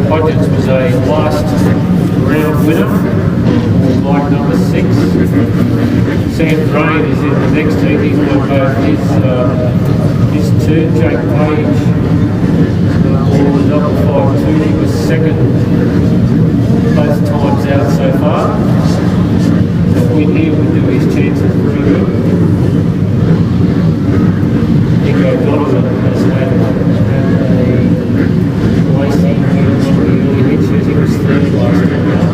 Hodgetts was a last round winner, like number 6. Sam Drain is in the next heat. He's won both his turn. Jake Page, all the double 5-2, he was second both times out so far. So win here would do his chances pretty good. Nico Donovan has had a placing in one of the early heats. He was third last time out.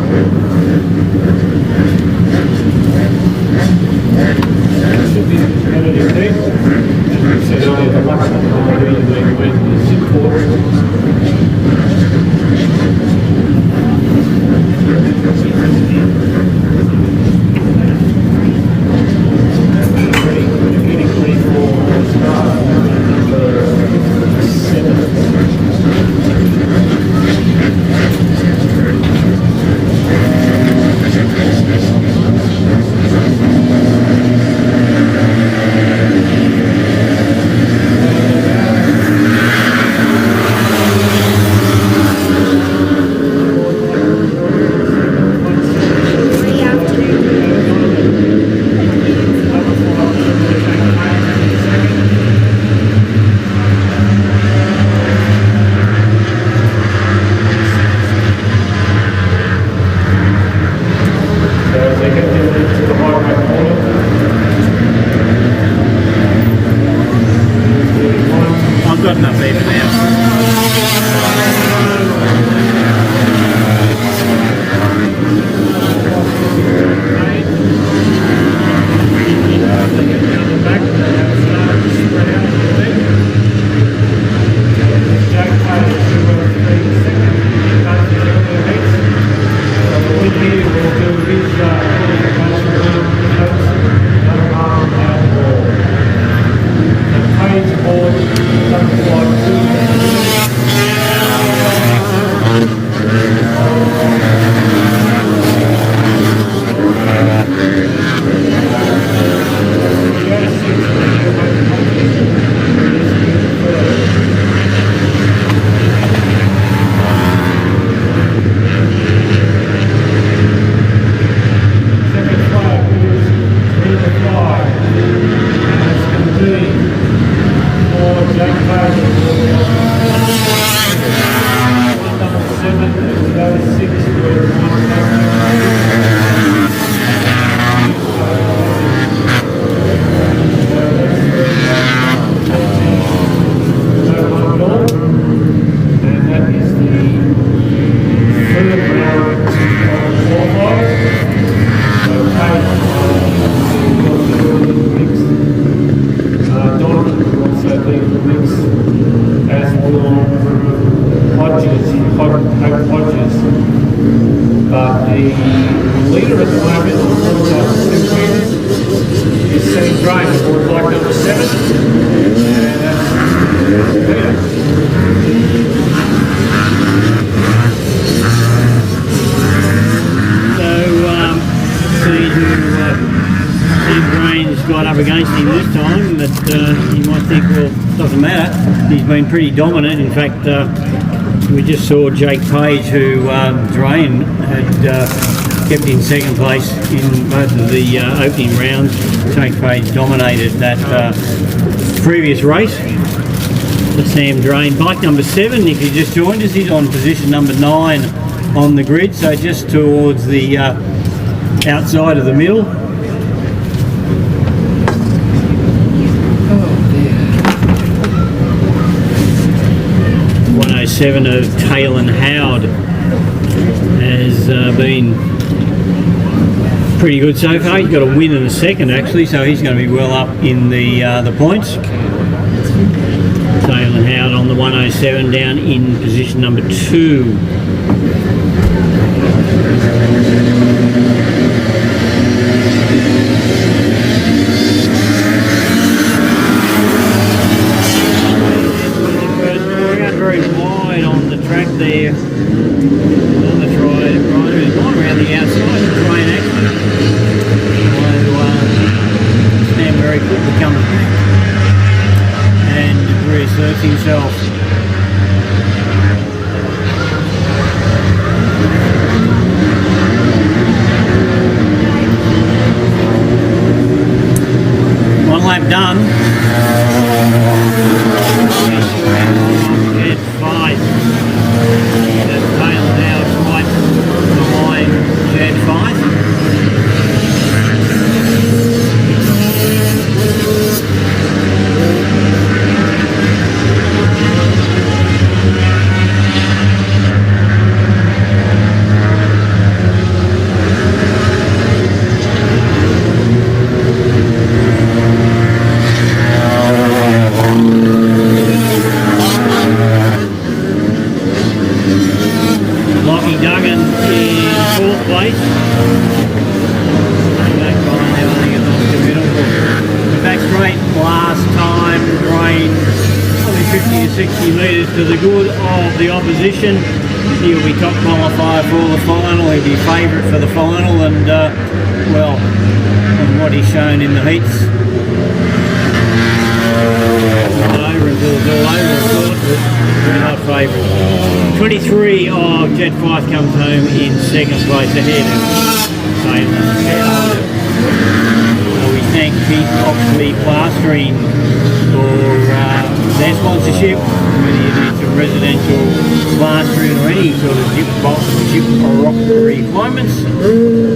Should be competitive heat. As we said earlier, the luck of the lead win is important. Pretty his qualification round, no harm at all. The page board doesn't like against him this time, but you might think, well, it doesn't matter. He's been pretty dominant. In fact, we just saw Jake Page, who Drain had kept in second place in both of the opening rounds. Jake Page dominated that previous race. The Sam Drain, bike number 7, if you just joined us, he's on position number 9 on the grid, so just towards the outside of the middle. 107 of Taylor Howard has been pretty good so far. He's got a win in a second actually, so he's going to be well up in the points. Taylor Howard on the 107 down in position number 2. Very wide on the track there, on the try, right, gone around the outside of the train actually. So Stan very quickly comes back and reasserts himself. One lap done. To the good of the opposition. He'll be top qualifier for the final, he'll be favourite for the final, and well, on what he's shown in the heats, all over until it's all over, of course, but we're not favourite. 23 of Jet Fife comes home in second place ahead of Taylor. We thank Keith Oxley Plastering for their sponsorship, whether you need some residential plastering or any sort of gyp rock requirements,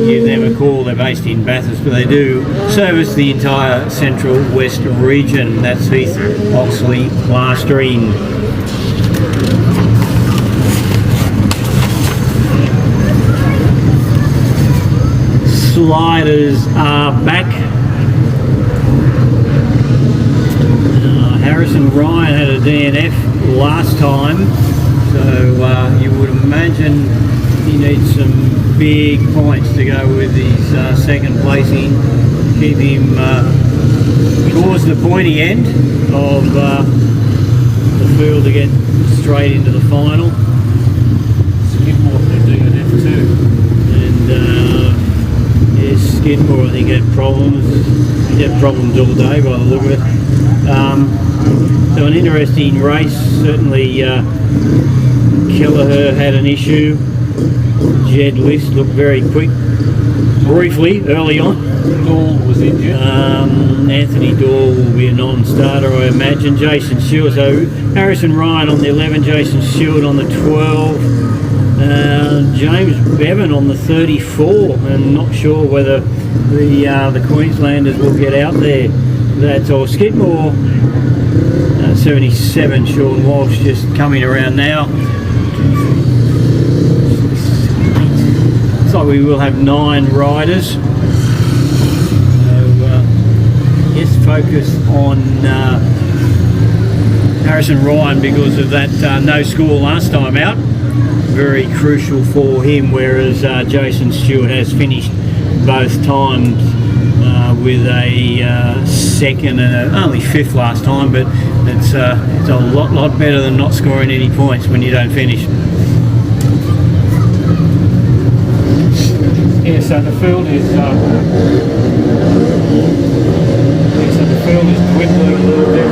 give them a call. They're based in Bathurst, but they do service the entire central west region. That's Heath Oxley Plastering. Sliders are back. Harrison Ryan had a DNF last time, so you would imagine He needs some big points to go with his second placing. Keep him towards the pointy end of the field to get straight into the final. Skidmore to do an F2. And yes, Skidmore I think had problems. He had problems all day by the look of it. So an interesting race. Certainly Kelleher had an issue. Jed List looked very quick. Briefly, early on. Dahl was injured. Anthony Dahl will be a non-starter, I imagine. Jason Stewart. So Harrison Ryan on the 11, Jason Stewart on the 12, James Bevan on the 34, and not sure whether the Queenslanders will get out there. That's all. Skidmore 77. Sean Walsh just coming around now. Like we will have 9 riders. So yes, focus on Harrison Ryan because of that no score last time out. Very crucial for him, whereas Jason Stewart has finished both times with a second and only 5th last time, but it's a lot better than not scoring any points when you don't finish. Yeah, so the field is dwindling a little bit.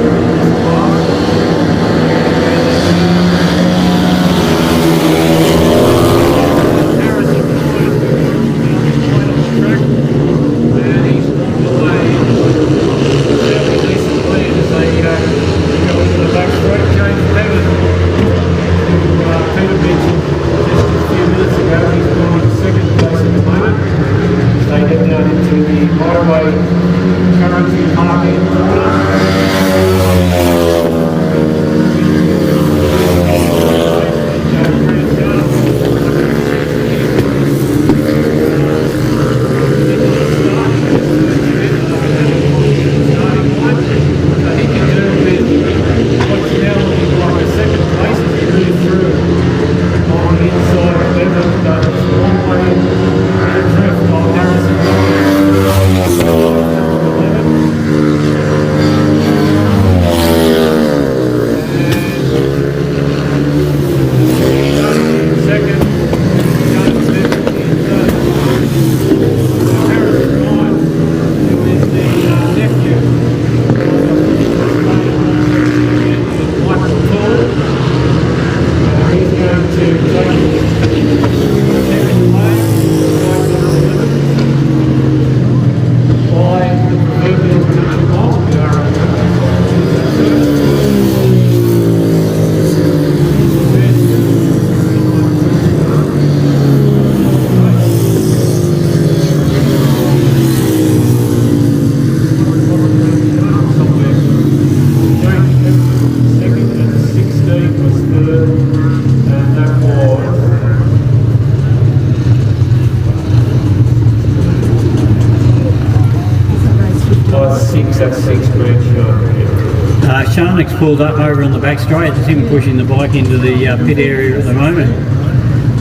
Sharnick's pulled up over on the back straight. It's him pushing the bike into the pit area at the moment.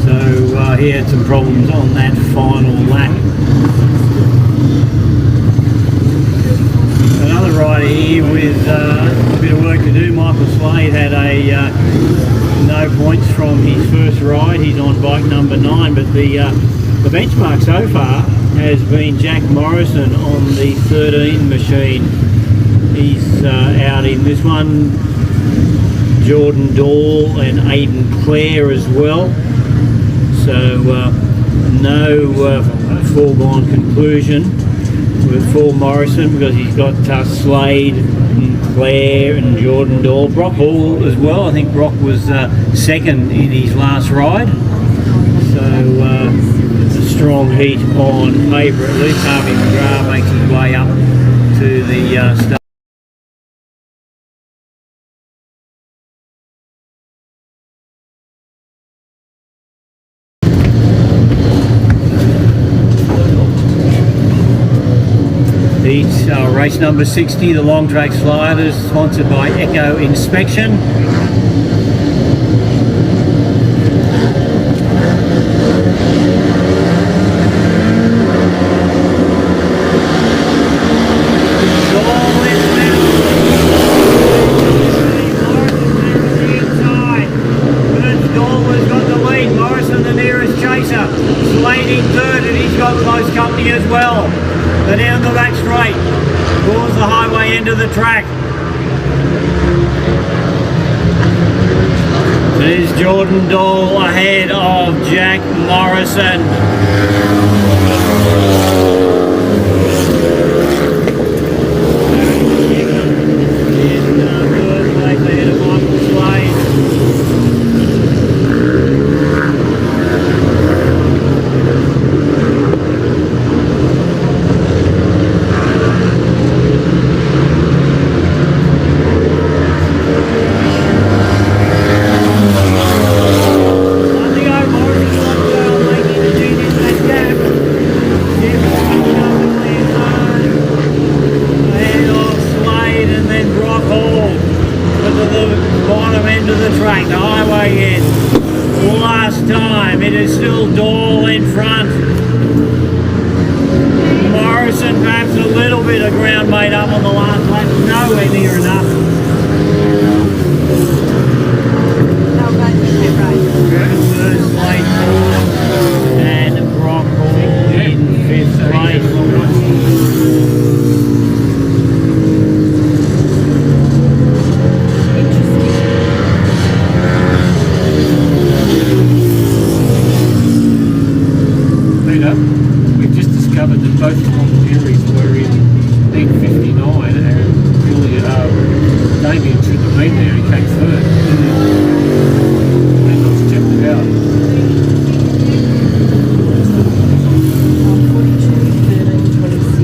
So he had some problems on that final lap. Another rider here with a bit of work to do. Michael Slade had no points from his first ride. He's on bike number 9, but the benchmark so far has been Jack Morrison on the 13 machine. He's out in this one. Jordan Dahl and Aidan Clare as well. So no foregone conclusion for Morrison because he's got Slade and Clare and Jordan Dahl. Brock Hall as well. I think Brock was second in his last ride. So a strong heat on paper at least. Harvey McGrath makes his way up to the start. Race number 60, the long track sliders, sponsored by Echo Inspection. as well. They're down the back straight towards the highway end of the track. There's Jordan Dole ahead of Jack Morrison. In third place ahead of Michael Slade. The highway end. Last time, it is still Dahl in front. Morrison perhaps a little bit of ground made up on the last lap, nowhere near enough. First place and Brock Hall in fifth place. We've just discovered that both Long Dairies were in league 59 and really Damien shouldn't have been there, he came third. And let's check it out. 42, 13, 26.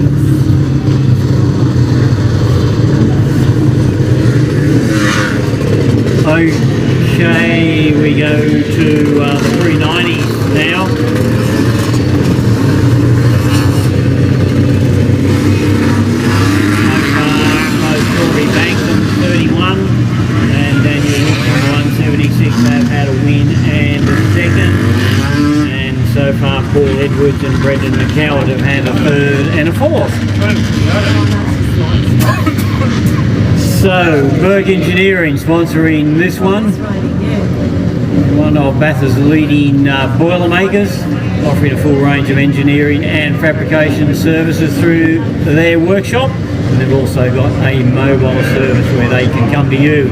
Okay, we go to the 390s now. Banks 31 and Daniel 176 have had a win and a second, and so far Paul Edwards and Brendan McCoward have had a third and a fourth. So Burke Engineering sponsoring this one of Bathurst's leading boilermakers, offering a full range of engineering and fabrication services through their workshop. And they've also got a mobile service where they can come to you,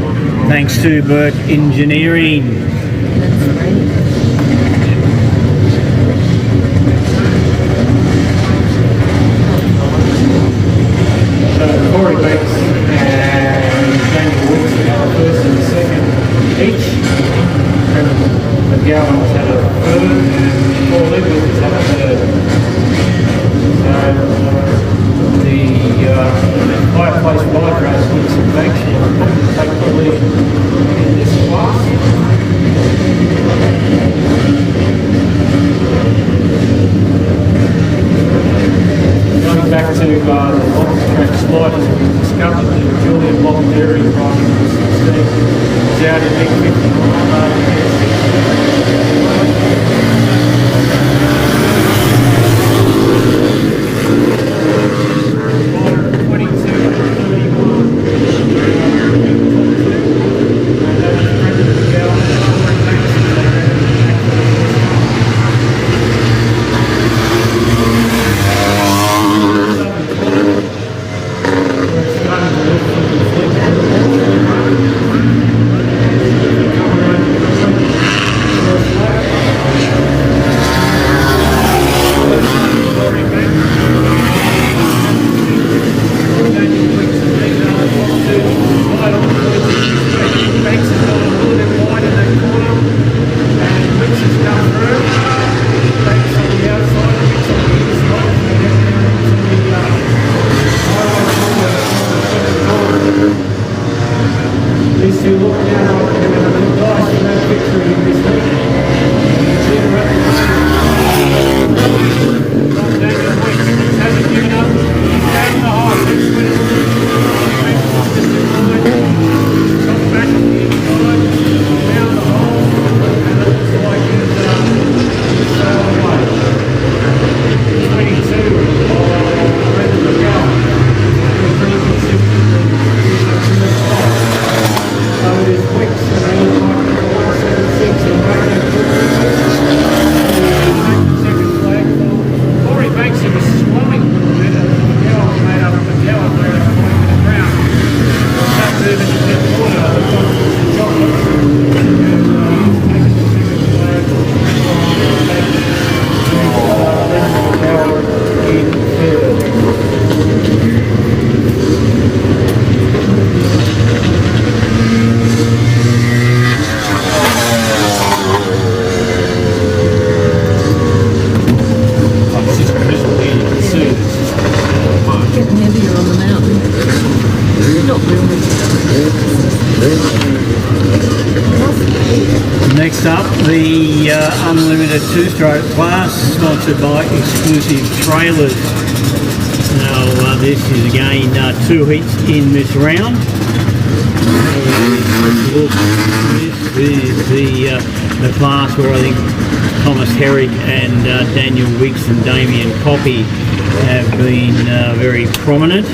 thanks to Burke Engineering. So Corey Banks and Daniel Woods are first and second each. McGowan's had a third and Paul Edwards has had a third. So the higher place wide race with some Banks will take the lead in this class. Going back to the long track sliders, we discovered that Julian Montgomery riding the 16 was out in League 51. Next up, the unlimited two-stroke class, sponsored by Exclusive Trailers. Now, this is again 2 heats in this round. Look, this is the class where I think Thomas Herrick and Daniel Wicks and Damien Coppy have been very prominent.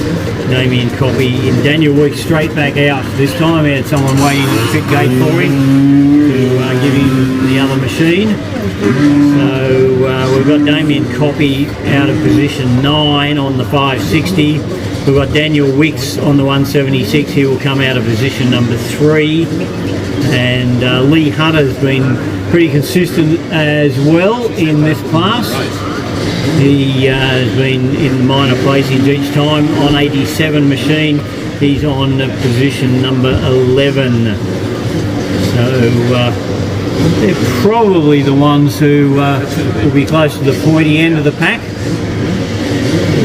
Damien Coppy in Daniel Wicks straight back out. This time he had someone waiting at the pit gate for him to give him the other machine. So we've got Damien Coppy out of position 9 on the 560. We've got Daniel Wicks on the 176. He will come out of position number 3. And Lee Hunter's been pretty consistent as well in this class. He has been in the minor placings each time. On 87 machine, he's on position number 11. So they're probably the ones who will be close to the pointy end of the pack.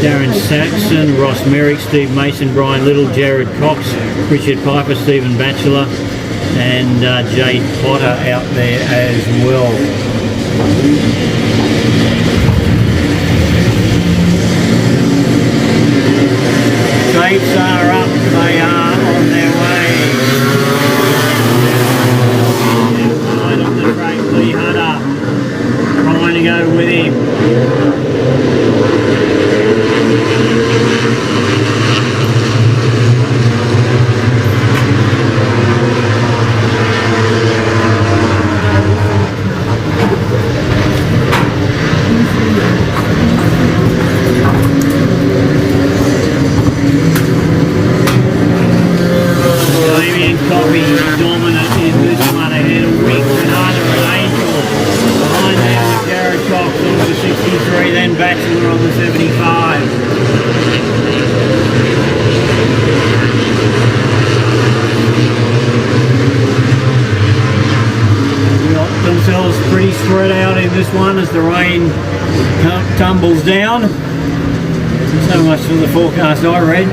Darren Saxon, Ross Merrick, Steve Mason, Brian Little, Jared Cox, Richard Piper, Stephen Batchelor, and Jade Potter out there as well. Shapes are up, they are on their way. Line on the track, Lee Hunter, trying to go with him. Damien Coppy dominant in this one, ahead of Wicks and Hunter and Angel. Behind them, Jared Cox on the 63, then Batchelor on the 75. They got themselves pretty spread out in this one as the rain tumbles down. So much for the forecast I read.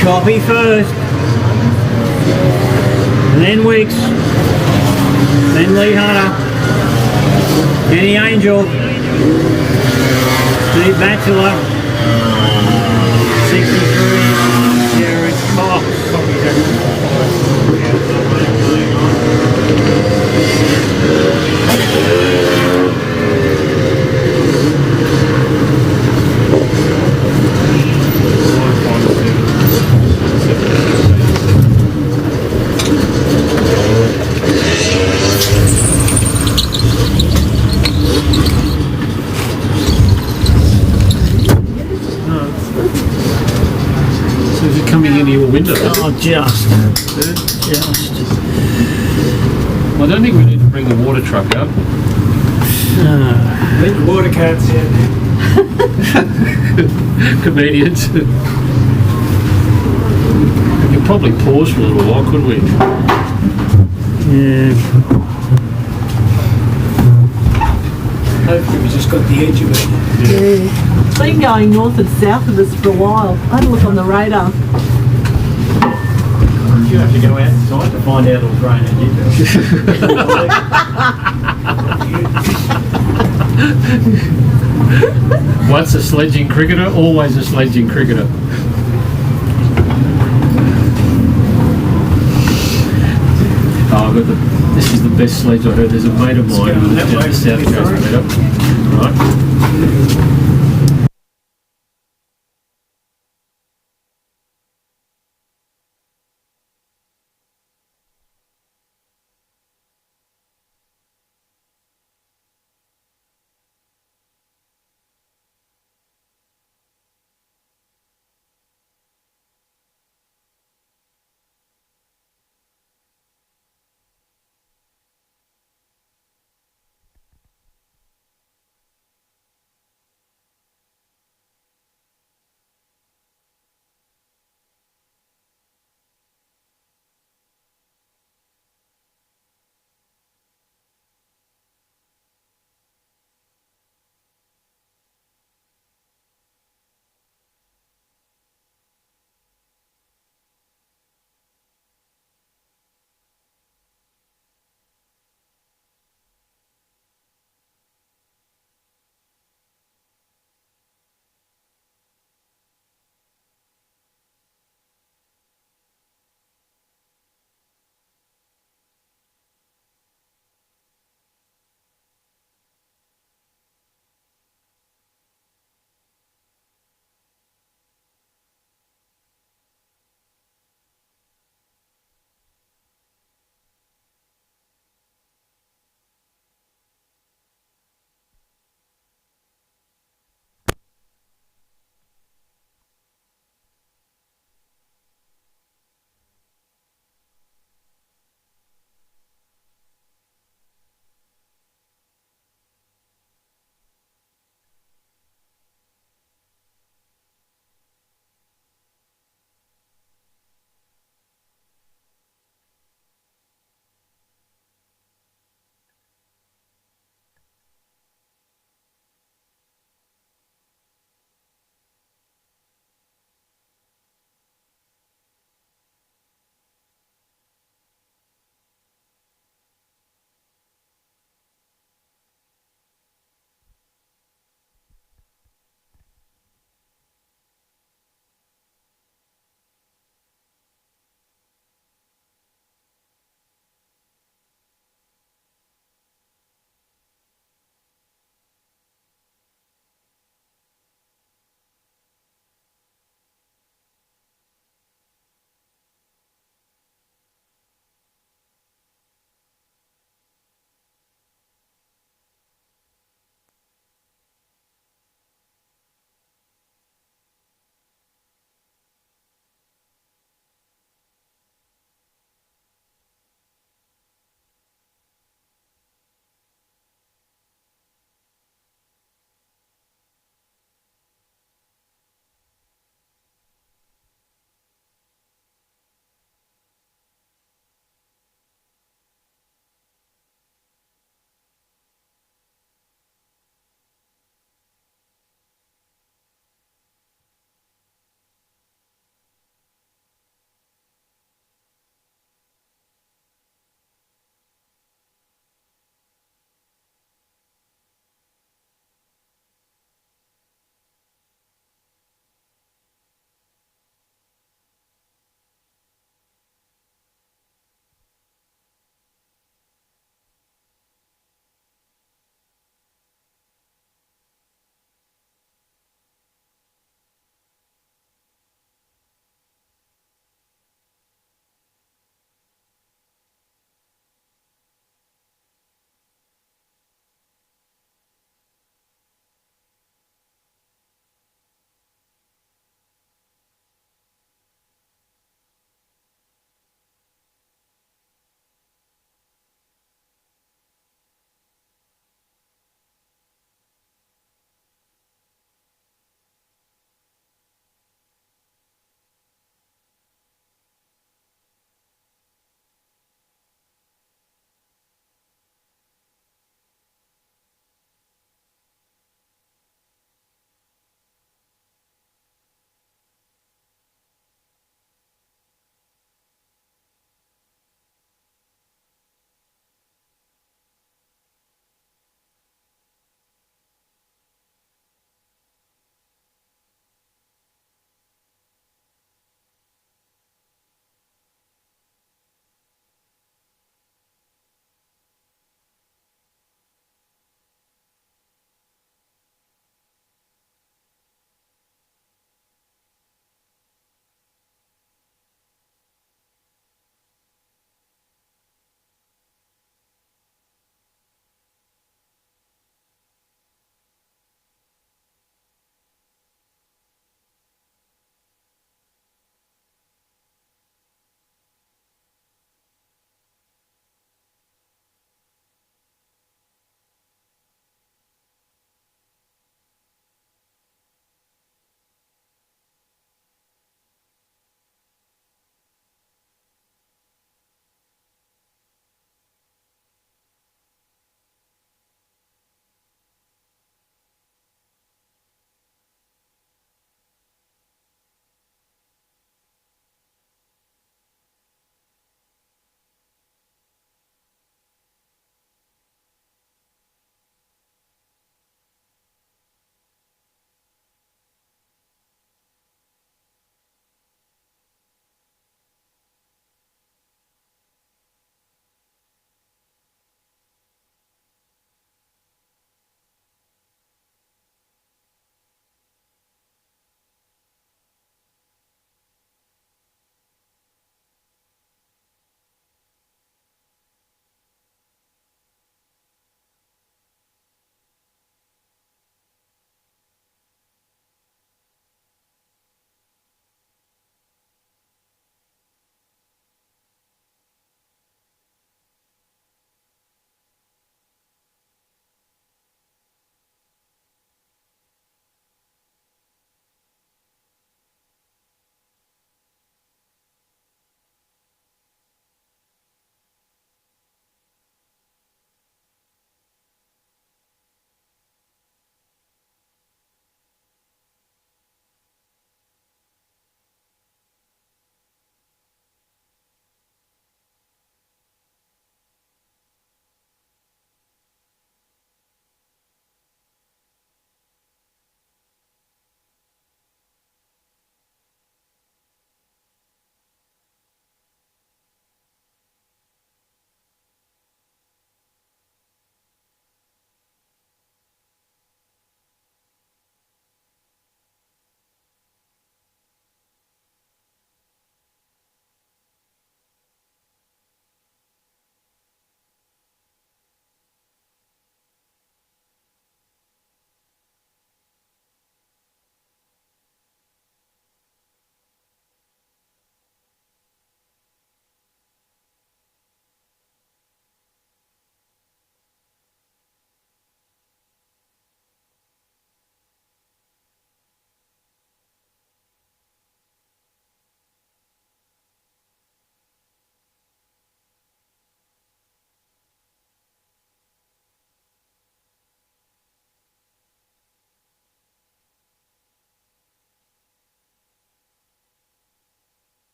Coppy first, and then Wicks, then Lee Hunter, Kenny Angel, Steve Batchelor, 63, Jared Cox. So is it coming into your window? Oh, just. I don't think we need to bring the water truck up. Let the water cats in. Comedians. We could probably pause for a little while, couldn't we? Yeah. Hopefully we just got the edge of it. Yeah. It's been going north and south of us for a while. I had a look on the radar. You have to go outside to find out it was raining, didn't you? Once a sledging cricketer, always a sledging cricketer. Oh, this is the best sledge I heard. There's a mate of mine who lives down the south coast, mate. Right.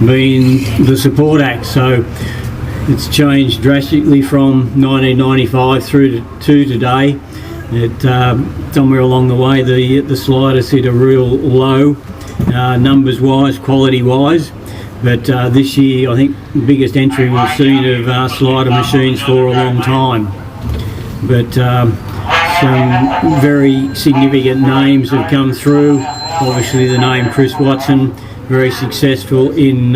being the support act. So it's changed drastically from 1995 through to today. It somewhere along the way the sliders hit a real low, numbers wise, quality wise. But this year I think the biggest entry we've seen of slider machines for a long time. But some very significant names have come through. Obviously the name Chris Watson, very successful in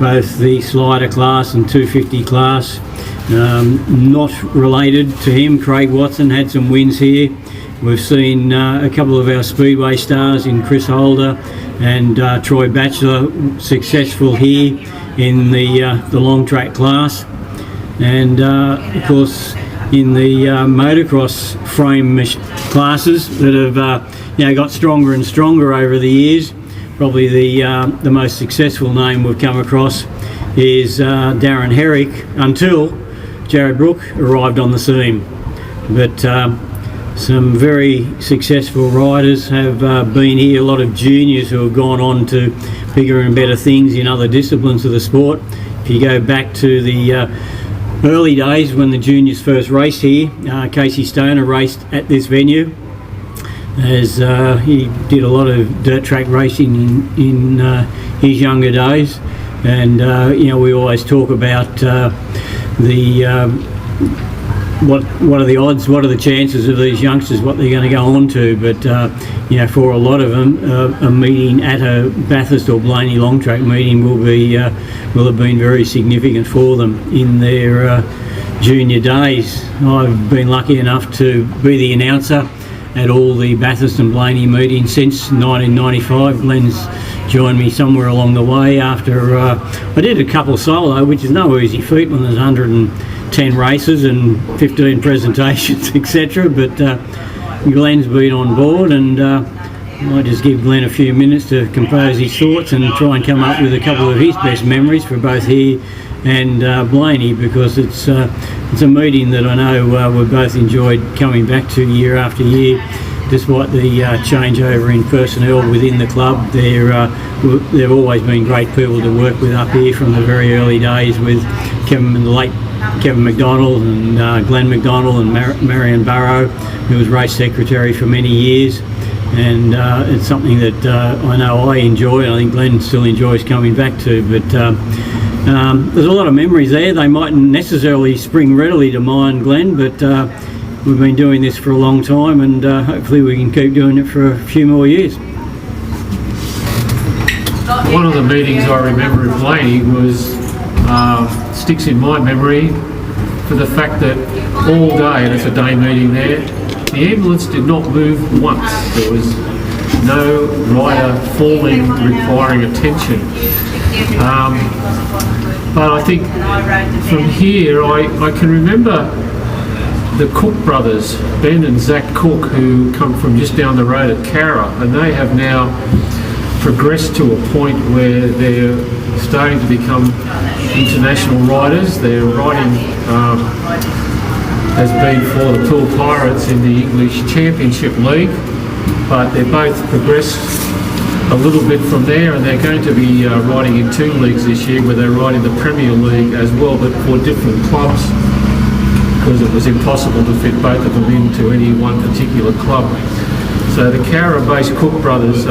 both the slider class and 250 class. Not related to him, Craig Watson had some wins here. We've seen a couple of our Speedway stars in Chris Holder and Troy Batchelor successful here in the long track class. And of course in the motocross frame classes that have got stronger and stronger over the years. Probably the most successful name we've come across is Darren Herrick, until Jared Brook arrived on the scene. But some very successful riders have been here, a lot of juniors who have gone on to bigger and better things in other disciplines of the sport. If you go back to the early days when the juniors first raced here, Casey Stoner raced at this venue, as he did a lot of dirt track racing in his younger days. And we always talk about what are the odds, what are the chances of these youngsters, what they're going to go on to. But for a lot of them, a meeting at a Bathurst or Blaney long track meeting will have been very significant for them in their junior days. I've been lucky enough to be the announcer at all the Bathurst and Blaney meetings since 1995. Glenn's joined me somewhere along the way after I did a couple solo, which is no easy feat when there's 110 races and 15 presentations, etc. But Glenn's been on board, and I might just give Glenn a few minutes to compose his thoughts and try and come up with a couple of his best memories for both here and Blaney, because it's a meeting that I know we've both enjoyed coming back to year after year. Despite the changeover in personnel within the club, they've always been great people to work with up here from the very early days, with the late Kevin McDonald and Glenn McDonald and Marion Burrow, who was race secretary for many years. And it's something that I know I enjoy, and I think Glenn still enjoys coming back to. But there's a lot of memories there. They mightn't necessarily spring readily to mind, Glenn, but we've been doing this for a long time, and hopefully we can keep doing it for a few more years. One of the meetings I remember at Blaney was, sticks in my memory for the fact that all day, and it's a day meeting there, the ambulance did not move once. There was no rider falling requiring attention. But I think from here, I can remember the Cook brothers, Ben and Zach Cook, who come from just down the road at Cara, and they have now progressed to a point where they're starting to become international riders. Their riding has been for the Pool Pirates in the English Championship League, but they've both progressed a little bit from there, and they're going to be riding in two leagues this year, where they're riding the Premier League as well, but for different clubs, because it was impossible to fit both of them into any one particular club. So the Cara-based Cook brothers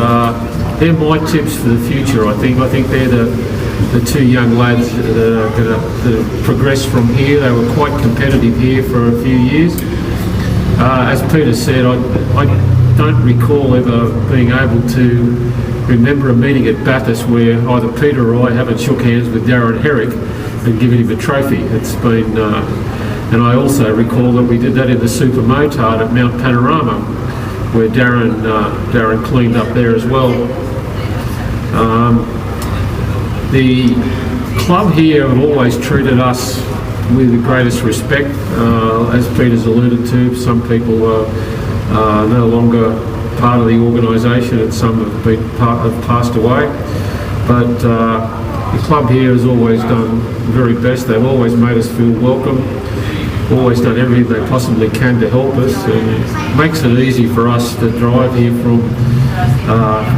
they're my tips for the future. I think they're the two young lads that are going to progress from here. They were quite competitive here for a few years. As Peter said, I don't recall ever being able to remember a meeting at Bathurst where either Peter or I haven't shook hands with Darren Herrick and given him a trophy. It's been, and I also recall that we did that in the Super Motard at Mount Panorama, where Darren cleaned up there as well. The club here have always treated us with the greatest respect. As Peter's alluded to, some people are no longer part of the organisation, and some have passed away. But the club here has always done very best. They've always made us feel welcome, always done everything they possibly can to help us, and makes it easy for us to drive here from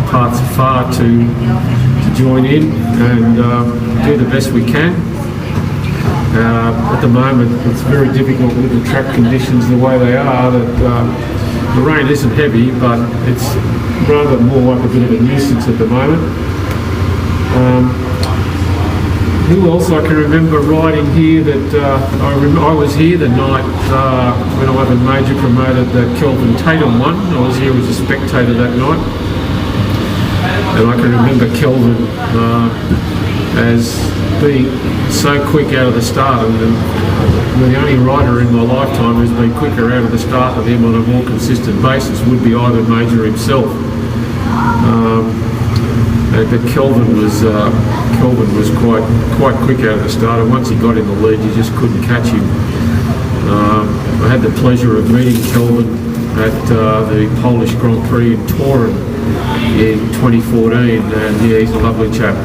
parts far to to join in and do the best we can. At the moment, it's very difficult with the track conditions the way they are. That the rain isn't heavy, but it's rather more like a bit of a nuisance at the moment. Who else I can remember riding here that I was here the night when Ivan Major promoted the Kelvin Tatum one. I was here as a spectator that night. And I can remember Kelvin as being so quick out of the start, and the only rider in my lifetime who's been quicker out of the start of him on a more consistent basis would be Ivan Major himself. But Kelvin was quite quick out of the start, and once he got in the lead, you just couldn't catch him. I had the pleasure of meeting Kelvin at the Polish Grand Prix in Turin in 2014, and yeah, he's a lovely chap.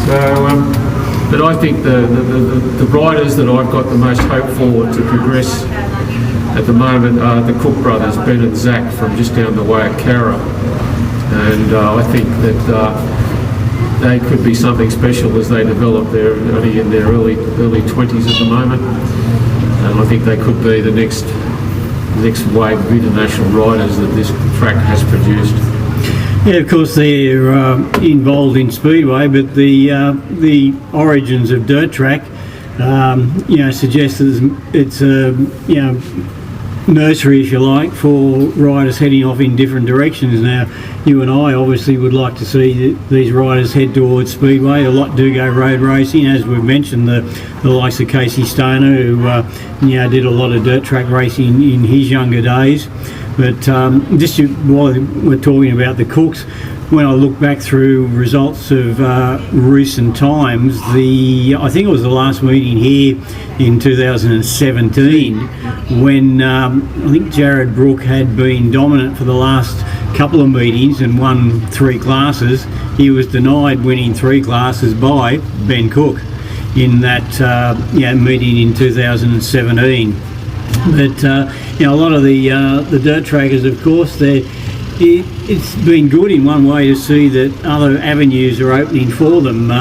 So, but I think the riders that I've got the most hope for to progress at the moment are the Cook brothers, Ben and Zach, from just down the way at Cara. And I think that they could be something special as they develop. They're only in their early 20s at the moment, and I think they could be the next wave of international riders that this track has produced. Yeah, of course they're involved in speedway, but the origins of dirt track, suggests that it's a nursery, if you like, for riders heading off in different directions. Now, you and I obviously would like to see these riders head towards speedway. A lot do go road racing, as we've mentioned. The likes of Casey Stoner, who did a lot of dirt track racing in his younger days. But just while we're talking about the Cooks, when I look back through results of recent times, I think it was the last meeting here in 2017 when I think Jared Brook had been dominant for the last couple of meetings and won 3 classes. He was denied winning 3 classes by Ben Cook in that meeting in 2017. But a lot of the dirt trackers, of course, it's been good in one way to see that other avenues are opening for them.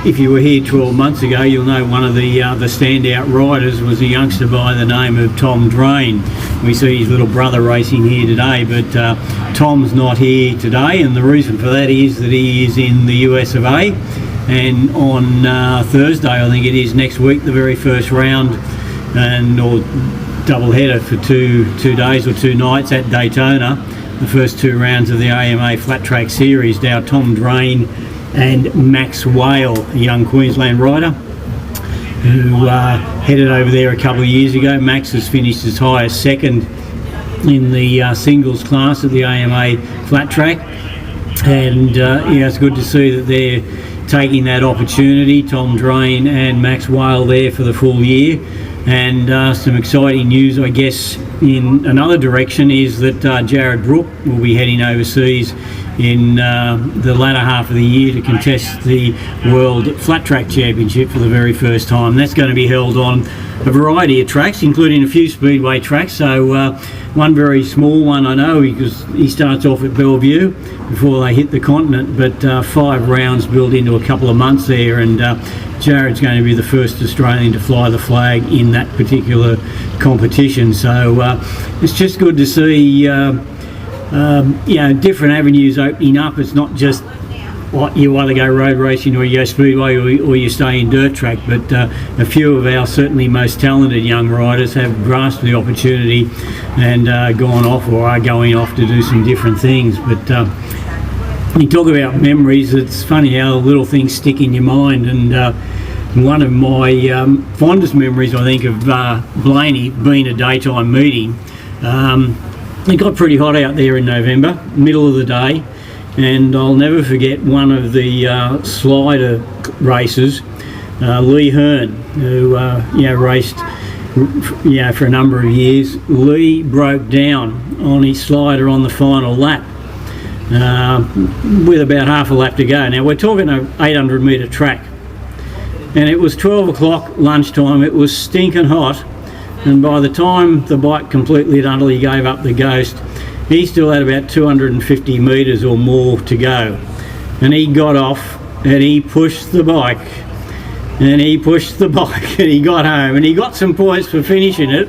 If you were here 12 months ago, you'll know one of the standout riders was a youngster by the name of Tom Drain. We see his little brother racing here today, but Tom's not here today, and the reason for that is that he is in the US of A, and on Thursday, I think it is, next week, the very first round or double header for two days or 2 nights at Daytona, the first 2 rounds of the AMA Flat Track Series. Now Tom Drain and Max Whale, a young Queensland rider who headed over there a couple of years ago. Max has finished as high as 2nd in the singles class at the AMA Flat Track, and it's good to see that they're taking that opportunity, Tom Drain and Max Whale there for the full year. And some exciting news, I guess, in another direction is that Jared Brook will be heading overseas in the latter half of the year to contest the World Flat Track Championship for the very first time. That's going to be held on a variety of tracks, including a few speedway tracks. So one very small one, I know, because he starts off at Bellevue before they hit the continent, but 5 rounds built into a couple of months there, and Jared's going to be the first Australian to fly the flag in that particular competition. So it's just good to see different avenues opening up. It's not just you either go road racing or you go speedway or you stay in dirt track, but a few of our certainly most talented young riders have grasped the opportunity and gone off or are going off to do some different things. But you talk about memories, it's funny how little things stick in your mind, and one of my fondest memories, I think, of Blaney being a daytime meeting. It got pretty hot out there in November, middle of the day, and I'll never forget one of the slider races, Lee Hearn, who raced for a number of years. Lee broke down on his slider on the final lap with about half a lap to go. Now we're talking an 800 metre track, and it was 12 o'clock lunchtime. It was stinking hot, and by the time the bike completely and utterly gave up the ghost, he still had about 250 metres or more to go. and he got off and he pushed the bike. And he pushed the bike and he got home and he got some points for finishing it.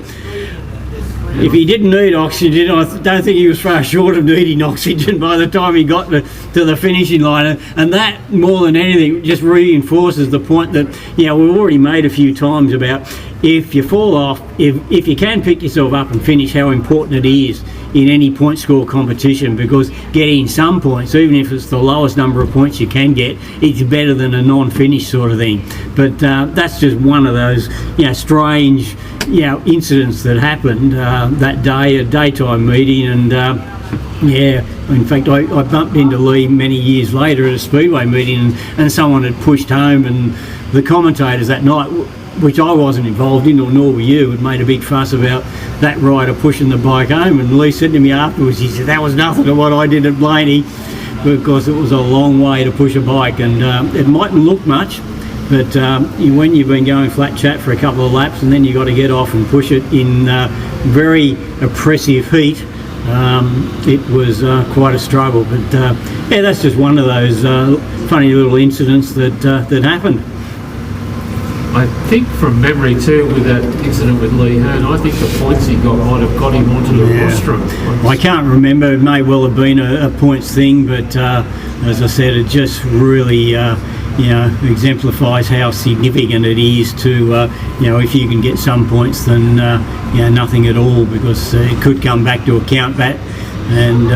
If he didn't need oxygen, I don't think he was far short of needing oxygen by the time he got to the finishing line. And that, more than anything, just reinforces the point that, we've already made a few times about if you fall off, if you can pick yourself up and finish, how important it is in any point score competition, because getting some points, even if it's the lowest number of points you can get, it's better than a non-finish sort of thing. But that's just one of those strange incidents that happened that day, a daytime meeting. And in fact I bumped into Lee many years later at a speedway meeting, and someone had pushed home, and the commentators that night, which I wasn't involved in, nor were you, had made a big fuss about that rider pushing the bike home. And Lee said to me afterwards, he said, that was nothing to what I did at Blaney, because it was a long way to push a bike, and it mightn't look much, but when you've been going flat chat for a couple of laps and then you've got to get off and push it in very oppressive heat, it was quite a struggle. But that's just one of those funny little incidents that happened. I think from memory too, with that incident with Lee Hearn, I think the points he got might have got him onto the rostrum. I can't remember, it may well have been a points thing, but as I said, it just really exemplifies how significant it is to, if you can get some points, then nothing at all, because it could come back to account that, and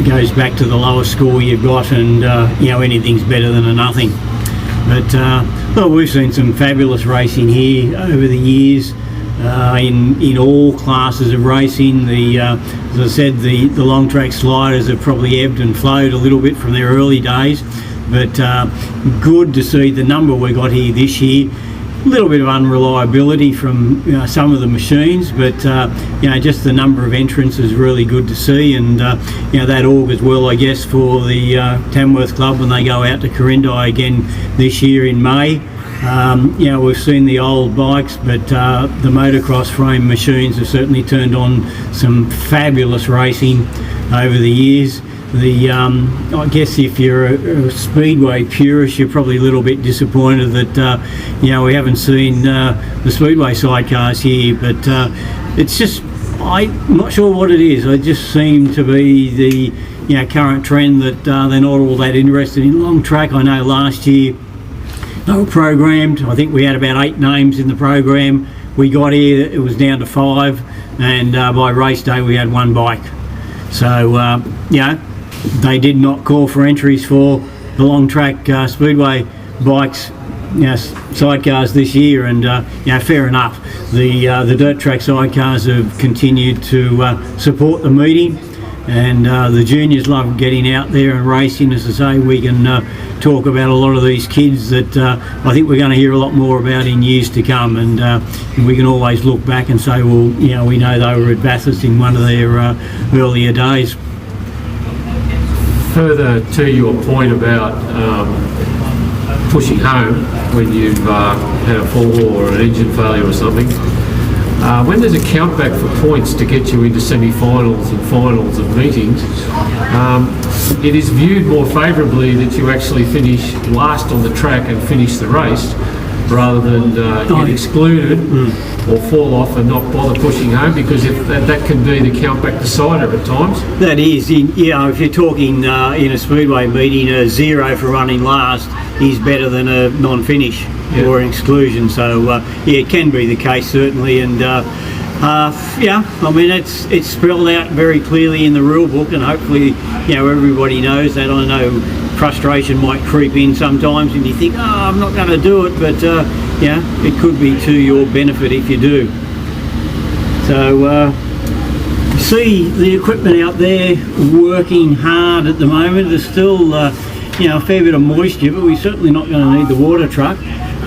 goes back to the lowest score you've got, and anything's better than a nothing. But we've seen some fabulous racing here over the years, in all classes of racing. As I said, the long track sliders have probably ebbed and flowed a little bit from their early days, but good to see the number we got here this year. A little bit of unreliability from some of the machines, but just the number of entrants is really good to see, and that augurs well, I guess, for the Tamworth Club when they go out to Corindi again this year in May. We've seen the old bikes, but the motocross frame machines have certainly turned on some fabulous racing over the years. I guess if you're a speedway purist, you're probably a little bit disappointed that we haven't seen the speedway sidecars here, but it's just, I'm not sure what it is. It just seemed to be the current trend that they're not all that interested in long track. I know last year they were programmed. I think we had about 8 names in the program. We got here, it was down to 5, and by race day we had 1 bike. So they did not call for entries for the long track speedway bikes, sidecars this year, and fair enough. The dirt track sidecars have continued to support the meeting, and the juniors love getting out there and racing. As I say, we can talk about a lot of these kids that I think we're going to hear a lot more about in years to come, and we can always look back and say, well, we know they were at Bathurst in one of their earlier days. Further to your point about pushing home when you've had a fall or an engine failure or something, when there's a countback for points to get you into semi-finals and finals of meetings, it is viewed more favourably that you actually finish last on the track and finish the race, rather than get excluded or fall off and not bother pushing home, because if that can be the countback decider at times. That is, if you're talking in a speedway meeting, a 0 for running last is better than a non-finish or an exclusion. So it can be the case certainly, and I mean it's spelled out very clearly in the rule book, and hopefully everybody knows that. I know frustration might creep in sometimes and you think, I'm not going to do it, but it could be to your benefit if you do. So you see the equipment out there working hard at the moment. There's still a fair bit of moisture, but we're certainly not going to need the water truck,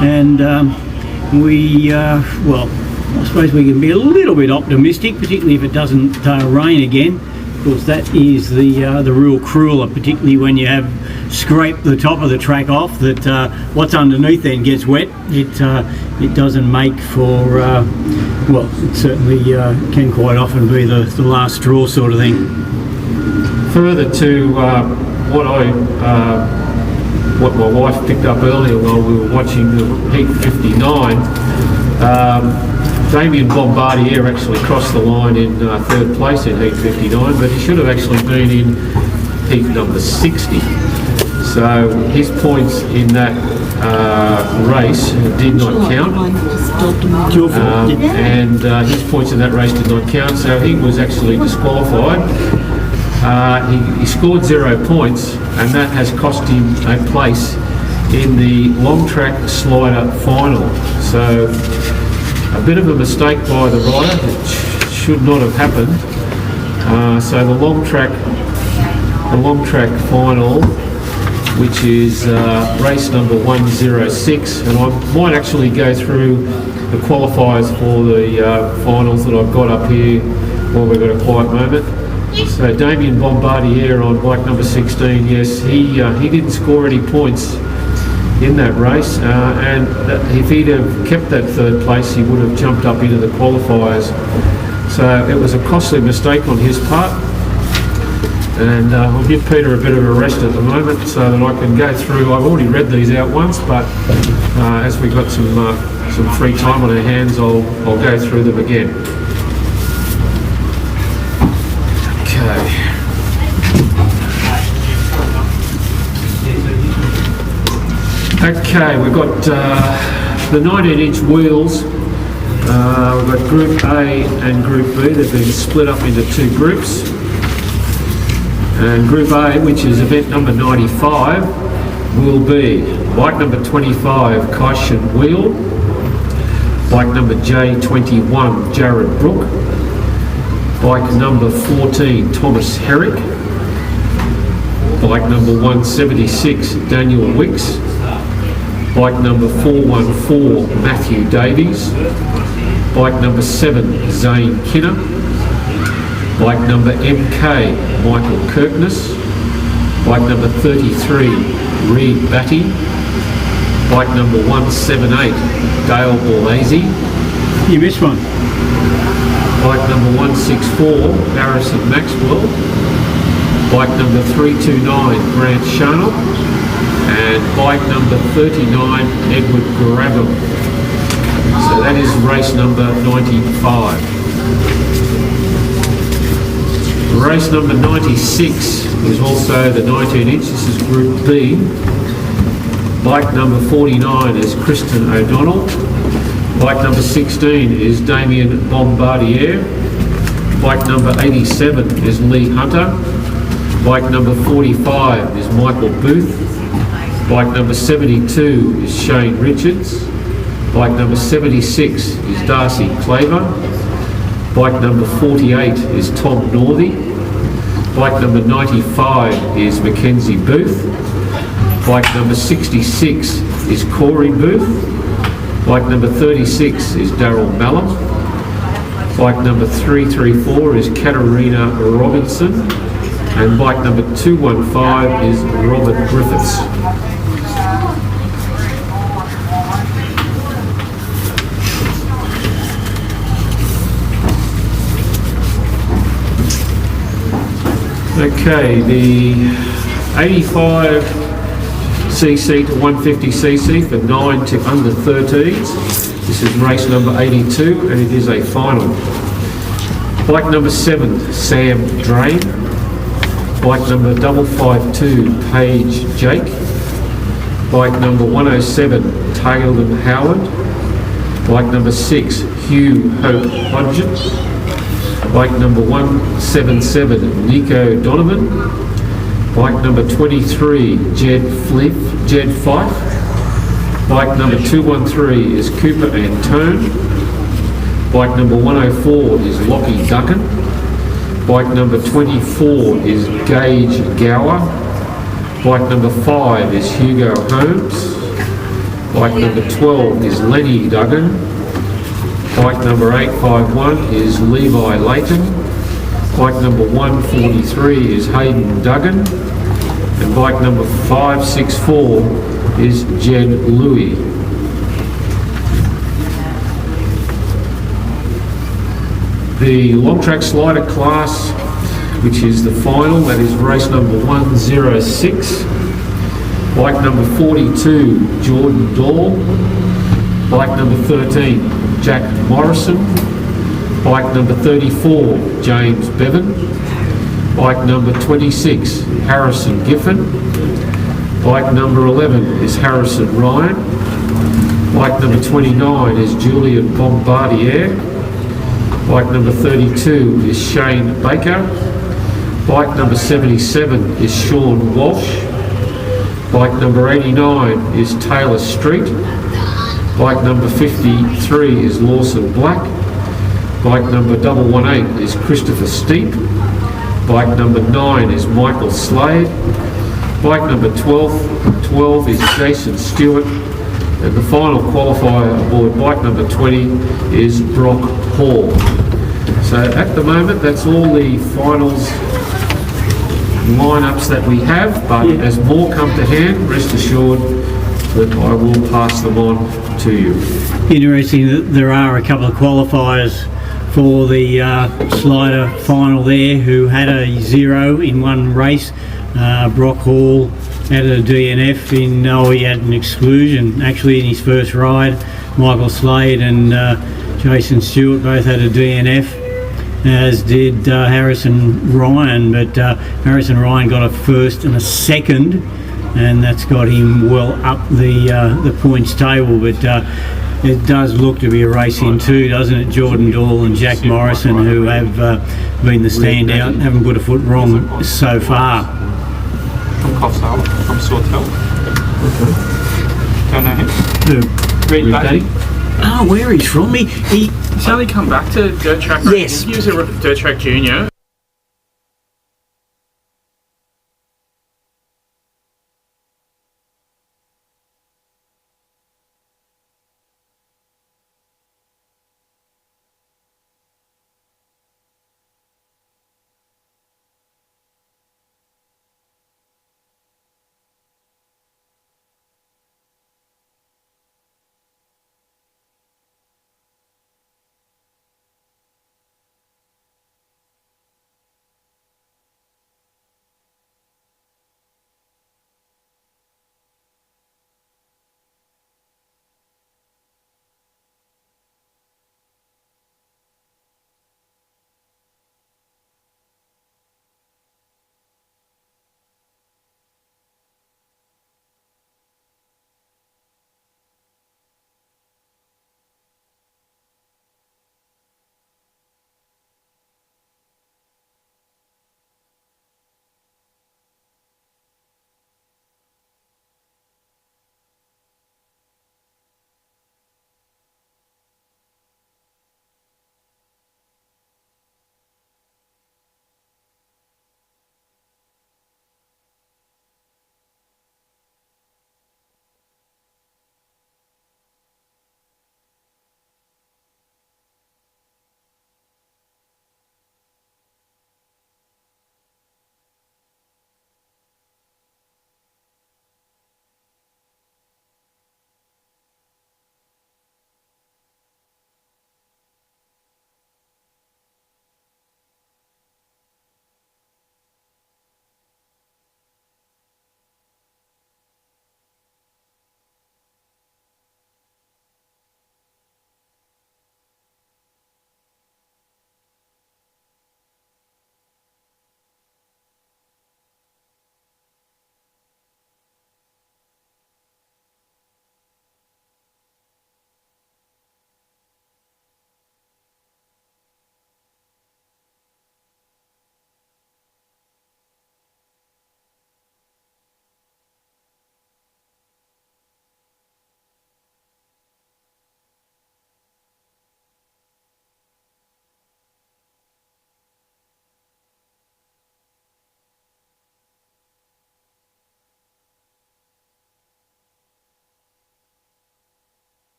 and I suppose we can be a little bit optimistic, particularly if it doesn't rain again. Of course, that is the real crueler, particularly when you have scraped the top of the track off, that what's underneath then gets wet. It doesn't make for, it certainly can quite often be the last straw sort of thing. Further to what my wife picked up earlier while we were watching the Heat 59, Damien Bombardier actually crossed the line in third place in Heat 59, but he should have actually been in Heat number 60. So his points in that race did not count, and his points in that race did not count, so he was actually disqualified. He scored 0 points, and that has cost him a place in the long track slider final. So a bit of a mistake by the rider. It should not have happened. So the long track final, which is race number 106, and I might actually go through the qualifiers for the finals that I've got up here while we've got a quiet moment. So Damien Bombardier on bike number 16, yes, he didn't score any points in that race, and if he'd have kept that third place, he would have jumped up into the qualifiers. So it was a costly mistake on his part, and I'll give Peter a bit of a rest at the moment so that I can go through. I've already read these out once, but as we've got some free time on our hands, I'll go through them again. Okay, we've got the 19-inch wheels. We've got Group A and Group B. They've been split up into 2 groups. And Group A, which is event number 95, will be bike number 25, Kaishan Wheel, bike number J21, Jared Brook, bike number 14, Thomas Herrick, bike number 176, Daniel Wicks, bike number 414, Matthew Davies, bike number 7, Zane Kinner, bike number MK, Michael Kirkness, bike number 33, Reed Batty, bike number 178, Dale Borlase. You missed one. Bike number 164, Harrison Maxwell, bike number 329, Grant Sharnell, and bike number 39, Edward Grabham. So that is race number 95. Race number 96 is also the 19-inch. This is Group B. Bike number 49 is Kristen O'Donnell. Bike number 16 is Damien Bombardier. Bike number 87 is Lee Hunter. Bike number 45 is Michael Booth. Bike number 72 is Shane Richards. Bike number 76 is Darcy Claver. Bike number 48 is Tom Northey. Bike number 95 is Mackenzie Booth. Bike number 66 is Corey Booth. Bike number 36 is Daryl Mallam. Bike number 334 is Katarina Robinson. And bike number 215 is Robert Griffiths. Okay, the 85cc to 150cc for 9 to under 13s. This is race number 82 and it is a final. Bike number 7, Sam Drain. Bike number 552, Paige Jake. Bike number 107, Taylor Howard. Bike number 6, Hugh Hope Hodgett. Bike number 177, Nico Donovan. Bike number 23, Jed Fife. Bike number 213 is Cooper Antone. Bike number 104 is Lockie Duncan. Bike number 24 is Gage Gower. Bike number 5 is Hugo Holmes. Bike number 12 is Lenny Duggan. Bike number 851 is Levi Layton. Bike number 143 is Hayden Duggan. And bike number 564 is Jed Louis. The long track slider class which is the final. That is race number 106. Bike number 42, Jordan Dahl. Bike number 13, Jack Morrison. Bike number 34, James Bevan. Bike number 26, Harrison Giffen. Bike number 11 is Harrison Ryan. Bike number 29 is Julian Bombardier. Bike number 32 is Shane Baker. Bike number 77 is Sean Walsh. Bike number 89 is Taylor Street. Bike number 53 is Lawson Black. Bike number 118 is Christopher Steep. Bike number 9 is Michael Slade. Bike number 12 is Jason Stewart. And the final qualifier aboard bike number 20 is Brock Hall. So at the moment, that's all the finals lineups that we have, but as more come to hand, rest assured that I will pass them on to you. Interesting that there are a couple of qualifiers for the slider final there who had a 0 in one race. Brock Hall had a DNF he had an exclusion actually in his first ride. Michael Slade and Jason Stewart both had a DNF, as did Harrison Ryan, but Harrison Ryan got a first and a second, and that's got him well up the points table. But it does look to be a race in two, doesn't it? Jordan Dahl and Jack Morrison, who have been the standout and haven't put a foot wrong so far. From Coffsale, from Sawtell. Don't know him. Reed Batty. Oh, where he's from? He's only come back to dirt track. Yes. He was a dirt track junior.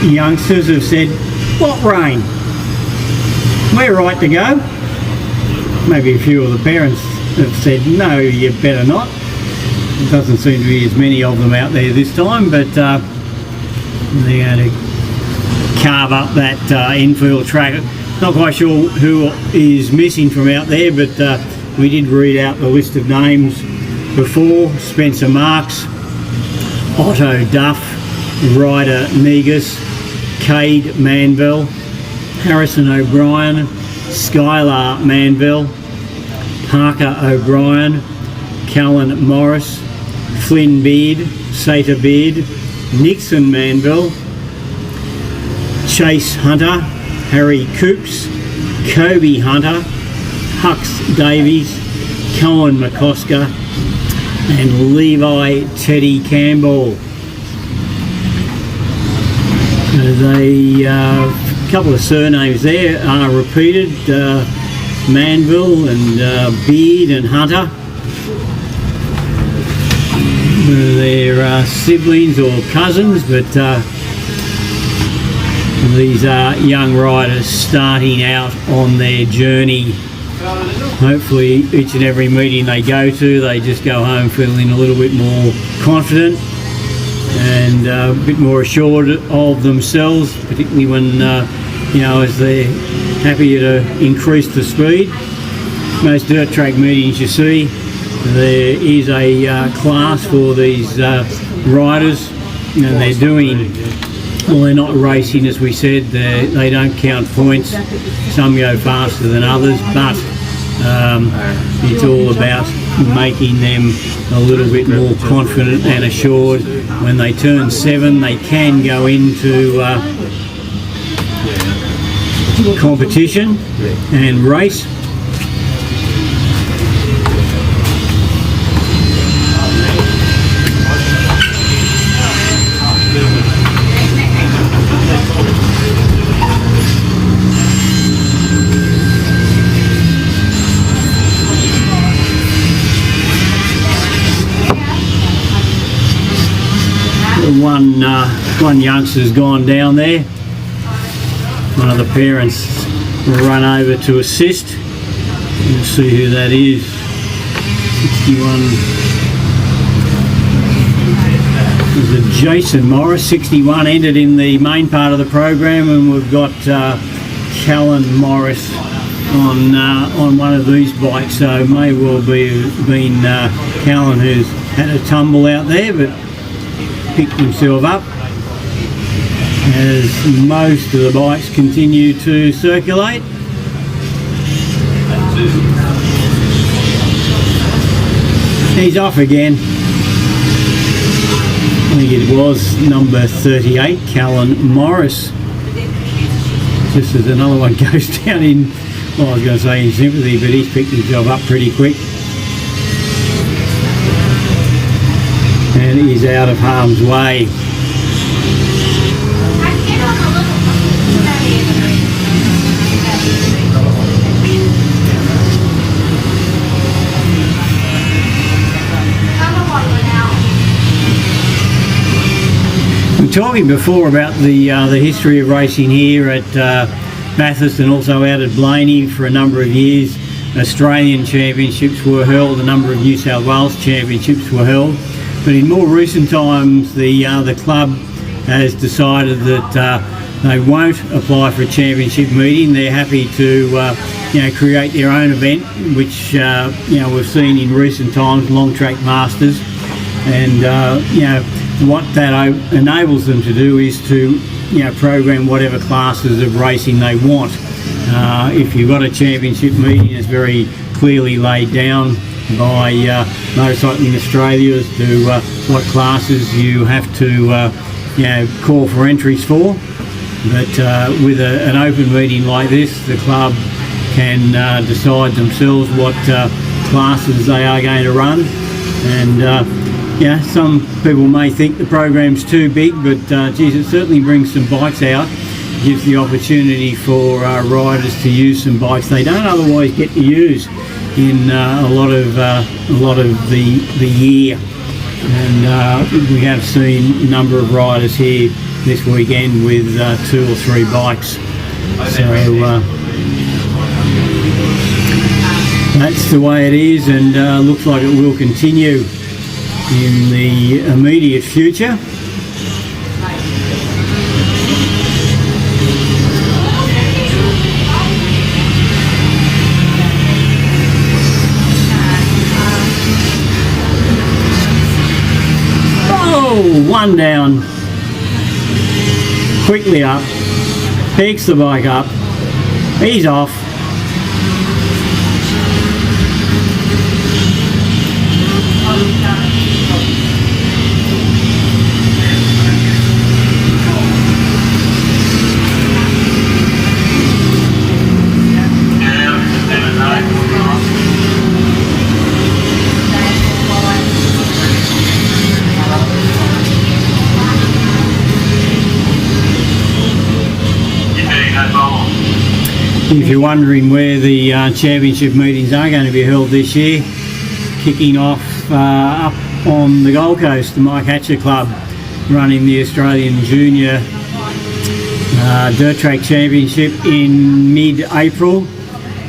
youngsters have said, "What rain? We're right to go." Maybe a few of the parents have said, "No, you better not." There doesn't seem to be as many of them out there this time, but they're going to carve up that infield track. Not quite sure who is missing from out there, but we did read out the list of names before. Spencer Marks, Otto Duff, Ryder Negus, Cade Manville, Harrison O'Brien, Skylar Manville, Parker O'Brien, Callan Morris, Flynn Beard, Sater Beard, Nixon Manville, Chase Hunter, Harry Coops, Kobe Hunter, Hux Davies, Cohen McCosker, and Levi Teddy Campbell. A couple of surnames there are repeated, Manville and Beard and Hunter. They're siblings or cousins, but these are young riders starting out on their journey. Hopefully each and every meeting they go to, they just go home feeling a little bit more confident and a bit more assured of themselves, particularly when, as they're happy to increase the speed. Most dirt track meetings you see, there is a class for these riders, and they're doing, well, they're not racing as we said, they don't count points. Some go faster than others, but it's all about making them a little bit more confident and assured. When they turn 7, they can go into competition and race. One youngster's gone down there. One of the parents will run over to assist. We'll see who that is. 61. There's a Jason Morris, 61, entered in the main part of the program, and we've got Callan Morris on one of these bikes. So may well be been Callan who's had a tumble out there, but picked himself up as most of the bikes continue to circulate. He's off again. I think it was number 38, Callan Morris. Just as another one goes down in, well, I was going to say in sympathy, but he's picked himself up pretty quick. And he's out of harm's way. We were talking before about the history of racing here at Bathurst and also out at Blaney for a number of years. Australian championships were held, a number of New South Wales championships were held. But in more recent times, the club has decided that they won't apply for a championship meeting. They're happy to, create their own event, which we've seen in recent times, Long Track Masters, and what that enables them to do is to, program whatever classes of racing they want. If you've got a championship meeting, it's very clearly laid down by Motorcycling Australia as to what classes you have to call for entries for. But with an open meeting like this, the club can decide themselves what classes they are going to run. And some people may think the program's too big, but geez, it certainly brings some bikes out. Gives the opportunity for riders to use some bikes they don't otherwise get to use in a lot of the year. And we have seen a number of riders here this weekend with 2 or 3 bikes. So that's the way it is, and looks like it will continue in the immediate future. Oh, one down. Quickly up. Picks the bike up. He's off. If you're wondering where the championship meetings are going to be held this year, kicking off up on the Gold Coast, the Mike Hatcher Club running the Australian Junior Dirt Track Championship in mid-April.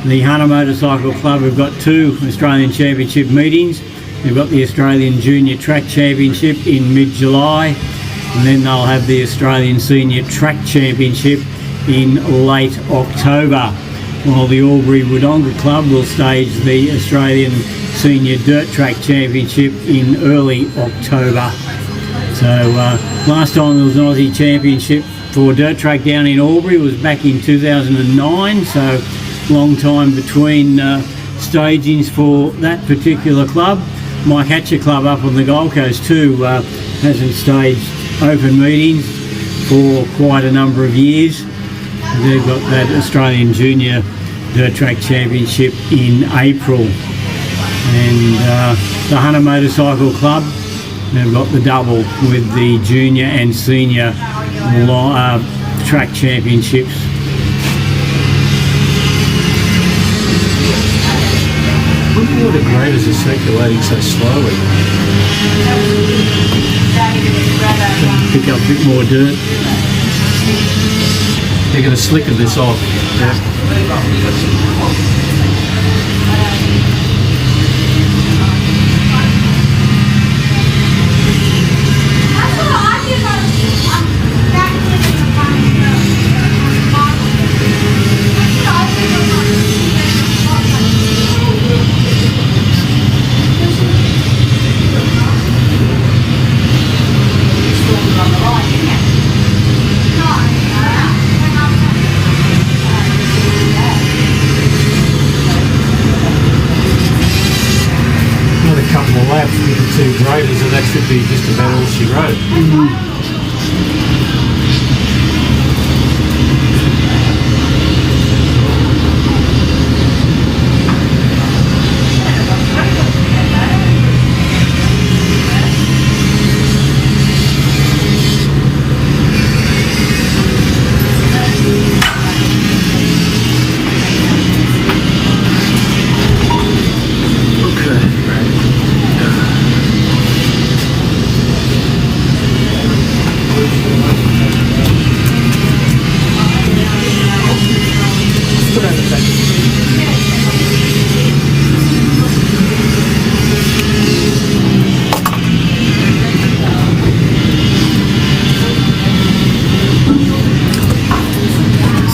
The Hunter Motorcycle Club have got 2 Australian Championship meetings. They've got the Australian Junior Track Championship in mid-July, and then they'll have the Australian Senior Track Championship in late October, while the Albury Wodonga Club will stage the Australian Senior Dirt Track Championship in early October. So last time there was an Aussie Championship for Dirt Track down in Albury was back in 2009, so long time between stagings for that particular club. Mike Hatcher Club up on the Gold Coast too hasn't staged open meetings for quite a number of years. They've got that Australian Junior Dirt Track Championship in April, and the Hunter Motorcycle Club, they've got the double with the Junior and Senior Track Championships. I wonder why the graders are circulating so slowly. Pick up a bit more dirt. They're going to slicker this off. Couple of laps with the 2 graders, and that should be just about all she wrote.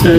So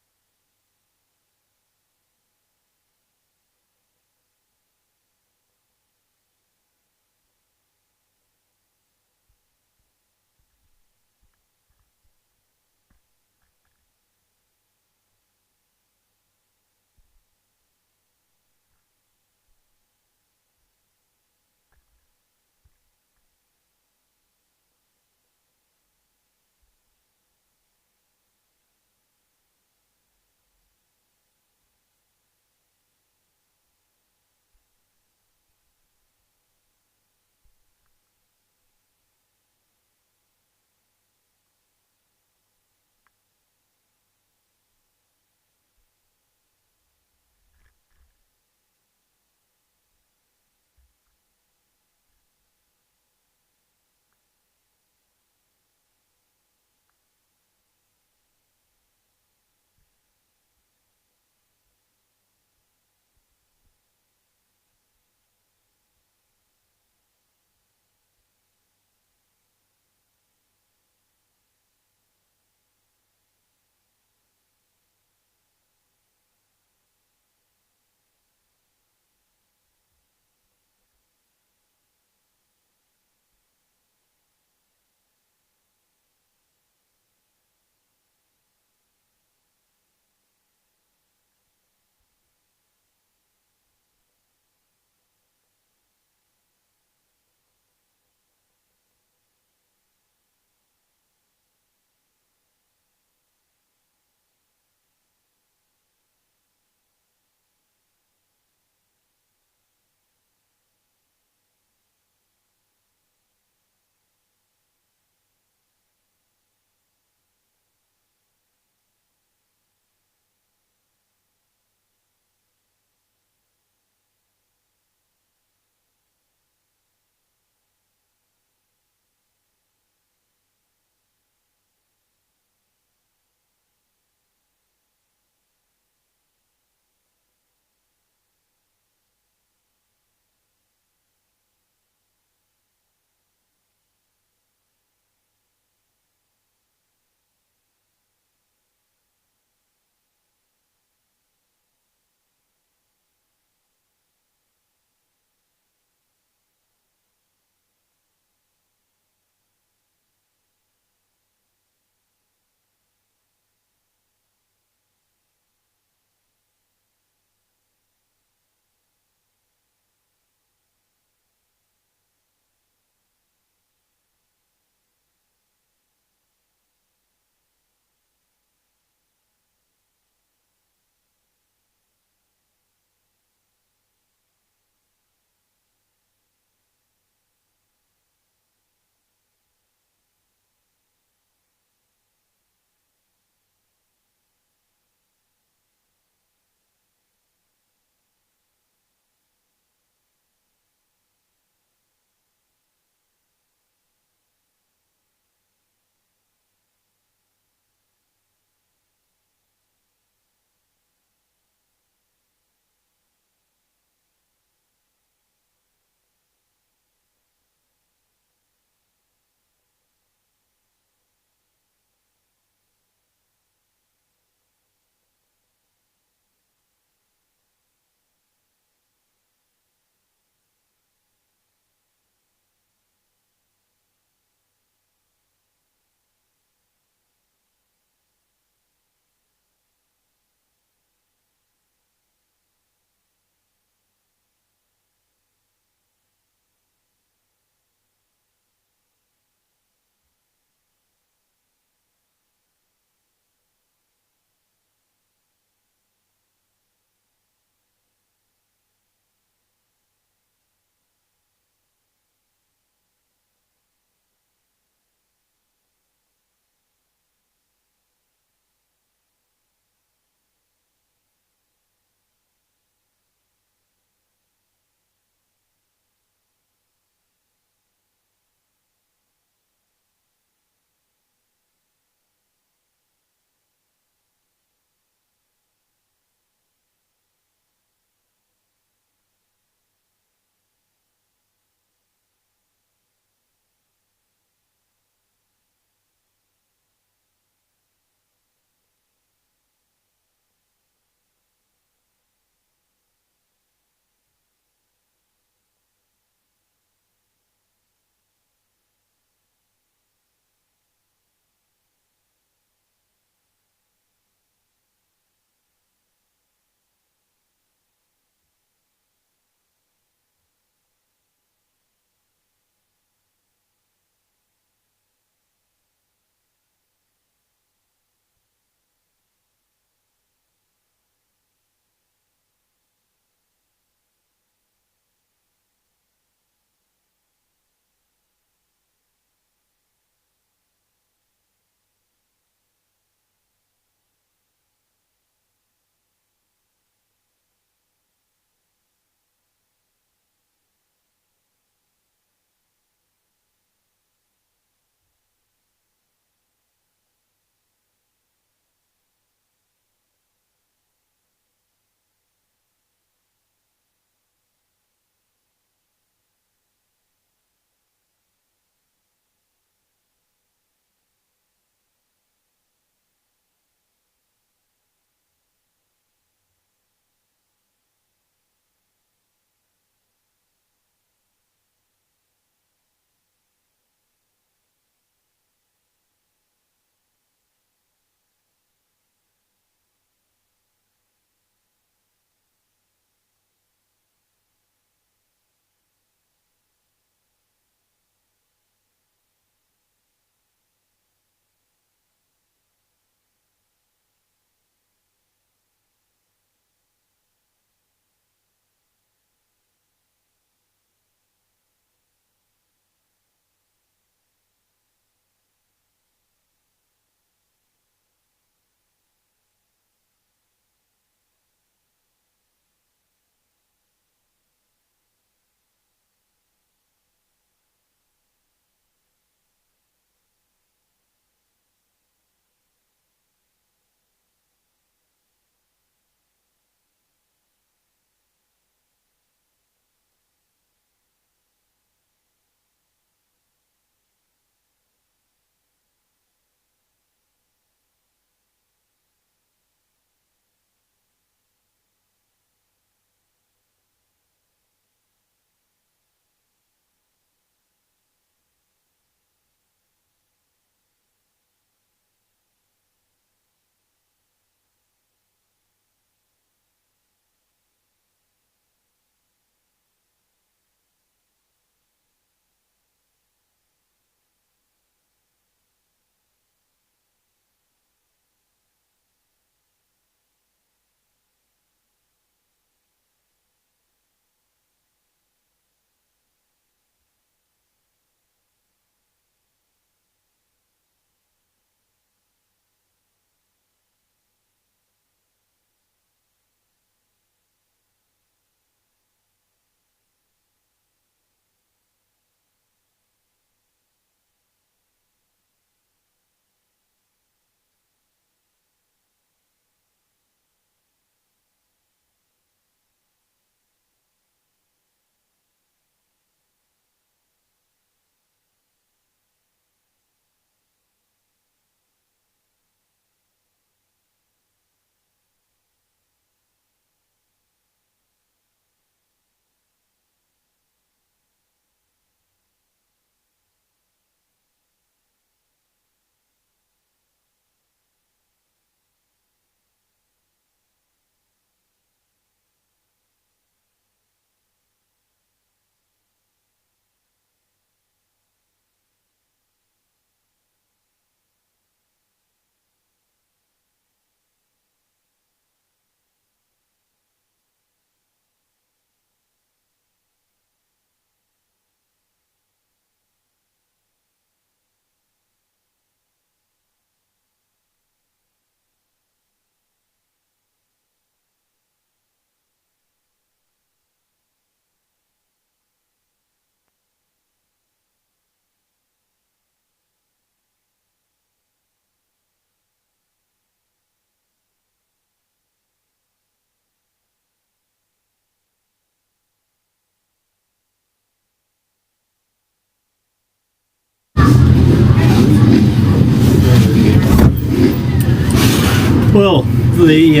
Well, the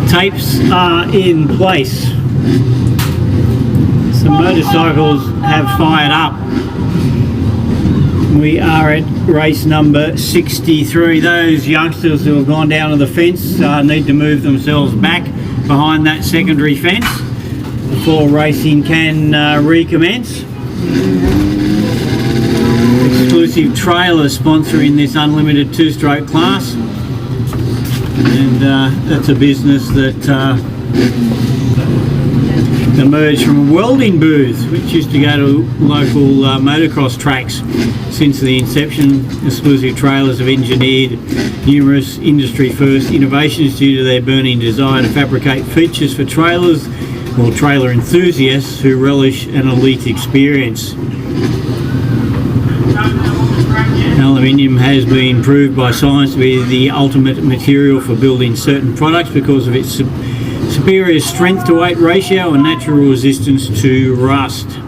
tapes are in place. Some motorcycles have fired up. We are at race number 63. Those youngsters who have gone down to the fence need to move themselves back behind that secondary fence before racing can recommence. Exclusive Trailers sponsoring this unlimited two-stroke class, and that's a business that emerged from a welding booth which used to go to local motocross tracks. Since the inception, Exclusive Trailers have engineered numerous industry-first innovations due to their burning desire to fabricate features for trailers or trailer enthusiasts who relish an elite experience. Aluminium has been proved by science to be the ultimate material for building certain products because of its superior strength to weight ratio and natural resistance to rust.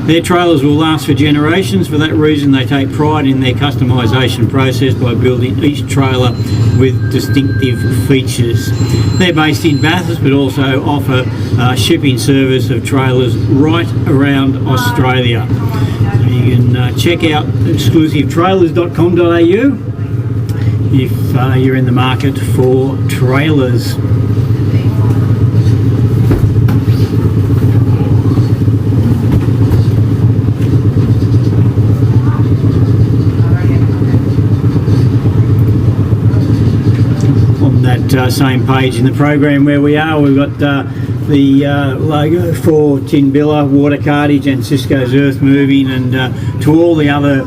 Their trailers will last for generations. For that reason, they take pride in their customisation process by building each trailer with distinctive features. They're based in Bathurst but also offer shipping service of trailers right around Australia. So you can check out exclusivetrailers.com.au if you're in the market for trailers. That same page in the program where we are, we've got the logo for Tinbilla, Water Cartage and Cisco's Earth Moving, and to all the other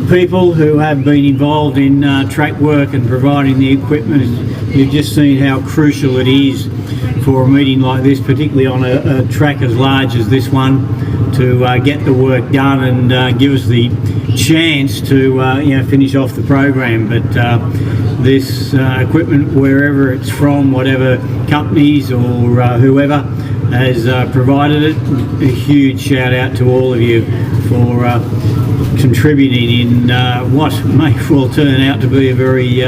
people who have been involved in track work and providing the equipment. You've just seen how crucial it is for a meeting like this, particularly on a track as large as this one, to get the work done and give us the chance to finish off the program. But this equipment, wherever it's from, whatever companies or whoever has provided it, a huge shout out to all of you for contributing in what may well turn out to be a very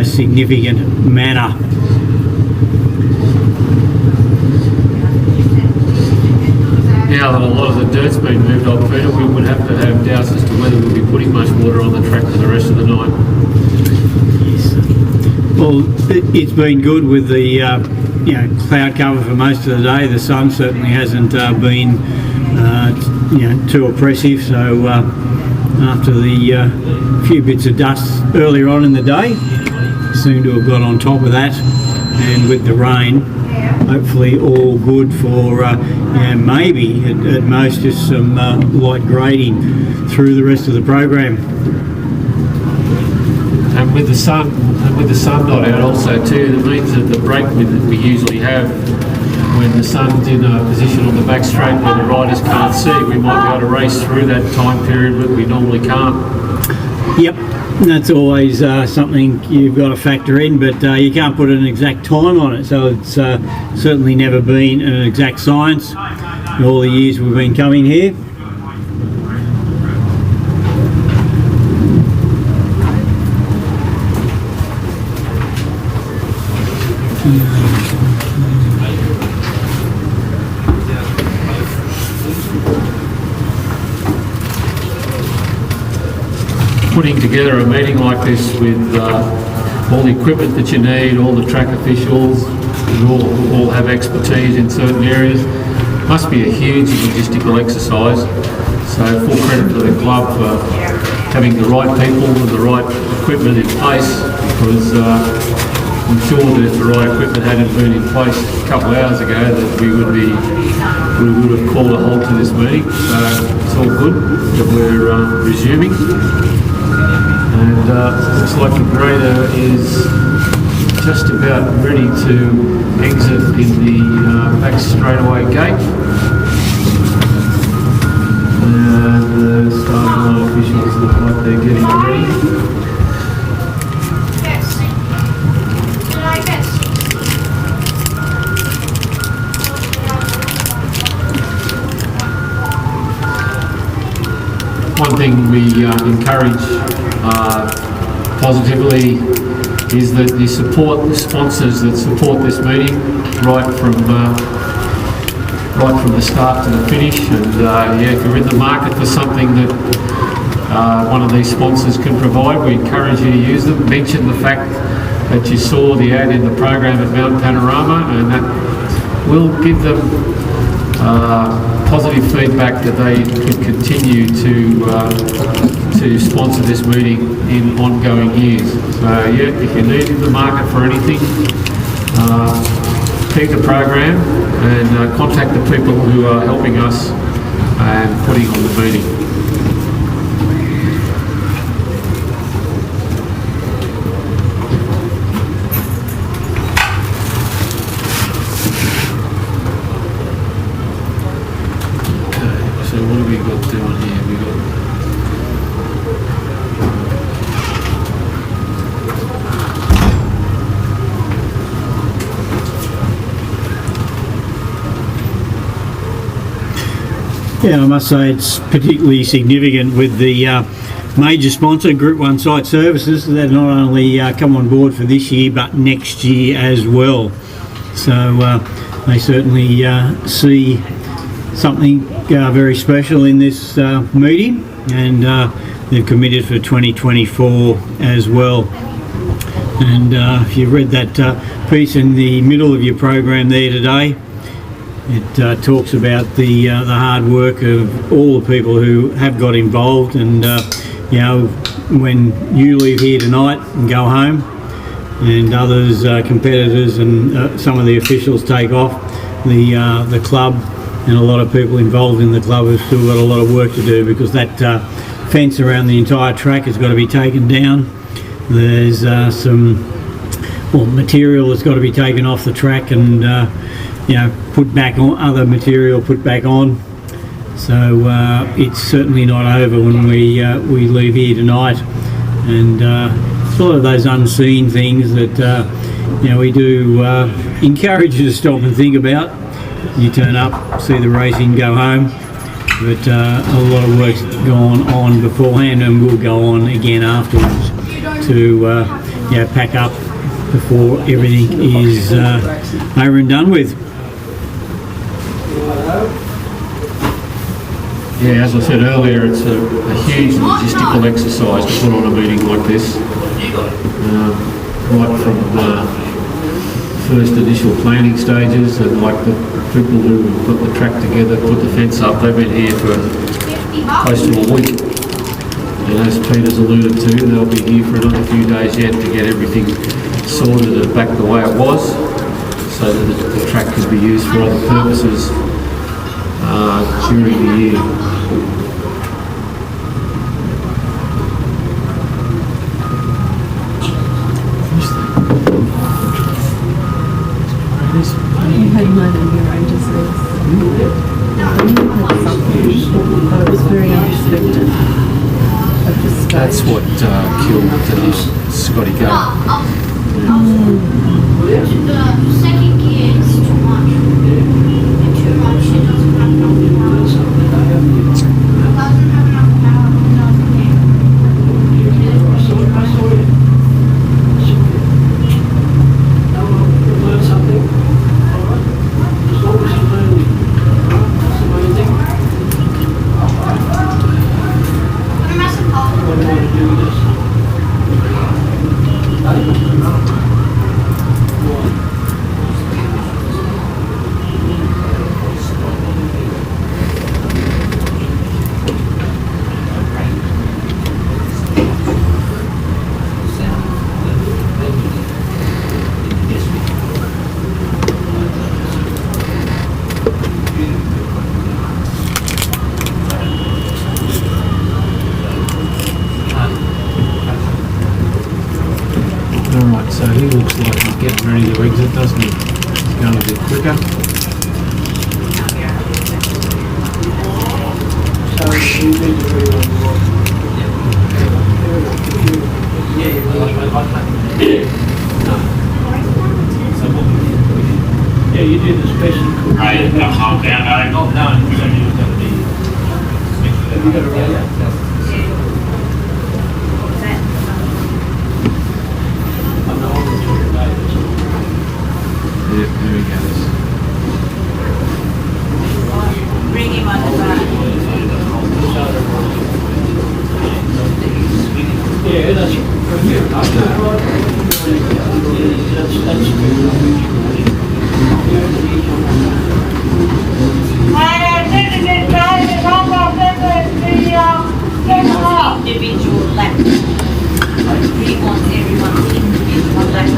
significant manner. Now that a lot of the dirt's been moved off, Peter, we would have to have doubts as to whether we'll be putting much water on the track for the rest of the night. Yes. Well, it's been good with the cloud cover for most of the day. The sun certainly hasn't been too oppressive. So after the few bits of dust earlier on in the day, seem to have got on top of that, and with the rain, hopefully all good for maybe at most just some light grading through the rest of the program. And with the sun not out also too, that means that the brake width that we usually have when the sun's in a position on the back straight where the riders can't see, we might be able to race through that time period that we normally can't. Yep, that's always something you've got to factor in, but you can't put an exact time on it, so it's certainly never been an exact science in all the years we've been coming here. Putting together a meeting like this with all the equipment that you need, all the track officials, who all have expertise in certain areas, must be a huge logistical exercise. So full credit to the club for having the right people and the right equipment in place, because I'm sure that if the right equipment hadn't been in place a couple of hours ago, that we would have called a halt to this meeting. So it's all good that we're resuming. And looks like the grader is just about ready to exit in the back straightaway gate. And the starting line officials look like they're getting ready. One thing we encourage positively is that the sponsors that support this meeting right from the start to the finish. And yeah, if you're in the market for something that one of these sponsors can provide, we encourage you to use them. Mention the fact that you saw the ad in the program at Mount Panorama, and that will give them positive feedback that they could continue to sponsor this meeting in ongoing years. So yeah, if you're needing the market for anything, keep the program and contact the people who are helping us and putting on the meeting. So what have we got down here? We got Yeah, I must say it's particularly significant with the major sponsor, Group 1 Site Services, that not only come on board for this year but next year as well. So they certainly see something very special in this meeting, and they've committed for 2024 as well. And if you've read that piece in the middle of your program there today, it talks about the hard work of all the people who have got involved, and you know, when you leave here tonight and go home, and others, competitors, and some of the officials take off, the club and a lot of people involved in the club have still got a lot of work to do, because that fence around the entire track has got to be taken down. There's some material that's got to be taken off the track and you know, put back on, other material put back on. So it's certainly not over when we leave here tonight, and it's a lot of those unseen things that you know, we do encourage you to stop and think about. You turn up, see the racing, go home, but a lot of work's gone on beforehand and will go on again afterwards to you know, pack up before everything is over and done with. Yeah, as I said earlier, it's a huge logistical exercise to put on a meeting like this. Right from first initial planning stages, and like the people who put the track together, put the fence up, they've been here for close to a week. And as Peter's alluded to, they'll be here for another few days yet to get everything sorted and back the way it was, so that the track can be used for other purposes during the year. You had more than your own disease. You had something, but it was very unexpected. That's what killed Scotty Gay. The second gear is too much. And too much, it doesn't have enough power. It doesn't have enough power, it doesn't care. Alright, so he looks like he's getting ready to exit, doesn't he? He's going a bit quicker. Yeah, you did the special. Right, calm down, no. Oh, no, you said you was going to be. You got to write out. Individual lap. He wants everyone's individual lap.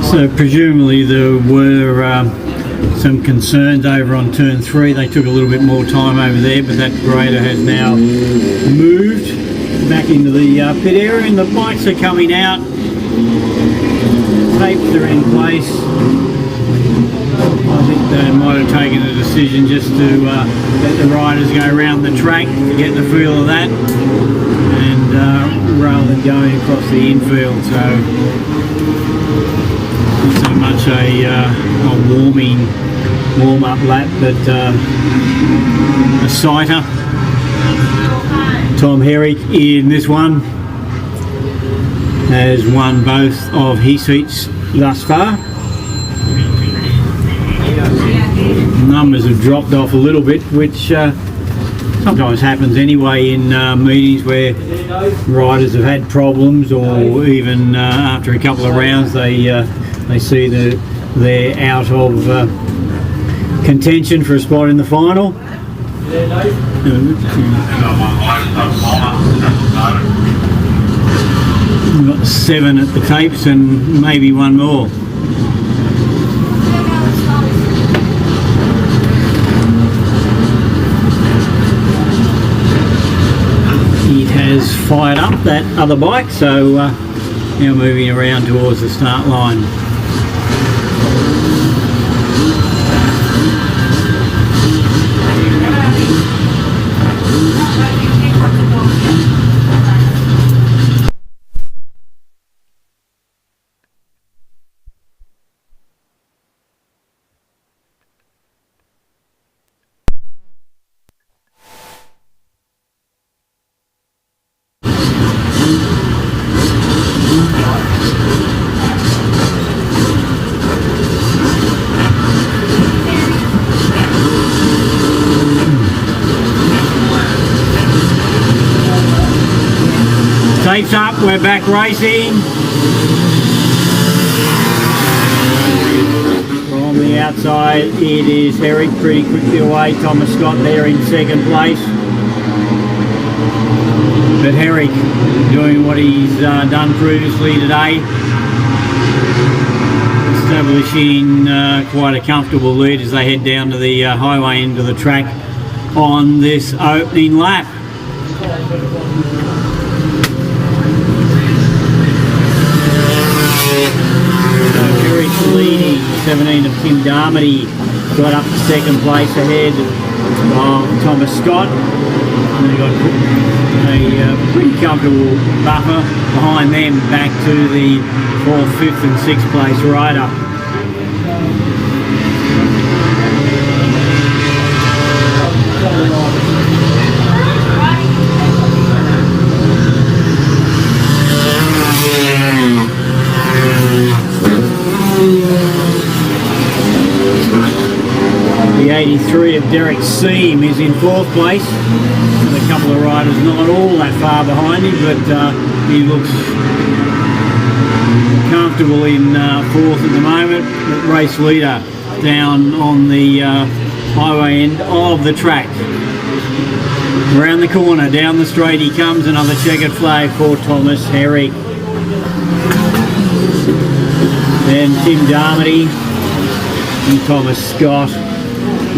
So presumably there were some concerns over on turn 3. They took a little bit more time over there, but that grader has now moved back into the pit area and the bikes are coming out. Tapes are in place. I think they might have taken a decision just to let the riders go around the track to get the feel of that, and rather than going across the infield. So not so much a warm-up lap, but a sighter. Tom Herrick in this one has won both of his heats thus far. Numbers have dropped off a little bit, which sometimes happens anyway in meetings where riders have had problems, or even after a couple of rounds they see that they're out of contention for a spot in the final. We've got 7 at the tapes and maybe one more. It has fired up that other bike, so now moving around towards the start line. Tapes up, we're back racing. From the outside, it is Herrick pretty quickly away. Thomas Scott there in second place. But Herrick doing what he's done previously today, establishing quite a comfortable lead as they head down to the highway end of the track on this opening lap. Leading 17 of Tim Darmody, got up to second place ahead of Thomas Scott. And they got a pretty comfortable buffer behind them back to the 4th, 5th and 6th place rider. The 83 of Derek Seam is in 4th place, with a couple of riders not all that far behind him, but he looks comfortable in 4th at the moment. The race leader down on the highway end of the track. Around the corner, down the straight he comes, another checkered flag for Thomas Herrick. Then Tim Darmody and Thomas Scott,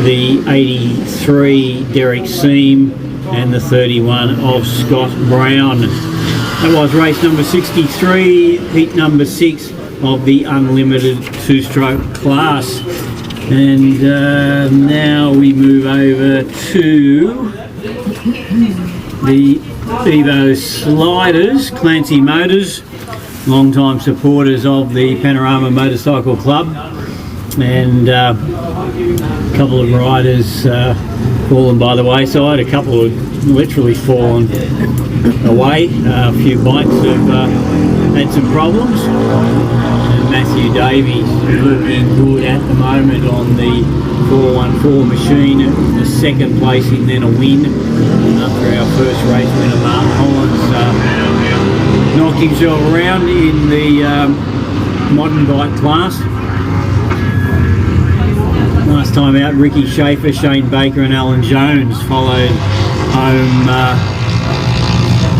the 83 Derek Seam and the 31 of Scott Brown. That was race number 63, heat number 6 of the unlimited 2-stroke class. And now we move over to the Evo Sliders, Clancy Motors, long-time supporters of the Panorama Motorcycle Club, and a couple of riders fallen by the wayside, a couple have literally fallen away, a few bikes have had some problems, and Matthew Davies looking good at the moment on the 414 machine, a second place and then a win after our first race winner, Mark Collins, knocked himself around in the modern bike class. Last time out, Ricky Schaefer, Shane Baker and Alan Jones followed home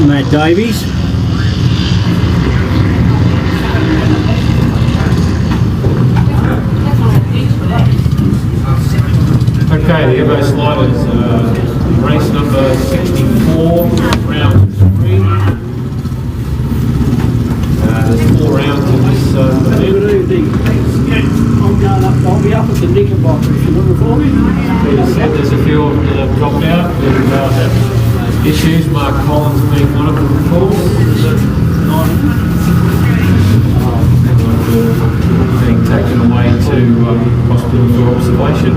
Matt Davies. Okay, the Evo Sliders, race number 64, round 3. There's 4 rounds in this Good evening. I'll be up at the Knickerbocker if you're looking for me. There's a few of them that have dropped out with issues. Mark Collins being one of them, of course. Being taken away to hospital for observation.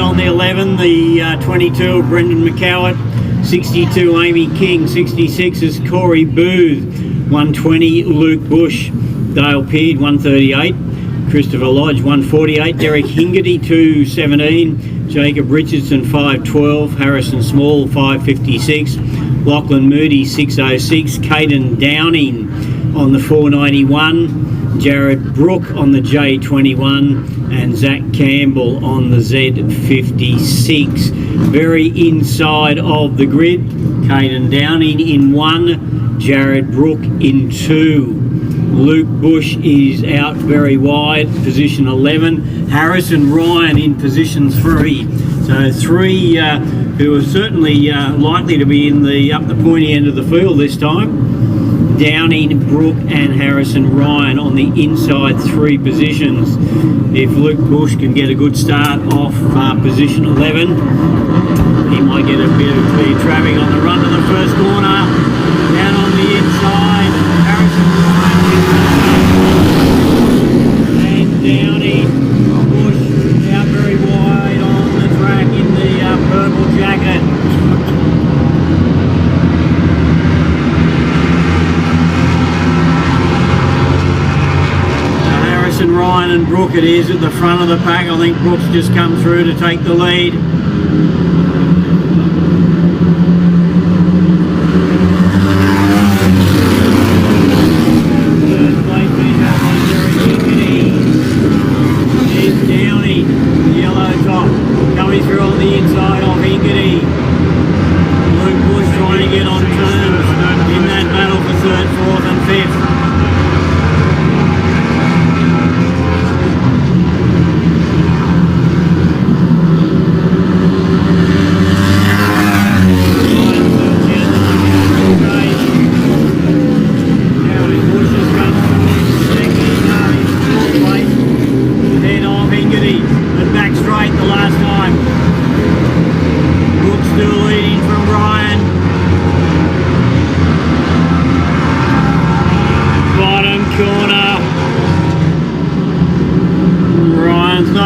on the 11, the 22 of Brendan McCowett, 62 Amy King, 66 is Corey Booth, 120 Luke Bush, Dale Peard 138, Christopher Lodge 148, Derek Hingerty 217, Jacob Richardson 512, Harrison Small 556, Lachlan Moody 606, Caden Downing on the 491, Jared Brook on the J21 and Zach Campbell on the Z56. Very inside of the grid, Caden Downing in 1, Jared Brook in 2. Luke Bush is out very wide, position 11. Harrison Ryan in position 3. So 3 who are certainly likely to be in the up the pointy end of the field this time. Downing, Brook and Harrison Ryan on the inside 3 positions. If Luke Bush can get a good start off position 11, he might get a bit of clear traffic on the run to the first corner. Down on the inside, Harrison Ryan and Downing. Bush out very wide on the track in the purple jacket. Ryan and Brook it is at the front of the pack. I think Brook's just come through to take the lead. Third place finisher on Higgity. There's Downey, the yellow top, coming through on the inside of Higgity. Luke Bush trying to get on terms in that battle for 3rd, 4th and 5th.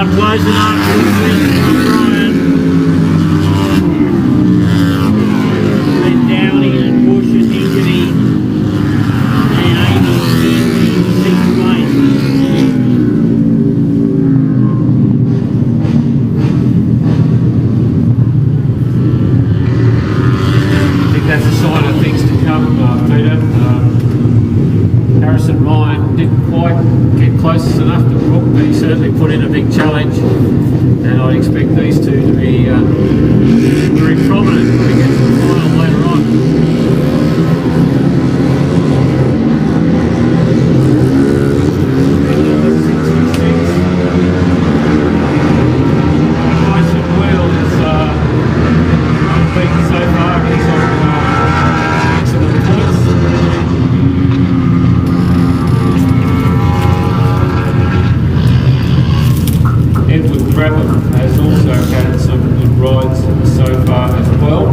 Close enough to Ryan. Then Downey and Bush and Higgity and Amy in 6th place. I think that's a sign of things to come, Peter. Harrison Ryan didn't quite get close enough to Brook, but he certainly put in a big challenge, and I expect these two to be very prominent when we get to the final later on. Tyson Wheel is unbeaten so far. He's on excellent points. Brabham has also had some good rides so far as well.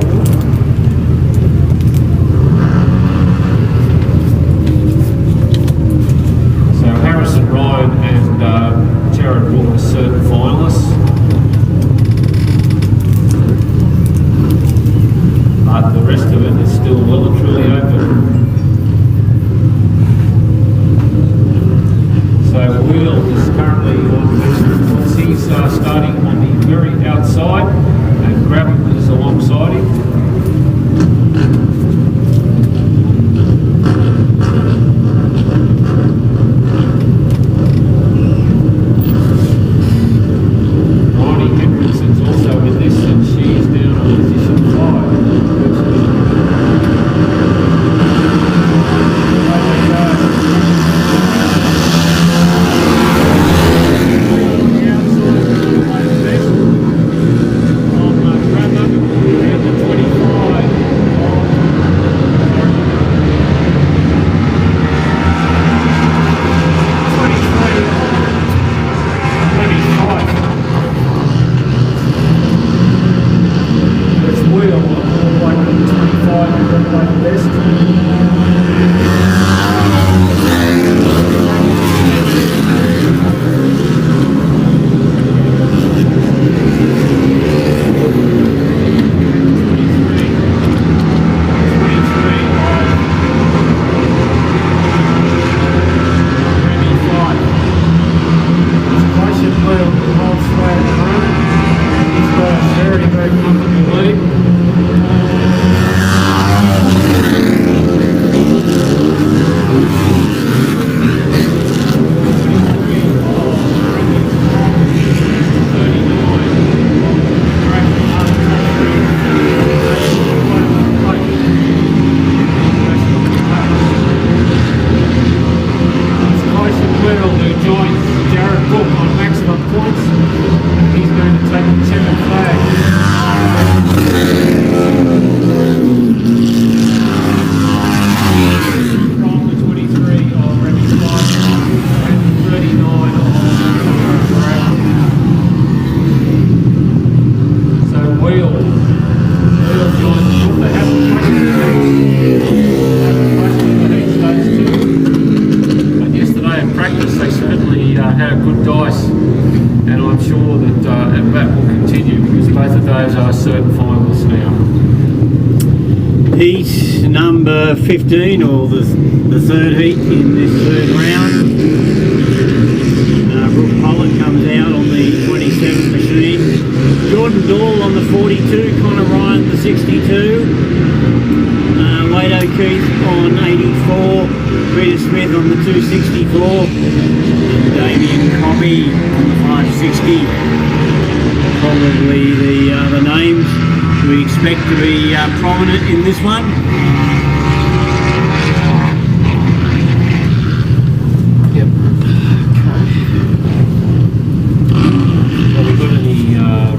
So Harrison Ryan and Jared Brook are certain finalists. But the rest of it is still well and truly open. So Wheel is currently on he's starting on the very outside, and Grabham is alongside him. Ronnie Hendrickson's also in this, and she is down on position 5. had a good dice, and I'm sure that that will continue because both of those are certain finalists now. Heat number 15, or the third heat in this third round. Brooke Pollock comes out on the 27 machine. Jordan Dahl on the 42, Connor Ryan the 62. Wade O'Keefe on 84, Peter Smith on the 264, and Damien Cobby on the 560. Probably the names we expect to be prominent in this one. Yep. Have we got any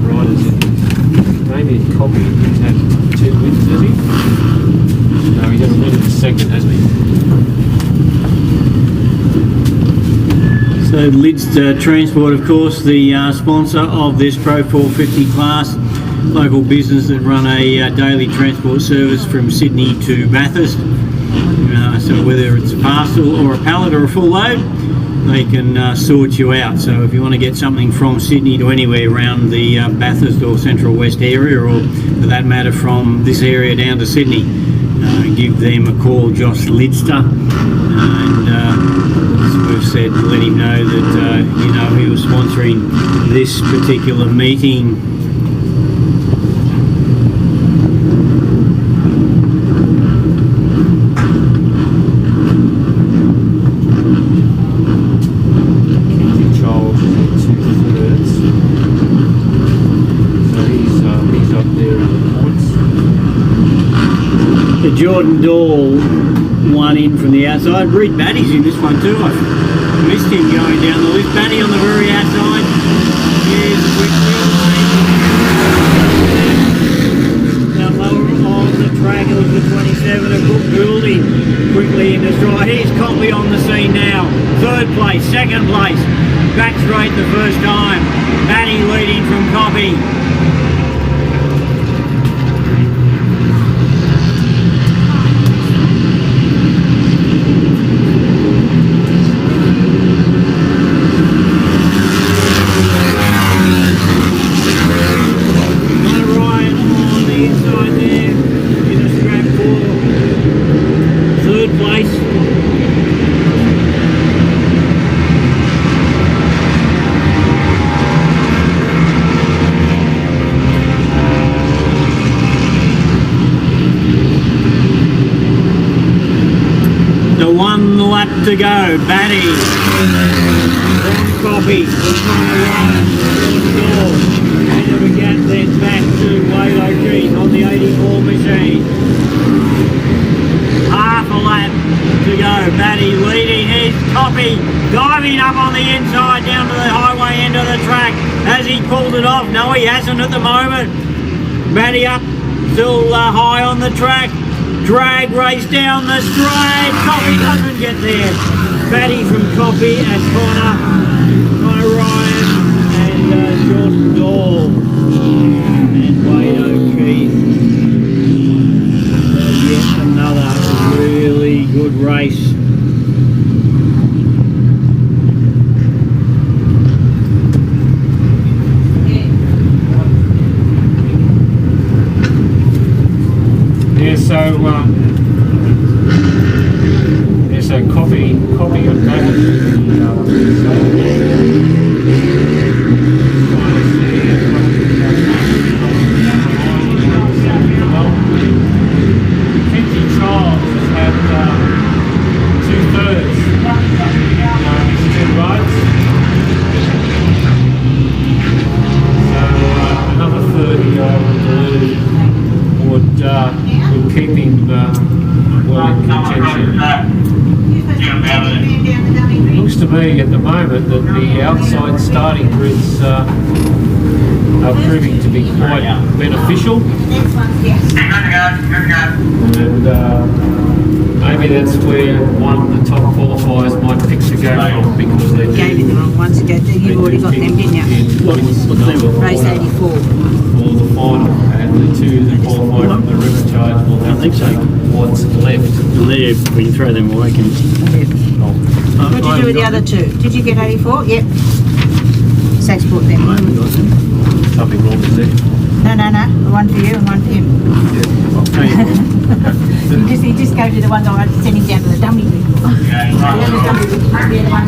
riders in? Damien Cobby had 2 wins, has he? No, he got a win in the second, hasn't he? So Lidster Transport, of course, the sponsor of this Pro 450 class, local business that run a daily transport service from Sydney to Bathurst. So whether it's a parcel or a pallet or a full load, they can sort you out. So if you want to get something from Sydney to anywhere around the Bathurst or Central West area, or for that matter from this area down to Sydney, give them a call, Josh Lidster, and as we've said, let him know that he was sponsoring this particular meeting. Charles is in 2/3, so he's up there in the points. The Jordan Dahl one in from the outside. Reed Batty's in this one too. I missed him going down the list. Batty on the very outside. Here's a quick down lower on the track. It was the 27 of Brooke Goulding quickly in the stride. Here's Copley on the scene now. Third place, second place. Back straight the first time. Batty leading from Copley. To go, Batty, Copy, end of a gap, then back to Wade O'Keefe on the 84 machine. Half a lap to go, Batty leading, here's Copy, diving up on the inside down to the highway end of the track. Has he pulled it off? No, he hasn't at the moment. Batty up, still high on the track. Drag race down the straight. Coffee doesn't get there. Batty from Coffee as Connor Ryan and Jordan Dahl and Wade O'Keefe. Yet another really good race. So coffee and bagel. Charles has had 2/3 his 2 rides. So another 30 I would keep him well in contention. It looks to me at the moment that the outside starting grids are proving to be quite beneficial. And maybe that's where one of the top qualifiers might pick to go from, because they're ones to go through. You've already got them, didn't you? What's the Race 84. For the final, and the two that qualify from the river charge will have to take what's left. There, we can throw them away, can we? What did you do with the other two? Did you get 84? Yep. Sax brought them. Something wrong with it. No. One for you and one for him. You just go to the ones I was sending down to the dummy room. The other dummy room, the other one.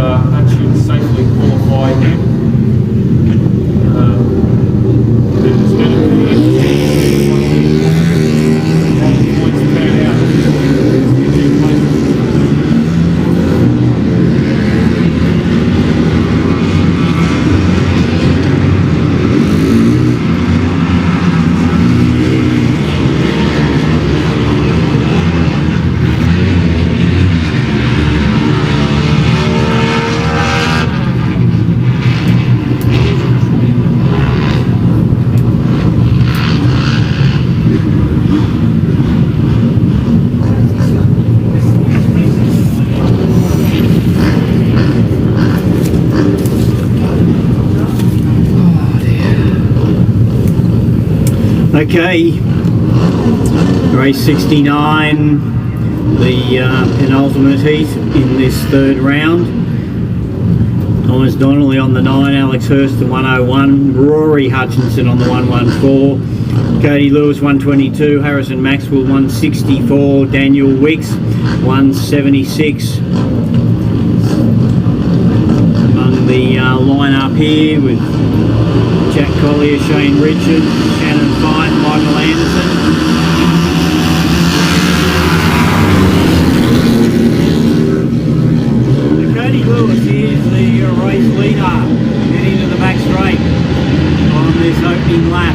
That should safely qualify him. There's going to be points paid out. Okay, race 69, the penultimate heat in this third round. Thomas Donnelly on the 9, Alex Hurst the 101, Rory Hutchinson on the 114, Cody Lewis 122, Harrison Maxwell 164, Daniel Wicks 176. Among the line-up here with Jack Collier, Shane Richards, Shannon Fine, Michael Anderson. Cody Lewis is the race leader heading to the back straight on this opening lap.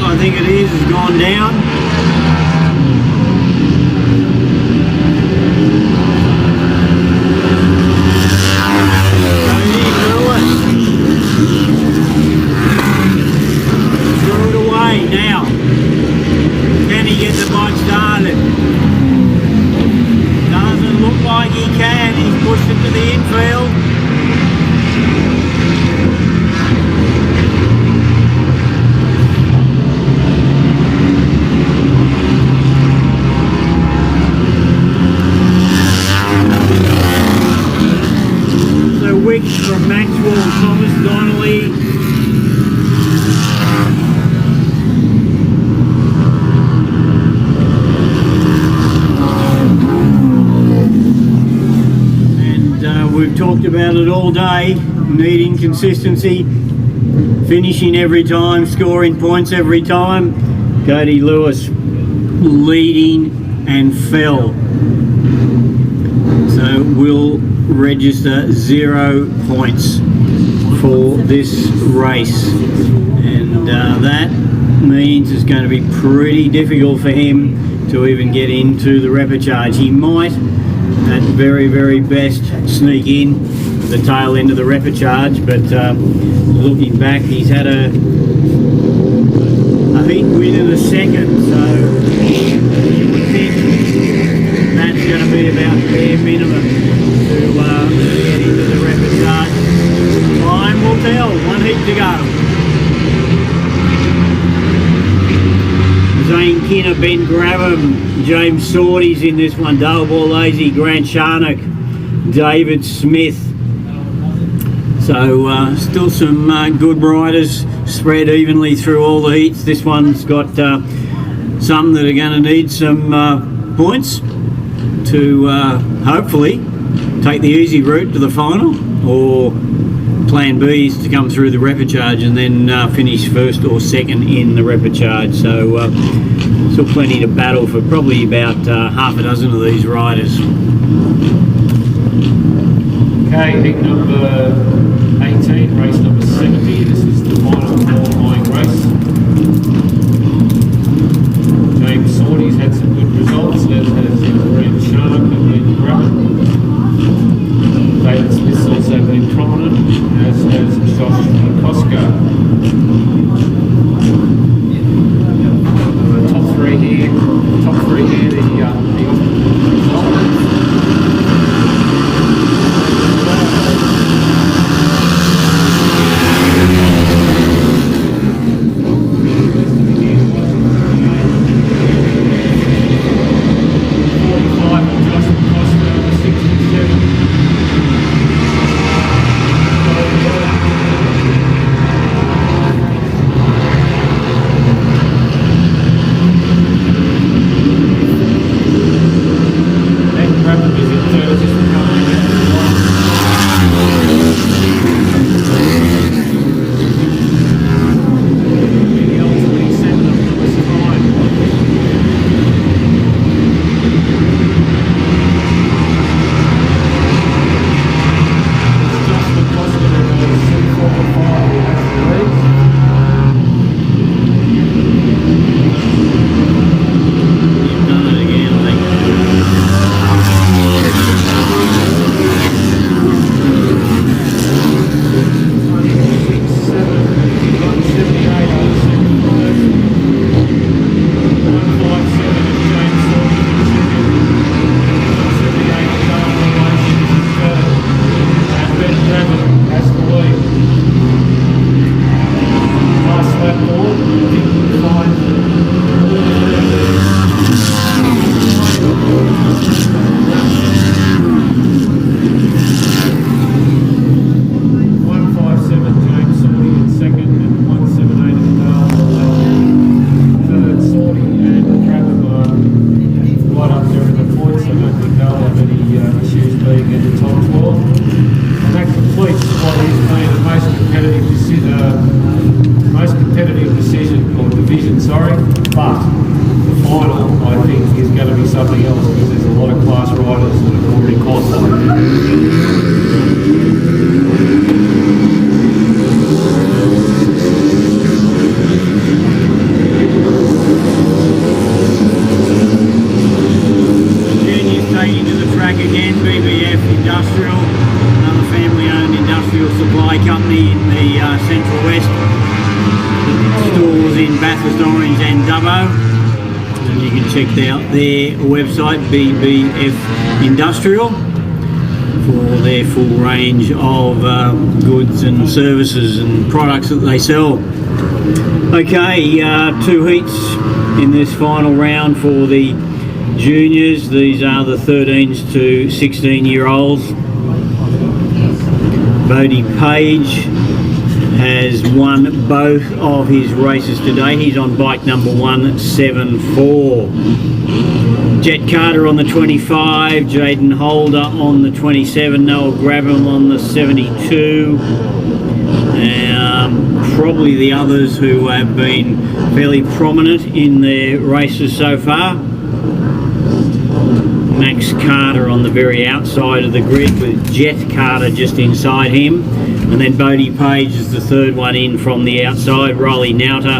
I think it is, has gone down. Throw it away now. Can he get the bike started? Doesn't look like he can. He's pushed it to the infield. 6 from Maxwell Thomas Donnelly. We've talked about it all day, needing consistency, finishing every time, scoring points every time. Cody Lewis leading and fell. So we'll register 0 points for this race. And that means it's going to be pretty difficult for him to even get into the repechage. He might, at very, very best, sneak in the tail end of the repechage, but looking back, he's had a heat win in the second, so you would think that's going to be about bare minimum to get into the repechage. Time will tell. 1 heat to go. Zane Kinner, Ben Graham, James Sordy's in this one, Dale Borlase, Grant Sharnock, David Smith. So still some good riders spread evenly through all the heats. This one's got some that are going to need some points to hopefully take the easy route to the final, or plan B is to come through the repechage and then finish first or second in the repechage. So still plenty to battle for probably about half a dozen of these riders. Okay, heat number 18, race number 70. This is the final qualifying race. James Sordy's had some good results, as has Grant Sharnock and Ben Graham. David Smith's also been prominent, as has Josh Koska. Top three here, Central West. Stores in Bathurst, Orange and Dubbo. And you can check out their website, BBF Industrial, for their full range of goods and services and products that they sell. Okay, 2 heats in this final round for the juniors. These are the 13s to 16-year-olds. Bodie Page has won both of his races today. He's on bike number 174. Jet Carter on the 25, Jaden Holder on the 27, Noah Grabham on the 72. Probably the others who have been fairly prominent in their races so far. Max Carter on the very outside of the grid with Jet Carter just inside him. And then Bodie Page is the third one in from the outside, Riley Nauta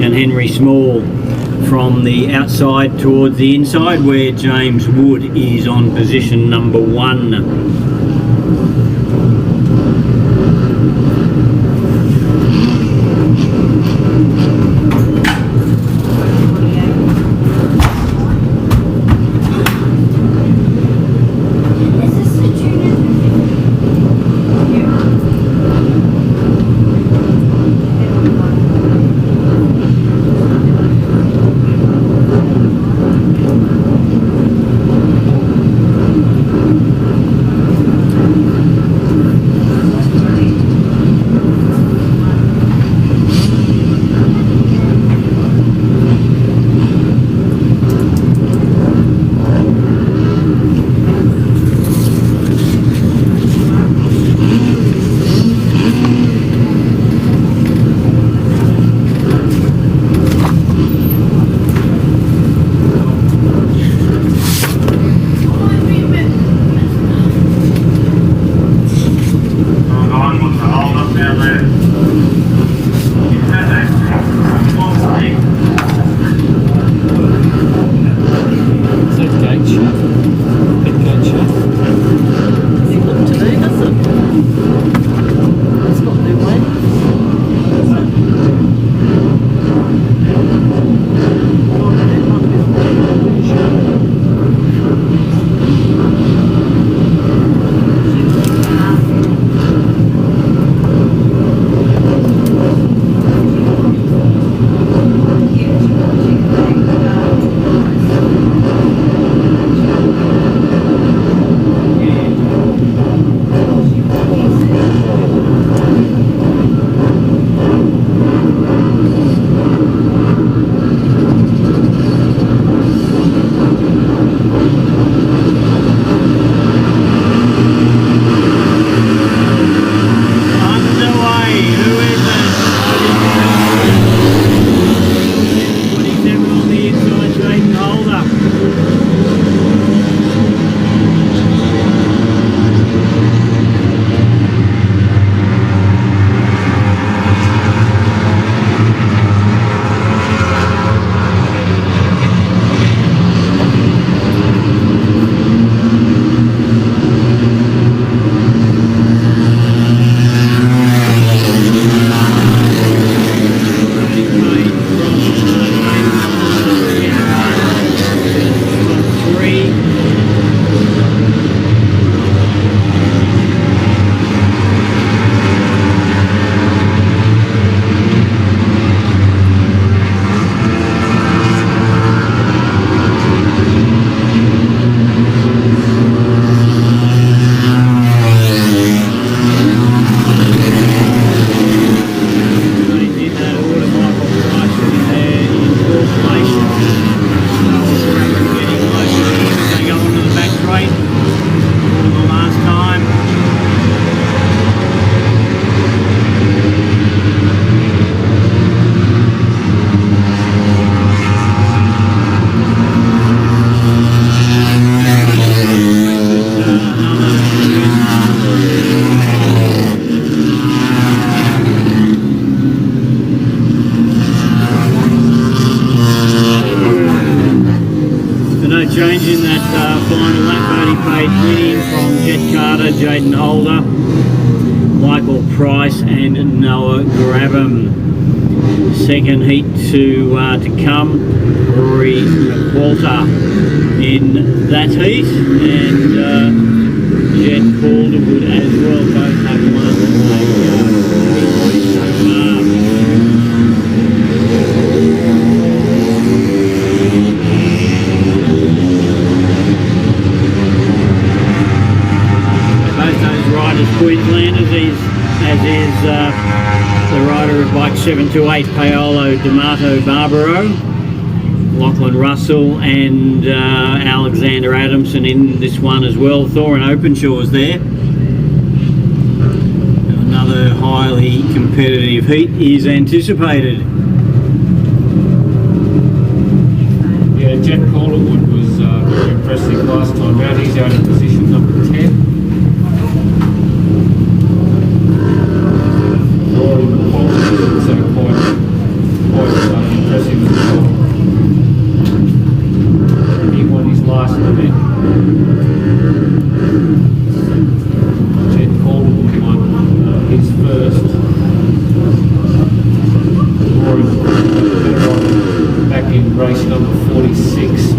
and Henry Small from the outside towards the inside, where James Wood is on position number 1. Jaden Holder, Michael Price and Noah Grabham. Second heat to come, Rory McWalter in that heat, and Jet Calderwood as well. Both have won so far. Both those riders Queensland and as is the rider of bike 728, Paolo D'Amato Barbaro, Lachlan Russell and Alexander Adamson in this one as well. Thor and Openshaw's there. Another highly competitive heat is anticipated. Yeah, Jack Calderwood was very impressive last time out. He's out in position number 10. Rory McCall is quite impressive as well. He won his last event. Jet Calderwood won his first. Rory McCall back in race number 46.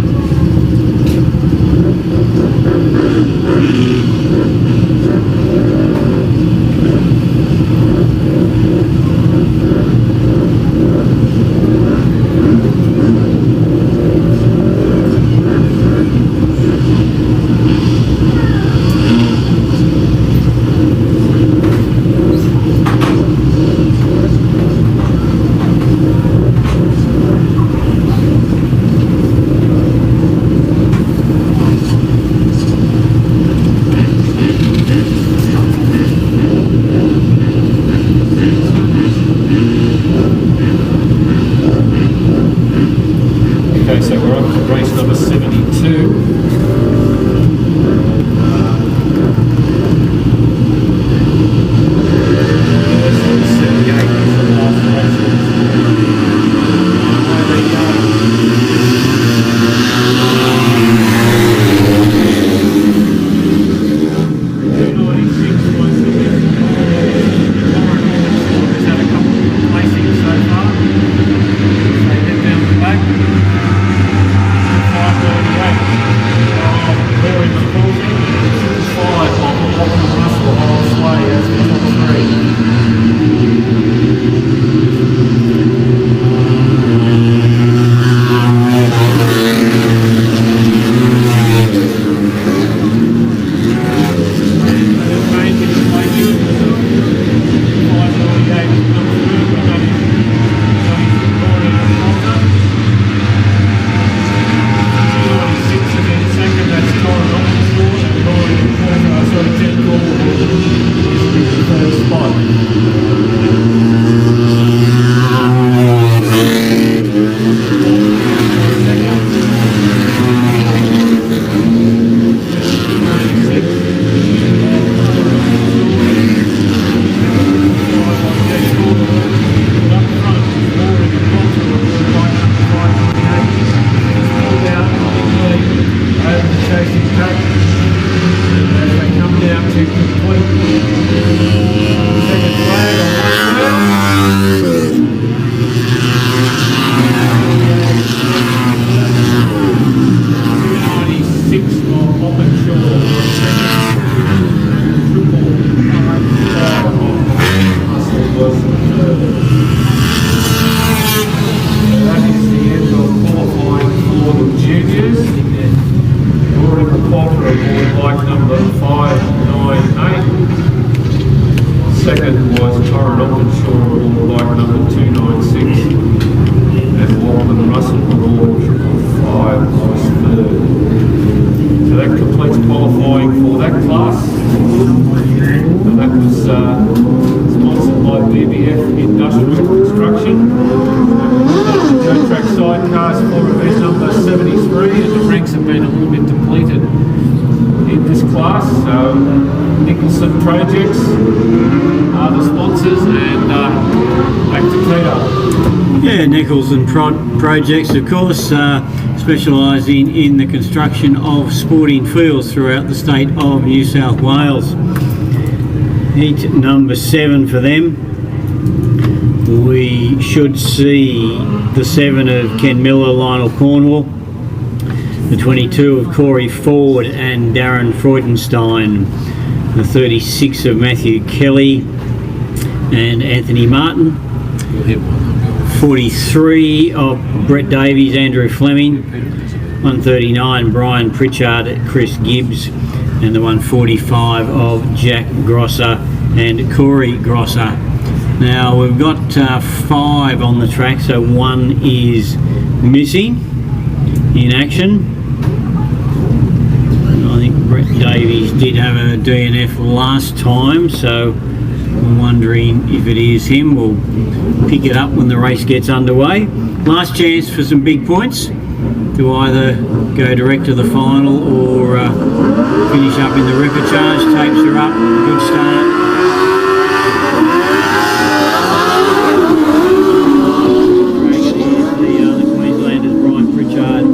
Okay, so we're up to race number 72. Second was Torren Openshaw, bike number 296, and Lachlan Russell, 5 was third. So that completes qualifying for that class. And that was sponsored by BBF Industrial Construction. Dirt track sidecars for event number 73, and the ranks have been a little bit depleted in this class. So Nicholson Projects are the sponsors, and back to Peter. Yeah, Nicholson Projects, of course, specialising in the construction of sporting fields throughout the state of New South Wales. Heat number 7 for them. We should see the 7 of Ken Miller, Lionel Cornwall, the 22 of Corey Ford and Darren Freudenstein, the 36 of Matthew Kelly and Anthony Martin, 43 of Brett Davies, Andrew Fleming, 139 Brian Pritchard, Chris Gibbs, and the 145 of Jack Grosser and Corey Grosser. Now we've got 5 on the track, so 1 is missing in action. I think Brett Davies did have a DNF last time, so I'm wondering if it is him. We'll pick it up when the race gets underway. Last chance for some big points to either go direct to the final or finish up in the repechage. Tapes are up, good start. The Queenslanders Brian Pritchard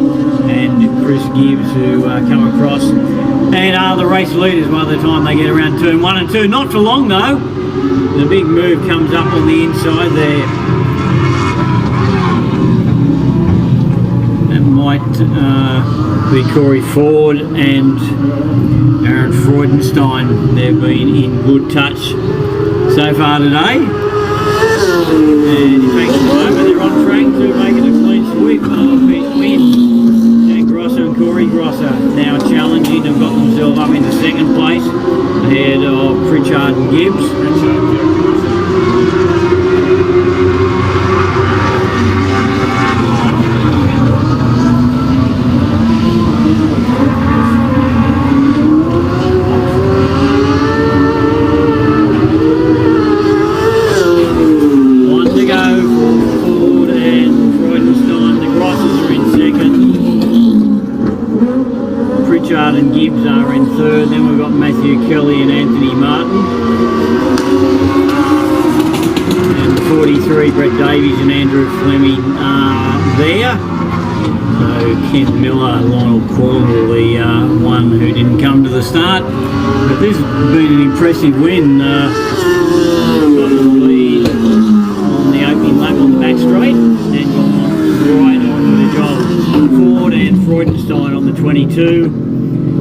and Chris Gibbs who come across and are the race leaders by the time they get around turn 1 and 2. Not for long though. The big move comes up on the inside there. That might be Corey Ford and Aaron Freudenstein. They've been in good touch so far today. And in fact, at the moment they're on track to make it a clean sweep of each win. And Grosser and Corey Grosser now challenging and got themselves up into second place ahead of Pritchard and Gibbs. And Gibbs are in third. Then we've got Matthew Kelly and Anthony Martin. And 43, Brett Davies and Andrew Fleming are there. So Kent Miller, Lionel Cornwall, the one who didn't come to the start. But this has been an impressive win. Got the lead on the opening lap on the back straight and gone right on with the job. Ford and Freudenstein on the 22.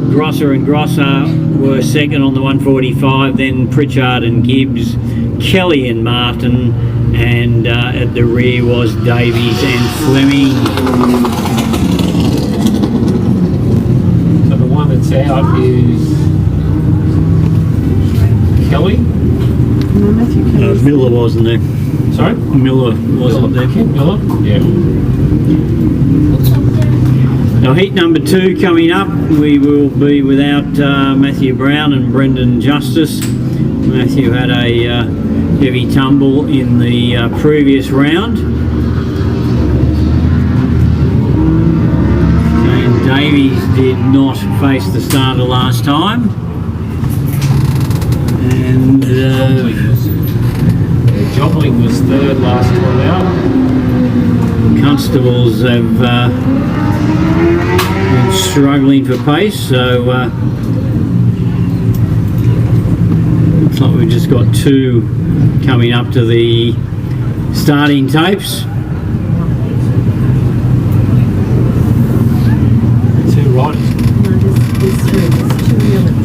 Grosser and Grosser were second on the 145, then Pritchard and Gibbs, Kelly and Martin, and at the rear was Davies and Fleming. So the one that's out is Kelly? No, Matthew Kelly. Miller wasn't there. Sorry? Miller wasn't there. Miller? Yeah. Now heat number 2 coming up, we will be without Matthew Brown and Brendan Justice. Matthew had a heavy tumble in the previous round. And Davies did not face the starter last time. And Jobling was third last time out. Constables have been struggling for pace, so looks like we've just got 2 coming up to the starting tapes. 2 riders.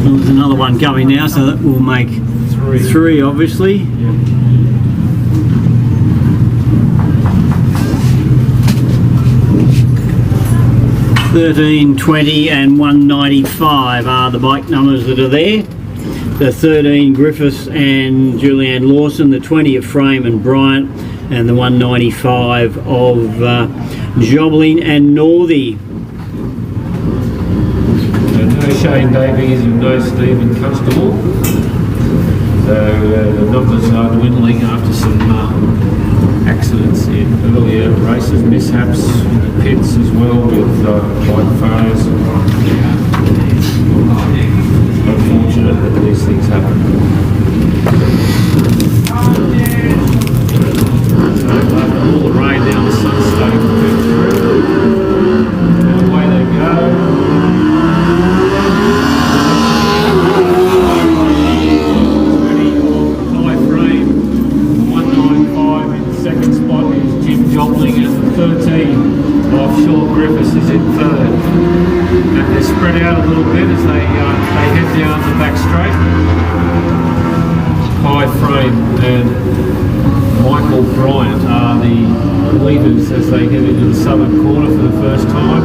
Well, there's another one coming now, so that will make 3 obviously. Yeah. 13, 20 and 195 are the bike numbers that are there. The 13 Griffiths and Julianne Lawson, the 20 of Frame and Bryant, and the 195 of Jobling and Northey. So no Shane Davies and no Stephen Constable. So the numbers are dwindling after some accidents in earlier races, mishaps in the pits as well with bike failures. Unfortunate that these things happen. So all the rain now, the sun's starting to come through. And away they go. High frame, 195 in the second spot is Jim Jobling, and 13 offshore Griffiths is in third. And they're spread out a little bit as they head down the back straight. High frame and Michael Bryant are the leaders as they get into the southern corner for the first time.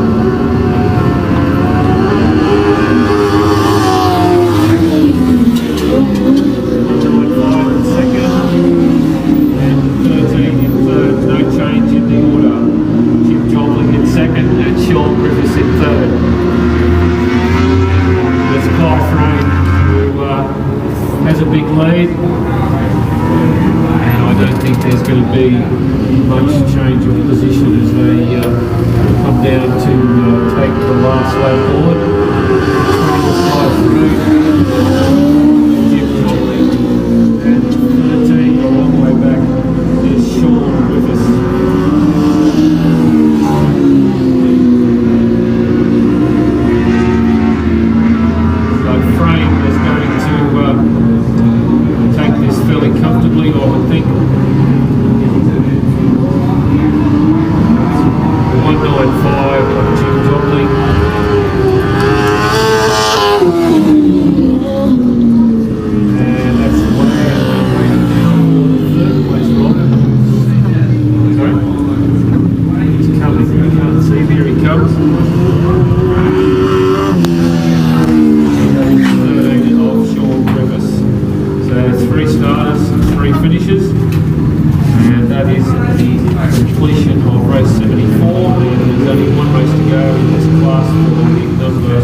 think there's going to be much change of position as they come down to take the last lap forward. 25 Jim Conley, and 13 a long way back is Sean with us. So Frame is going to take this fairly comfortably, I would think. 195 of Jim Conley. And that's the one waiting now for the third place block. Sorry? He's coming, I can't see, there he comes. 13 of Sean Griffiths. So 3 starters, 3 finishes. And that is the completion of race 74. There's only one race to go in this class for the number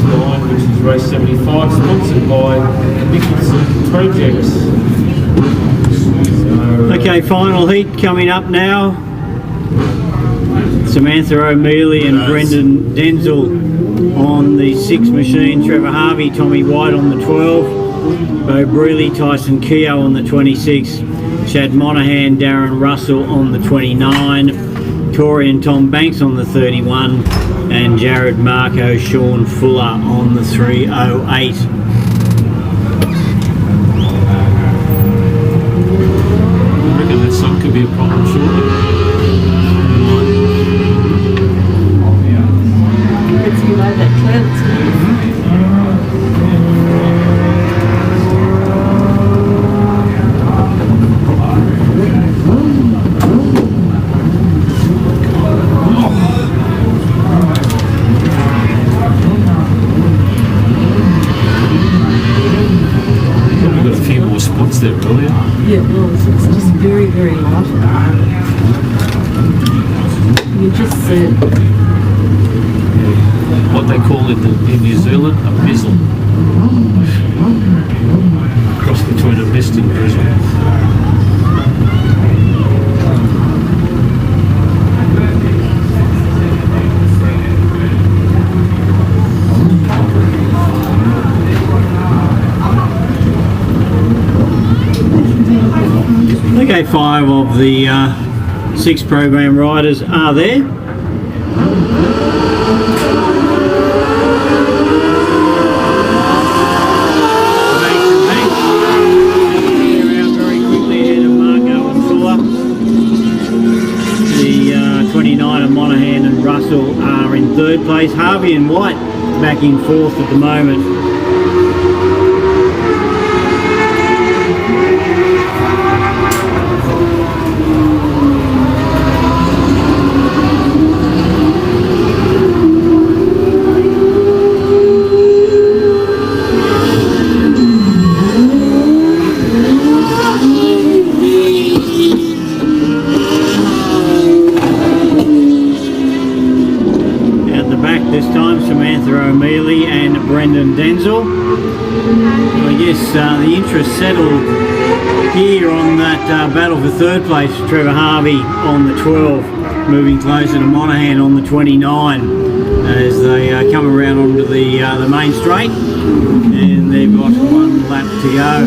9, which is race 75, sponsored by Nicholson Projects. So, Okay, final heat coming up now. Samantha O'Mealy and Brendan Denzel on the 6 machine. Trevor Harvey, Tommy White on the 12. Bo Brealey, Tyson Keogh on the 26. Chad Monaghan, Darren Russell on the 29. Corey and Tom Banks on the 31. And Jared Marco, Sean Fuller on the 308. I reckon that sun could be a problem shortly. It's you know that cloud's We've got a few more spots there earlier. Yeah, well, it's just very, very light. You just said, What they call it in New Zealand, a mizzle. Cross between a mist and drizzle. Okay, 5 of the 6 program riders are there. Very quickly ahead of Marco and Fuller. The 29 of Monaghan and Russell are in 3rd place. Harvey and White back in 4th at the moment. This time, Samantha O'Mealy and Brendan Denzel. I guess the interest settled here on that battle for 3rd place. Trevor Harvey on the 12, moving closer to Monaghan on the 29 as they come around onto the main straight, and they've got 1 lap to go.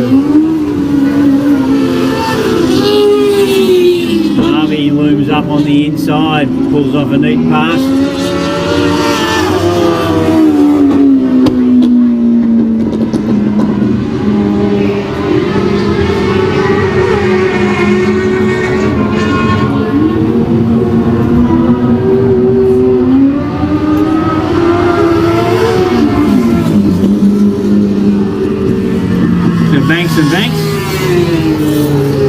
Harvey looms up on the inside, pulls off a neat pass. Banks and Banks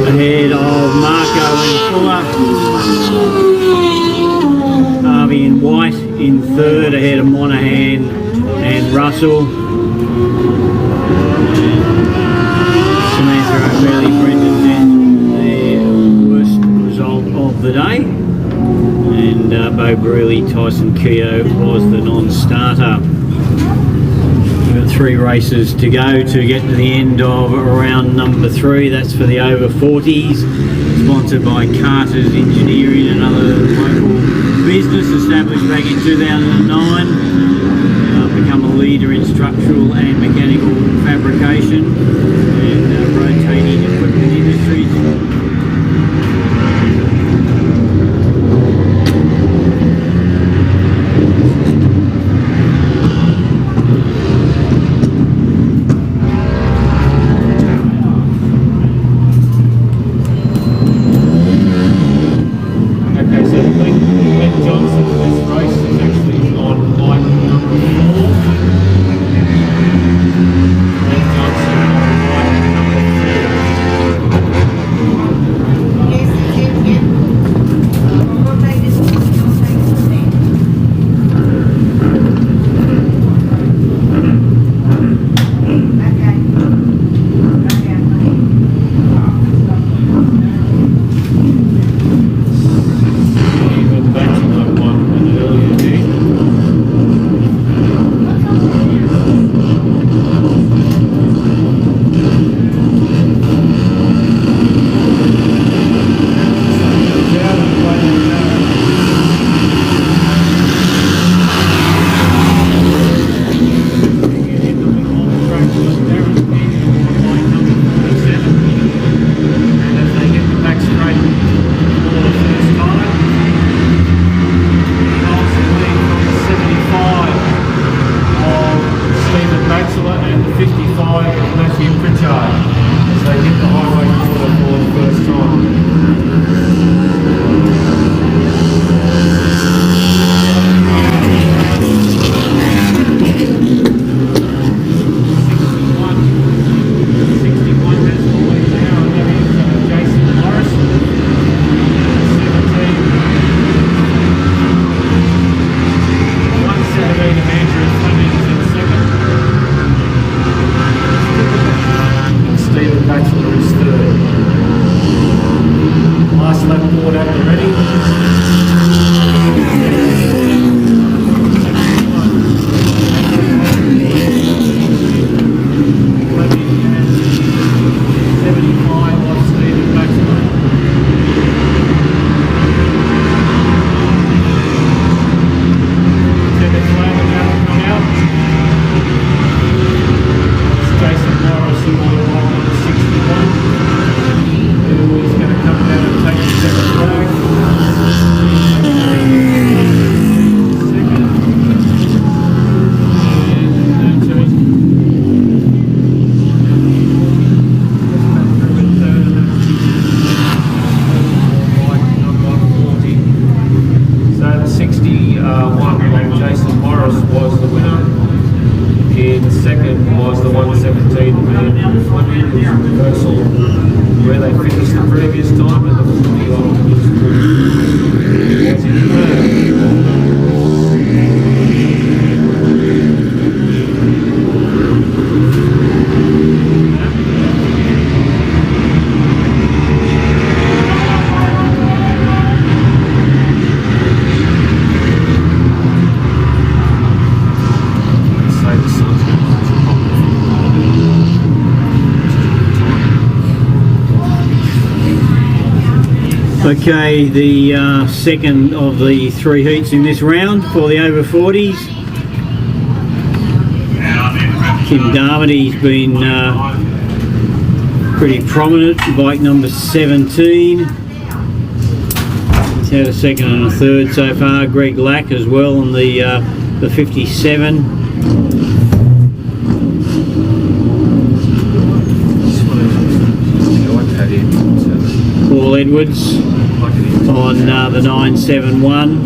ahead of Marco and Fuller. Harvey and White in 3rd ahead of Monaghan and Russell. Samantha O'Mealy, Brendan Denzel, the worst result of the day. And Bo Brealey, Tyson Keogh was the non-starter. We've got 3 3 races to go to get to the end of round number 3. That's for the over 40s, sponsored by Carter's Engineering, another local business established back in 2009. Become a leader in structural and mechanical fabrication and rotating equipment industries. Okay, so Glenn Johnson, this race is actually on bike number 4. Glenn Johnson on bike number 4. Yes, that's it, yeah. We'll take this one, we'll take this one then. Okay. Even Bachelor won an earlier day. where they finished the previous time, and the 40-odd was in third. Okay, the second of the three heats in this round for the over 40s. Kim Darmody's been pretty prominent, bike number 17. He's had a second and a third so far. Greg Lack as well on the 57. Paul Edwards on the 971.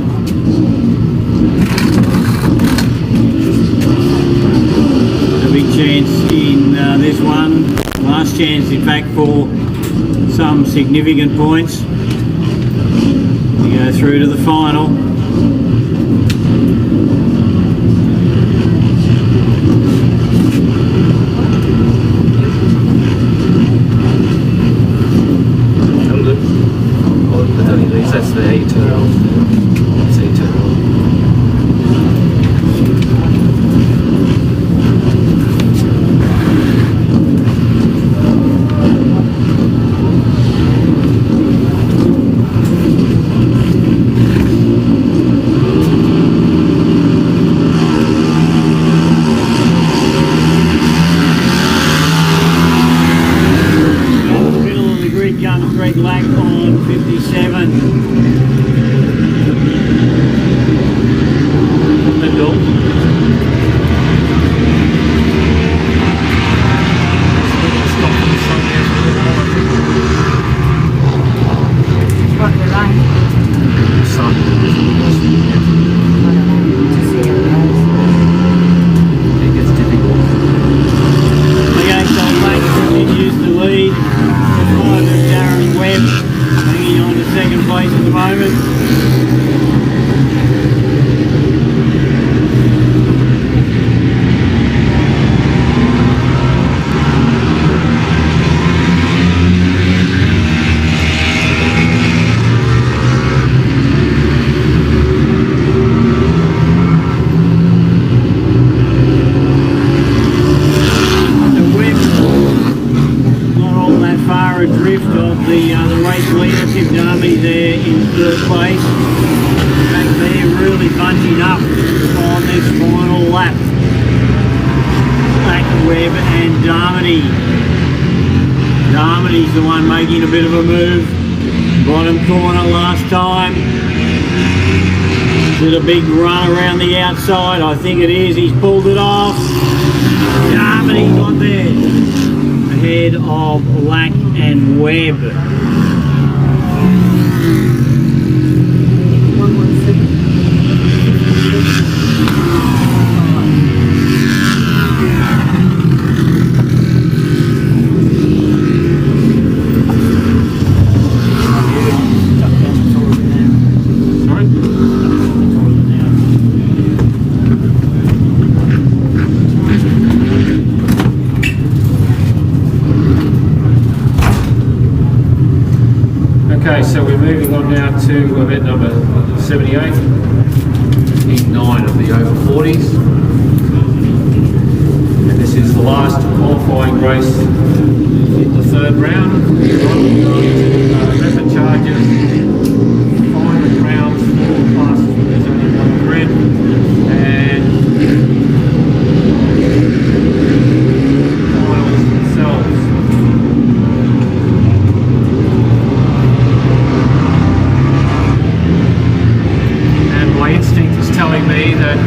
A big chance in this one. Last chance, in fact, for some significant points to go through to the final. That's the A-turn. That's A-turn. in comes Greg Lack on 57. Middle. What the line? Sun. It gets difficult. Okay, so Lack continues to lead. Behind him, Darren Webb hanging on to second place at the moment. Adrift of the race leader, Tim Darby, there in third place. Back there, really bunching up on this final lap. Black, Webb and Darmody. Darmody's the one making a bit of a move. Bottom corner last time. Did a big run around the outside. I think it is. He's pulled it off. Darmody got there. Ahead of Lack and Webb. Okay, so we're moving on now to event number 78, in 9 of the over 40s. And this is the last qualifying race in the third round. We're going to rapid charges, final rounds, 4 classes, there's only one grid, and finals themselves. My instinct is telling me that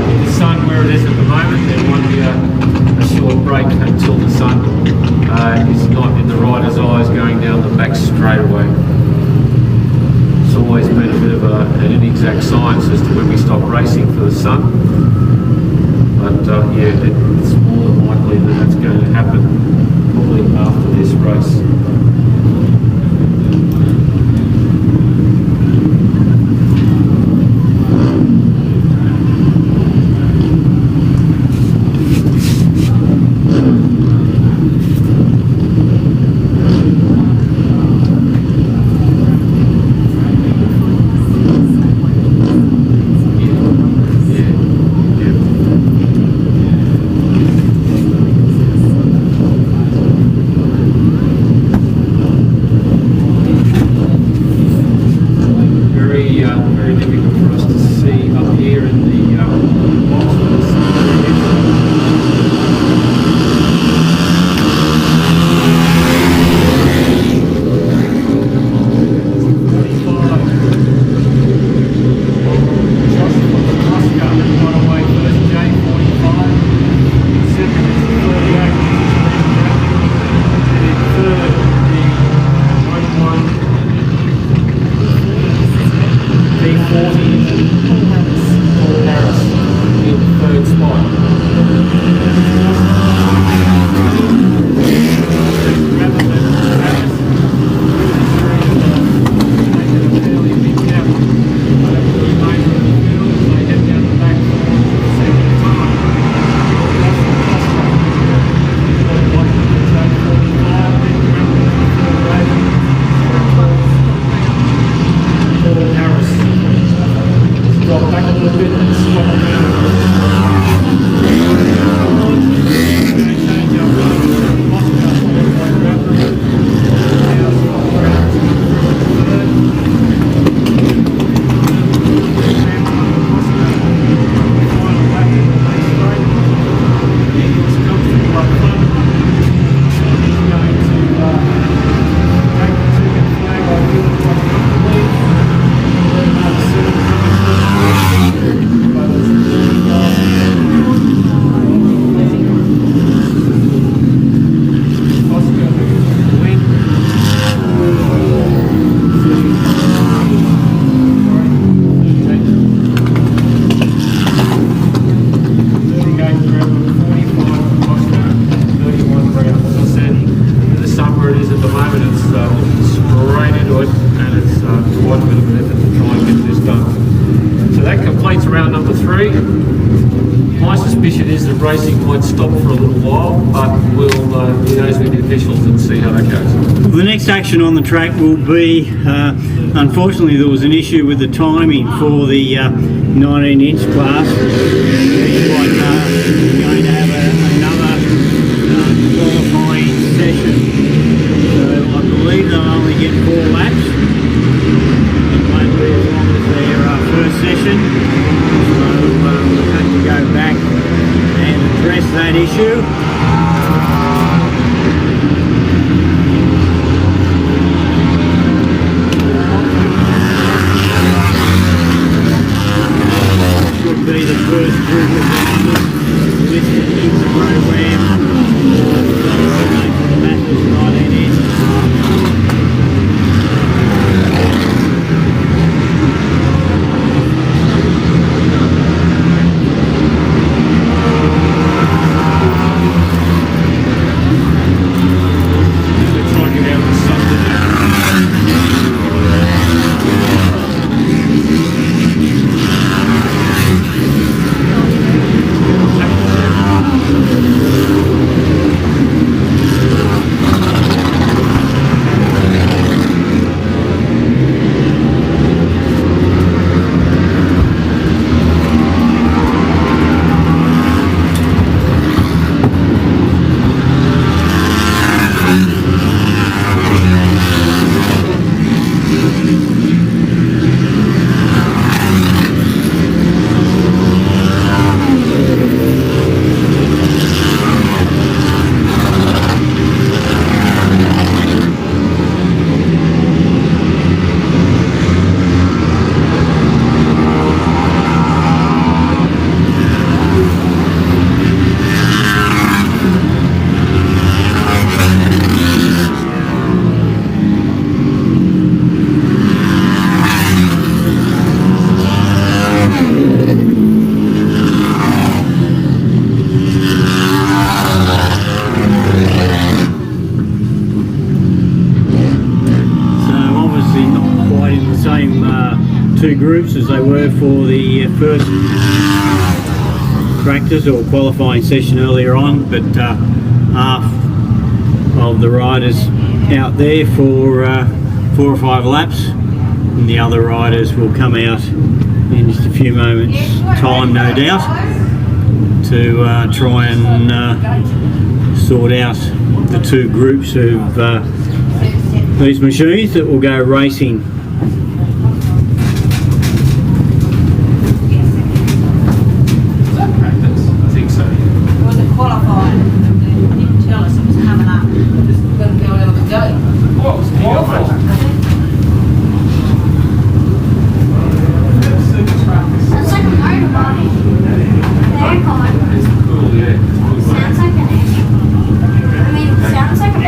with the sun where it is at the moment, there might be a short break until the sun is not in the rider's eyes going down the back straightaway. It's always been a bit of an inexact science as to when we stop racing for the sun. But yeah, it's more than likely that that's going to happen probably after this race. Very difficult for us to see up here in the box with the sun. looking straight into it, and it's quite a bit of an effort to try and get this done. So that completes round number 3. My suspicion is that racing might stop for a little while, but we'll liaise with the officials and see how that goes. The next action on the track will be, unfortunately there was an issue with the timing for the 19-inch class. We're going to have another qualifying session. So I believe they'll only get 4 laps. It won't be as long as their first session. So we'll have to go back and address that issue. Would be the first group of riders listed in the program for the Bathurst 19-inch. Two groups as they were for the first practice or qualifying session earlier on, but half of the riders out there for 4 or 5 laps, and the other riders will come out in just a few moments time, no doubt, to try and sort out the 2 groups of these machines that will go racing. Sounds like a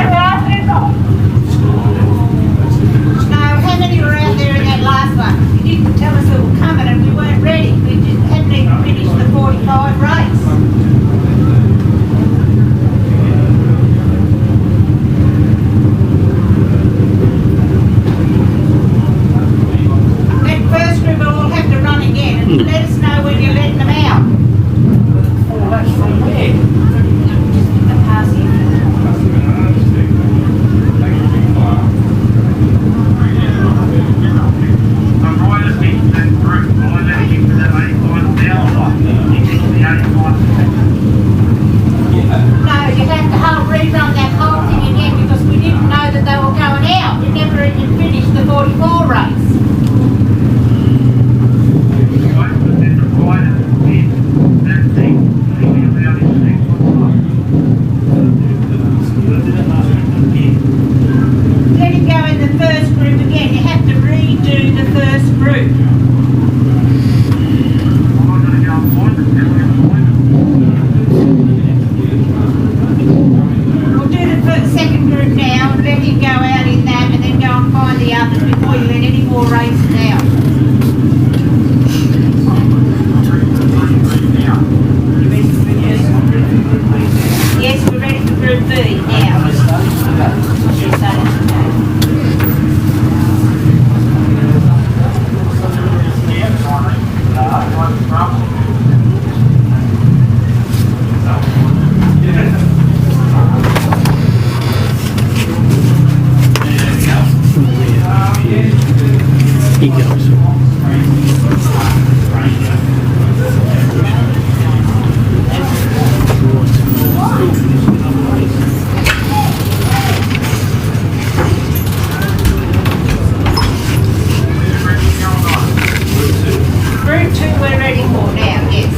He goes. Group 2 we're ready for now, yes.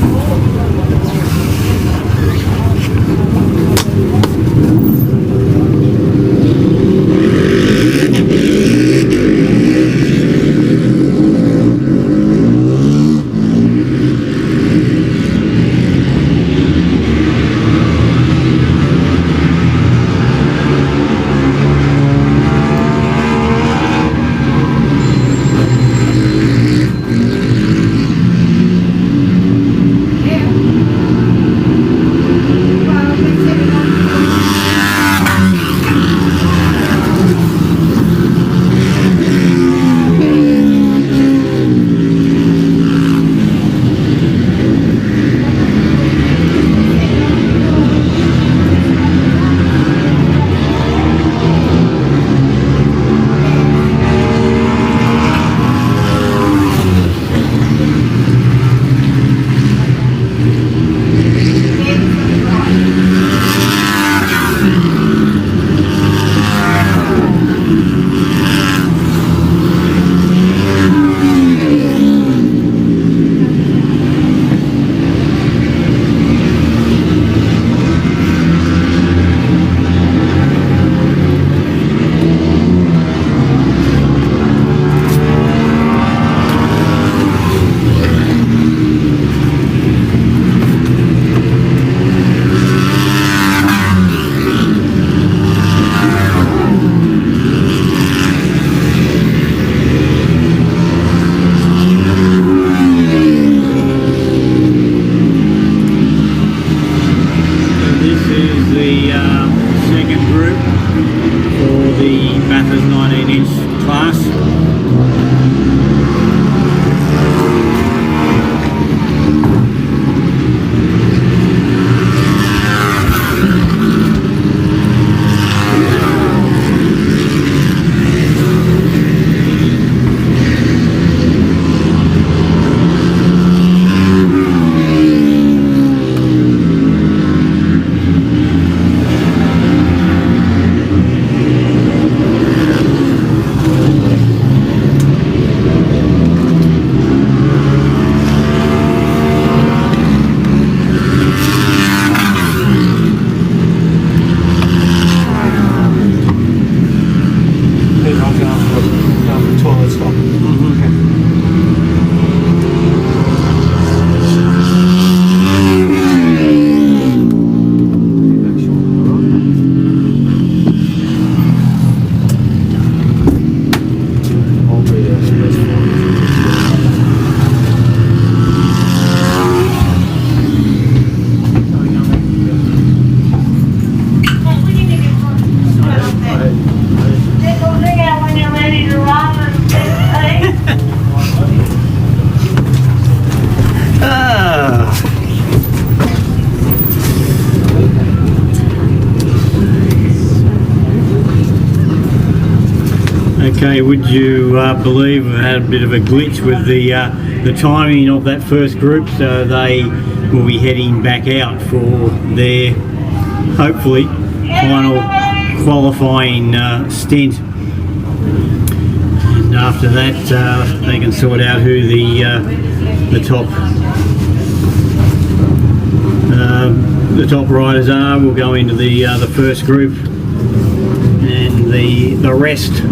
This is the second group for the Bathurst 19-inch class. Then I'll go for toilet stop. Okay, would you believe we had a bit of a glitch with the timing of that first group, so they will be heading back out for their hopefully final qualifying stint, and after that they can sort out who the top riders are. We'll go into the first group and the rest.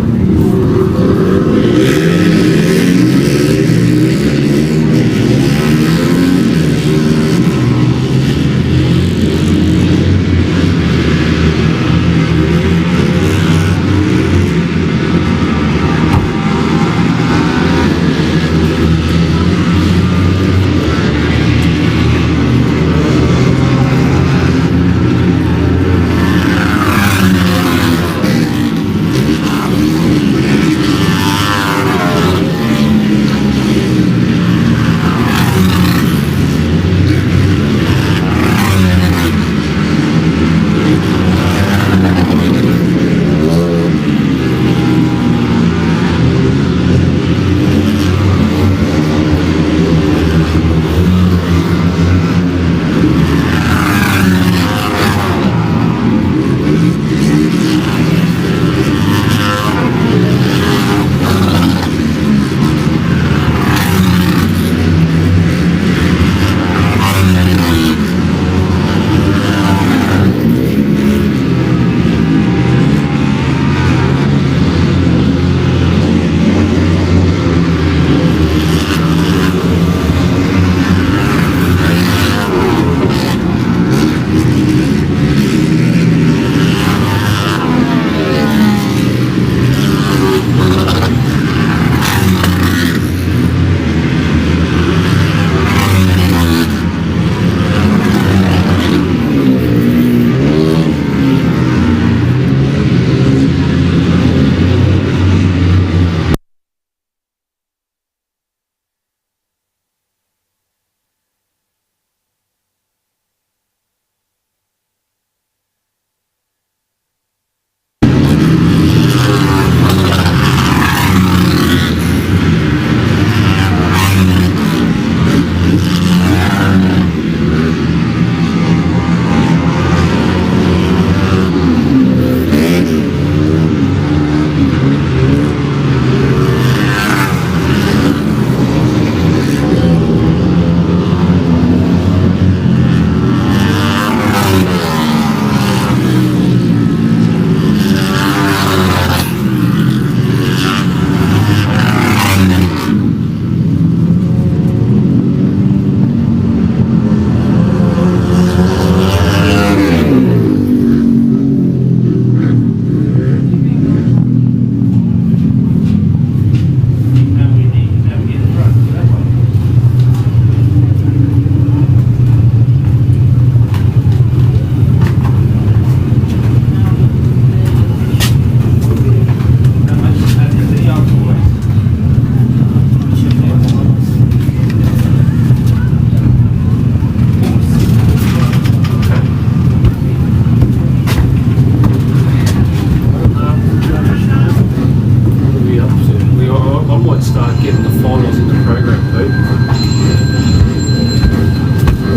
getting the finals in the program, Pete?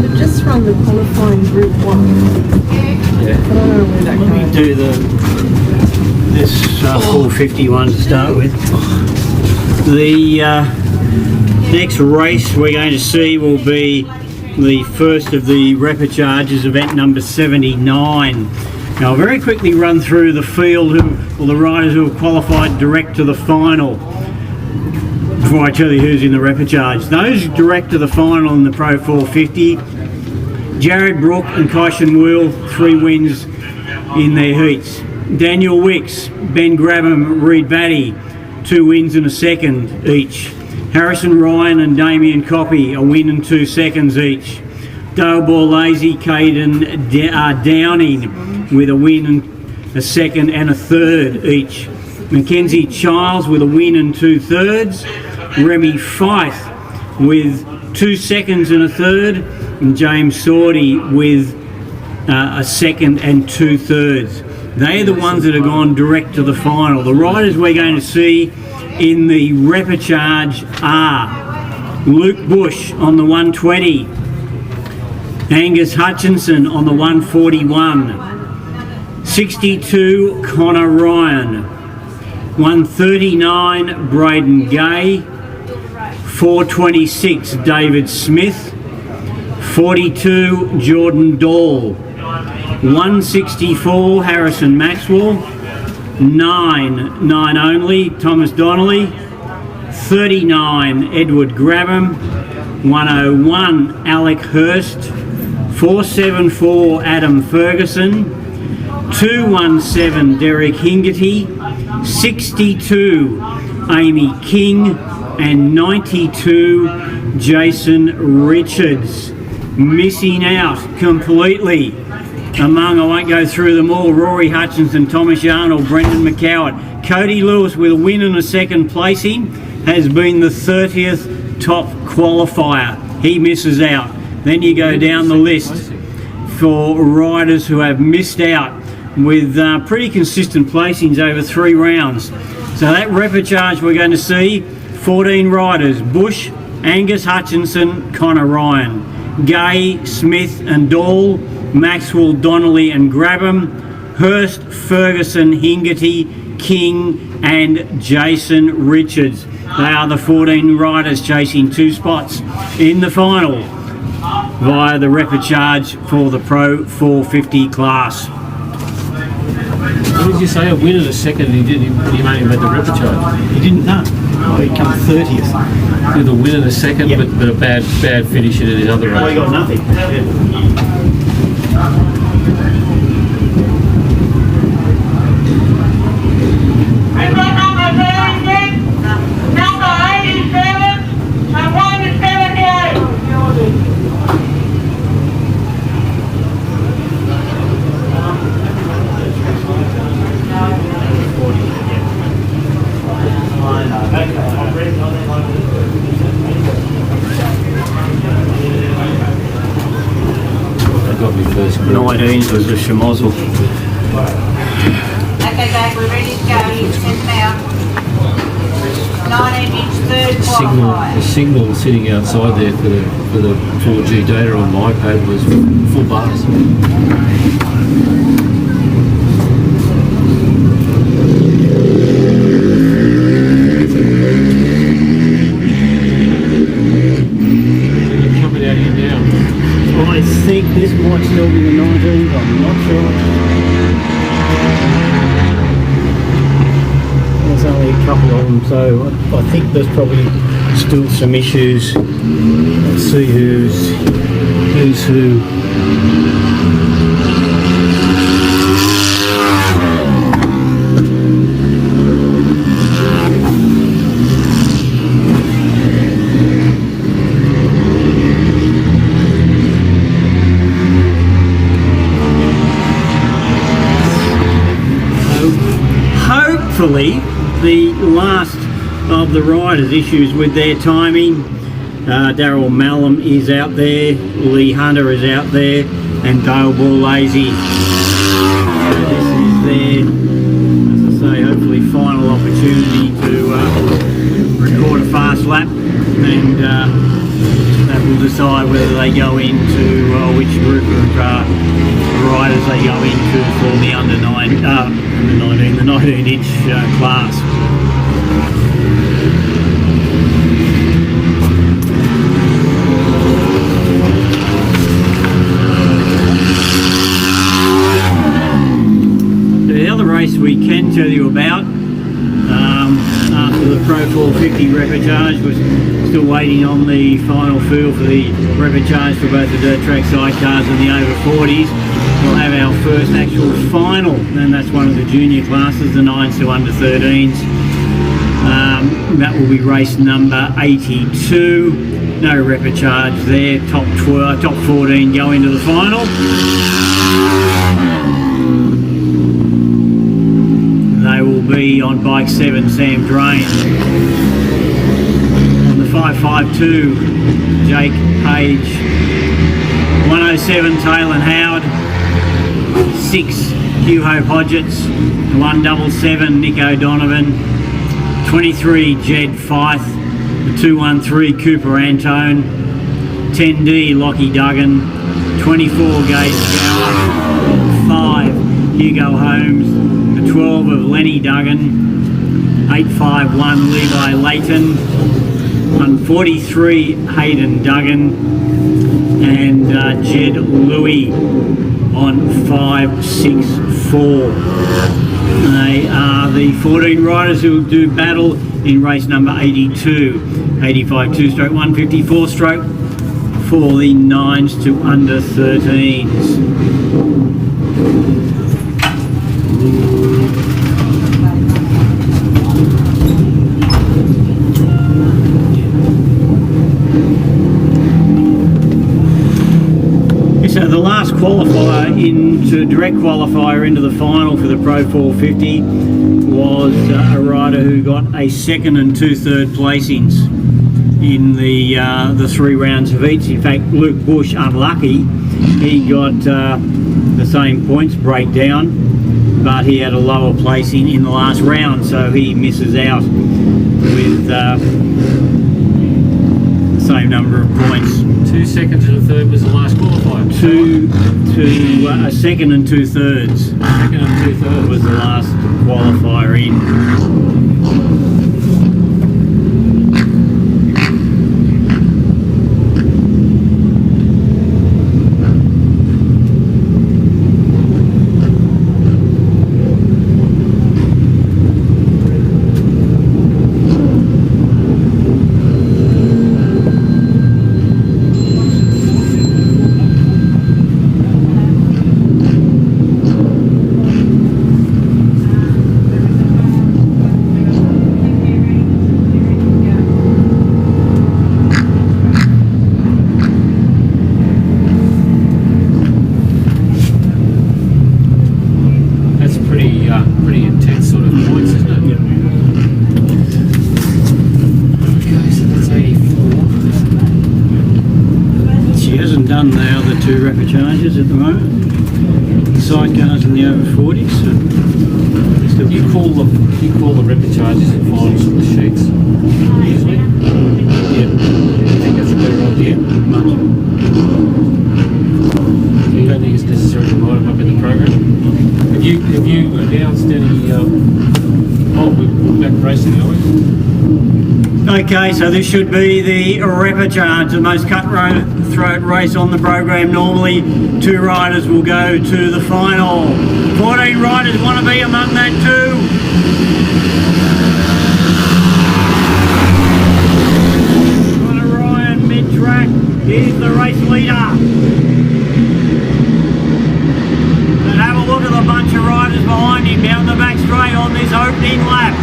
We've just run the qualifying Group 1. Yeah. I don't know where that Let me goes. do this 451 to start with. The next race we're going to see will be the first of the repechage, event number 79. Now I'll very quickly run through the field, the riders who have qualified direct to the final before I tell you who's in the repechage. Those direct to the final in the Pro 450, Jared Brook and Kaishan Will, 3 wins in their heats. Daniel Wicks, Ben Grabham, Reed Batty, 2 wins and a second each. Harrison Ryan and Damien Coppy, a win and 2 seconds each. Dale Borlase, Caden Downing with a win and a second and a third each. Mackenzie Childs with a win and 2/3. Remy Fife with 2 seconds and a third. And James Sordy with a second and 2/3. They are the ones that have gone direct to the final. The riders we're going to see in the repechage are Luke Bush on the 120, Angus Hutchinson on the 141, 62 Connor Ryan, 139 Braden Gay, 426 David Smith, 42 Jordan Dahl, 164 Harrison Maxwell, 9 only Thomas Donnelly, 39 Edward Grabham, 101 Alec Hurst, 474 Adam Ferguson, 217 Derek Hingerty, 62 Amy King, and 92 Jason Richards. Missing out completely among, I won't go through them all, Rory Hutchinson, Thomas Arnold, Brendan McCowart. Cody Lewis with a win and a second placing has been the 30th top qualifier. He misses out. Then you go down the list for riders who have missed out with pretty consistent placings over 3 rounds. So that repechage we're going to see 14 riders: Bush, Angus Hutchinson, Connor Ryan, Gay, Smith and Dahl, Maxwell, Donnelly and Grabham, Hurst, Ferguson, Hingerty, King and Jason Richards. They are the 14 riders chasing 2 spots in the final via the repechage for the Pro 450 class. What did you say? A win and a second, and he only made the repechage. He didn't know. He come 30th. With a win and a second, Yep. but a bad finish in his other race. Well, he got nothing. Got me first group. 19 was a schmozzle. Okay, Dave, we're ready to go. You send them out. 19-inch third The qualifier. signal sitting outside there for the 4G data on my iPad was full bars. Coming out here now. I think this might still be the 19th, I'm not sure. There's only a couple of them, so I think there's probably still some issues. Let's see who's who. Hopefully, the last of the riders' issues with their timing. Daryl Mallam is out there, Lee Hunter is out there, and Dale Borlase. This is their, as I say, hopefully final opportunity to record a fast lap, and that will decide whether they go into which group of riders they go into for the under 19-inch class. The other race we can tell you about after the Pro 450 reportage was still waiting on the final field for the reportage for both the dirt track sidecars and the over 40s. We'll have our first actual final, and that's one of the junior classes, the 9s to under 13s. That will be race number 82. No reportage there. Top 14 go into the final. They will be on bike 7, Sam Drain. On the 552, Jake Page. 107, Taylor Howard. 6, Hugh Hope Hodgetts. 177, Nick O'Donovan. 23, Jed Fife. The 213, Cooper Antone. 10D, Lockie Duggan. 24, Gabe Gower. 5, Hugo Holmes. 12 of Lenny Duggan, 851 Levi Layton, 143 Hayden Duggan, and Jed Louis on 564. They are the 14 riders who will do battle in race number 82, 85-2/154 stroke for the 9s to under 13s. So the last qualifier direct qualifier into the final for the Pro 450 was a rider who got a 2nd and 2/3 placings in the 3 rounds of each. In fact, Luke Bush, unlucky, he got the same points breakdown, but he had a lower placing in the last round, so he misses out with the same number of points. 2 seconds and a third was the last qualifier. A 2nd and 2/3. 2nd and 2/3 was the last qualifier in. Pretty intense sort of points, isn't it? Yep. Okay, so that's 84. She hasn't done the other 2 rapid charges at the moment. The sidecars and the over 40s. So still You call the rapid charges and finals from the sheets usually. yeah, I think that's a better idea. much. You don't think it's necessary to write them up in the program? Have you announced any? We're back racing, are we? Okay, so this should be the reportage, the most cutthroat race on the program. Normally, 2 riders will go to the final. 14 riders want to be among that 2. Connor Ryan, mid-track, is the race leader. And have a look at the bunch of riders behind him down the back straight on this opening lap.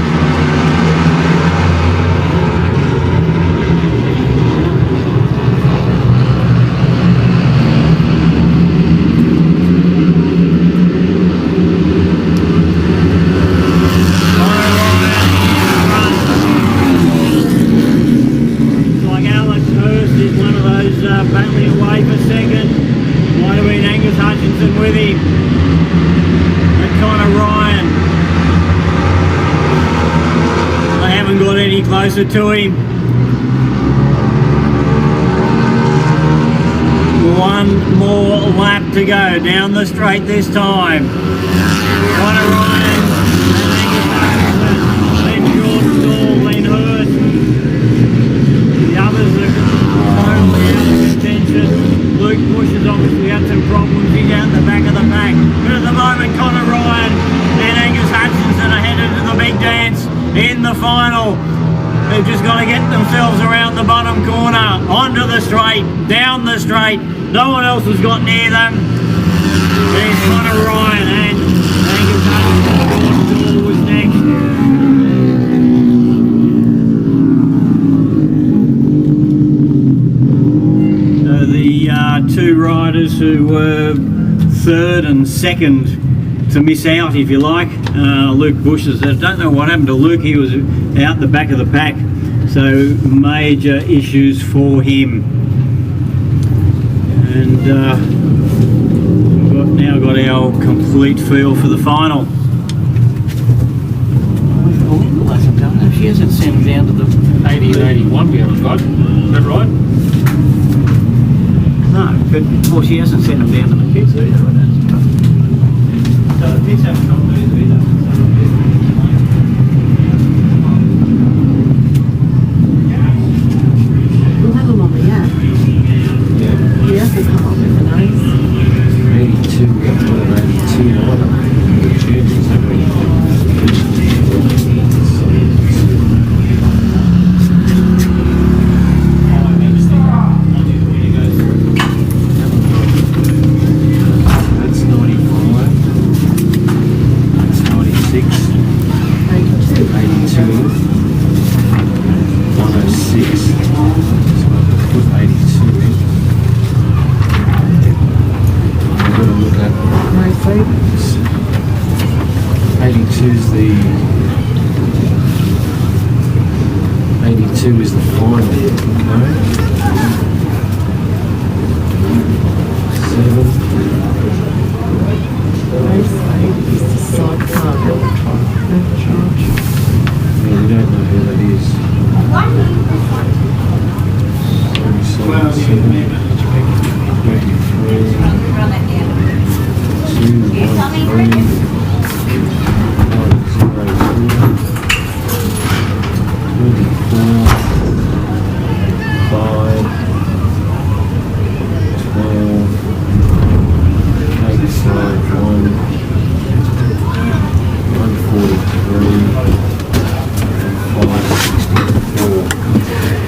Battling away for second. Might have been Angus Hutchinson with him. And Connor Ryan. They haven't got any closer to him. one more lap to go down the straight this time. Connor Ryan, then George Stall, then Hurst. The others are totally out of contention. Luke Bush has obviously had some problems. He's out the back of the pack. But at the moment, Connor Ryan and Angus Hutchinson are headed to the big dance in the final. They've just got to get themselves around the bottom corner, onto the straight, down the straight. No one else has got near them. There's Connor Ryan and Angus Hutchinson. George Stall was next. The two riders who were third and second to miss out, if you like. Luke Bush, I don't know what happened to Luke. He was out the back of the pack, so major issues for him. And we've now got our complete feel for the final. She hasn't sent him down to the 80 and 81 we haven't got. Is that right? No, but well, she hasn't sent him down to the pits either. So the pits haven't got these either. We'll have them on the app. Yeah. Yeah, we'll come up with the names. 82, we have to put an 82 on it. The champions have been. That's 95. That's 96. 82. 106. So I'll put 82 in. I'm going to look at No favourites. 82 is the 82 is the final. Okay. 7. Race 8 is the sidecar overcharge. Yeah, we don't know who that is. 77, 23, Run that down. 2, 1, 3,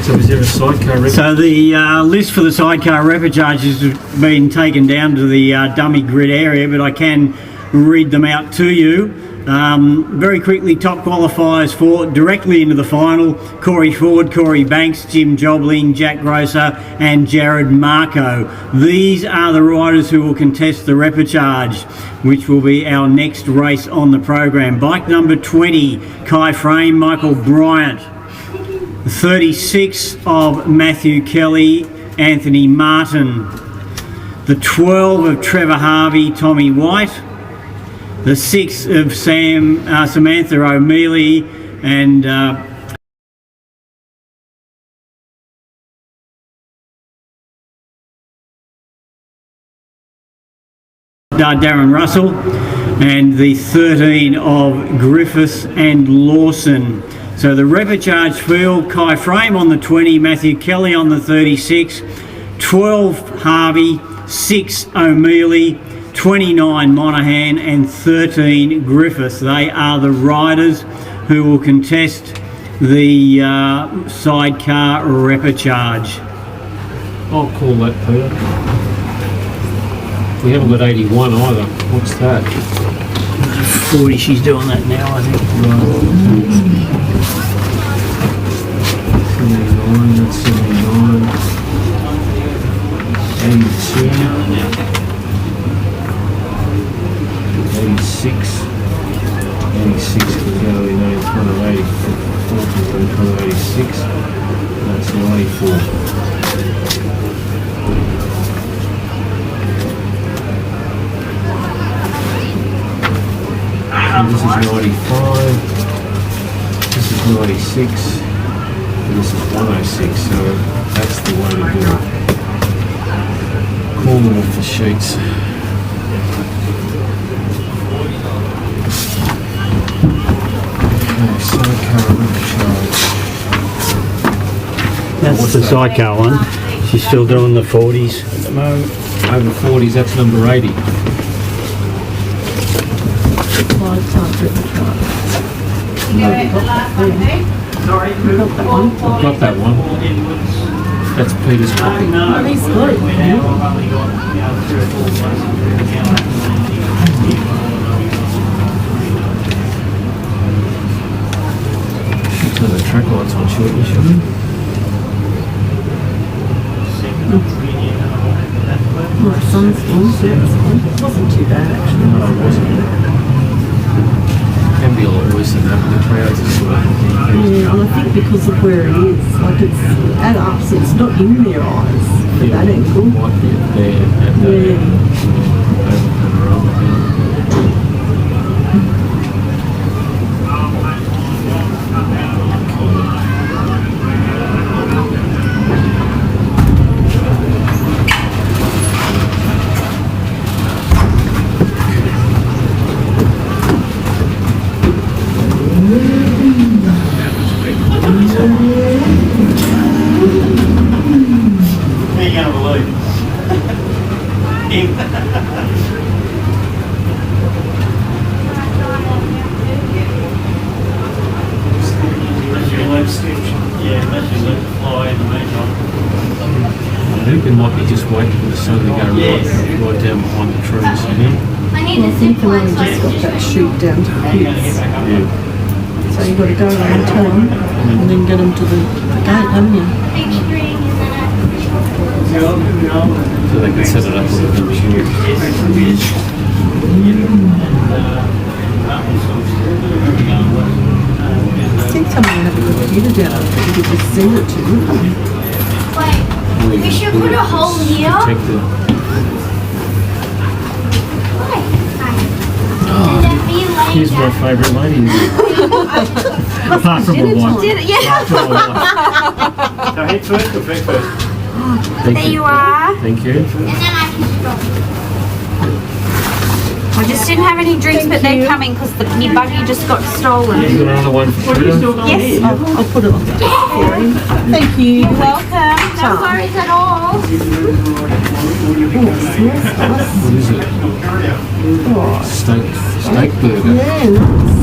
So is there a sidecar record? So the list for the sidecar repechage has been taken down to the dummy grid area, but I can read them out to you. Very quickly, top qualifiers for directly into the final: Corey Ford, Corey Banks, Jim Jobling, Jack Grosser and Jared Marco. These are the riders who will contest the repechage, which will be our next race on the program. Bike number 20, Kai Frame, Michael Bryant. 36 of Matthew Kelly, Anthony Martin. The 12 of Trevor Harvey, Tommy White. The 6 of Samantha O'Mealy and Darren Russell, and the 13 of Griffiths and Lawson. So the repechage field: Kai Frame on the 20, Matthew Kelly on the 36, 12 Harvey, 6 O'Mealy, 29 Monaghan and 13 Griffiths. They are the riders who will contest the sidecar repechage. I'll call that, Peter. We haven't got 81 either. What's that? 40, she's doing that now, I think. 79, that's 79. 82. 86. 86 can go in front of 84. Can go in front of 86. That's 94. And this is 95. This is 96. And this is 106. So that's the way to do it. pull them off the sheets. Okay, sidecar recharge. That's the sidecar one. She's still doing the 40s at the moment. Over 40s, that's number 80. I've got that one. That's Peter's copy. Oh, he's good. Should turn the track lights on shortly, shouldn't we? My son's it wasn't too bad actually. No, it wasn't. Can be a lot worse than that, but the crowds are sort of... Yeah, and I think because of where it is, like it's at up, so it's not in their eyes at that angle. Might be there and I think it might be just waiting for the sun to go right down behind the trees. I need I the think zip the one line. just got that shoot down to the pits. Yeah. So you've got to go around town and then get them to the gate, haven't you? Each string is So they can set it up with a machine. I think someone had a computer down there that you could just send it to. Wait, we should put a hole here. Check the... And then me laying Here's my down. favourite lady. Apart from my wife. Did it? Yeah. So head first or feet first? Thank There you are. Thank you. And then I can stop. I just didn't have any drinks, but they're coming because my buggy just got stolen. You got another one for Peter? Yes. I'll put it on there for you. Thank you. You're welcome. No worries at all. What is it? Steak burger. Yeah, nice.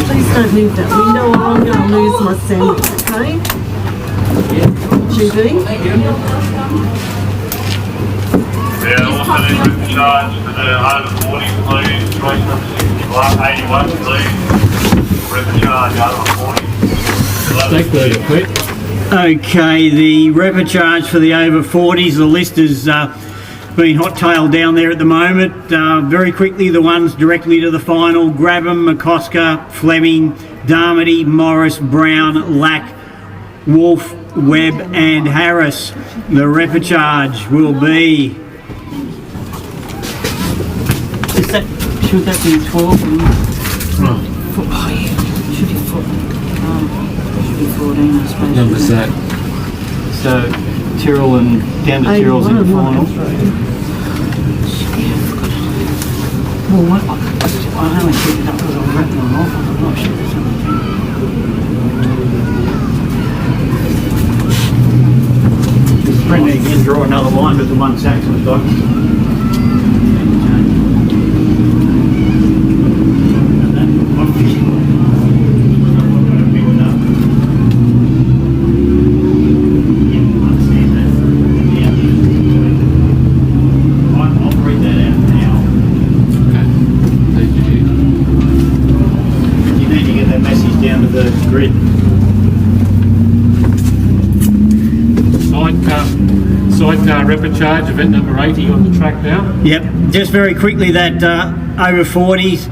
Please don't move that window or I'm going to lose my sandwich, okay? GB? Yeah, also need written charge for the over 40, please. Race number 81, please. Written charge over 40. Steak burger, quick. Okay, the replicharge for the over 40s, the list is being hot-tailed down there at the moment. Very quickly, the ones directly to the final: Grabham, McCosker, Fleming, Darmody, Morris, Brown, Lack, Wolf, Webb and Harris. The replicharge will be... Should that be 12? Should be 14, I suppose. Number's that? So Tyrrell and down to Tyrrell's in the final. Well, what? I only picked it up because I was wrapping them off. I'm not sure there's anything. Brendan again, draw another line with the one Saxon's got. Sidecar replicharge, event number 80 on the track now. Yep, just very quickly that over 40s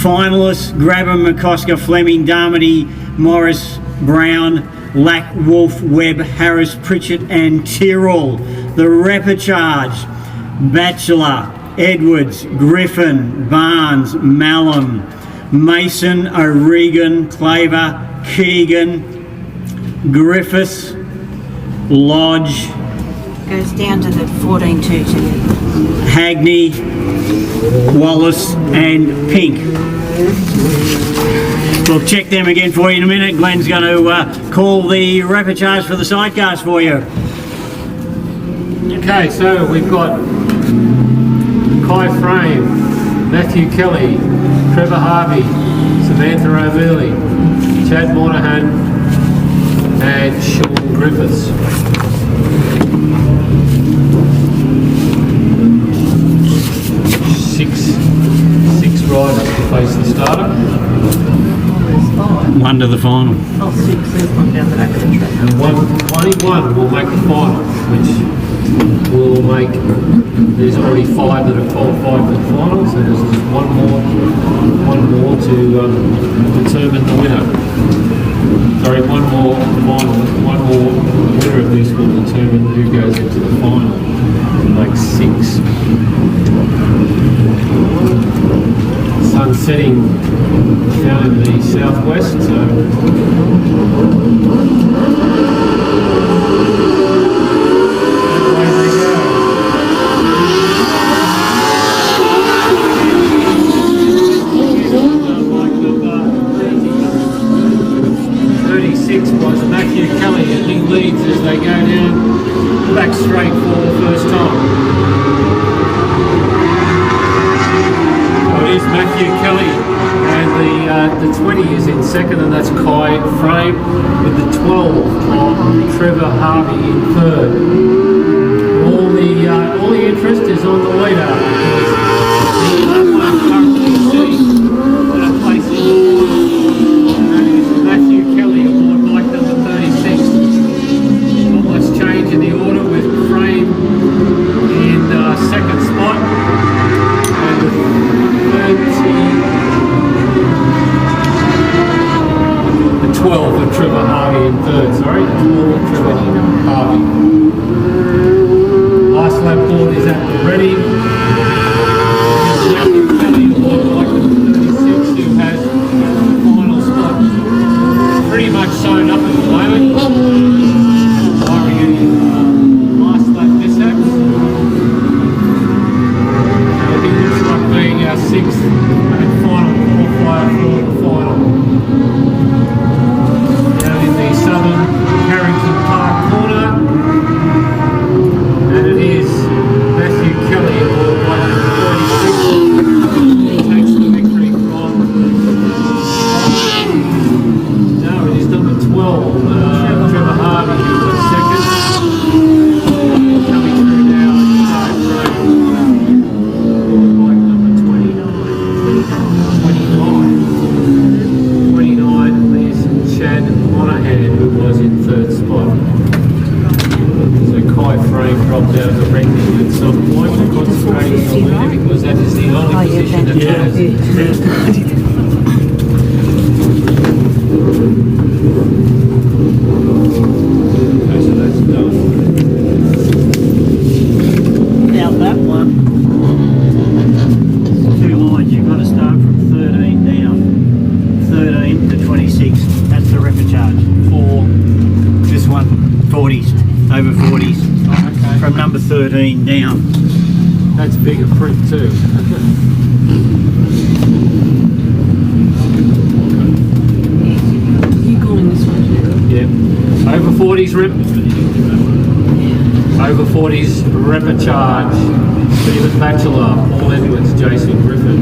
finalists: Grabham, McCosker, Fleming, Darmody, Morris, Brown, Lack, Wolf, Webb, Harris, Pritchett and Tyrrell. The replicharge: Batchelor, Edwards, Griffin, Barnes, Mallam, Mason, O'Regan, Claver, Keegan, Griffiths, Lodge, goes down to the 14-2 to Hagney, Wallace and Pink. We'll check them again for you in a minute. Glenn's going to call the repercharge for the sidecars for you. Okay, so we've got Kai Frame, Matthew Kelly, Trevor Harvey, Samantha O'Mealy, Chad Monahan and Sean Griffiths. Six riders to face the starter. One to the final. Oh, 6, there's one down the back of the track. And one will make the final, which will make, there's already 5 that have qualified for the final, so there's just one more to determine the winner. Sorry, one more winner of this will determine who goes into the final. Like 6. Sun setting down in the southwest, was Matthew Kelly, and he leads as they go down back straight for the first time. So it is Matthew Kelly, and the 20 is in second, and that's Kai Frame, with the 12 of Trevor Harvey in third. All the interest is on the leader. No one currently sitting at a place Matthew Kelly aboard bike number 36. Not much change in the order with Frame in second spot and the 12 of Trevor Harvey in third. Sorry, 12 of Trevor Harvey. Last lap board is at the ready. Matthew Kelly aboard bike number 36 who has final spot pretty much sewn up at the moment. Barring any last lap mishaps. He looks like being our 6th and final qualifier for the final. Down in the southern Carrington Park corner. And it is Matthew Kelly aboard bike number 36 who takes the victory from no, it is number 12, Trevor Harvey, who was second. Coming through now is Kai Frame, bike number 29 is Chad Monahan, who was in third spot. So Kai Frame dropped out of the ranking at some point. We're concentrating on the leader because that is the only position that matters. Okay, so that's done. Now that one, 2 lines, you've got to start from 13 down. 13 to 26, that's the repercharge for this one, 40s, over 40s, Okay. from number 13 down. That's bigger print too. You calling this one too? Yeah. Over 40s rip. Over 40s repercharge. Stephen Batchelor, Paul Edwards, Jason Griffin,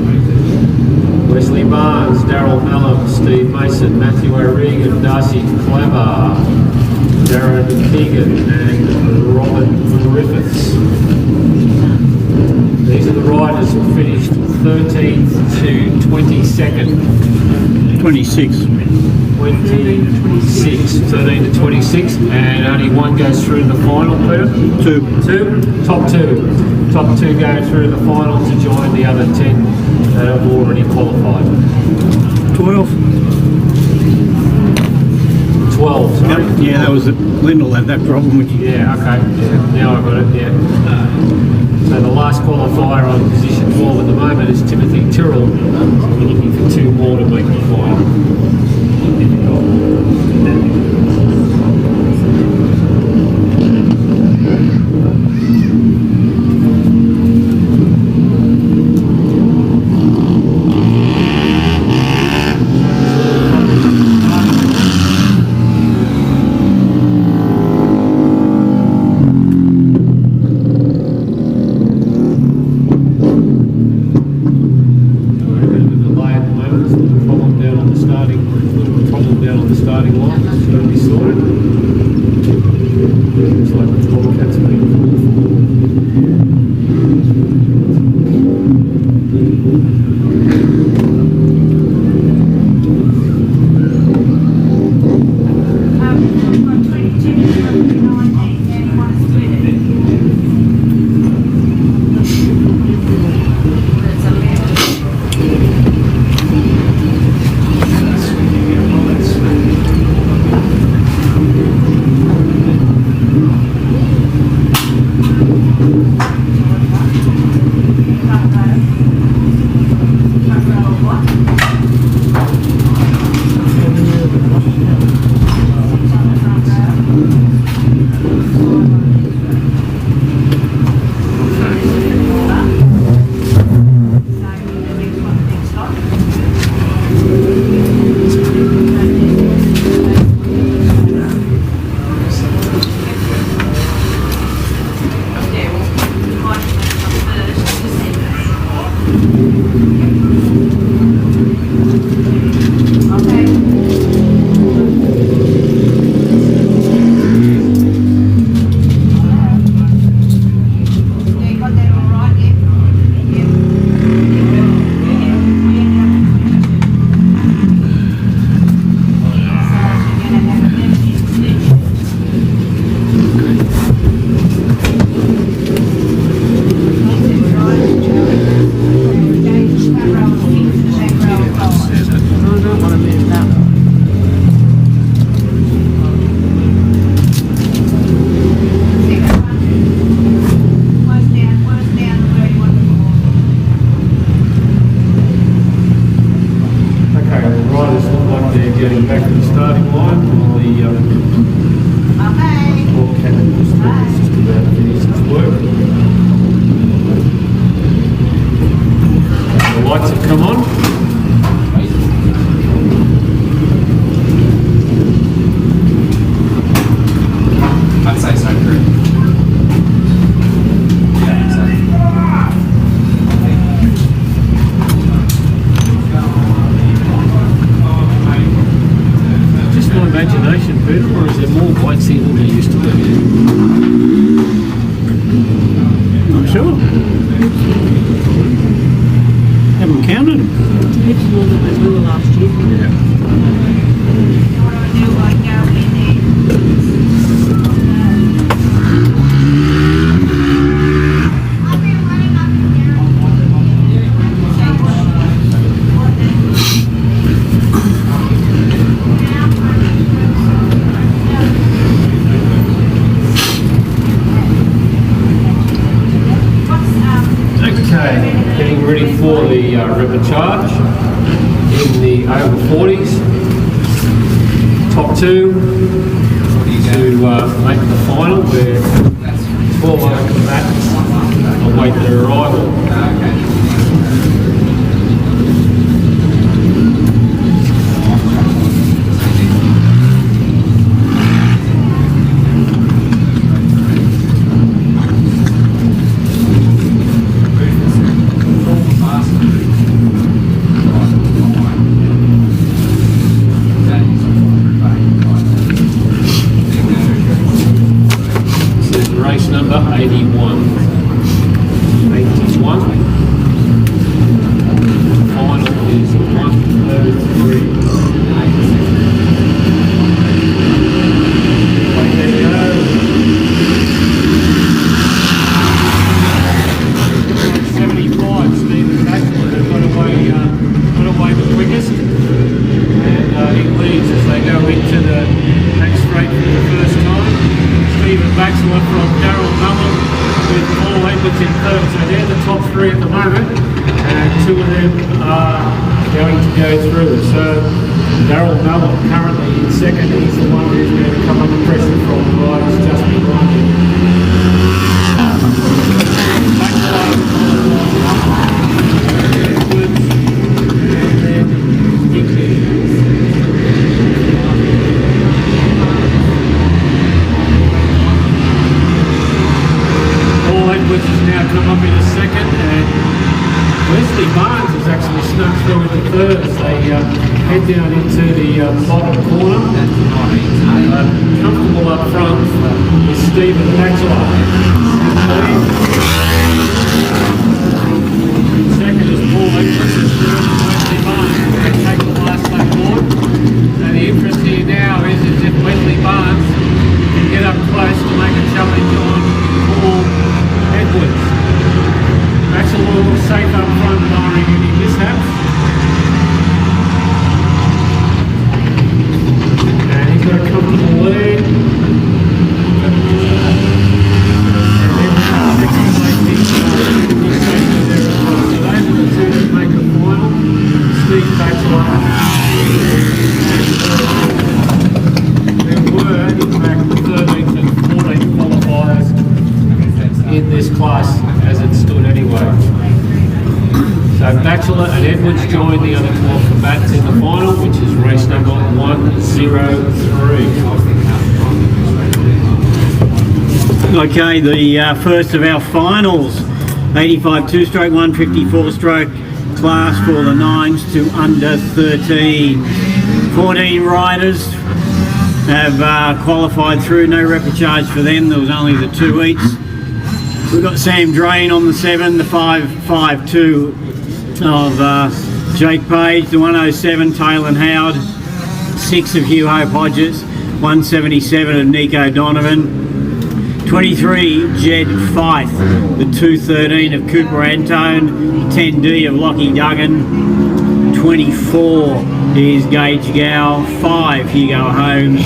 Wesley Barnes, Daryl Mellum, Steve Mason, Matthew O'Regan, Darcy Clever, Darren Keegan and Robin Griffiths. These are the riders who finished 13th to 22nd. 26. 26, 13 to 26, and only one goes through the final, Peter? 2? Top two go through the final to join the other 10 that have already qualified. 12. 12, sorry? Yep. Yeah, that was it. Lyndall had that problem with you. Yeah, okay, yeah, now I've got it, yeah. So the last qualifier on position 12 at the moment is Timothy Tyrrell. So we're looking for 2 more to make the final. down on the starting line. It's got to be sorted. Looks like the Bobcat's been pulled getting back to the starting line. The Bobcat is just about to finish its work. The lights have come on. I'd say so, true. Imagination, Peter, or is there more whites here than there used to be? Not sure. Haven't counted them. It's more than we were last year. Getting ready for the river charge in the over 40s. Top two to make the final where 12 other combatants await their arrival. Race number 81. 81. Final is 103. There we go. 75, Stephen Baxter, who got away the quickest. And he leads as they go into the back straight for the first time. Stephen Baxter from Darryl Mullen with Paul Edwards in third. So they're the top three at the moment, and two of them are going to go through. So Darryl Mullen currently in second. He's the one who's going to come under pressure from the riders just behind him. Which has now come up in a second, and Wesley Barnes has actually snuck through into third as they head down into the bottom bottom corner. Comfortable up front is Stephen Batchelor. Second is Paul Edwards. Take the last lap forward. So the interest here now is if Wesley Barnes can get up close to make a challenge on Paul Edwards. Batchelor looks safe up front, barring any mishaps. And he's got a comfortable lead. In this class as it stood anyway. So Batchelor and Edwards joined the other 12 combatants in the final, which is race number 103. Okay, the first of our finals, 85 2-stroke, 154 stroke class for the 9s to under 13. 14 riders have qualified through, no repechage for them, there was only the 2 heats. We've got Sam Drain on the 7, the 552 of Jake Page, the 107 Taylor Howard, 6 of Hugh Hope Hodges, 177 of Nico Donovan, 23 Jed Fife, the 213 of Cooper Antone, 10D of Lockie Duggan, 24 is Gage Gow, 5 Hugo Holmes,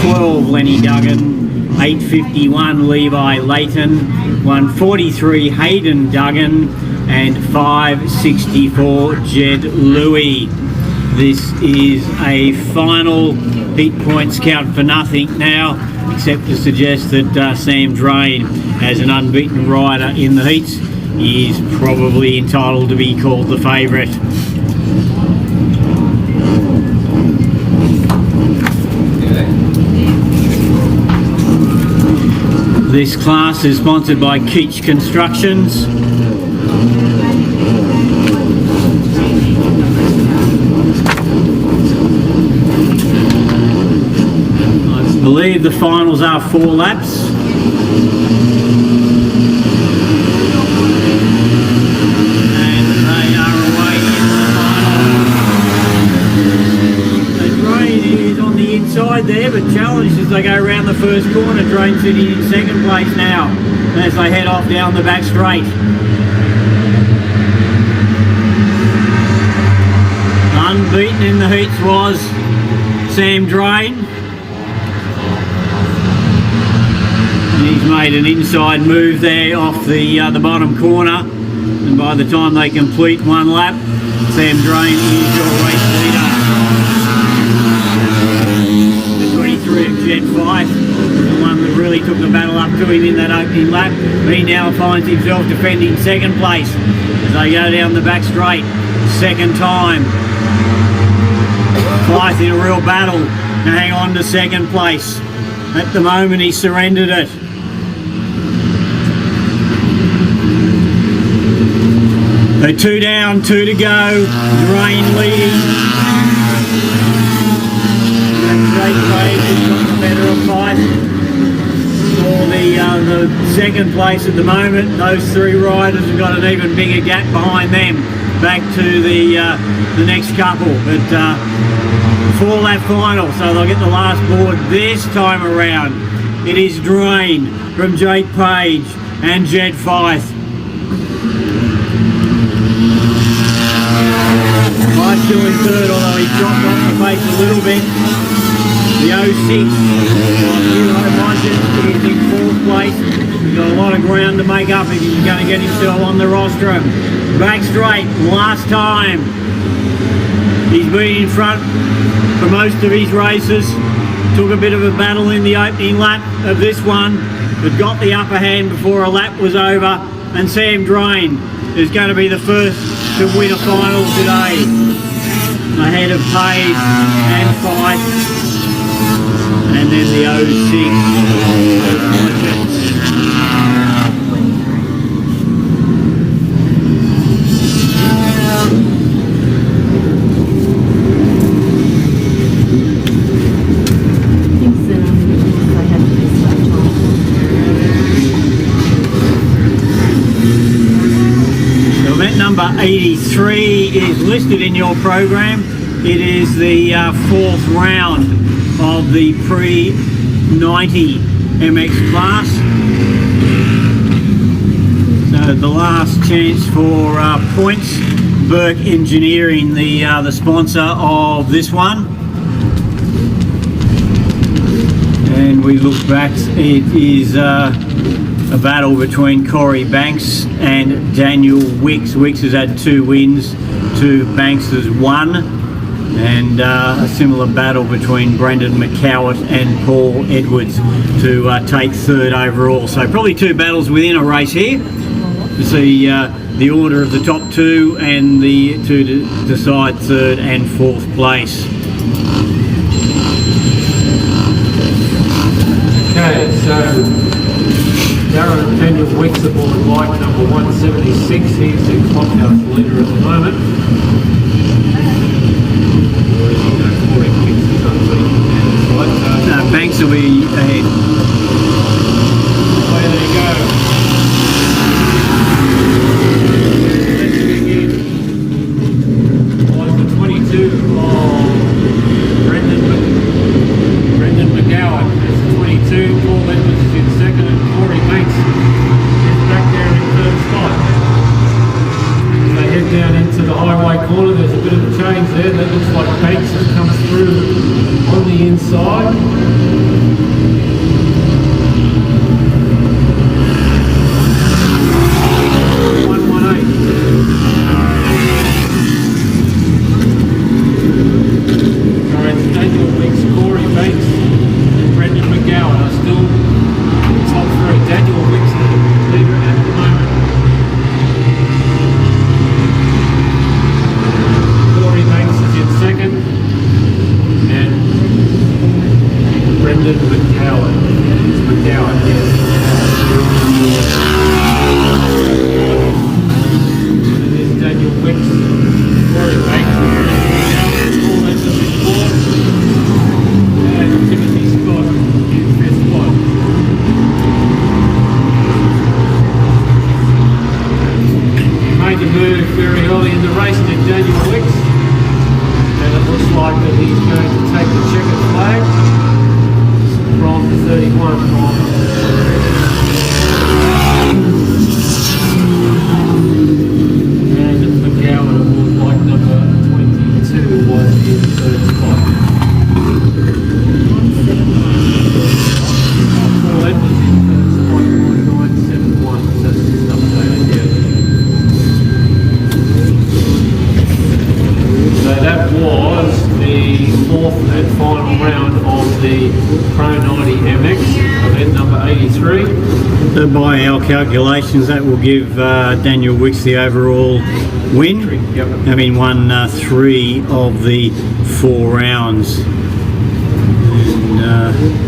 12 Lenny Duggan, 851 Levi Layton, 143 Hayden Duggan, and 564 Jed Louis. This is a final heat points count for nothing now, except to suggest that Sam Drain, as an unbeaten rider in the heats, is probably entitled to be called the favourite. This class is sponsored by Keach Constructions. I believe the finals are 4 laps. And they are away in the final. The Drain is on the inside there, but challenged as they go around the first corner. Drain sitting in second place now as they head off down the back straight. Unbeaten in the heats was Sam Drain. He's made an inside move there off the bottom corner, and by the time they complete 1 lap, Sam Drain is your race leader. The 23 of Jed Fife, the one that really took the battle up to him in that opening lap. He now finds himself defending second place as they go down the back straight. Second time. Fife in a real battle to hang on to second place. At the moment he surrendered it. So 2 down, 2 to go. Drain leading. That great Page has got the better of Fife for the second place at the moment. Those 3 riders have got an even bigger gap behind them. Back to the next couple, but 4 lap final, so they'll get the last board this time around. It is Drain from Jake Page and Jed Fife. Fife still in third, although he dropped off the pace a little bit. The 06 is in 4th place. He's got a lot of ground to make up if he's going to get himself on the rostrum. Back straight, last time. He's been in front for most of his races. Took a bit of a battle in the opening lap of this one, but got the upper hand before a lap was over. And Sam Drain is going to be the first to win a final today, ahead of Page and Fife, and then the 06. 83 is listed in your program. It is the fourth round of the pre-90 MX class. So the last chance for points. Burke Engineering, the sponsor of this one. And we look back, it is a battle between Corey Banks and Daniel Wicks. Wicks has had 2 wins to Banks' 1, and a similar battle between Brendan McCowett and Paul Edwards to take 3rd overall. So probably 2 battles within a race here to see the order of the top 2 and the to decide 3rd and 4th place. Okay, so Darren Daniel Wicks aboard bike number 176. He's the clubhouse leader at the moment. Banks will be ahead. There you go. Let's begin. On the 22 of Brendan McGowan. That's the 22. Paul Edwards is in 2nd, and Corey Banks is back there in 3rd spot. As they head down into the highway corner, there's a bit of a change there. That looks like Banks has come through on the inside. 83. So by our calculations, that will give Daniel Wicks the overall win, having won 3 of the 4 rounds.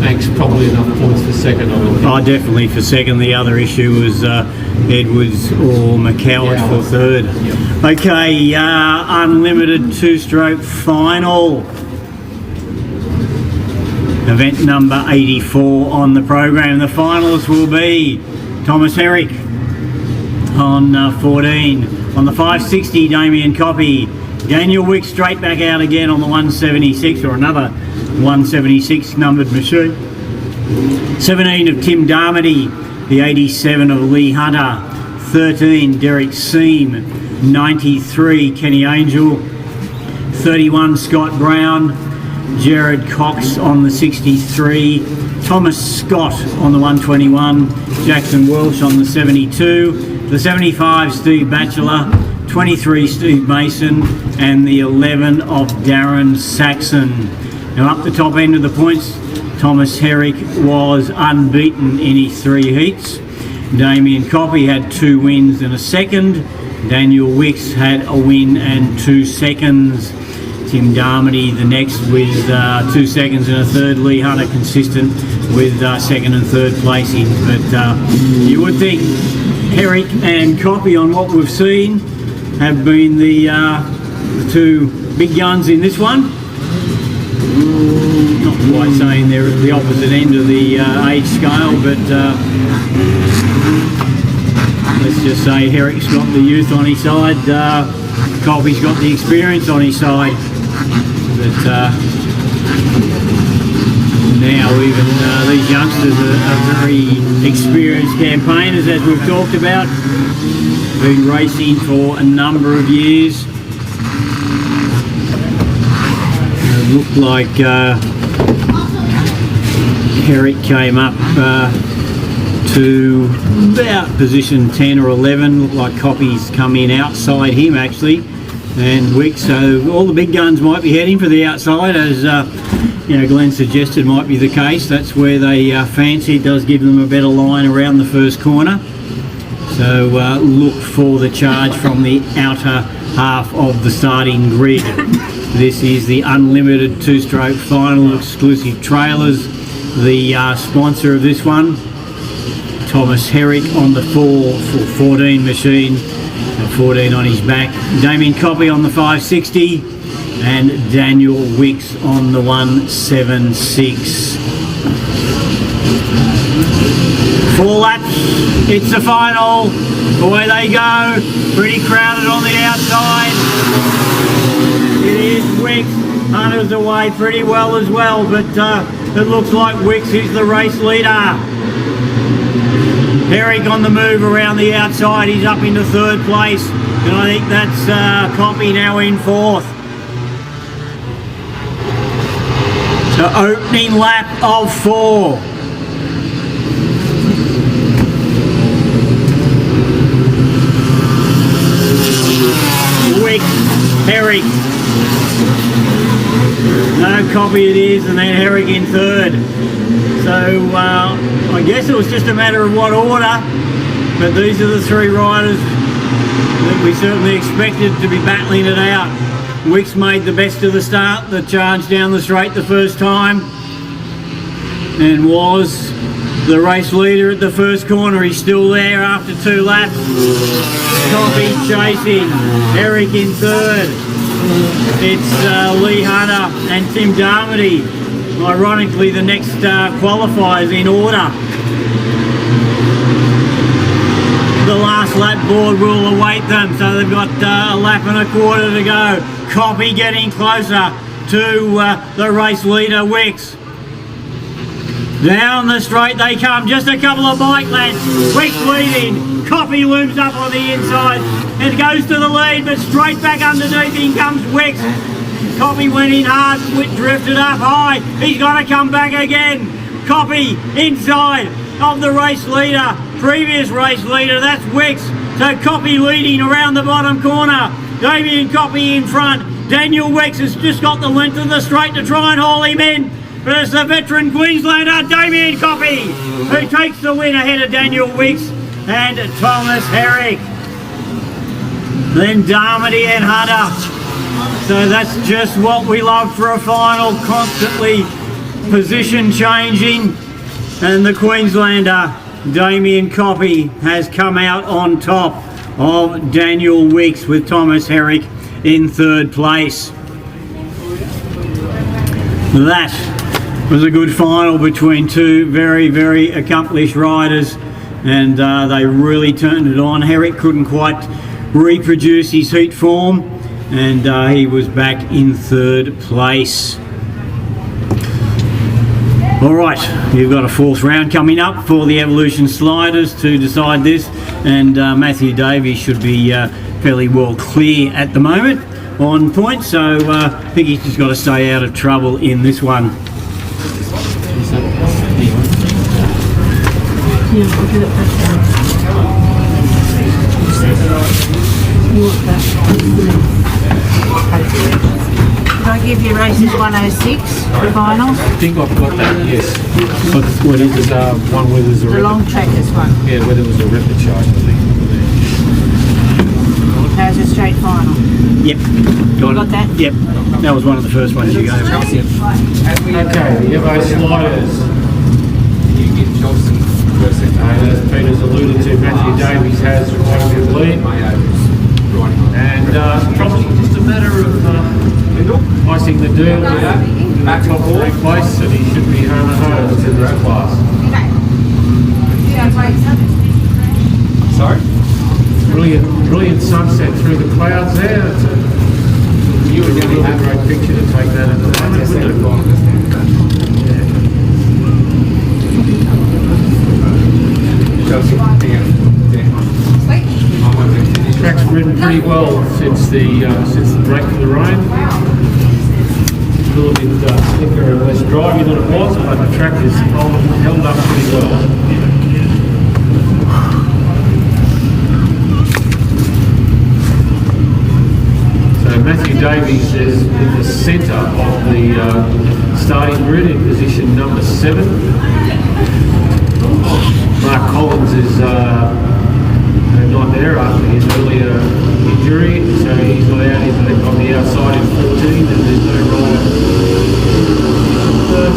Thanks, probably enough points for second, I would think. Oh, definitely for second. The other issue was Edwards or McCowett for third. Okay, unlimited 2-stroke final. Event number 84 on the program. The finalists will be Thomas Herrick on 14. On the 560, Damien Coppy. Daniel Wicks straight back out again on the 176, or another 176 numbered machine. 17 of Tim Darmody. The 87 of Lee Hunter. 13, Derek Seam. 93, Kenny Angel. 31, Scott Brown. Jared Cox on the 63, Thomas Scott on the 121, Jackson Welsh on the 72, the 75, Steve Batchelor, 23, Steve Mason, and the 11 of Darren Saxon. Now up the top end of the points, Thomas Herrick was unbeaten in his 3 heats. Damien Coppy had 2 wins and a second. Daniel Wicks had a win and 2 seconds. Tim Darmody the next with 2 seconds and a third. Lee Hunter consistent with second and third placing. But you would think Herrick and Coppy, on what we've seen, have been the 2 big guns in this one. Not quite saying they're at the opposite end of the age scale, but let's just say Herrick's got the youth on his side, Colby's got the experience on his side. But now even these youngsters are very experienced campaigners, as we've talked about. Been racing for a number of years. It looked like Herrick came up to about position 10 or 11. Looked like Copy's come in outside him actually, and Wicks. So all the big guns might be heading for the outside, as you know, Glenn suggested might be the case. That's where they fancy. It does give them a better line around the first corner. So look for the charge from the outer half of the starting grid. This is the unlimited two-stroke final, exclusive trailers. The sponsor of this one, Thomas Herrick on the 4x14 machine, 14 on his back. Damien Coppy on the 560 and Daniel Wicks on the 176. 4 laps, it's the final. Away they go. Pretty crowded on the outside. It is Wicks. Hunter's away pretty well as well, but it looks like Wicks is the race leader. Herrick on the move around the outside. He's up into 3rd place, and I think that's Coppy now in 4th. So opening lap of 4. Wicks, Herrick. No, Coppy it is, and then Herrick in 3rd. So I guess it was just a matter of what order, but these are the 3 riders that we certainly expected to be battling it out. Wicks made the best of the start, the charge down the straight the first time, and was the race leader at the first corner. He's still there after 2 laps. Coppy chasing, Herrick in 3rd. It's Lee Hunter and Tim Darmody. Ironically, the next qualifiers in order. The last lap board will await them, so they've got a lap and a quarter to go. Coppy getting closer to the race leader, Wicks. Down the straight they come, just a couple of bike lengths. Wicks leading, Coppy looms up on the inside and goes to the lead, but straight back underneath him comes Wicks. Coppy went in hard, drifted up high. He's got to come back again. Coppy inside of the race leader, previous race leader, that's Wicks. So Coppy leading around the bottom corner. Damien Coppy in front. Daniel Wicks has just got the length of the straight to try and haul him in. But it's the veteran Queenslander, Damien Coppy, who takes the win ahead of Daniel Wicks and Thomas Herrick. Then Darmody and Hunter. So that's just what we love for a final, constantly position changing. And the Queenslander, Damien Coppy, has come out on top of Daniel Wicks with Thomas Herrick in 3rd place. That was a good final between 2 very, very accomplished riders, and they really turned it on. Herrick couldn't quite reproduce his heat form, and he was back in 3rd place. All right, you've got a 4th round coming up for the Evolution Sliders to decide this, and Matthew Davies should be fairly well clear at the moment on point, so I think he's just got to stay out of trouble in this one. Yeah, I'll get it back down. You want that? Did I give you races 106, the final? I think I've got that, yes. What is There's one where there's a The long trackers one. Yeah, where there was a record charge, I think. How's a straight final? Yep. Got that? Yep. That was one of the first ones you gave. Okay, the Evo Sliders. As Peter's alluded to, Matthew Davies has taken the lead. And probably just a matter of icing the deal with the top 3 place, and he should be home to this class. Sorry? Brilliant sunset through the clouds there. It's a really great picture to take that at the moment, wouldn't it? The track's ridden pretty well since the break of the rain. A little bit slicker and less drivey than it was, but the track is held up pretty well. So Matthew Davies is in the centre of the starting grid in position number 7. Mark Collins is not there after his earlier injury, so he's not out on the outside in 14, and there's no role in 13.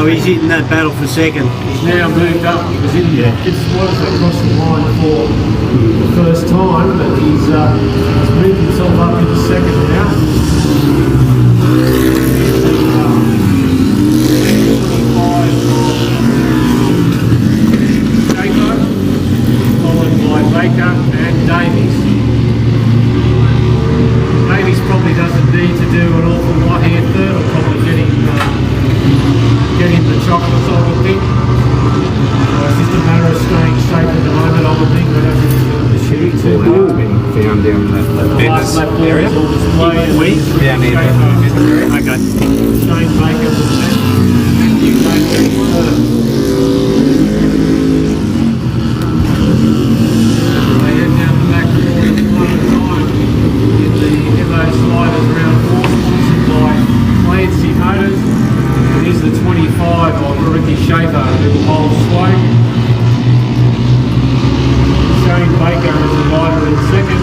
He's in that battle for second. He's now moved up. He was in the fifth spot across the line for the first time, but he's moved himself up into second now. Shaker, followed by Baker and Davies. Davies probably doesn't need to do an awful lot here. Third will probably get him the chocolates, I would think. It's just a matter of staying safe at the moment, I would think. We don't think the shitty too hard. Found down that Last lap area. down here. Okay. Shane Baker was there. Matthew Baker was third. They head down the back corner one at a time in the Evo Sliders round 4, sponsored by Clancy Motors. It is the 25 of Ricky Schaefer who holds sway. Shane Baker is the rider in second.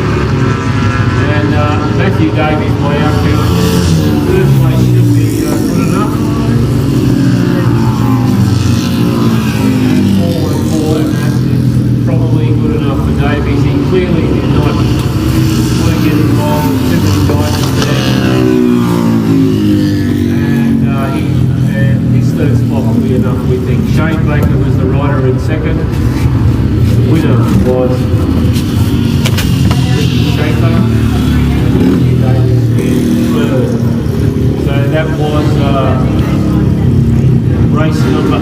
And Matthew Davies, my outfit, third place should be good enough. And 4-4, and that is probably good enough for Davies. He clearly did not want to get involved with too many guys there. And his third spot will be enough, we think. Shane Baker was the rider in second. The winner was Ricky Schaefer. Davies in third. So that was race number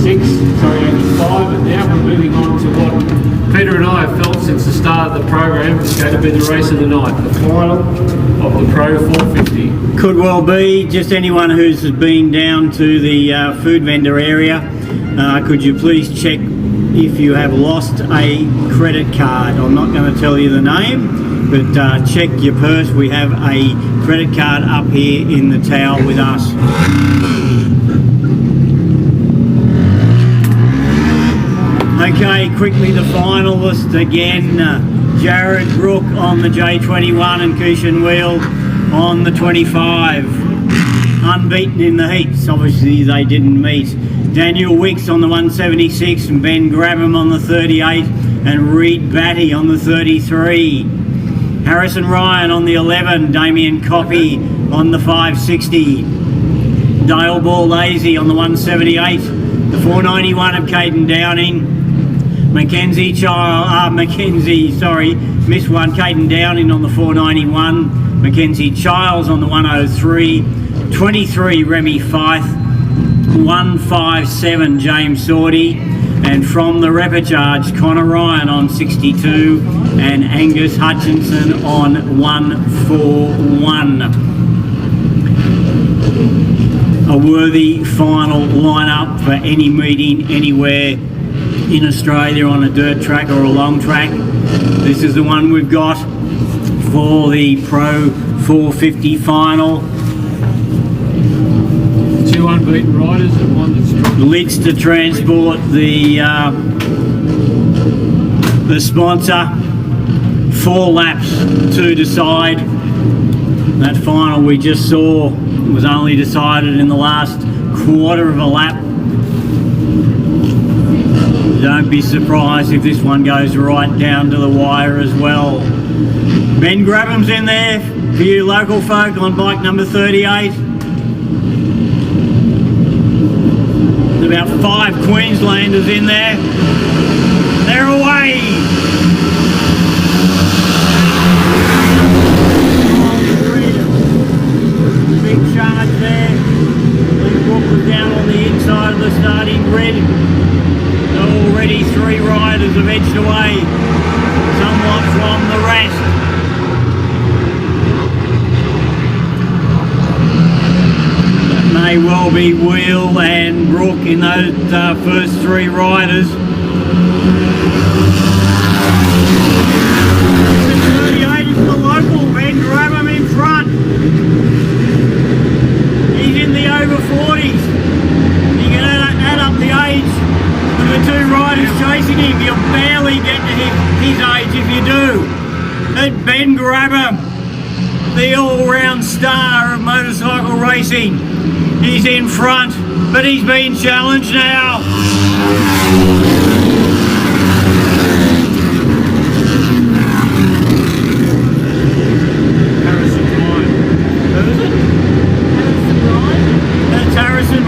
85, and now we're moving on to what Peter and I have felt since the start of the program is going to be the race of the night, the final of the Pro 450. Could well be. Just anyone who's been down to the food vendor area, could you please check if you have lost a credit card? I'm not going to tell you the name, but check your purse. We have a credit card up here in the tower with us. Okay, quickly the finalists again. Jared Brook on the J21 and Cushion Wheel on the 25. Unbeaten in the heats, obviously they didn't meet. Daniel Wicks on the 176 and Ben Grabham on the 38 and Reed Batty on the 33. Harrison Ryan on the 11, Damien Coppy on the 560. Dale Ball Lazy on the 178, the 491 of Caden Downing. Caden Downing on the 491, Mackenzie Childs on the 103, 23 Remy Fife, 157 James Sordy, and from the Repechage Connor Ryan on 62 and Angus Hutchinson on 141. A worthy final lineup for any meeting anywhere in Australia on a dirt track or a long track. This is the one we've got for the Pro 450 final. Two unbeaten riders and one that's Lidster Transport, the sponsor. 4 laps to decide. That final we just saw was only decided in the last quarter of a lap. Don't be surprised if this one goes right down to the wire as well. Ben Grabham's in there for you local folk on bike number 38. There's about 5 Queenslanders in there. They're away. Big charge there. Lee Brook was down on the inside of the starting grid. Already 3 riders have edged away somewhat from the rest. That may well be Wheel and Brook in those first 3 riders. 38 is the local, Ben Grabham in front. He's in the over 40s. You can add up the age of the 2 riders chasing him. You'll barely get to his age if you do. And Ben Grabham, the all-round star of motorcycle racing, he's in front, but he's been challenged now.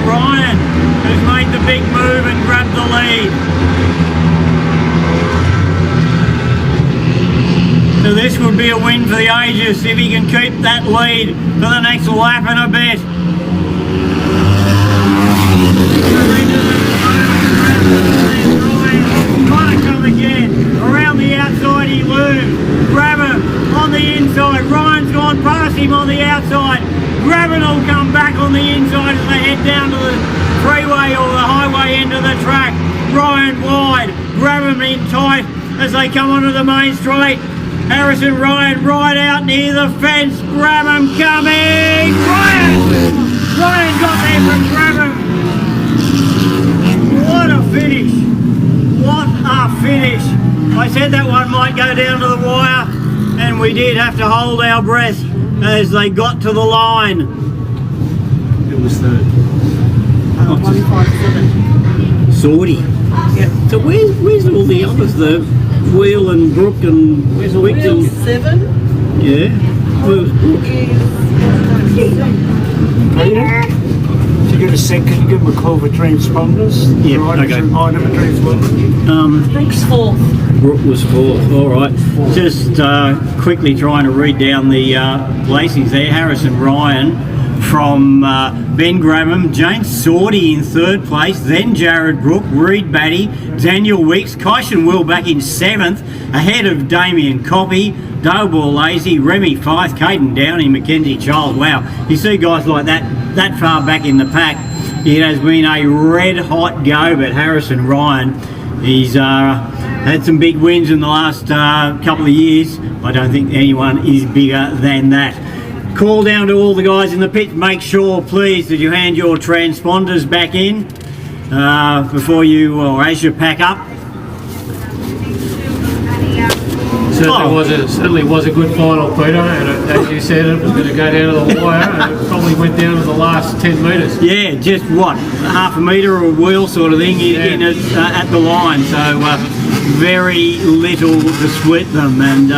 Ryan, who's made the big move and grabbed the lead. So this would be a win for the ages if he can keep that lead for the next lap and a bit. Might come again. Around the outside he looms. Grab him on the inside. Ryan's gone past him on the outside. Grabham will come back on the inside as they head down to the freeway or the highway end of the track. Ryan wide, Grabham in tight as they come onto the main straight. Harrison Ryan right out near the fence. Grabham coming. Ryan got there from Grabham. What a finish. What a finish. I said that one might go down to the wire, and we did have to hold our breath as they got to the line. It was third. 157. Sortie. Yep. So where's all the others? The Wheel and Brook and Wick Wheel and 7 yeah. Where's Brook? To get a second, give them a call for transponders. Yeah, Riders okay. remind them of transponders. Brook's 4th. Brook was 4th. All right. Just quickly trying to read down the placings there. Harrison Ryan from Ben Grabham, James Sortie in 3rd place, then Jared Brook, Reed Batty, Daniel Weeks, Kyson Will back in 7th, ahead of Damien Coppy, Doughball Lazy, Remy Fife, Caden Downey, Mackenzie Child. Wow, you see guys like that far back in the pack. It has been a red hot go, but Harrison Ryan, he's had some big wins in the last couple of years. I don't think anyone is bigger than that. Call down to all the guys in the pit. Make sure, please, that you hand your transponders back in before you, or as you pack up. Certainly was a good final, Peter, and as you said, it was going to go down to the wire, and it probably went down to the last 10 metres. Yeah, just what, half a metre or a wheel sort of thing in it, at the line, so very little to split them, and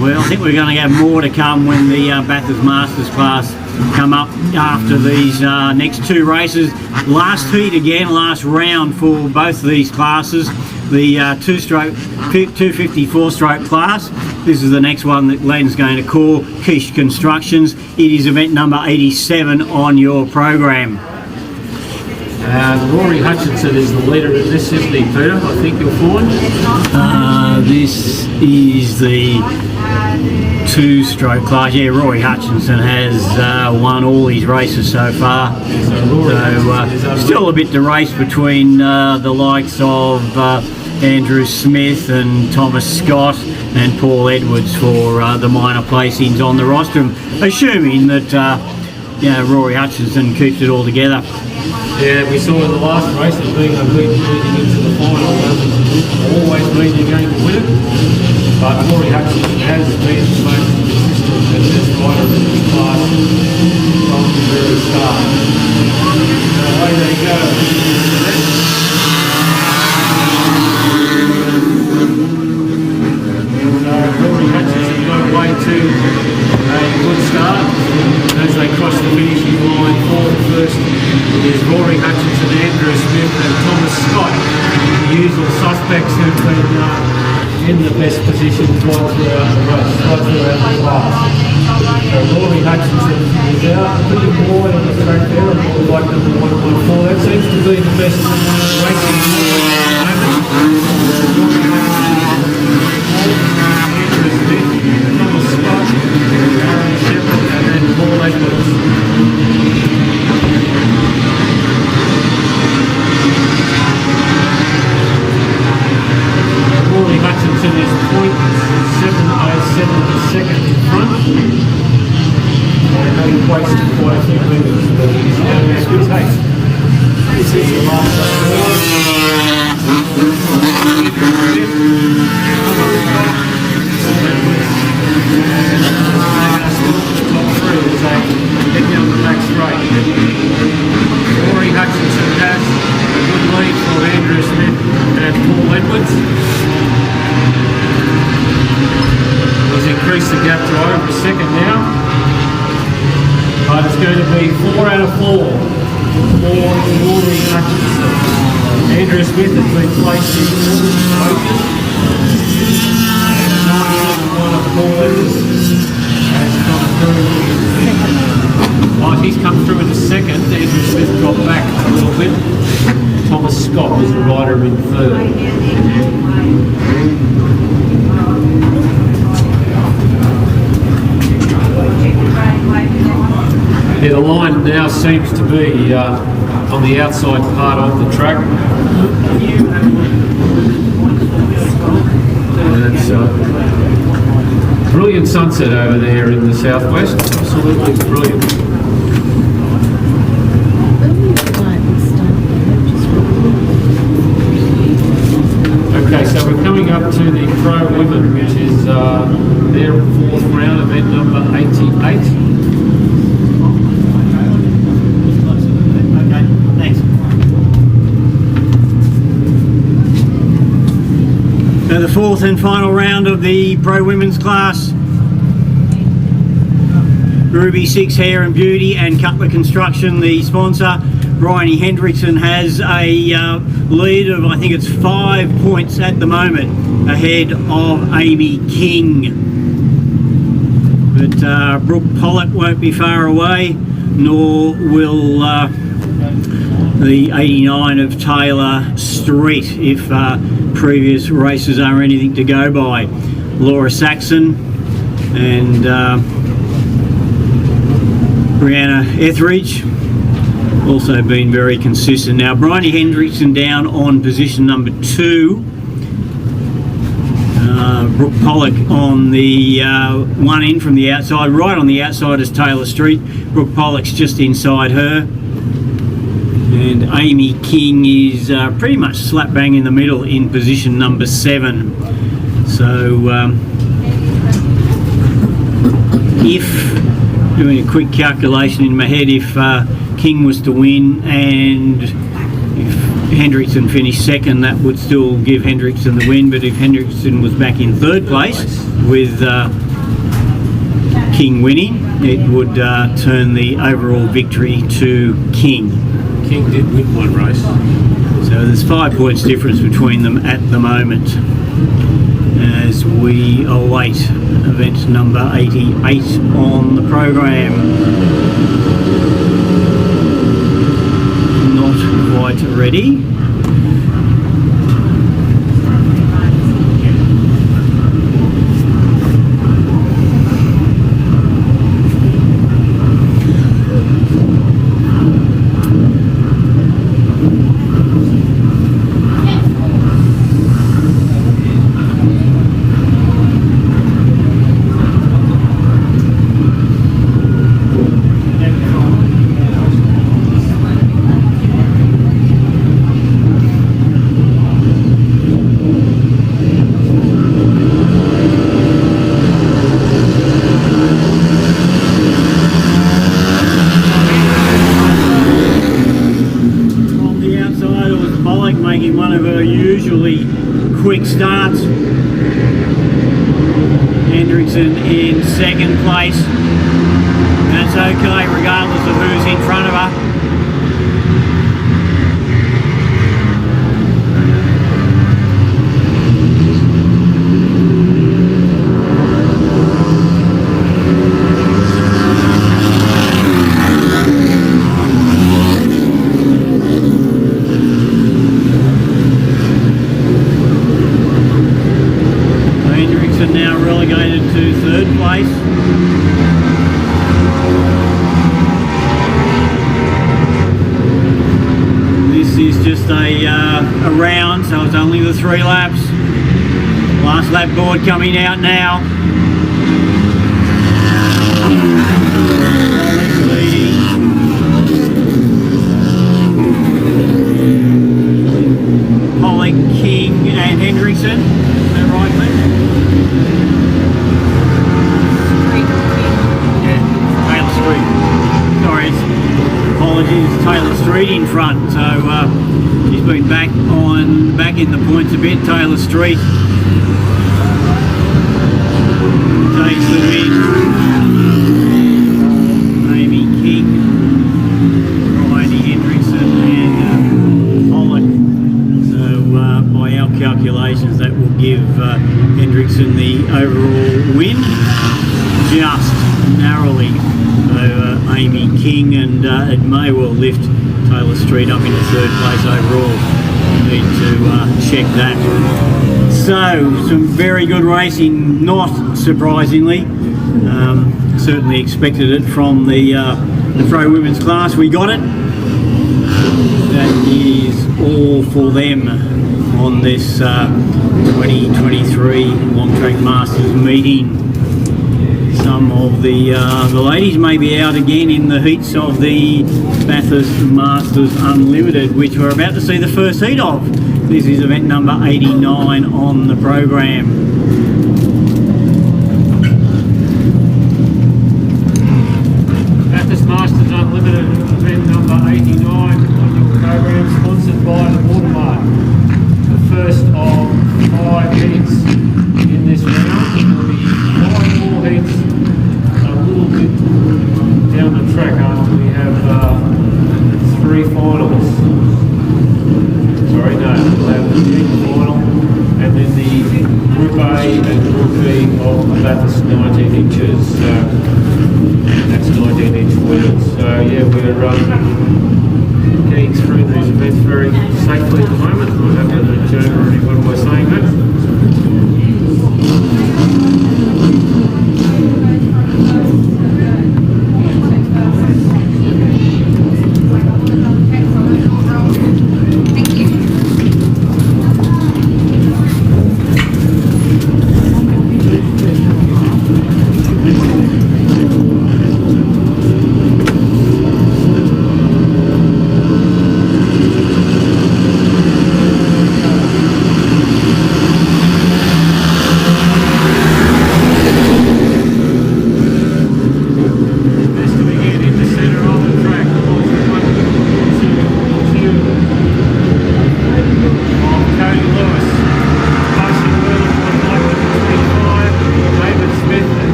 well, I think we're going to have more to come when the Bathurst Masters class come up after these next 2 races. Last heat again, last round for both of these classes. The 254 stroke class. This is the next one that Glenn's going to call Quiche Constructions. It is event number 87 on your program. Rory Hutchinson is the leader of this, isn't he, Peter? I think you'll find. This is the 2-stroke class. Yeah, Rory Hutchinson has won all his races so far. So still a bit to race between the likes of Andrew Smith and Thomas Scott and Paul Edwards for the minor placings on the rostrum, assuming that Rory Hutchinson keeps it all together. Yeah, we saw in the last race that being moving into the final doesn't always mean you're going to win it. But Rory Hutchinson has been the most consistent and best rider in this class from and Thomas Scott, the usual suspects who've been in the best positions right throughout the race, right throughout the class. So Rory Hutchinson is out, pretty boy on the track there, and we like number 114. That seems to be the best racing at the moment. Andrew Smith, Thomas Scott, Aaron Shepherd, and then Paul Edwards. Rory Hutchinson is 0.707 second in front. And having wasted quite a few metres, but he's having a good taste. This is the last top three as they head down the back straight. Rory Hutchinson has a good lead for Andrew Smith and Paul Edwards. He's increased the gap to over a second now. But it's going to be 4 out of 4 for Rory Hutchinson. Andrew Smith has been placed in focus. And 9-1 of Paul Edwards has come through. Right, he's come through in the second. Andrew Smith dropped back a little bit. Thomas Scott was the rider in third. Yeah, the line now seems to be on the outside part of the track. And it's brilliant sunset over there in the southwest. Absolutely brilliant. Okay, so we're coming up to the Pro Women, which is their fourth round, event number 88. So the fourth and final round of the Pro Women's class. Ruby 6 Hair and Beauty and Cutler Construction, the sponsor. Bryony Hendrickson has a lead of, I think it's 5 points at the moment, ahead of Amy King. But Brooke Pollock won't be far away, nor will the 89 of Taylor Street, if previous races are anything to go by. Laura Saxon and Brianna Etheridge also been very consistent. Now Bryony Hendrickson down on position number 2. Brooke Pollock on the one in from the outside. Right on the outside is Taylor Street. Brooke Pollock's just inside her. And Amy King is pretty much slap bang in the middle in position number 7. So if, doing a quick calculation in my head, if King was to win and if Hendrickson finished second, that would still give Hendrickson the win. But if Hendrickson was back in third place with King winning, it would turn the overall victory to King. King did win one race. So there's 5 points difference between them at the moment as we await event number 88 on the program. Not quite ready. Quick starts. Hendrickson in second place. That's okay regardless of who's in front of her. place. This is just a round, so it's only the 3 laps. Last lap board coming out now. Pollock, King and Hendrickson. Is that right, mate? Yeah, Taylor Street. Sorry, apologies, Taylor Street in front. So she's been back in the points a bit. Taylor Street takes the win. Amy King, Bryony Hendrickson and Pollock. So by our calculations that will give Hendrickson the overall win, just narrowly. So Amy King, and it may well lift Taylor Street up into 3rd place overall. Need to check that. So some very good racing, not surprisingly. Certainly expected it from the pro women's class. We got it. That is all for them on this 2023 Long Track Masters meeting. Some of the ladies may be out again in the heats of the Bathurst Masters Unlimited, which we're about to see the first heat of. This is event number 89 on the program. Bathurst Masters Unlimited, event number 89 on your program, sponsored by the Watermark. The first of 5 heats in this round. There will be 5 more heats a little bit down the track after we have 3 finals. Sorry, no, we'll have the big final and then the Group A and Group B of the Bathurst 19 inches. That's 19-inch wheels. So yeah, we're getting through these events very safely at the moment. I haven't shown anyone by saying that.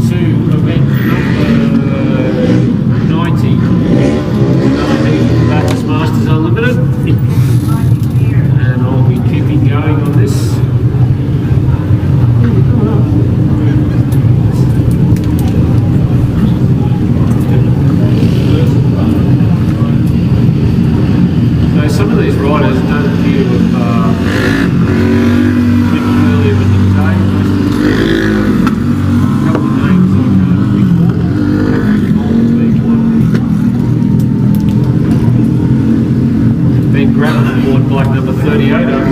To Gladiator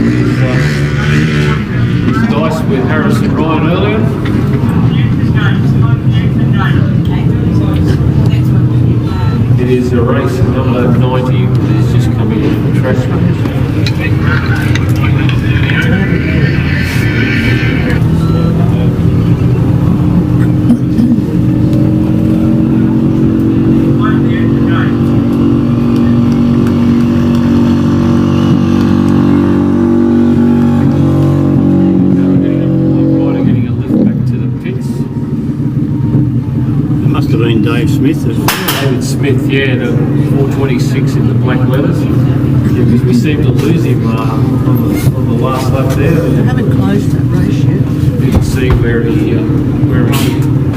is dice with Harrison Ryan earlier. It is a race number 90, it's just coming in the track. Must have been Dave Smith. David Smith, yeah, the 426 in the black leathers. Yeah, because we seemed to lose him on the last lap there. I haven't closed that race yet. You can see where he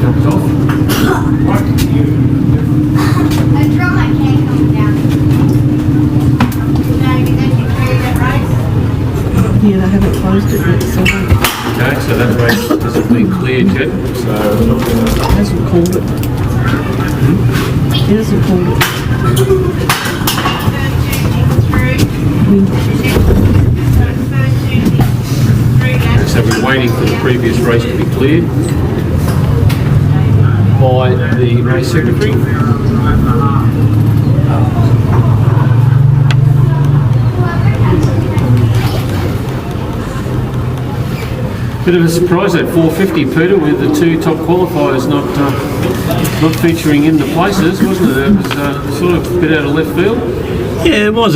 jumped off. A dry can come down. That race? Yeah, they haven't closed it yet, so Okay, so that race hasn't been cleared yet, so we're not going to... it hasn't called it. It hasn't called it. So we're waiting for the previous race to be cleared by the race secretary. Bit of a surprise at 450, Peter, with the two top qualifiers not featuring in the places, wasn't it? It was sort of a bit out of left field. Yeah, it was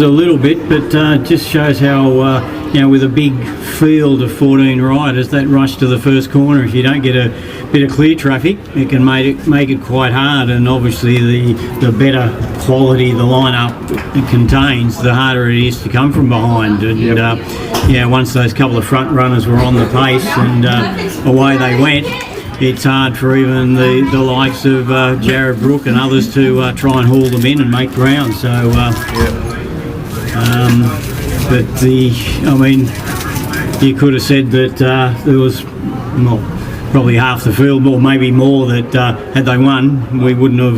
a little bit, but just shows how with a big field of 14 riders, that rush to the first corner, if you don't get a bit of clear traffic, it can make it quite hard. And obviously, the better quality the lineup contains, the harder it is to come from behind. And once those couple of front runners were on the pace and away they went, it's hard for even the likes of Jared Brook and others to try and haul them in and make ground. So, you could have said that there was probably half the field, or maybe more, that had they won, we wouldn't have